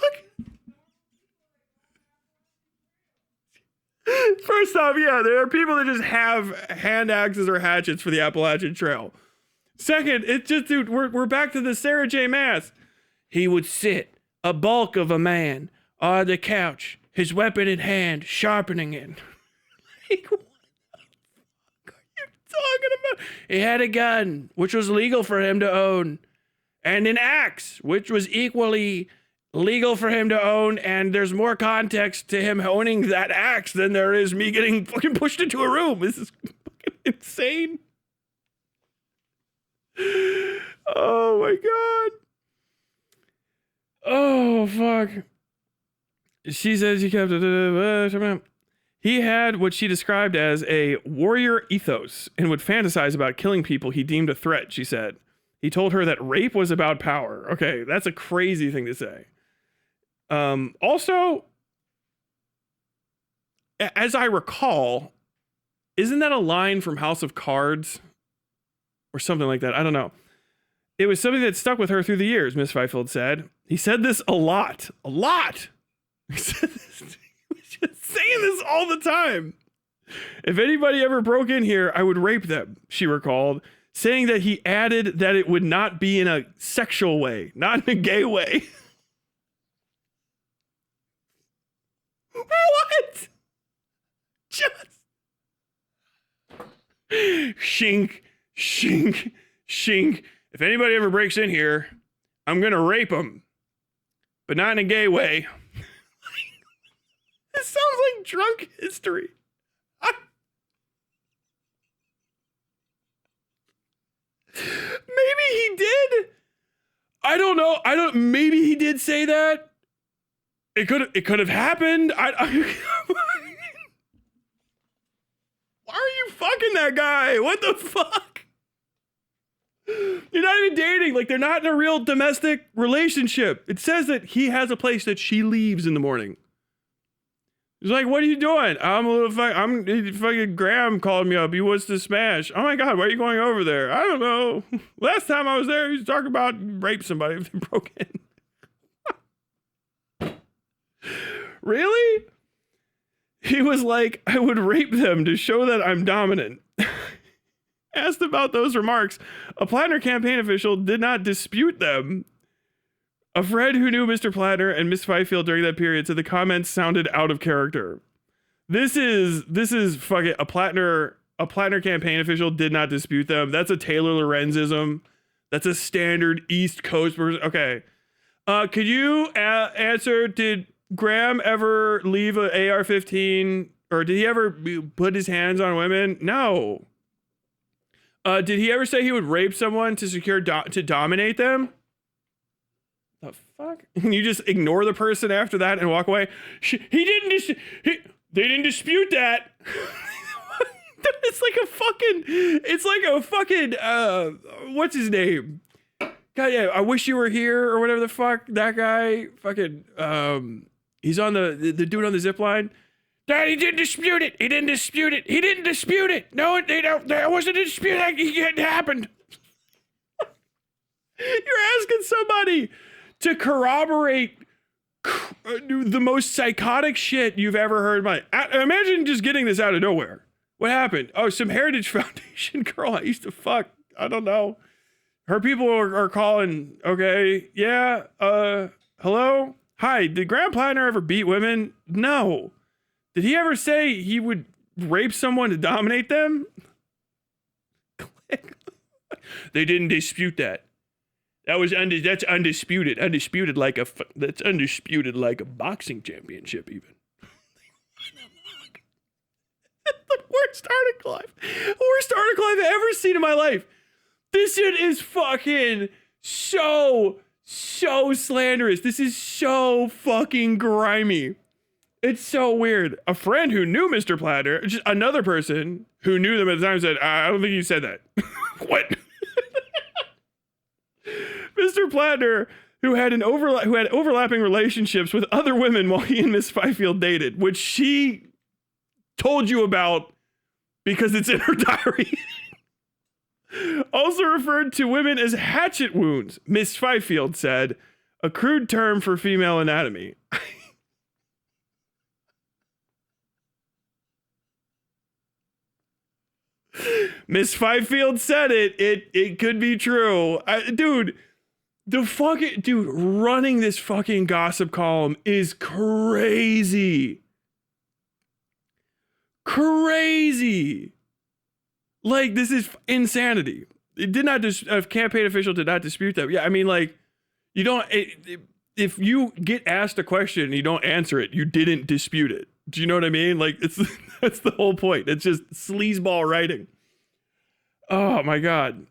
First off, yeah, there are people that just have hand axes or hatchets for the Appalachian Trail. Second, it's just, dude, we're back to the Sarah J. Maas. He would sit, a bulk of a man, on the couch, his weapon in hand, sharpening it. Like, what the fuck are you talking about? He had a gun, which was legal for him to own, and an axe, which was equally legal for him to own, and there's more context to him owning that axe than there is me getting fucking pushed into a room. This is fucking insane. Oh my god. Oh fuck. She says he kept he had what she described as a warrior ethos and would fantasize about killing people he deemed a threat, she said. He told her that rape was about power. Okay, that's a crazy thing to say. Also, as I recall, isn't that a line from House of Cards? Or something like that. I don't know. It was something that stuck with her through the years, Miss Fifield said. He said this a lot. A lot. He was just saying this all the time. If anybody ever broke in here, I would rape them, she recalled, saying that he added that it would not be in a sexual way, not in a gay way. What? Just shink, shink, shink. If anybody ever breaks in here, I'm gonna rape them, but not in a gay way. This sounds like drunk history. Maybe he did. I don't know. Maybe he did say that. It could have happened. Why are you fucking that guy? What the fuck? You're not even dating. Like, they're not in a real domestic relationship. It says that he has a place that she leaves in the morning. He's like, what are you doing? Fucking Graham called me up. He wants to smash. Oh my God, why are you going over there? I don't know. Last time I was there, he was talking about rape somebody if they broke in. Really? He was like, I would rape them to show that I'm dominant. Asked about those remarks, a Platner campaign official did not dispute them. A friend who knew Mr. Platner and Miss Fifield during that period said the comments sounded out of character. This is fucking a Platner campaign official did not dispute them. That's a Taylor Lorenzism. That's a standard East Coast person. Okay. Could you answer, did Graham ever leave an AR-15, or did he ever put his hands on women? No. Did he ever say he would rape someone to secure to dominate them? The fuck? And you just ignore the person after that and walk away? They didn't dispute that. It's like a fucking what's his name? God, yeah, I wish you were here, or whatever the fuck that guy fucking he's on the dude on the zip line. Dad, he didn't dispute it. He didn't dispute it. He didn't dispute it. No, there wasn't a dispute. It happened. You're asking somebody to corroborate the most psychotic shit you've ever heard. Imagine just getting this out of nowhere. What happened? Oh, some Heritage Foundation girl I used to fuck. I don't know. Her people are calling. Okay. Yeah. Hello? Hi. Did Graham Platner ever beat women? No. Did he ever say he would rape someone to dominate them? They didn't dispute that. That's undisputed. That's undisputed like a boxing championship even. The worst article I've ever seen in my life. This shit is fucking so slanderous. This is so fucking grimy. It's so weird. A friend who knew Mr. Platner, just another person who knew them at the time, said, I don't think you said that. What? Mr. Platner, who had overlapping relationships with other women while he and Miss Fifield dated, which she told you about because it's in her diary. Also referred to women as hatchet wounds, Miss Fifield said, a crude term for female anatomy. Miss Fifield said it. It could be true. Dude, running this fucking gossip column is crazy. Crazy. Like, this is insanity. It did not a campaign official did not dispute that. Yeah, I mean, like, you don't if you get asked a question and you don't answer it, you didn't dispute it. Do you know what I mean? Like, that's the whole point. It's just sleazeball writing. Oh my God.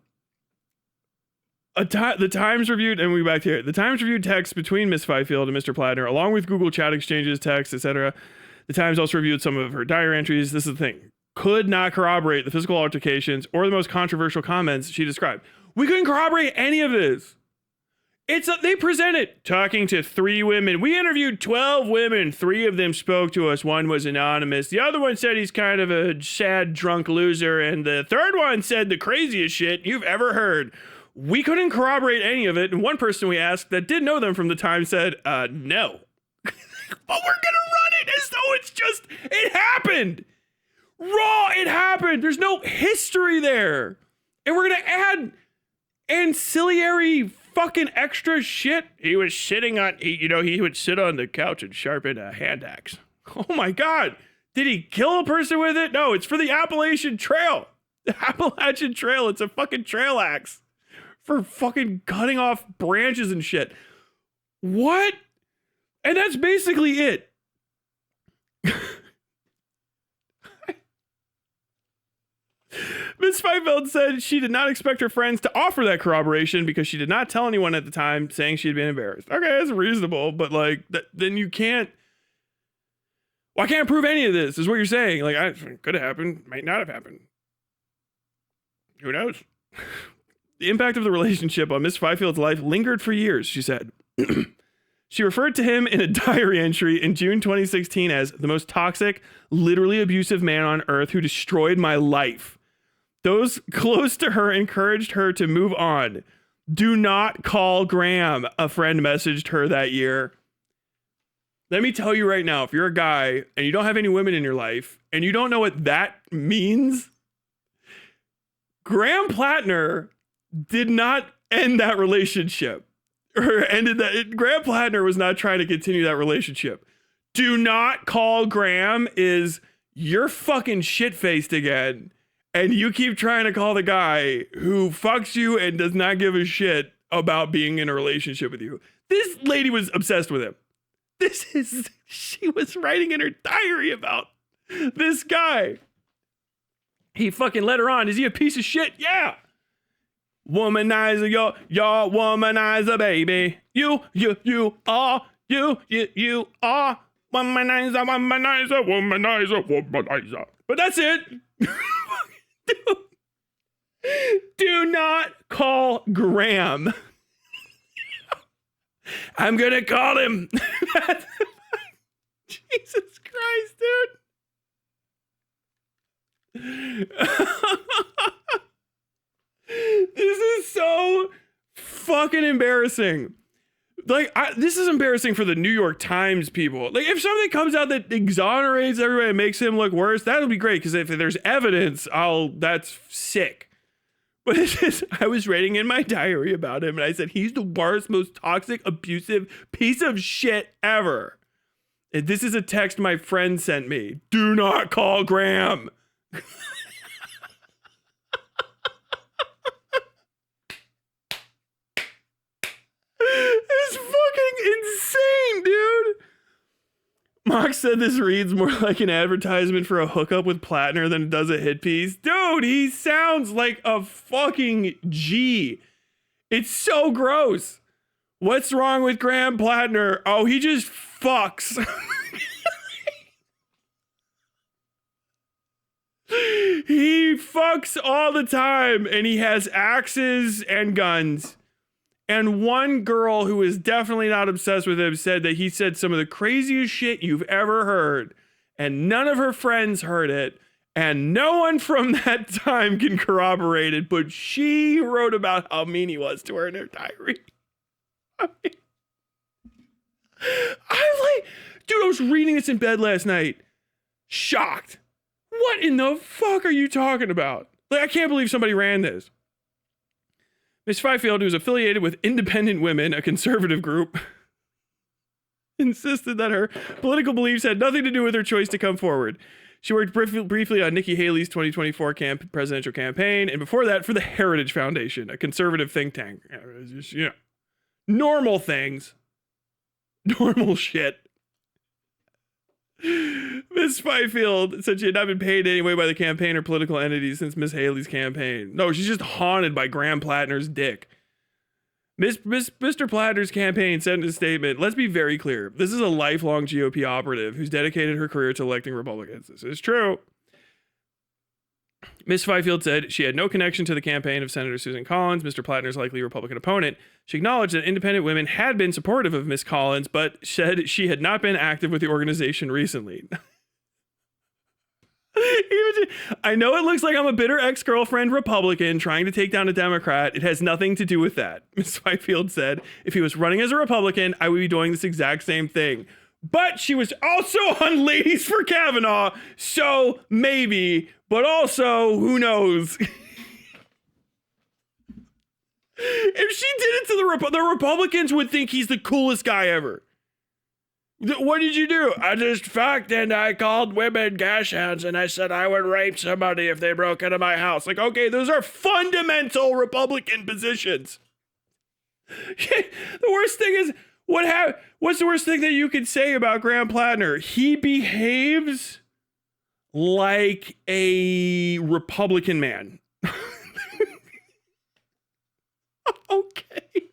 The Times reviewed, and we back here. The Times reviewed texts between Miss Fifield and Mr. Platner, along with Google chat exchanges, texts, etc. The Times also reviewed some of her diary entries. This is the thing. Could not corroborate the physical altercations or the most controversial comments she described. We couldn't corroborate any of this. They presented talking to 3 women. We interviewed 12 women. 3 of them spoke to us. 1 was anonymous. The other one said he's kind of a sad, drunk loser. And the third one said the craziest shit you've ever heard. We couldn't corroborate any of it. And one person we asked that did know them from the time said, no. But we're going to run it as though it's just, it happened. Raw, it happened. There's no history there. And we're going to add ancillary fucking extra shit. He was sitting on, he would sit on the couch and sharpen a hand axe. Oh my God. Did he kill a person with it? No, it's for the Appalachian Trail. The Appalachian Trail. It's a fucking trail axe for fucking cutting off branches and shit. What? And that's basically it. Ms. Feifeld said she did not expect her friends to offer that corroboration because she did not tell anyone at the time, saying she had been embarrassed. Okay, that's reasonable, but like, then you can't. Well, I can't prove any of this, is what you're saying. Like, it could have happened, might not have happened. Who knows? The impact of the relationship on Miss Fifield's life lingered for years, she said. She referred to him in a diary entry in June 2016 as the most toxic, literally abusive man on earth who destroyed my life. Those close to her encouraged her to move on. Do not call Graham, a friend messaged her that year. Let me tell you right now, if you're a guy and you don't have any women in your life and you don't know what that means, Graham Platner did not end that relationship. Or ended that. Graham Platner was not trying to continue that relationship. Do not call Graham is you're fucking shit-faced again. And you keep trying to call the guy who fucks you and does not give a shit about being in a relationship with you. This lady was obsessed with him. She was writing in her diary about this guy. He fucking let her on. Is he a piece of shit? Yeah. Womanizer, you're womanizer, baby. You are womanizer. But that's it. Do not call Graham. I'm gonna call him. Jesus Christ, dude. This is so fucking embarrassing. Like, this is embarrassing for the New York Times people. Like, if something comes out that exonerates everybody and makes him look worse, that'll be great. Because if there's evidence, that's sick. But it's just, I was writing in my diary about him, and I said, he's the worst, most toxic, abusive piece of shit ever. And this is a text my friend sent me. Do not call Graham. It's fucking insane, dude. Mox said this reads more like an advertisement for a hookup with Platner than it does a hit piece. Dude, he sounds like a fucking G. It's so gross. What's wrong with Graham Platner? Oh, he just fucks. He fucks all the time, and he has axes and guns. And one girl who is definitely not obsessed with him said that he said some of the craziest shit you've ever heard. And none of her friends heard it. And no one from that time can corroborate it. But she wrote about how mean he was to her in her diary. I was reading this in bed last night. Shocked. What in the fuck are you talking about? Like, I can't believe somebody ran this. Ms. Fifield, who's affiliated with Independent Women, a conservative group, insisted that her political beliefs had nothing to do with her choice to come forward. She worked briefly on Nikki Haley's 2024 presidential campaign, and before that for the Heritage Foundation, a conservative think tank. Just, normal things. Normal shit. Ms. Fifield said she had not been paid anyway by the campaign or political entities since Ms. Haley's campaign. No, she's just haunted by Graham Platner's dick. Mr. Platner's campaign said in a statement, let's be very clear. This is a lifelong GOP operative who's dedicated her career to electing Republicans. This is true. Ms. Fifield said she had no connection to the campaign of Senator Susan Collins, Mr. Platner's likely Republican opponent. She acknowledged that Independent Women had been supportive of Ms. Collins, but said she had not been active with the organization recently. I know it looks like I'm a bitter ex-girlfriend Republican trying to take down a Democrat. It has nothing to do with that. Ms. Fifield said, if he was running as a Republican, I would be doing this exact same thing. But she was also on Ladies for Kavanaugh, so maybe, but also, who knows? If she did it to the Republicans would think he's the coolest guy ever. What did you do? I just fucked and I called women cash hounds and I said I would rape somebody if they broke into my house. Like, okay, those are fundamental Republican positions. The worst thing is, what's the worst thing that you could say about Graham Platner? He behaves like a Republican man. Okay.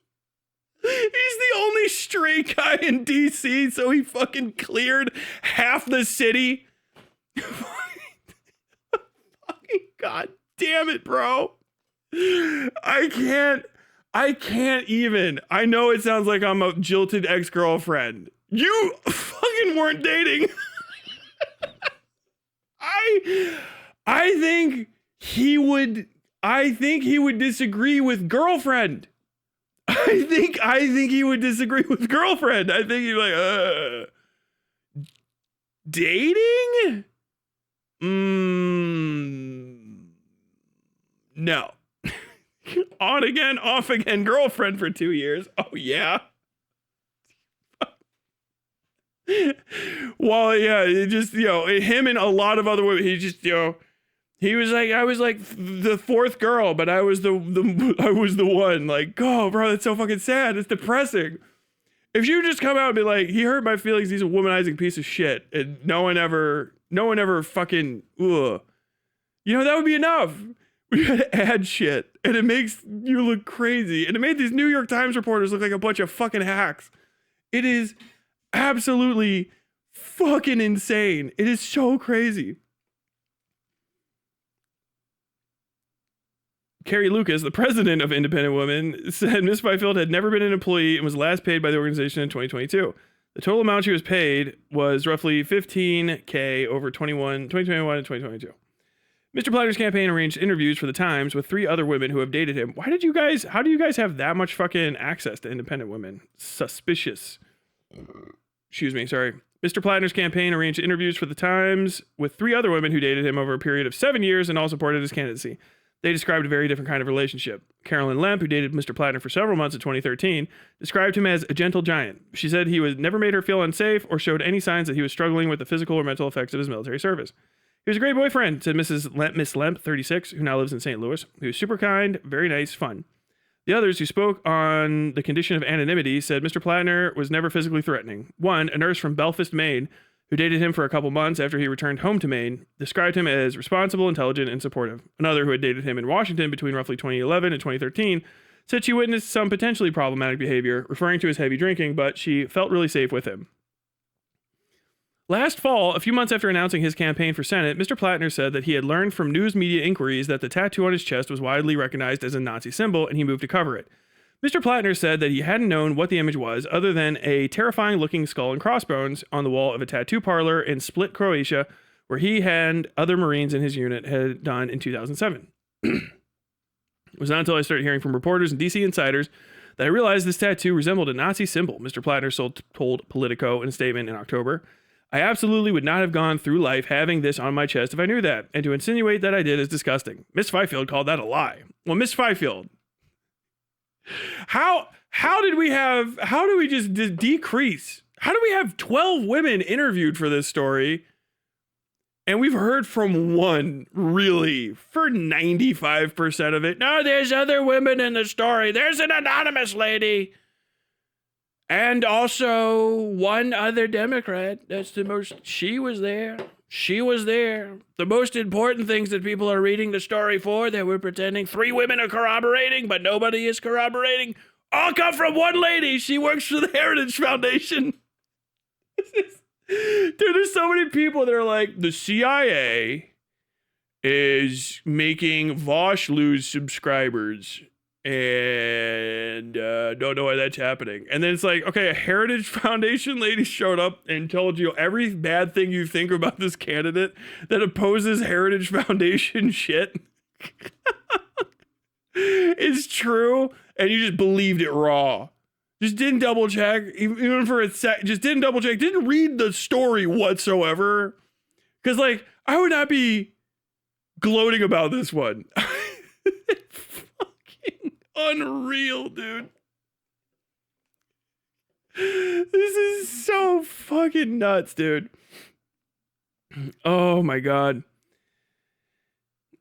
He's the only straight guy in DC, so he fucking cleared half the city. Fucking God damn it, bro. I can't even. I know it sounds like I'm a jilted ex-girlfriend. You fucking weren't dating. I think he would disagree with girlfriend. I think he would disagree with girlfriend. I think he'd be like, dating? No. On again, off again, girlfriend for 2 years. Oh yeah. Well, yeah, it just, him and a lot of other women, he just, he was like, I was like the fourth girl, but I was the one. Like, oh, bro, that's so fucking sad. It's depressing. If you just come out and be like, he hurt my feelings, he's a womanizing piece of shit, and no one ever fucking, that would be enough. We gotta add shit, and it makes you look crazy, and it made these New York Times reporters look like a bunch of fucking hacks. It is absolutely fucking insane. It is so crazy. Carrie Lucas, the president of Independent Women, said Ms. Fifield had never been an employee and was last paid by the organization in 2022. The total amount she was paid was roughly $15K over 2021 and 2022. Mr. Platner's campaign arranged interviews for the Times with 3 other women who have dated him. How do you guys have that much fucking access to independent women? Suspicious. Excuse me, sorry. Mr. Platner's campaign arranged interviews for the Times with 3 other women who dated him over a period of 7 years and all supported his candidacy. They described a very different kind of relationship. Carolyn Lemp, who dated Mr. Platner for several months in 2013, described him as a gentle giant. She said he never made her feel unsafe or showed any signs that he was struggling with the physical or mental effects of his military service. He was a great boyfriend, said Miss Lemp, 36, who now lives in St. Louis. He was super kind, very nice, fun. The others who spoke on the condition of anonymity said Mr. Platner was never physically threatening. One, a nurse from Belfast, Maine, who dated him for a couple months after he returned home to Maine, described him as responsible, intelligent, and supportive. Another, who had dated him in Washington between roughly 2011 and 2013, said she witnessed some potentially problematic behavior, referring to his heavy drinking, but she felt really safe with him. Last fall, a few months after announcing his campaign for Senate, Mr. Platner said that he had learned from news media inquiries that the tattoo on his chest was widely recognized as a Nazi symbol, and he moved to cover it. Mr. Platner said that he hadn't known what the image was other than a terrifying-looking skull and crossbones on the wall of a tattoo parlor in Split, Croatia, where he and other Marines in his unit had done in 2007. It was not until I started hearing from reporters and DC insiders that I realized this tattoo resembled a Nazi symbol, Mr. Platner told Politico in a statement in October. I absolutely would not have gone through life having this on my chest if I knew that, and to insinuate that I did is disgusting. Miss Fifield called that a lie. Well, Miss Fifield, how do we just decrease? How do we have 12 women interviewed for this story? And we've heard from one, really, for 95% of it. No, there's other women in the story. There's an anonymous lady. And also one other Democrat. That's the most, she was there. She was there. The most important things that people are reading the story for, that we're pretending 3 women are corroborating, but nobody is corroborating, all come from one lady. She works for the Heritage Foundation. Dude, there's so many people that are like, the CIA is making Vosh lose subscribers and don't know why that's happening. And then it's like, okay, a Heritage Foundation lady showed up and told you every bad thing you think about this candidate that opposes Heritage Foundation shit is true, and you just believed it raw. Just didn't double check, even for a sec. Just didn't double check. Didn't read the story whatsoever. Because, like, I would not be gloating about this one. Fucking unreal, dude. This is so fucking nuts, dude. Oh my god.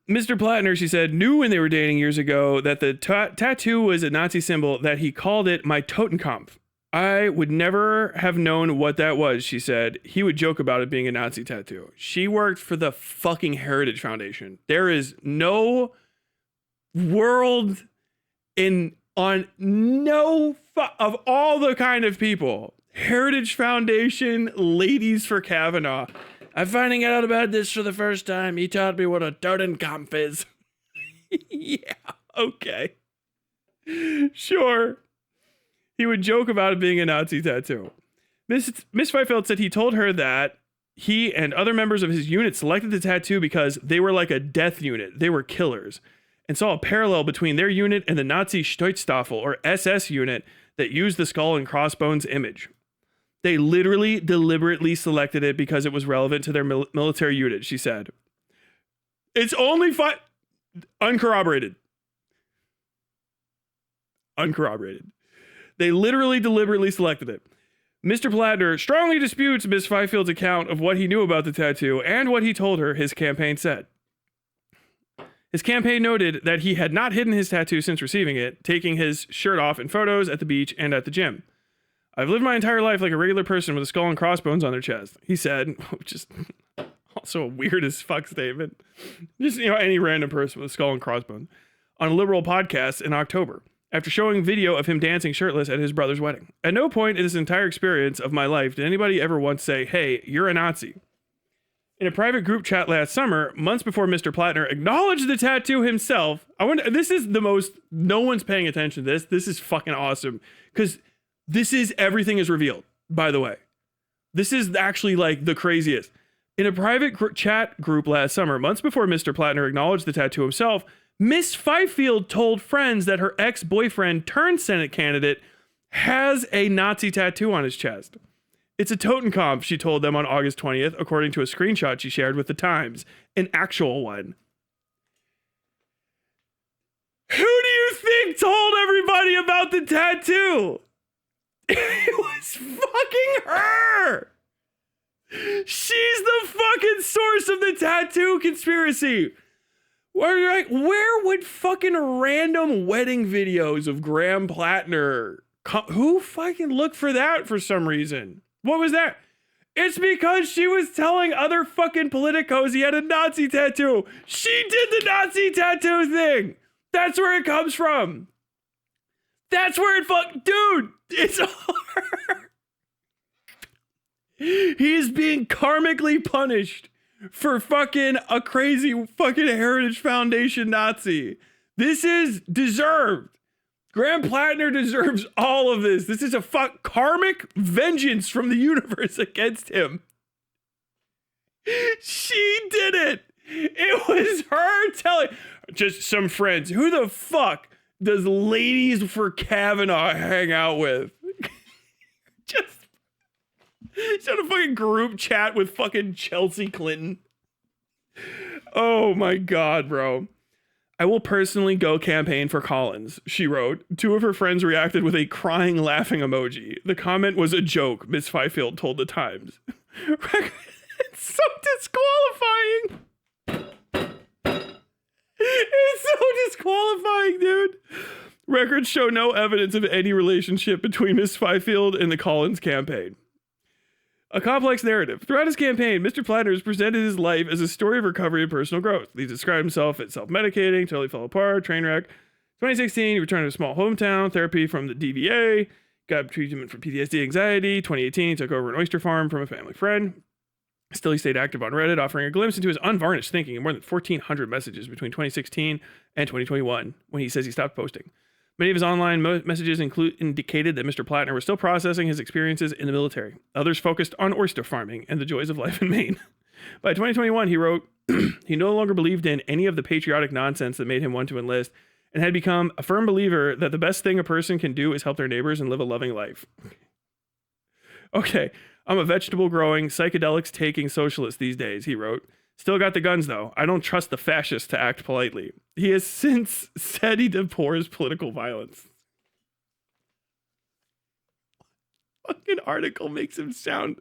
Mr. Platner, she said, knew when they were dating years ago that the tattoo was a Nazi symbol, that he called it my Totenkampf. I would never have known what that was, she said. He would joke about it being a Nazi tattoo. She worked for the fucking Heritage Foundation. There is no world of all the kind of people. Heritage Foundation, Ladies for Kavanaugh. I'm finding out about this for the first time. He taught me what a Totenkampf is. Yeah, okay. Sure. He would joke about it being a Nazi tattoo. Miss Fifield said he told her that he and other members of his unit selected the tattoo because they were like a death unit. They were killers. And saw a parallel between their unit and the Nazi Sturzstaffel, or SS unit, that used the skull and crossbones image. They literally deliberately selected it because it was relevant to their military unit, she said. It's only uncorroborated. Uncorroborated. They literally deliberately selected it. Mr. Platner strongly disputes Miss Fifield's account of what he knew about the tattoo and what he told her his campaign said. His campaign noted that he had not hidden his tattoo since receiving it, taking his shirt off in photos at the beach and at the gym. I've lived my entire life like a regular person with a skull and crossbones on their chest, he said, which is also a weird as fuck statement. Just, any random person with a skull and crossbones. On a liberal podcast in October, after showing video of him dancing shirtless at his brother's wedding. At no point in this entire experience of my life did anybody ever once say, hey, you're a Nazi. In a private group chat last summer, months before Mr. Platner acknowledged the tattoo himself, this is the most, no one's paying attention to this. This is fucking awesome. Because this is, everything is revealed, by the way. This is actually like the craziest. In a private chat group last summer, months before Mr. Platner acknowledged the tattoo himself, Miss Fifield told friends that her ex-boyfriend turned Senate candidate has a Nazi tattoo on his chest. It's a Totenkampf, she told them on August 20th, according to a screenshot she shared with the Times, an actual one. Who do you think told everybody about the tattoo? It was fucking her! She's the fucking source of the tattoo conspiracy! Where would fucking random wedding videos of Graham Platner who fucking looked for that for some reason? What was that? It's because she was telling other fucking politicos he had a Nazi tattoo. She did the Nazi tattoo thing. That's where it comes from. That's where dude, it's her. He's being karmically punished for fucking a crazy fucking Heritage Foundation Nazi. This is deserved. Graham Platner deserves all of this. This is a karmic vengeance from the universe against him. She did it. It was her telling just some friends. Who the fuck does Ladies for Kavanaugh hang out with? Just a fucking group chat with fucking Chelsea Clinton. Oh my god, bro. I will personally go campaign for Collins, she wrote. Two of her friends reacted with a crying, laughing emoji. The comment was a joke, Miss Fifield told the Times. It's so disqualifying. It's so disqualifying, dude. Records show no evidence of any relationship between Miss Fifield and the Collins campaign. A complex narrative. Throughout his campaign, Mr. Platner has presented his life as a story of recovery and personal growth. He described himself as self-medicating, totally fell apart, train wreck. 2016, he returned to a small hometown, therapy from the DVA, got treatment for PTSD, anxiety. 2018, he took over an oyster farm from a family friend. Still, he stayed active on Reddit, offering a glimpse into his unvarnished thinking in more than 1,400 messages between 2016 and 2021, when he says he stopped posting. Many of his online messages indicated that Mr. Platner was still processing his experiences in the military. Others focused on oyster farming and the joys of life in Maine. By 2021, he wrote, he no longer believed in any of the patriotic nonsense that made him want to enlist, and had become a firm believer that the best thing a person can do is help their neighbors and live a loving life. Okay, I'm a vegetable-growing, psychedelics-taking socialist these days, he wrote. Still got the guns, though. I don't trust the fascists to act politely. He has since said he abhors political violence. fucking article makes him sound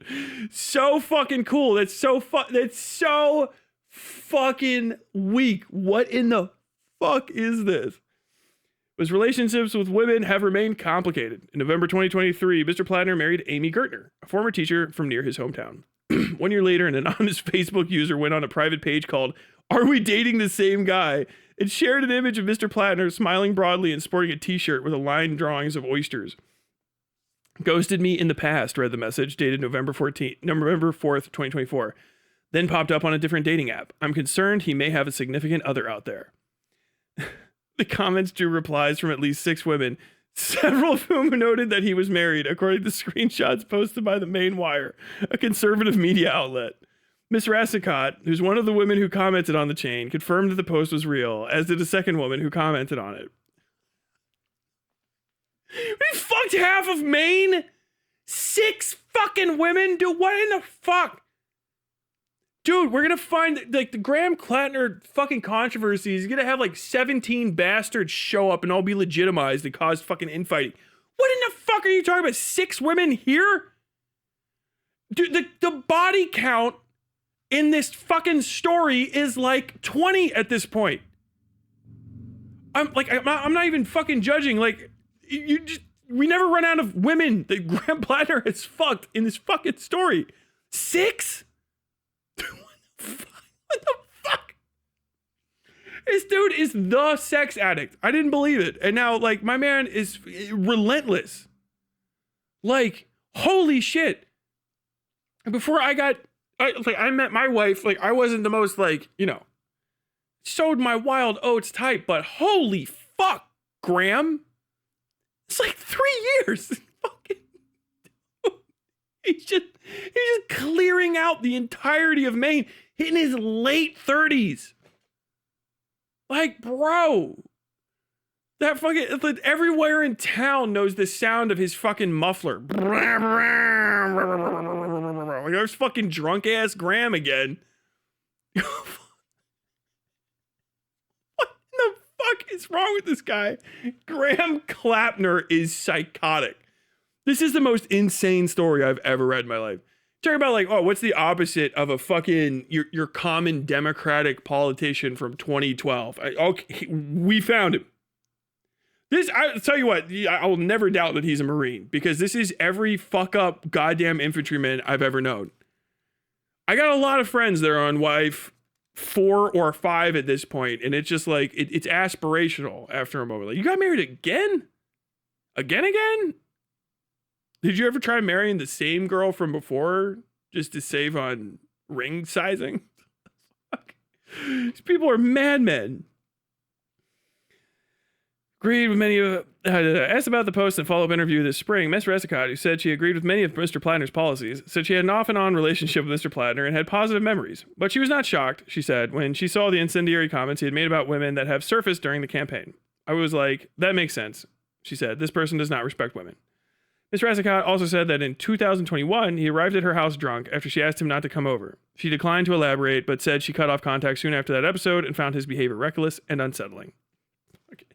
so fucking cool. That's so fucking weak. What in the fuck is this? His relationships with women have remained complicated. In November 2023, Mr. Platner married Amy Gertner, a former teacher from near his hometown. 1 year later, an anonymous Facebook user went on a private page called "Are We Dating the Same Guy?" and shared an image of Mr. Platner smiling broadly and sporting a t-shirt with aligned drawings of oysters. "Ghosted me in the past," read the message, dated November 4th, 2024. Then popped up on a different dating app. "I'm concerned he may have a significant other out there." The comments drew replies from at least 6 women, several of whom noted that he was married, according to screenshots posted by the Main Wire, a conservative media outlet. Miss Rassicott, who's one of the women who commented on the chain, confirmed that the post was real, as did a second woman who commented on it. We fucked half of Maine? 6 fucking women? Dude, what in the fuck? Dude, we're gonna find, like, the Graham Platner fucking controversy is gonna have, like, 17 bastards show up and all be legitimized and cause fucking infighting. What in the fuck are you talking about? 6 women here? Dude, the body count in this fucking story is, like, 20 at this point. I'm not even fucking judging. Like, we never run out of women that Graham Platner has fucked in this fucking story. 6? What the fuck? This dude is the sex addict. I didn't believe it. And now, like, my man is relentless. Like, holy shit. Before I met my wife, like, I wasn't the most, like, you know, sowed my wild oats type, but holy fuck, Graham. It's like 3 years. Fucking He's just clearing out the entirety of Maine in his late 30s. Like, bro, that fucking, like, everywhere in town knows the sound of his fucking muffler. Like, there's fucking drunk ass Graham again. What in the fuck is wrong with this guy? Graham Platner is psychotic. This is the most insane story I've ever read in my life. Talking about, like, oh, what's the opposite of a fucking your common Democratic politician from 2012? Okay, we found him. I'll tell you what, I will never doubt that he's a Marine, because this is every fuck up goddamn infantryman I've ever known. I got a lot of friends that are on wife 4 or 5 at this point, and it's just like it's aspirational after a moment. Like, you got married again? Again? Did you ever try marrying the same girl from before just to save on ring sizing? These people are madmen. Agreed with many of asked about the post and follow-up interview this spring. Miss Rassicott, who said she agreed with many of Mr. Platner's policies, said she had an off-and-on relationship with Mr. Platner and had positive memories. But she was not shocked, she said, when she saw the incendiary comments he had made about women that have surfaced during the campaign. I was like, that makes sense, she said. This person does not respect women. Ms. Rassicott also said that in 2021, he arrived at her house drunk after she asked him not to come over. She declined to elaborate, but said she cut off contact soon after that episode and found his behavior reckless and unsettling. Okay.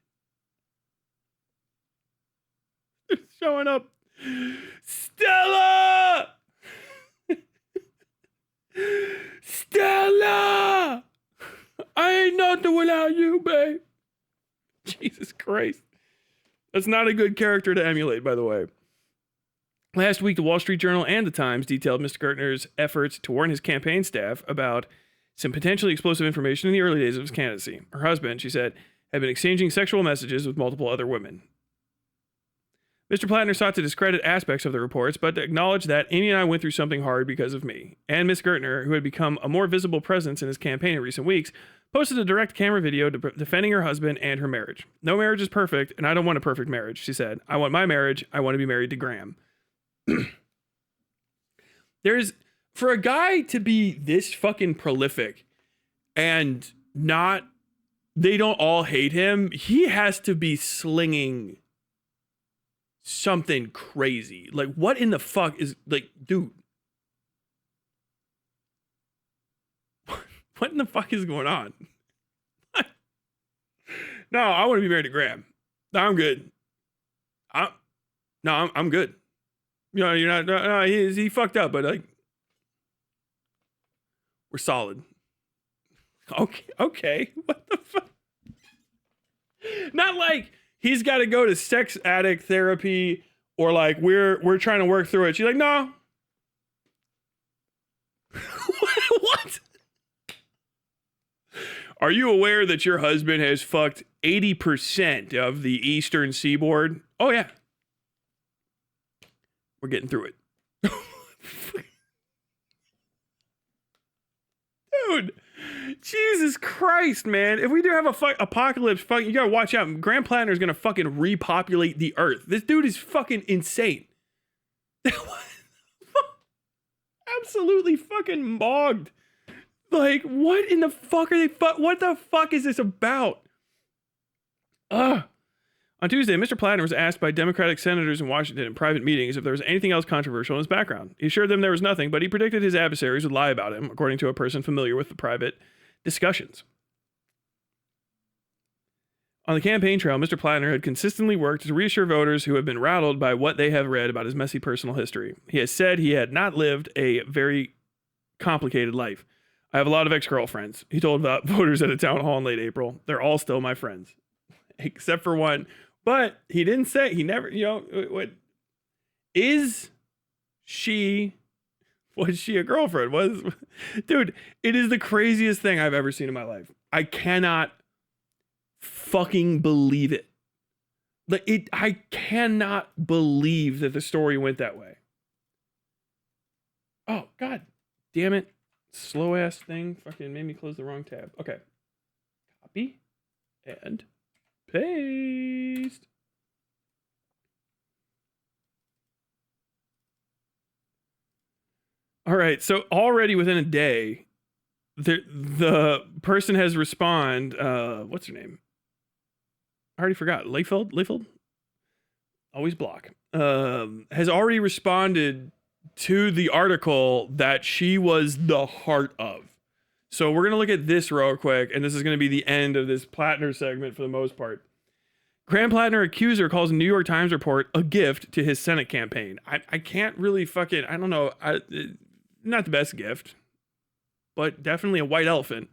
Showing up. Stella! Stella! I ain't nothing without you, babe. Jesus Christ. That's not a good character to emulate, by the way. Last week, the Wall Street Journal and the Times detailed Mr. Gertner's efforts to warn his campaign staff about some potentially explosive information in the early days of his candidacy. Her husband, she said, had been exchanging sexual messages with multiple other women. Mr. Platner sought to discredit aspects of the reports, but acknowledged that Amy and I went through something hard because of me. And Miss Gertner, who had become a more visible presence in his campaign in recent weeks, posted a direct camera video defending her husband and her marriage. No marriage is perfect, and I don't want a perfect marriage, she said. I want my marriage. I want to be married to Graham. For a guy to be this fucking prolific and they don't all hate him, he has to be slinging something crazy. Like, what in the fuck is, like, dude, what in the fuck is going on? No, I want to be married to Graham. No, I'm good. I'm good. You know, you're not. No, he fucked up, but like, we're solid. Okay. What the fuck? Not like he's got to go to sex addict therapy or like we're trying to work through it. She's like, no. What? Are you aware that your husband has fucked 80% of the eastern seaboard? Oh yeah. We're getting through it. Dude, Jesus Christ, man. If we do have a apocalypse, you gotta watch out. Graham Platner is gonna fucking repopulate the earth. This dude is fucking insane. Absolutely fucking bogged. Like, what in the fuck are they what the fuck is this about? Ugh. On Tuesday, Mr. Platner was asked by Democratic senators in Washington in private meetings if there was anything else controversial in his background. He assured them there was nothing, but he predicted his adversaries would lie about him, according to a person familiar with the private discussions. On the campaign trail, Mr. Platner had consistently worked to reassure voters who have been rattled by what they have read about his messy personal history. He has said he had not lived a very complicated life. I have a lot of ex-girlfriends, he told voters at a town hall in late April. They're all still my friends, except for one. But he didn't say, he never, what, was she a girlfriend? Dude, it is the craziest thing I've ever seen in my life. I cannot fucking believe it. I cannot believe that the story went that way. Oh, God damn it. Slow ass thing fucking made me close the wrong tab. Okay. Copy and paste. All right, so already within a day, the person has what's her name? I already forgot. Leifeld? Always block. Has already responded to the article that she was the heart of. So we're going to look at this real quick, and this is going to be the end of this Platner segment for the most part. Graham Platner accuser calls a New York Times report a gift to his Senate campaign. I can't really fucking, I don't know. Not the best gift, but definitely a white elephant.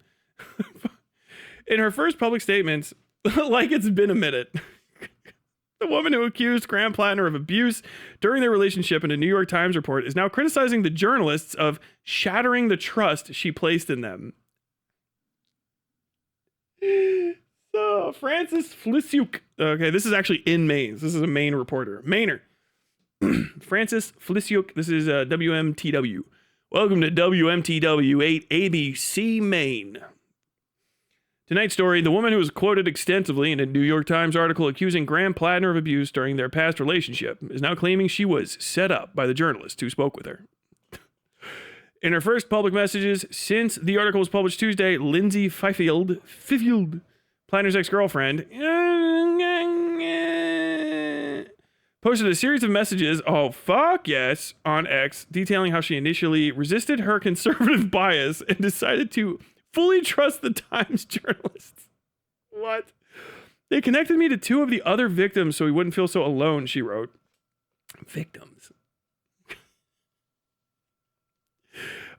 In her first public statements, like it's been a minute, the woman who accused Graham Platner of abuse during their relationship in a New York Times report is now criticizing the journalists of shattering the trust she placed in them. So, Francis Flisiuk. Okay, this is actually in Maine. This is a Maine reporter. Mainer. Francis Flisiuk. This is WMTW. Welcome to WMTW 8 ABC Maine. Tonight's story, the woman who was quoted extensively in a New York Times article accusing Graham Platner of abuse during their past relationship is now claiming she was set up by the journalist who spoke with her. In her first public messages since the article was published Tuesday, Lindsay Fifield, Platner's ex-girlfriend, posted a series of messages, oh fuck yes, on X, detailing how she initially resisted her conservative bias and decided to fully trust the Times journalists. What? They connected me to two of the other victims so we wouldn't feel so alone, she wrote. Victims.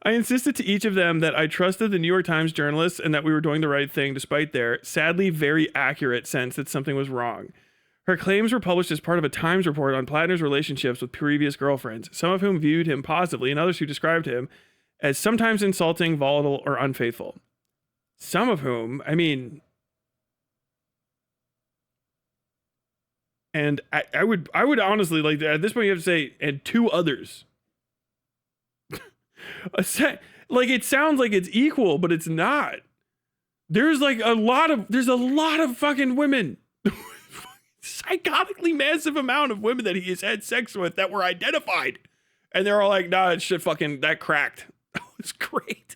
I insisted to each of them that I trusted the New York Times journalists and that we were doing the right thing despite their, sadly, very accurate sense that something was wrong. Her claims were published as part of a Times report on Platner's relationships with previous girlfriends, some of whom viewed him positively and others who described him as sometimes insulting, volatile, or unfaithful. Some of whom, I mean, and I would honestly, like, at this point you have to say, and two others. Like, it sounds like it's equal, but it's not. There's a lot of fucking women. Psychotically massive amount of women that he has had sex with that were identified. And they're all like, nah, that shit fucking, that cracked. That was great.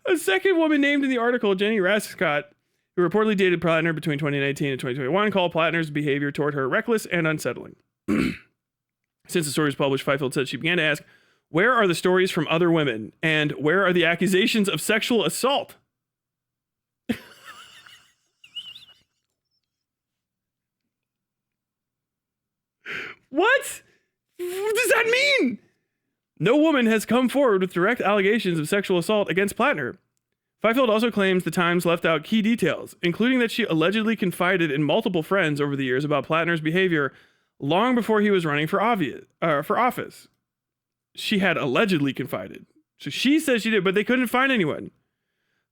A second woman named in the article, Jenny Rascott, who reportedly dated Platner between 2019 and 2021, called Platner's behavior toward her reckless and unsettling. Since the story was published, Fifield said she began to ask, where are the stories from other women? And where are the accusations of sexual assault? What? What does that mean? No woman has come forward with direct allegations of sexual assault against Platner. Fifield also claims the Times left out key details, including that she allegedly confided in multiple friends over the years about Platner's behavior long before he was running for office. She had allegedly confided. So she says she did, but they couldn't find anyone.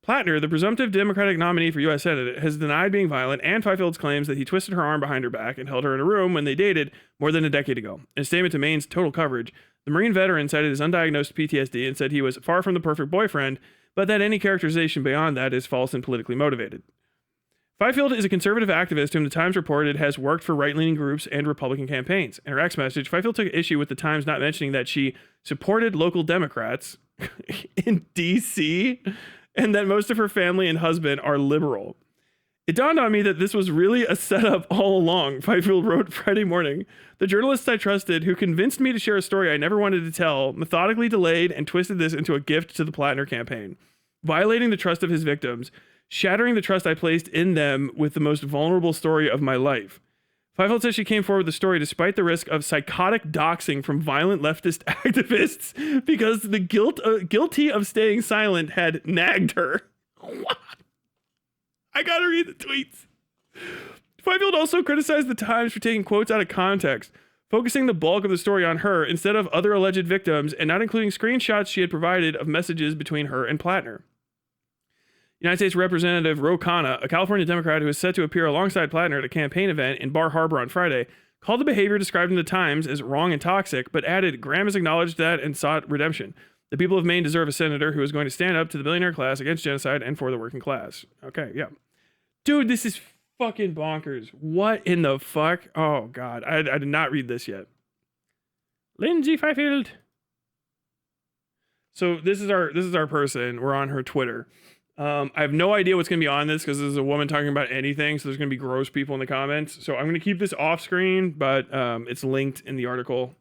Platner, the presumptive Democratic nominee for U.S. Senate, has denied being violent, and Fifield's claims that he twisted her arm behind her back and held her in a room when they dated more than a decade ago. In a statement to Maine's Total Coverage, the Marine veteran cited his undiagnosed PTSD and said he was far from the perfect boyfriend, but that any characterization beyond that is false and politically motivated. Fifield is a conservative activist whom the Times reported has worked for right-leaning groups and Republican campaigns. In her X message, Fifield took issue with the Times not mentioning that she supported local Democrats in D.C., and that most of her family and husband are liberal. It dawned on me that this was really a setup all along, Fifield wrote Friday morning. The journalists I trusted, who convinced me to share a story I never wanted to tell, methodically delayed and twisted this into a gift to the Platner campaign, violating the trust of his victims, shattering the trust I placed in them with the most vulnerable story of my life. Fifield says she came forward with the story despite the risk of psychotic doxing from violent leftist activists because the guilty of staying silent had nagged her. What? I gotta read the tweets. Fifield also criticized the Times for taking quotes out of context, focusing the bulk of the story on her instead of other alleged victims and not including screenshots she had provided of messages between her and Platner. United States Representative Ro Khanna, a California Democrat who is set to appear alongside Platner at a campaign event in Bar Harbor on Friday, called the behavior described in the Times as wrong and toxic, but added Graham has acknowledged that and sought redemption. The people of Maine deserve a senator who is going to stand up to the billionaire class against genocide and for the working class. Okay, yeah. Dude, this is fucking bonkers. What in the fuck? Oh, God. I did not read this yet. Lindsay Fifield. So this is our person. We're on her Twitter. I have no idea what's going to be on this because this is a woman talking about anything. So there's going to be gross people in the comments. So I'm going to keep this off screen, but it's linked in the article.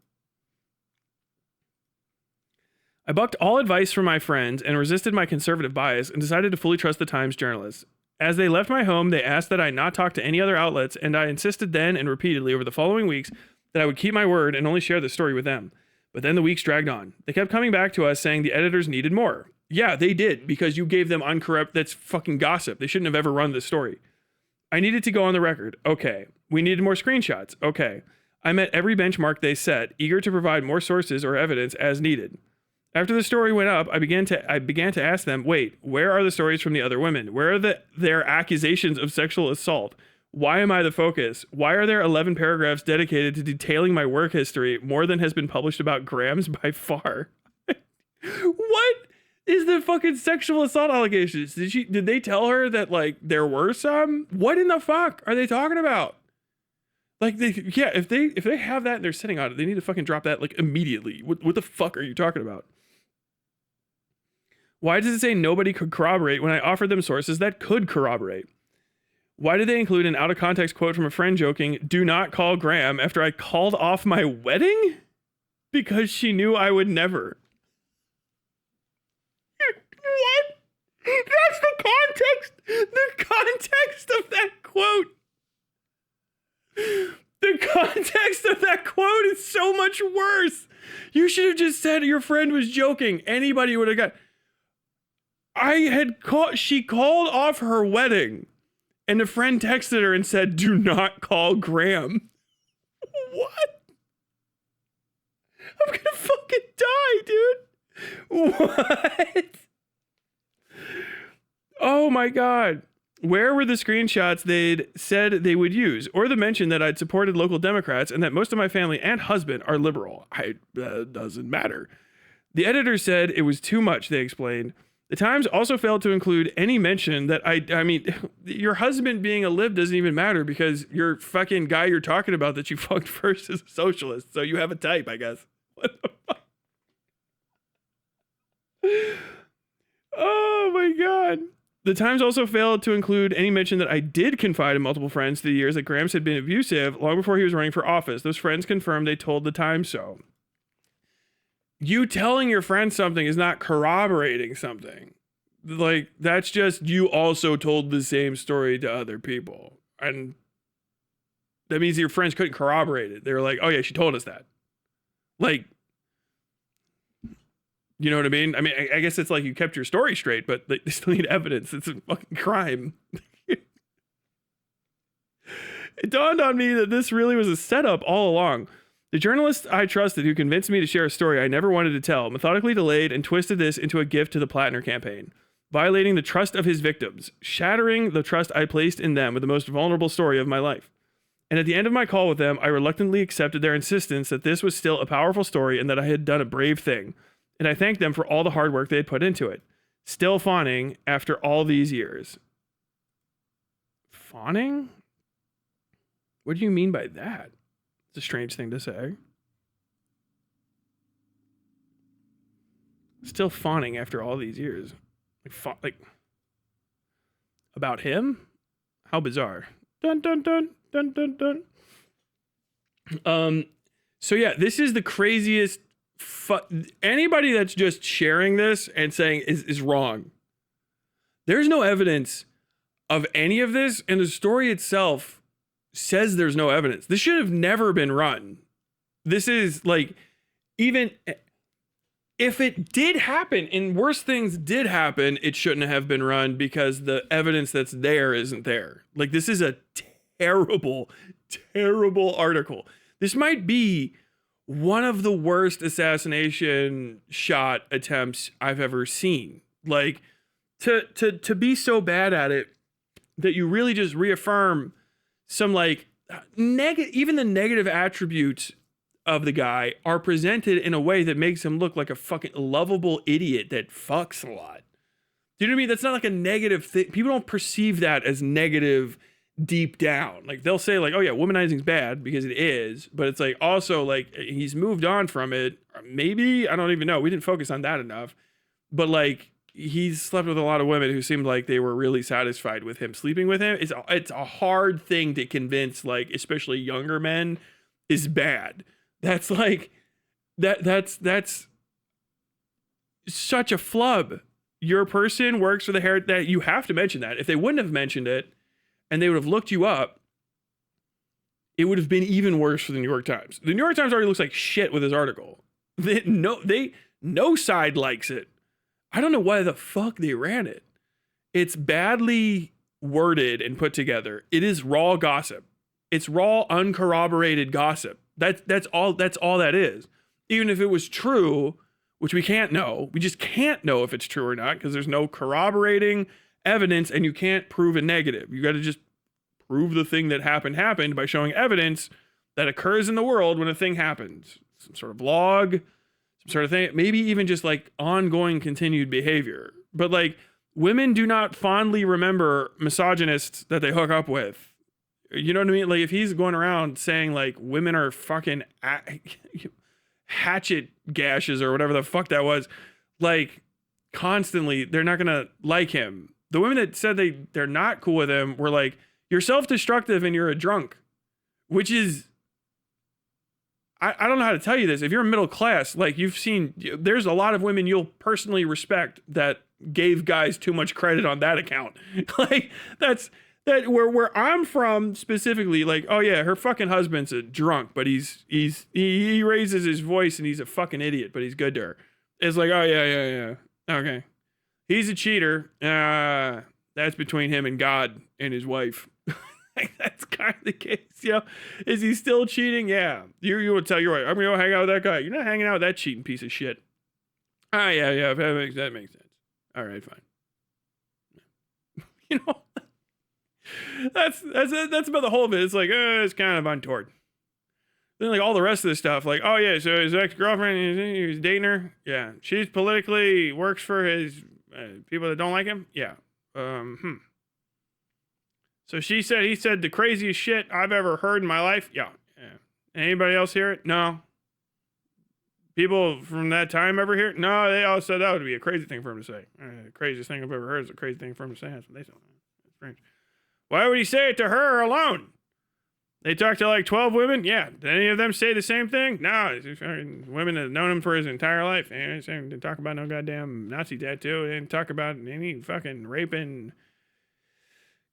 I bucked all advice from my friends and resisted my conservative bias and decided to fully trust the Times journalists. As they left my home, they asked that I not talk to any other outlets, and I insisted then and repeatedly over the following weeks that I would keep my word and only share the story with them. But then the weeks dragged on. They kept coming back to us saying the editors needed more. Yeah, they did, because you gave them uncorrupt, that's fucking gossip. They shouldn't have ever run this story. I needed to go on the record. Okay. We needed more screenshots. Okay. I met every benchmark they set, eager to provide more sources or evidence as needed. After the story went up, I began to ask them, wait, where are the stories from the other women? Where are their accusations of sexual assault? Why am I the focus? Why are there 11 paragraphs dedicated to detailing my work history, more than has been published about Graham's by far? What is the fucking sexual assault allegations? Did they tell her that, like, there were some? What in the fuck are they talking about? Like, if they have that and they're sitting on it, they need to fucking drop that, like, immediately. What the fuck are you talking about? Why does it say nobody could corroborate when I offered them sources that could corroborate? Why did they include an out-of-context quote from a friend joking, "Do not call Graham," after I called off my wedding? Because she knew I would never. What? That's the context! The context of that quote! The context of that quote is so much worse! You should have just said your friend was joking. Anybody would have got... She called off her wedding, and a friend texted her and said, "Do not call Graham." What? I'm gonna fucking die, dude. What? Oh my God. Where were the screenshots they'd said they would use, or the mention that I'd supported local Democrats and that most of my family and husband are liberal? Doesn't matter. The editor said it was too much, they explained. The Times also failed to include any mention that I mean, your husband being a lib doesn't even matter because your fucking guy you're talking about that you fucked first is a socialist. So you have a type, I guess. What the fuck? Oh my God. The Times also failed to include any mention that I did confide in multiple friends through the years that Grams had been abusive long before he was running for office. Those friends confirmed they told the Times so. You telling your friend something is not corroborating something. Like, that's just you also told the same story to other people. And that means your friends couldn't corroborate it. They were like, oh yeah, she told us that. Like, you know what I mean? I mean, I guess it's like you kept your story straight, but they still need evidence. It's a fucking crime. It dawned on me that this really was a setup all along. The journalist I trusted who convinced me to share a story I never wanted to tell methodically delayed and twisted this into a gift to the Platner campaign, violating the trust of his victims, shattering the trust I placed in them with the most vulnerable story of my life. And at the end of my call with them, I reluctantly accepted their insistence that this was still a powerful story and that I had done a brave thing. And I thanked them for all the hard work they had put into it. Still fawning after all these years. Fawning? What do you mean by that? It's a strange thing to say. Still fawning after all these years. Like about him? How bizarre. Dun dun dun dun dun dun. So yeah, this is the craziest. Anybody that's just sharing this and saying is wrong. There's no evidence of any of this, and the story itself says there's no evidence. This should have never been run. This is like, even if it did happen and worse things did happen, it shouldn't have been run because the evidence that's there isn't there. Like, this is a terrible, terrible article. This might be one of the worst assassination shot attempts I've ever seen. Like, to be so bad at it that you really just reaffirm some like even the negative attributes of the guy are presented in a way that makes him look like a fucking lovable idiot that fucks a lot. Do you know what I mean? That's not like a negative thing. People don't perceive that as negative deep down. Like, they'll say like, oh yeah, womanizing's bad, because it is, but it's like also like he's moved on from it. Maybe, I don't even know. We didn't focus on that enough. But like, he's slept with a lot of women who seemed like they were really satisfied with him sleeping with him. It's a hard thing to convince, like, especially younger men, is bad. That's like, that's such a flub. Your person works for the hair, that you have to mention that. If they wouldn't have mentioned it and they would have looked you up, it would have been even worse for the New York Times. The New York Times already looks like shit with this article. No side likes it. I don't know why the fuck they ran it. It's badly worded and put together. It is raw gossip. It's raw, uncorroborated gossip. That's all that is. Even if it was true, which we can't know. We just can't know if it's true or not, because there's no corroborating evidence, and you can't prove a negative. You got to just prove the thing that happened by showing evidence that occurs in the world when a thing happens. Some sort of log, sort of thing, maybe even just like ongoing continued behavior. But like, women do not fondly remember misogynists that they hook up with. You know what I mean? Like, if he's going around saying like women are fucking hatchet gashes or whatever the fuck that was, like, constantly, they're not gonna like him. The women that said they're not cool with him were like, you're self-destructive and you're a drunk, which is, I don't know how to tell you this. If you're middle class, like, you've seen, there's a lot of women you'll personally respect that gave guys too much credit on that account. Like, that where I'm from specifically, like, oh yeah, her fucking husband's a drunk, but he raises his voice and he's a fucking idiot, but he's good to her. It's like, oh yeah. Okay. He's a cheater. That's between him and God and his wife. Like, that's kind of the case, you know? Is he still cheating? Yeah. You would tell your wife, I'm gonna go hang out with that guy. You're not hanging out with that cheating piece of shit. Ah, yeah, that makes sense. All right, fine. You know, that's about the whole of it. It's like, it's kind of untoward. Then like all the rest of the stuff, like, oh yeah, so his ex-girlfriend, he was dating her. Yeah, she's politically works for his people that don't like him. Yeah. So he said the craziest shit I've ever heard in my life. Yeah. Anybody else hear it? No. People from that time ever hear it? No, they all said that would be a crazy thing for him to say. The craziest thing I've ever heard is a crazy thing for him to say. That's what they said. That's strange. Why would he say it to her alone? They talked to like 12 women? Yeah. Did any of them say the same thing? No. Women that have known him for his entire life. They didn't talk about no goddamn Nazi tattoo. They didn't talk about any fucking raping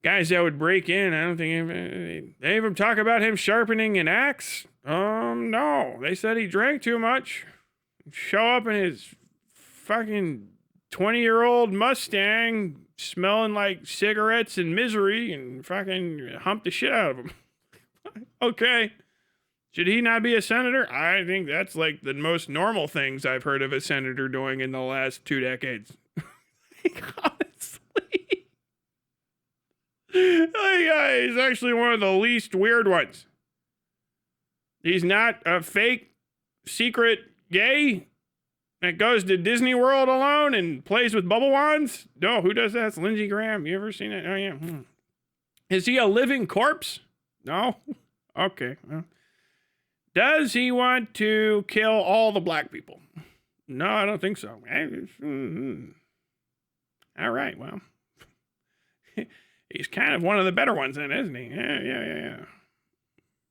guys that would break in, I don't think they even talk about him sharpening an axe. No. They said he drank too much. Show up in his fucking 20-year-old Mustang smelling like cigarettes and misery and fucking hump the shit out of him. Okay. Should he not be a senator? I think that's like the most normal things I've heard of a senator doing in the last 2 decades. Honestly. He's actually one of the least weird ones. He's not a fake secret gay that goes to Disney World alone and plays with bubble wands. No, who does that? It's Lindsey Graham. You ever seen it? Oh, yeah. Is he a living corpse? No? Okay. Well. Does he want to kill all the black people? No, I don't think so. All right, well. He's kind of one of the better ones then, isn't he? Yeah.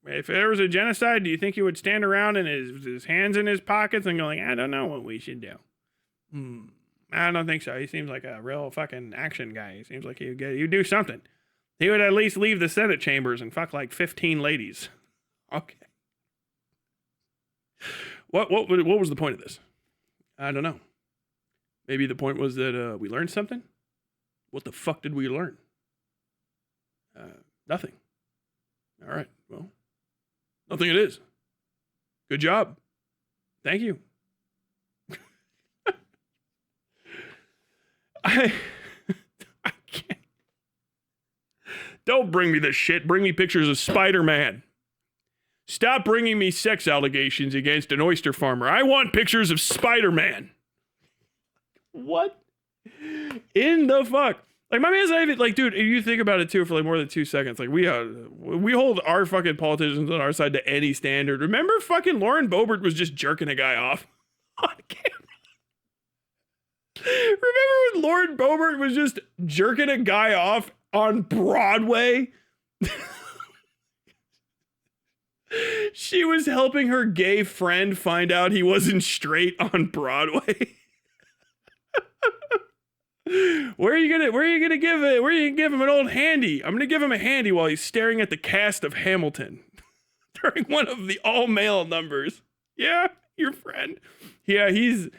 If there was a genocide, do you think he would stand around and his hands in his pockets and go like, I don't know what we should do? I don't think so. He seems like a real fucking action guy. He seems like he'd do something. He would at least leave the Senate chambers and fuck like 15 ladies. Okay. What was the point of this? I don't know. Maybe the point was that we learned something? What the fuck did we learn? Nothing. All right, well, nothing it is. Good job. Thank you. I can't. Don't bring me this shit. Bring me pictures of Spider-Man. Stop bringing me sex allegations against an oyster farmer. I want pictures of Spider-Man. What in the fuck? Like, my man's not even, like, dude, if you think about it, too, for, like, more than 2 seconds, like, we hold our fucking politicians on our side to any standard. Remember fucking Lauren Boebert was just jerking a guy off on camera? Remember when Lauren Boebert was just jerking a guy off on Broadway? She was helping her gay friend find out he wasn't straight on Broadway. Where are you gonna give him an old handy? I'm gonna give him a handy while he's staring at the cast of Hamilton during one of the all-male numbers. Yeah, your friend. Yeah, he's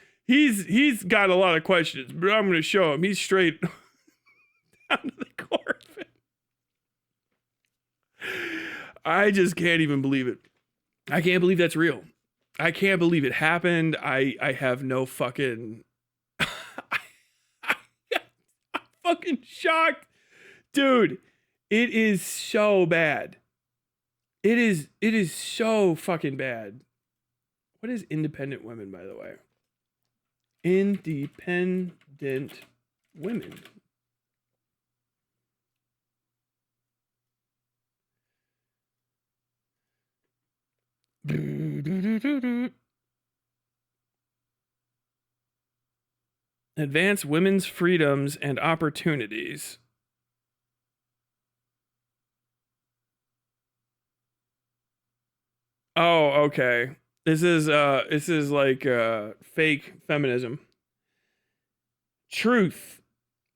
got a lot of questions, but I'm gonna show him he's straight down to the core of it. I just can't even believe it. I can't believe that's real. I can't believe it happened. I have no fucking. I'm fucking shocked, dude. It is so bad. It is so fucking bad. What is independent women, by the way? Independent women. Advance women's freedoms and opportunities. Oh, okay. This is like fake feminism. Truth.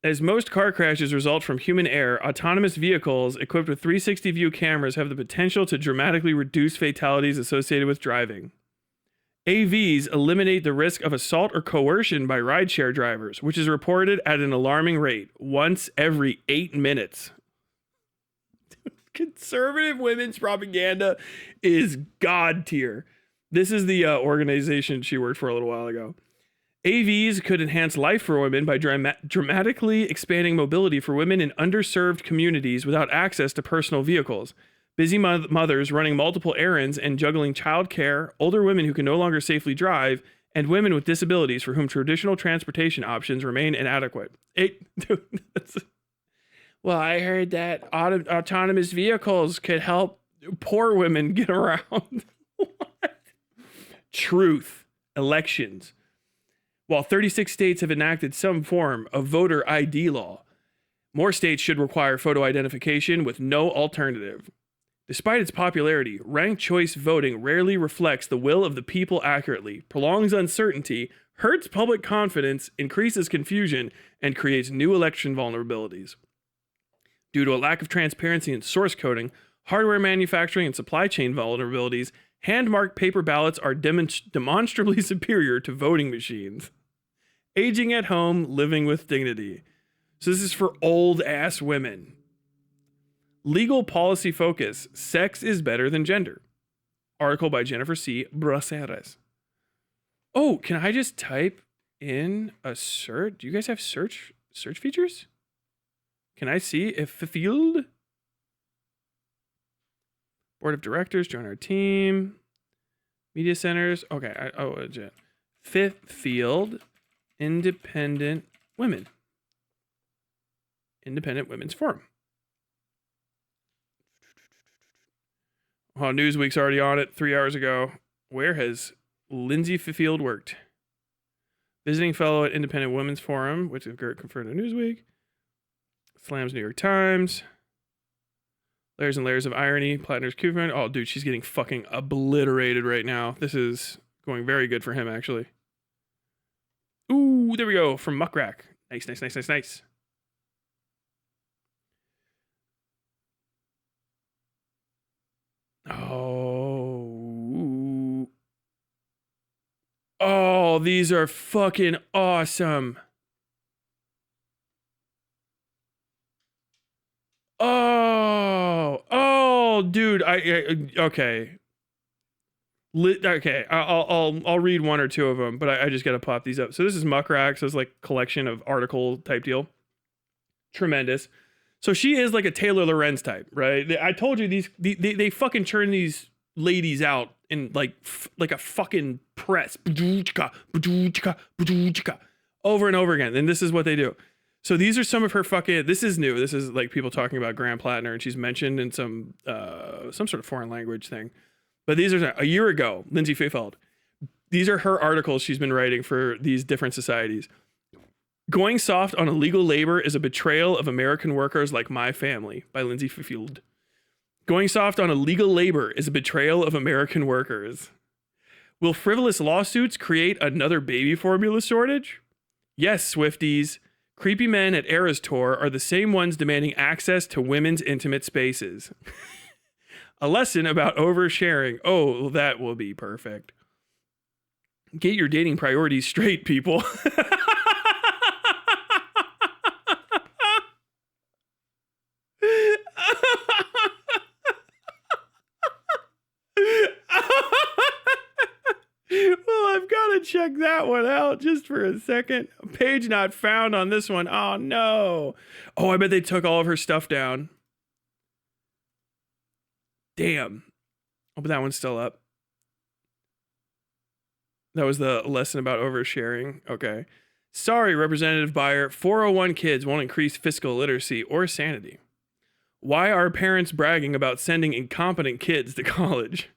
As most car crashes result from human error, autonomous vehicles equipped with 360 view cameras have the potential to dramatically reduce fatalities associated with driving. AVs eliminate the risk of assault or coercion by rideshare drivers, which is reported at an alarming rate, once every 8 minutes. Conservative women's propaganda is god tier. This is the organization she worked for a little while ago. AVs could enhance life for women by dramatically expanding mobility for women in underserved communities without access to personal vehicles. Busy mothers running multiple errands and juggling childcare, older women who can no longer safely drive, and women with disabilities for whom traditional transportation options remain inadequate. Well, I heard that autonomous vehicles could help poor women get around. What? Truth. Elections. While 36 states have enacted some form of voter ID law, more states should require photo identification with no alternative. Despite its popularity, ranked choice voting rarely reflects the will of the people accurately, prolongs uncertainty, hurts public confidence, increases confusion, and creates new election vulnerabilities. Due to a lack of transparency in source coding, hardware manufacturing, and supply chain vulnerabilities, hand-marked paper ballots are demonstrably superior to voting machines. Aging at home, living with dignity. So this is for old-ass women. Legal policy focus. Sex is better than gender. Article by Jennifer C. Braceres. Oh, can I just type in a search? Do you guys have search features? Can I see if field? Board of directors, join our team. Media centers. Okay. Legit. Fifth field. Independent women. Independent Women's Forum. Oh, Newsweek's already on it 3 hours ago. Where has Lindsay Fifield worked? Visiting fellow at Independent Women's Forum, which is confirmed in Newsweek. Slams New York Times. Layers and layers of irony. Platner's coupon. Oh, dude, she's getting fucking obliterated right now. This is going very good for him, actually. Ooh, there we go. From Muckrack. Nice, nice, nice, nice, nice. Oh. Oh, these are fucking awesome. Oh, dude. Okay. Okay, I'll read one or two of them, but I just gotta pop these up. So this is Muckrack, so it's like collection of article type deal. Tremendous. So she is like a Taylor Lorenz type, right? I told you they fucking churn these ladies out in like a fucking press, over and over again. And this is what they do. So these are some of her fucking. This is new. This is like people talking about Graham Platner, and she's mentioned in some sort of foreign language thing. But these are a year ago, Lindsay Fifield. These are her articles she's been writing for these different societies. Going soft on illegal labor is a betrayal of American workers like my family, by Lindsay Fifield. Going soft on illegal labor is a betrayal of American workers. Will frivolous lawsuits create another baby formula shortage? Yes, Swifties. Creepy men at Eras Tour are the same ones demanding access to women's intimate spaces. A lesson about oversharing. Oh, that will be perfect. Get your dating priorities straight, people. Well, I've got to check that one out just for a second. Page not found on this one. Oh, no. Oh, I bet they took all of her stuff down. Damn. Oh, but that one's still up. That was the lesson about oversharing. Okay. Sorry, Representative Beyer. 401 kids won't increase fiscal literacy or sanity. Why are parents bragging about sending incompetent kids to college?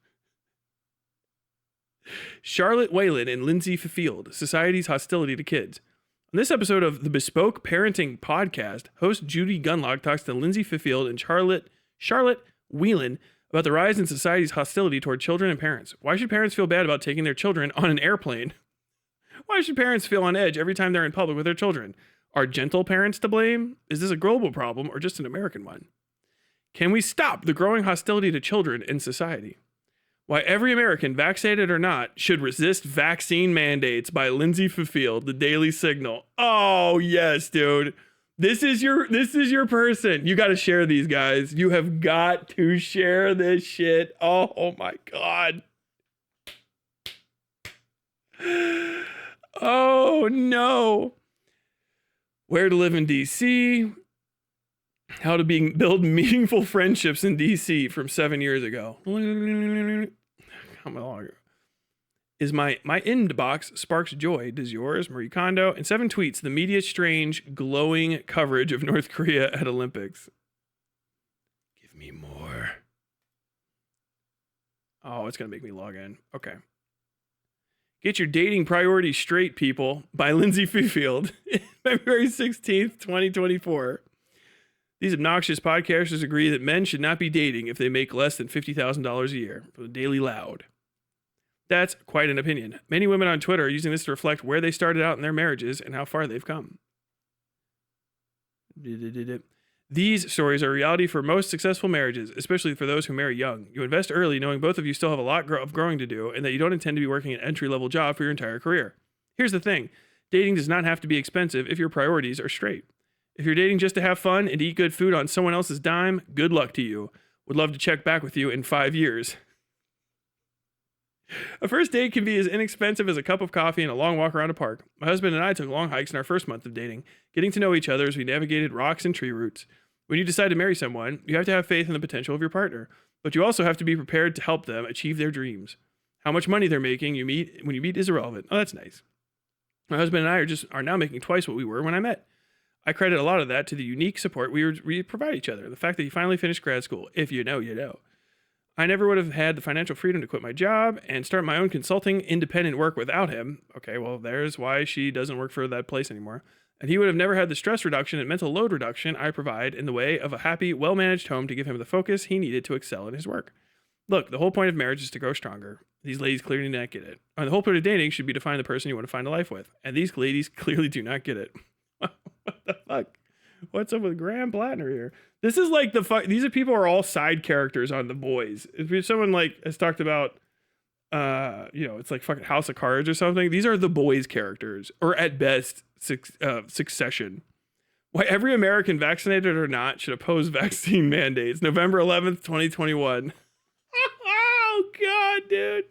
Charlotte Whalen and Lindsay Fifield, Society's Hostility to Kids. On this episode of the Bespoke Parenting Podcast, host Judy Gunlock talks to Lindsay Fifield and Charlotte Whelan about the rise in society's hostility toward children and parents. Why should parents feel bad about taking their children on an airplane? Why should parents feel on edge every time they're in public with their children? Are gentle parents to blame? Is this a global problem or just an American one? Can we stop the growing hostility to children in society? Why every American, vaccinated or not, should resist vaccine mandates by Lindsay Fifield, the Daily Signal. Oh, yes, dude. This is your person. You got to share these, guys. You have got to share this shit. Oh my God. Oh no. Where to live in DC. How to build meaningful friendships in DC from 7 years ago. How long? Is my inbox sparks joy? Does yours? Marie Kondo. And 7 tweets. The media strange, glowing coverage of North Korea at Olympics. Give me more. Oh, it's going to make me log in. Okay. Get your dating priorities straight, people, by Lindsay Fifield. February 16th, 2024. These obnoxious podcasters agree that men should not be dating if they make less than $50,000 a year. For the Daily Loud. That's quite an opinion. Many women on Twitter are using this to reflect where they started out in their marriages and how far they've come. These stories are reality for most successful marriages, especially for those who marry young. You invest early knowing both of you still have a lot of growing to do and that you don't intend to be working an entry-level job for your entire career. Here's the thing. Dating does not have to be expensive if your priorities are straight. If you're dating just to have fun and eat good food on someone else's dime, good luck to you. Would love to check back with you in 5 years. A first date can be as inexpensive as a cup of coffee and a long walk around a park. My husband and I took long hikes in our first month of dating, getting to know each other as we navigated rocks and tree roots. When you decide to marry someone, you have to have faith in the potential of your partner, but you also have to be prepared to help them achieve their dreams. How much money they're making when you meet is irrelevant. Oh, that's nice. My husband and I are now making twice what we were when I met. I credit a lot of that to the unique support we provide each other. The fact that he finally finished grad school. If you know, you know. I never would have had the financial freedom to quit my job and start my own consulting independent work without him. Okay, well, there's why she doesn't work for that place anymore. And he would have never had the stress reduction and mental load reduction I provide in the way of a happy, well-managed home to give him the focus he needed to excel in his work. Look, the whole point of marriage is to grow stronger. These ladies clearly do not get it. And the whole point of dating should be to find the person you want to find a life with. And these ladies clearly do not get it. What the fuck? What's up with Graham Platner here? This is like these are people are all side characters on The Boys. If someone like has talked about, it's like fucking House of Cards or something. These are The Boys characters, or at best, Succession. Why every American, vaccinated or not, should oppose vaccine mandates. November 11th, 2021. Oh God, dude,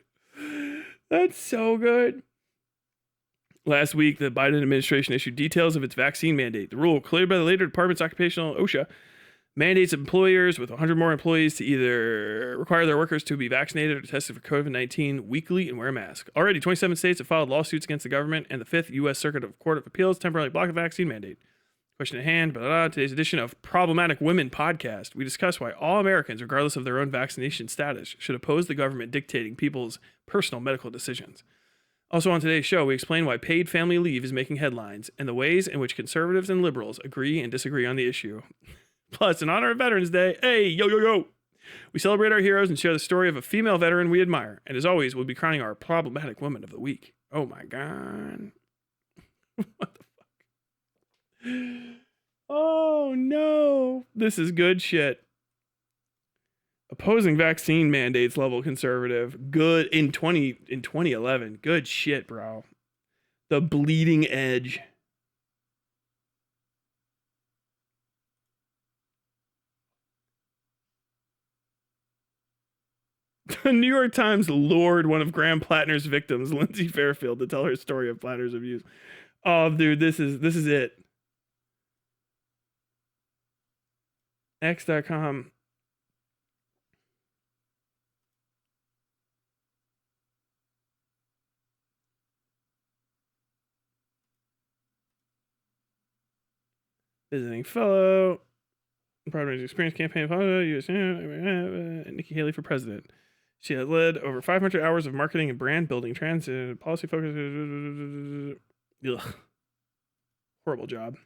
that's so good. Last week, the Biden administration issued details of its vaccine mandate. The rule, cleared by the Labor Department's occupational OSHA, mandates employers with 100 more employees to either require their workers to be vaccinated or tested for COVID-19 weekly and wear a mask. Already, 27 states have filed lawsuits against the government, and the 5th U.S. Circuit of Court of Appeals temporarily blocked the vaccine mandate. Question at hand, today's edition of Problematic Women podcast, we discuss why all Americans, regardless of their own vaccination status, should oppose the government dictating people's personal medical decisions. Also on today's show, we explain why paid family leave is making headlines and the ways in which conservatives and liberals agree and disagree on the issue. Plus, in honor of Veterans Day, hey, yo, yo, yo, we celebrate our heroes and share the story of a female veteran we admire. And as always, we'll be crowning our problematic woman of the week. Oh my God. What the fuck? Oh no. This is good shit. Opposing vaccine mandates level conservative. Good in 2011. Good shit, bro. The bleeding edge. The New York Times lured one of Graham Platner's victims, Lindsay Fairfield, to tell her story of Platner's abuse. Oh, dude, this is it. X.com. Visiting fellow, proud of his experience campaign, U.S. Nikki Haley for president. She had led over 500 hours of marketing and brand building, transit, policy focus. Ugh. Horrible job.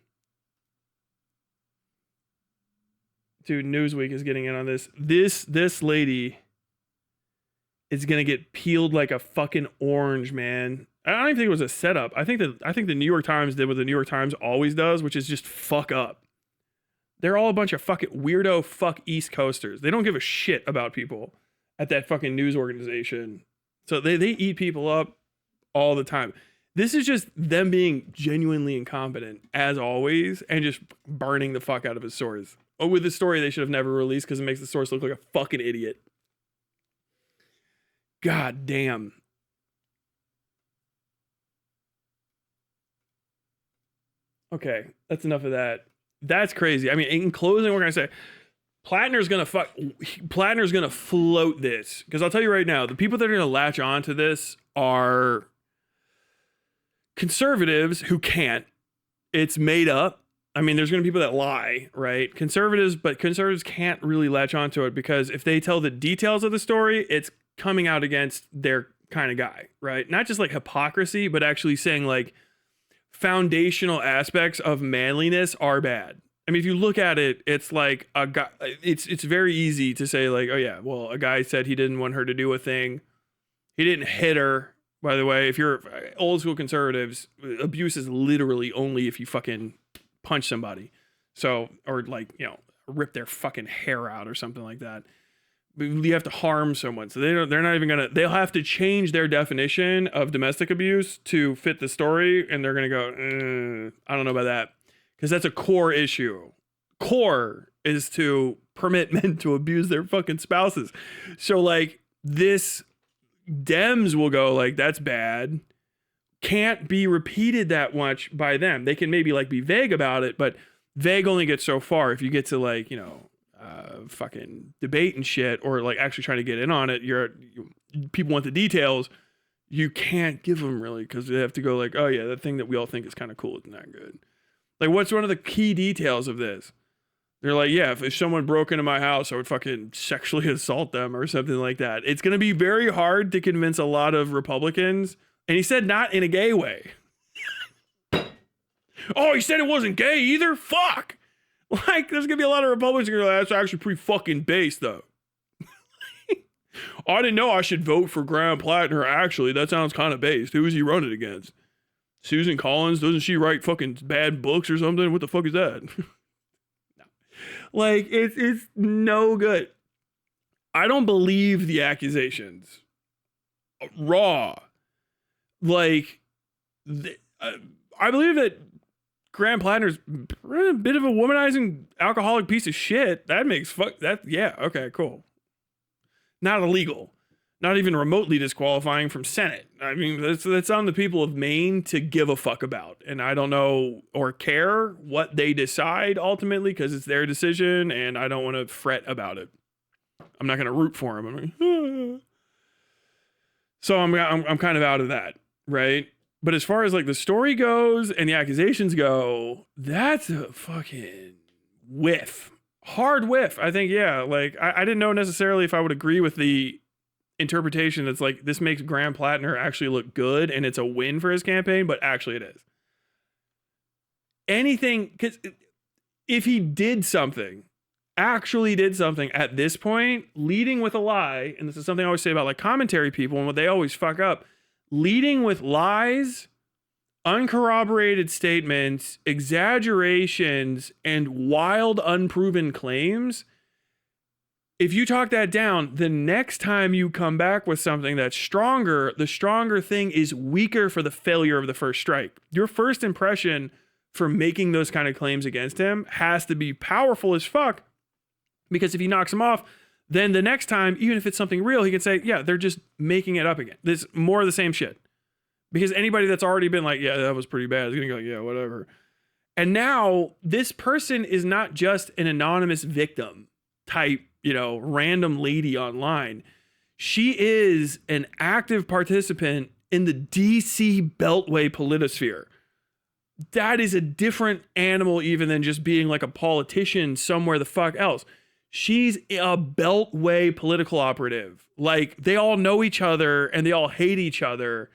Dude, Newsweek is getting in on this. This lady is gonna get peeled like a fucking orange, man. I don't even think it was a setup. I think the New York Times did what the New York Times always does, which is just fuck up. They're all a bunch of fucking weirdo fuck East Coasters. They don't give a shit about people at that fucking news organization. So they eat people up all the time. This is just them being genuinely incompetent, as always, and just burning the fuck out of his source. Oh, with the story they should have never released because it makes the source look like a fucking idiot. God damn. Okay, that's enough of that. That's crazy. I mean, in closing, we're gonna say Platner's gonna float this, because I'll tell you right now, the people that are gonna latch on to this are conservatives who can't. It's made up. I mean, there's gonna be people that lie, right? Conservatives can't really latch onto it because if they tell the details of the story, it's coming out against their kind of guy, right? Not just like hypocrisy, but actually saying like foundational aspects of manliness are bad. I mean, if you look at it, it's like a guy, it's very easy to say like, oh yeah, well, a guy said he didn't want her to do a thing. He didn't hit her. By the way, if you're old school conservatives, abuse is literally only if you fucking punch somebody. So, or like, you know, rip their fucking hair out or something like that. But you have to harm someone. So they're not even gonna, they'll have to change their definition of domestic abuse to fit the story. And they're gonna go, I don't know about that. Because that's a core issue. Core is to permit men to abuse their fucking spouses. So like this Dems will go like, that's bad. Can't be repeated that much by them. They can maybe like be vague about it, but vague only gets so far. If you get to like, you know, fucking debate and shit, or like actually trying to get in on it, people want the details. You can't give them really, because they have to go like, oh yeah, that thing that we all think is kind of cool isn't that good. Like, what's one of the key details of this? They're like, yeah, if someone broke into my house, I would fucking sexually assault them or something like that. It's going to be very hard to convince a lot of Republicans. And he said not in a gay way. Oh, he said it wasn't gay either? Fuck! Like, there's going to be a lot of Republicans who are like, that's actually pretty fucking base, though. I didn't know I should vote for Graham Platner. Actually, that sounds kind of based. Who is he running against? Susan Collins? Doesn't she write fucking bad books or something? What the fuck is that? No. Like, it's no good. I don't believe the accusations. Raw. Like, I believe that Graham Platner's a bit of a womanizing alcoholic piece of shit. That makes yeah, okay, cool. Not illegal. Not even remotely disqualifying from Senate. I mean, that's on the people of Maine to give a fuck about. And I don't know or care what they decide ultimately, because it's their decision and I don't want to fret about it. I'm not going to root for him. I'm like, So I'm kind of out of that, right? But as far as like the story goes and the accusations go, that's a fucking whiff. Hard whiff. I think, yeah, like I didn't know necessarily if I would agree with the interpretation that's like, this makes Graham Platner actually look good and it's a win for his campaign, but actually it is. Anything, because if he actually did something at this point, leading with a lie, and this is something I always say about like commentary people and what they always fuck up, leading with lies, uncorroborated statements, exaggerations, and wild unproven claims. If you talk that down, the next time you come back with something that's stronger, the stronger thing is weaker for the failure of the first strike. Your first impression for making those kind of claims against him has to be powerful as fuck, because if he knocks him off, then the next time, even if it's something real, he can say, yeah, they're just making it up again. There's more of the same shit. Because anybody that's already been like, yeah, that was pretty bad, is going to go, yeah, whatever. And now this person is not just an anonymous victim type, you know, random lady online. She is an active participant in the DC Beltway politosphere. That is a different animal even than just being like a politician somewhere the fuck else. She's a Beltway political operative. Like, they all know each other and they all hate each other.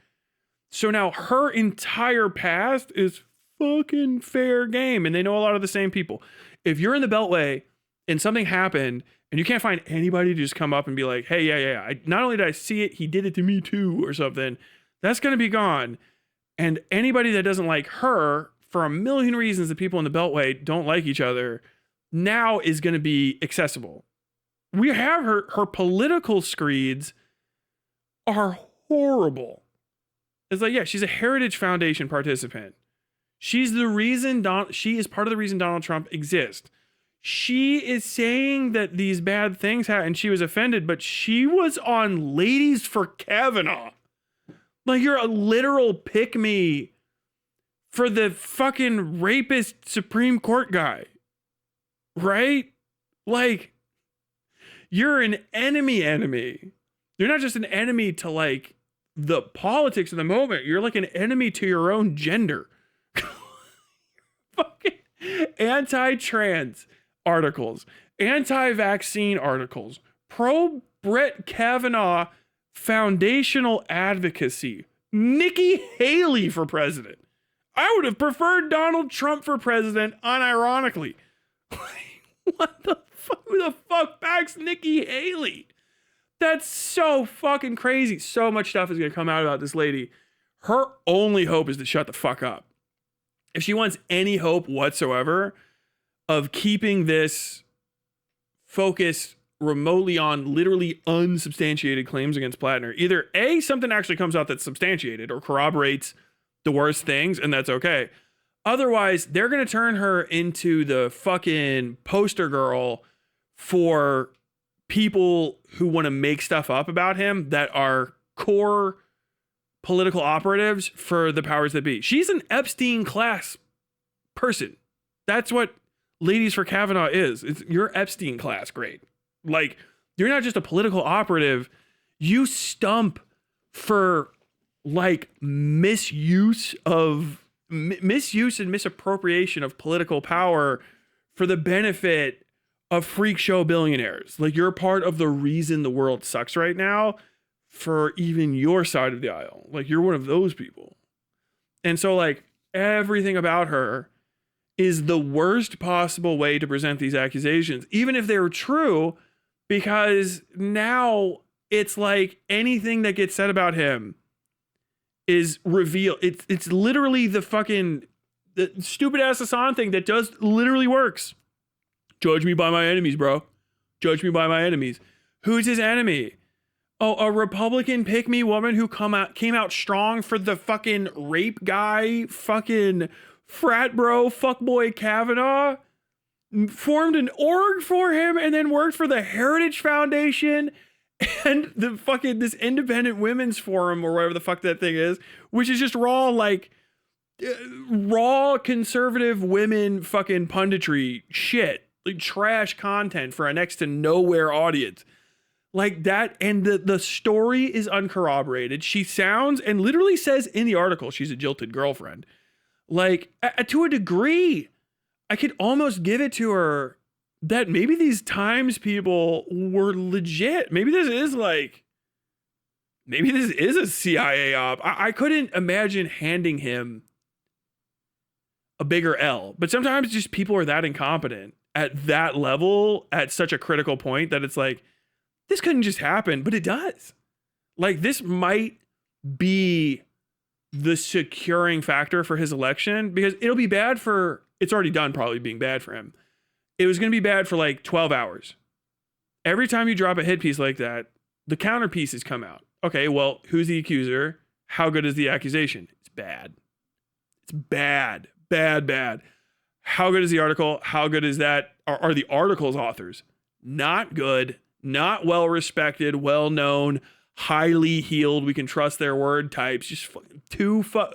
So now her entire past is fucking fair game, and they know a lot of the same people. If you're in the Beltway and something happened and you can't find anybody to just come up and be like, hey, yeah, not only did I see it, he did it to me too, or something, that's going to be gone. And anybody that doesn't like her, for a million reasons that people in the Beltway don't like each other, now is going to be accessible. We have her political screeds are horrible. It's like, yeah, she's a Heritage Foundation participant. She's the reason she is part of the reason Donald Trump exists. She is saying that these bad things happen and she was offended, but she was on Ladies for Kavanaugh. Like, you're a literal pick-me for the fucking rapist Supreme Court guy. Right? Like, you're an enemy. You're not just an enemy to like the politics of the moment. You're like an enemy to your own gender. Fucking anti-trans articles, anti-vaccine articles, pro-Brett Kavanaugh foundational advocacy, Nikki Haley for president. I would have preferred Donald Trump for president, unironically. What the fuck? Who the fuck backs Nikki Haley? That's so fucking crazy. So much stuff is going to come out about this lady. Her only hope is to shut the fuck up. If she wants any hope whatsoever, of keeping this focused remotely on literally unsubstantiated claims against Platner. Either A, something actually comes out that's substantiated or corroborates the worst things, and that's okay. Otherwise, they're going to turn her into the fucking poster girl for people who want to make stuff up about him that are core political operatives for the powers that be. She's an Epstein class person. That's what Ladies for Kavanaugh is. You're Epstein class grade. Like, you're not just a political operative. You stump for like misuse and misappropriation of political power for the benefit of freak show billionaires. Like, you're part of the reason the world sucks right now for even your side of the aisle. Like, you're one of those people. And so, like, everything about her is the worst possible way to present these accusations, even if they were true, because now it's like anything that gets said about him is revealed. It's literally the stupid ass Hassan thing that does literally works. Judge me by my enemies, bro. Judge me by my enemies. Who's his enemy? Oh, a Republican pick-me woman who came out strong for the fucking rape guy, fucking frat bro, fuckboy Kavanaugh, formed an org for him and then worked for the Heritage Foundation and the fucking this independent women's forum or whatever the fuck that thing is, which is just raw conservative women fucking punditry shit, like trash content for a next to nowhere audience. Like that, and the story is uncorroborated. She sounds and literally says in the article she's a jilted girlfriend. Like, to a degree, I could almost give it to her that maybe these Times people were legit. Maybe this is a CIA op. I couldn't imagine handing him a bigger L. But sometimes just people are that incompetent at that level at such a critical point that it's like, this couldn't just happen, but it does. Like, this might be the securing factor for his election, because it's already done probably being bad for him. It was going to be bad for like 12 hours. Every time you drop a hit piece like that, the counter pieces come out. Okay, well, who's the accuser? How good is the accusation? It's bad. It's bad. Bad. How good is the article? How good is that? Are the article's authors? Not good. Not well respected, well known, highly heeled, we can trust their word types. Just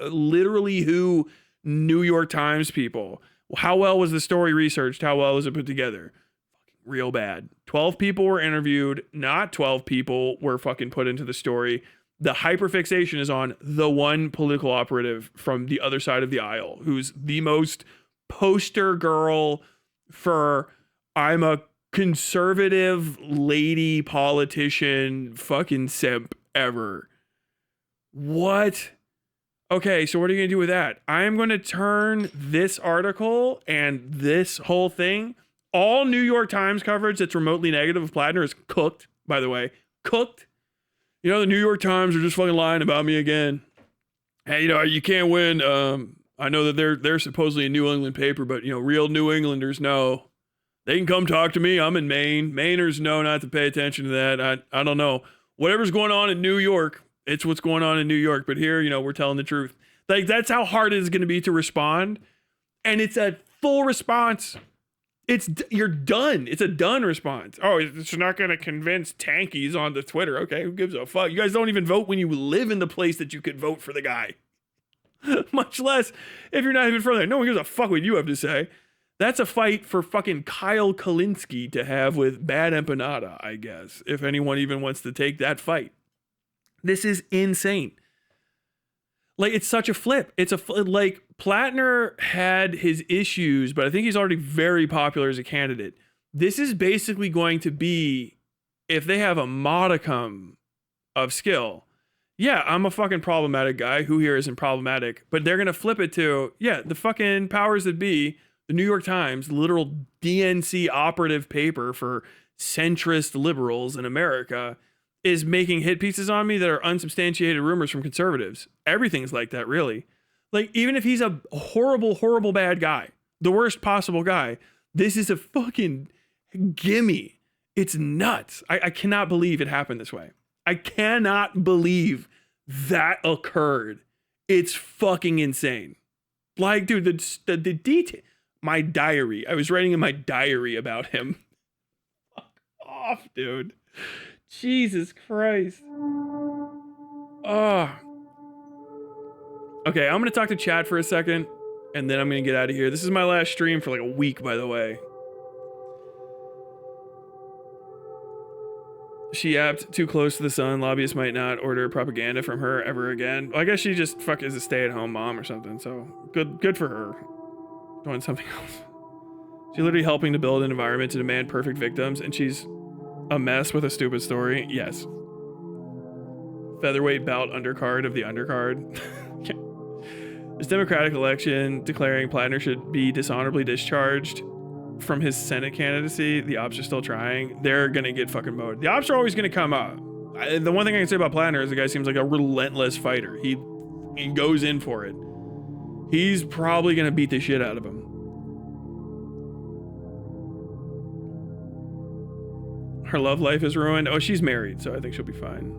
literally who New York Times people. How well was the story researched? How well was it put together? Fucking real bad. 12 people were interviewed. Not 12 people were fucking put into the story. The hyperfixation is on the one political operative from the other side of the aisle, who's the most poster girl for I'm a conservative lady politician fucking simp ever. What? Okay, so what are you gonna do with that? I am gonna turn this article and this whole thing, all New York Times coverage that's remotely negative of Platner is cooked, by the way. Cooked. You know, the New York Times are just fucking lying about me again. Hey, you can't win. I know that they're supposedly a New England paper, but real New Englanders know. They can come talk to me. I'm in Maine. Mainers know not to pay attention to that. I don't know. Whatever's going on in New York, it's what's going on in New York. But here, we're telling the truth. Like, that's how hard it is going to be to respond. And it's a full response. You're done. It's a done response. Oh, it's not going to convince tankies on the Twitter. Okay, who gives a fuck? You guys don't even vote when you live in the place that you could vote for the guy. Much less if you're not even from there. No one gives a fuck what you have to say. That's a fight for fucking Kyle Kalinske to have with Bad Empanada, I guess, if anyone even wants to take that fight. This is insane. Like, it's such a flip. Like, Platner had his issues, but I think he's already very popular as a candidate. This is basically going to be, if they have a modicum of skill, yeah, I'm a fucking problematic guy. Who here isn't problematic? But they're going to flip it to, yeah, the fucking powers that be, the New York Times, literal DNC operative paper for centrist liberals in America, is making hit pieces on me that are unsubstantiated rumors from conservatives. Everything's like that, really. Like, even if he's a horrible, horrible bad guy, the worst possible guy, This is a fucking gimme. It's nuts. I cannot believe it happened this way. I cannot believe that occurred. It's fucking insane. Like, dude, the detail. My diary. I was writing in my diary about him. Fuck off, dude. Jesus Christ. Oh. Okay, I'm gonna talk to chat for a second, and then I'm gonna get out of here. This is my last stream for like a week, by the way. She apped too close to the sun. Lobbyists might not order propaganda from her ever again. Well, I guess she just is a stay-at-home mom or something. So good for her. Doing something else. She's literally helping to build an environment to demand perfect victims, and she's a mess with a stupid story. Yes. Featherweight bout undercard of the undercard. This Democratic election declaring Platner should be dishonorably discharged from his Senate candidacy. The ops are still trying. They're gonna get fucking mowed. The ops are always gonna come up. The one thing I can say about Platner is the guy seems like a relentless fighter. He goes in for it. He's probably gonna beat the shit out of him. Her love life is ruined. Oh, she's married, so I think she'll be fine.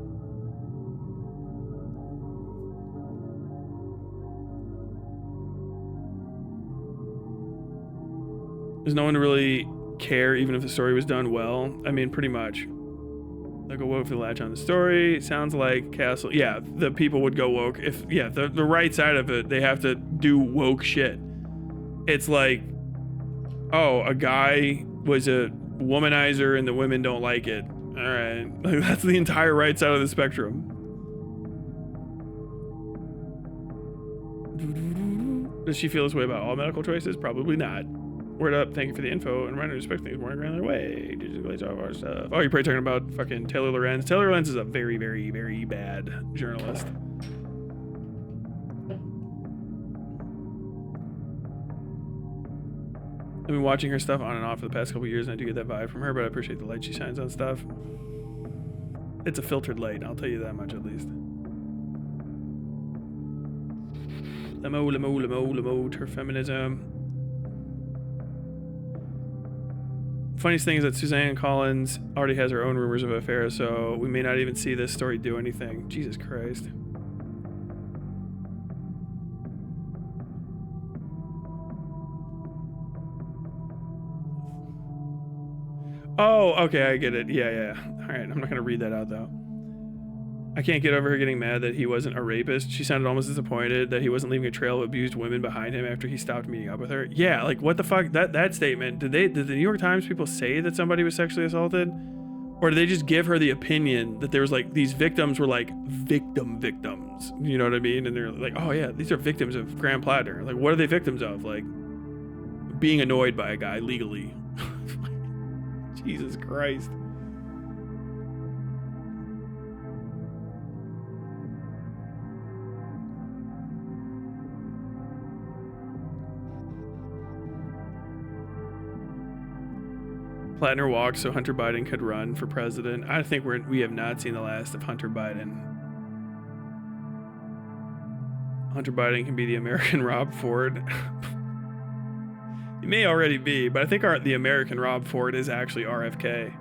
Does no one really care, even if the story was done well? I mean, pretty much. They'll go woke if they latch on the story. Sounds like Castle. Yeah, the people would go woke. If, yeah, the right side of it, they have to do woke shit. It's like, oh, a guy was a womanizer and the women don't like it. All right. Like, that's the entire right side of the spectrum. Does she feel this way about all medical choices? Probably not. Word up, thank you for the info, and run and respect things more in a granular way. Digitally all our stuff. Oh, you're probably talking about fucking Taylor Lorenz. Taylor Lorenz is a very, very, very bad journalist. I've been watching her stuff on and off for the past couple years, and I do get that vibe from her, but I appreciate the light she shines on stuff. It's a filtered light, I'll tell you that much at least. Lemo, her feminism. Funniest thing is that Suzanne Collins already has her own rumors of affairs, so we may not even see this story do anything. Jesus Christ. Oh, okay, I get it. Yeah. All right, I'm not gonna read that out though. I can't get over her getting mad that he wasn't a rapist. She sounded almost disappointed that he wasn't leaving a trail of abused women behind him after he stopped meeting up with her. Yeah, like what the fuck? That statement, did the New York Times people say that somebody was sexually assaulted? Or did they just give her the opinion that there was like these victims were like victims? You know what I mean? And they're like, oh yeah, these are victims of Graham Platner. Like, what are they victims of? Like being annoyed by a guy legally. Jesus Christ. Platner walked so Hunter Biden could run for president. I think we have not seen the last of Hunter Biden. Hunter Biden can be the American Rob Ford. He may already be, but I think the American Rob Ford is actually RFK.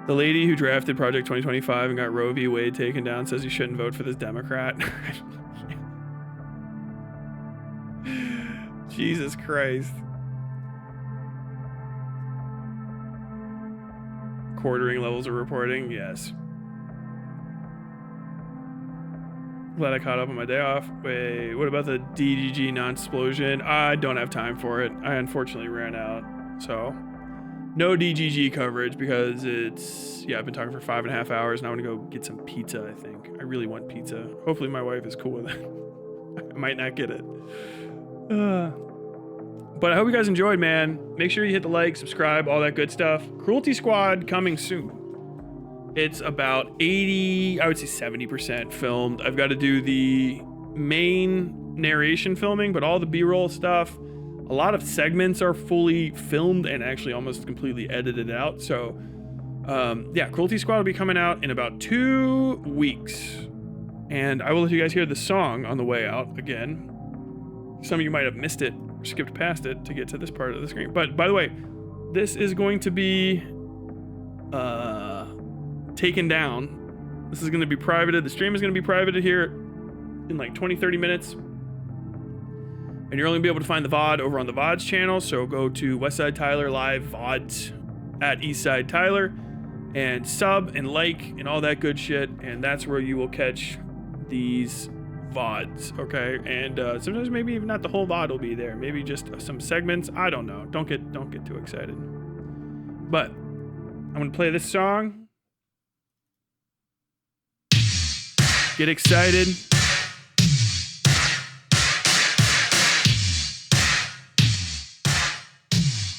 The lady who drafted Project 2025 and got Roe v. Wade taken down says you shouldn't vote for this Democrat. Jesus Christ. Quartering levels of reporting, yes. Glad I caught up on my day off. Wait, what about the DGG non-explosion? I don't have time for it. I unfortunately ran out. So, no DGG coverage because it's, yeah, I've been talking for 5.5 hours and I want to go get some pizza, I think. I really want pizza. Hopefully my wife is cool with it. I might not get it. But I hope you guys enjoyed, man. Make sure you hit the like, subscribe, all that good stuff. Cruelty Squad coming soon. It's about 80, I would say 70% filmed. I've got to do the main narration filming, but all the B-roll stuff, a lot of segments are fully filmed and actually almost completely edited out. So yeah, Cruelty Squad will be coming out in about 2 weeks. And I will let you guys hear the song on the way out again. Some of you might have missed it or skipped past it to get to this part of the screen. But by the way, this is going to be taken down. This is going to be privated. The stream is going to be privated here in like 20-30 minutes. And you're only going to be able to find the VOD over on the VODs channel. So go to Westside Tyler Live VODs at Eastside Tyler and sub and like and all that good shit. And that's where you will catch these VODs, okay? And sometimes maybe even not the whole VOD will be there. Maybe just some segments. I don't know. Don't get too excited. But I'm gonna play this song. Get excited.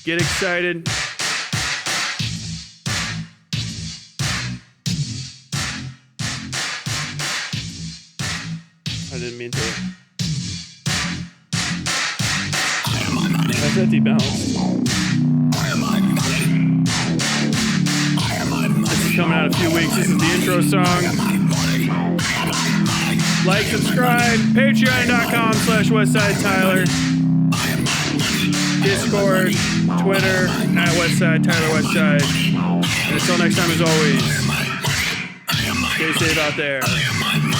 Get excited. I didn't mean to. How's that debalanced? This is coming out in a few weeks. This is the intro song. Like, subscribe, patreon.com/WestsideTyler. Discord, Twitter, @WestsideTylerWestside. And until next time, as always, stay safe out there. I am my money.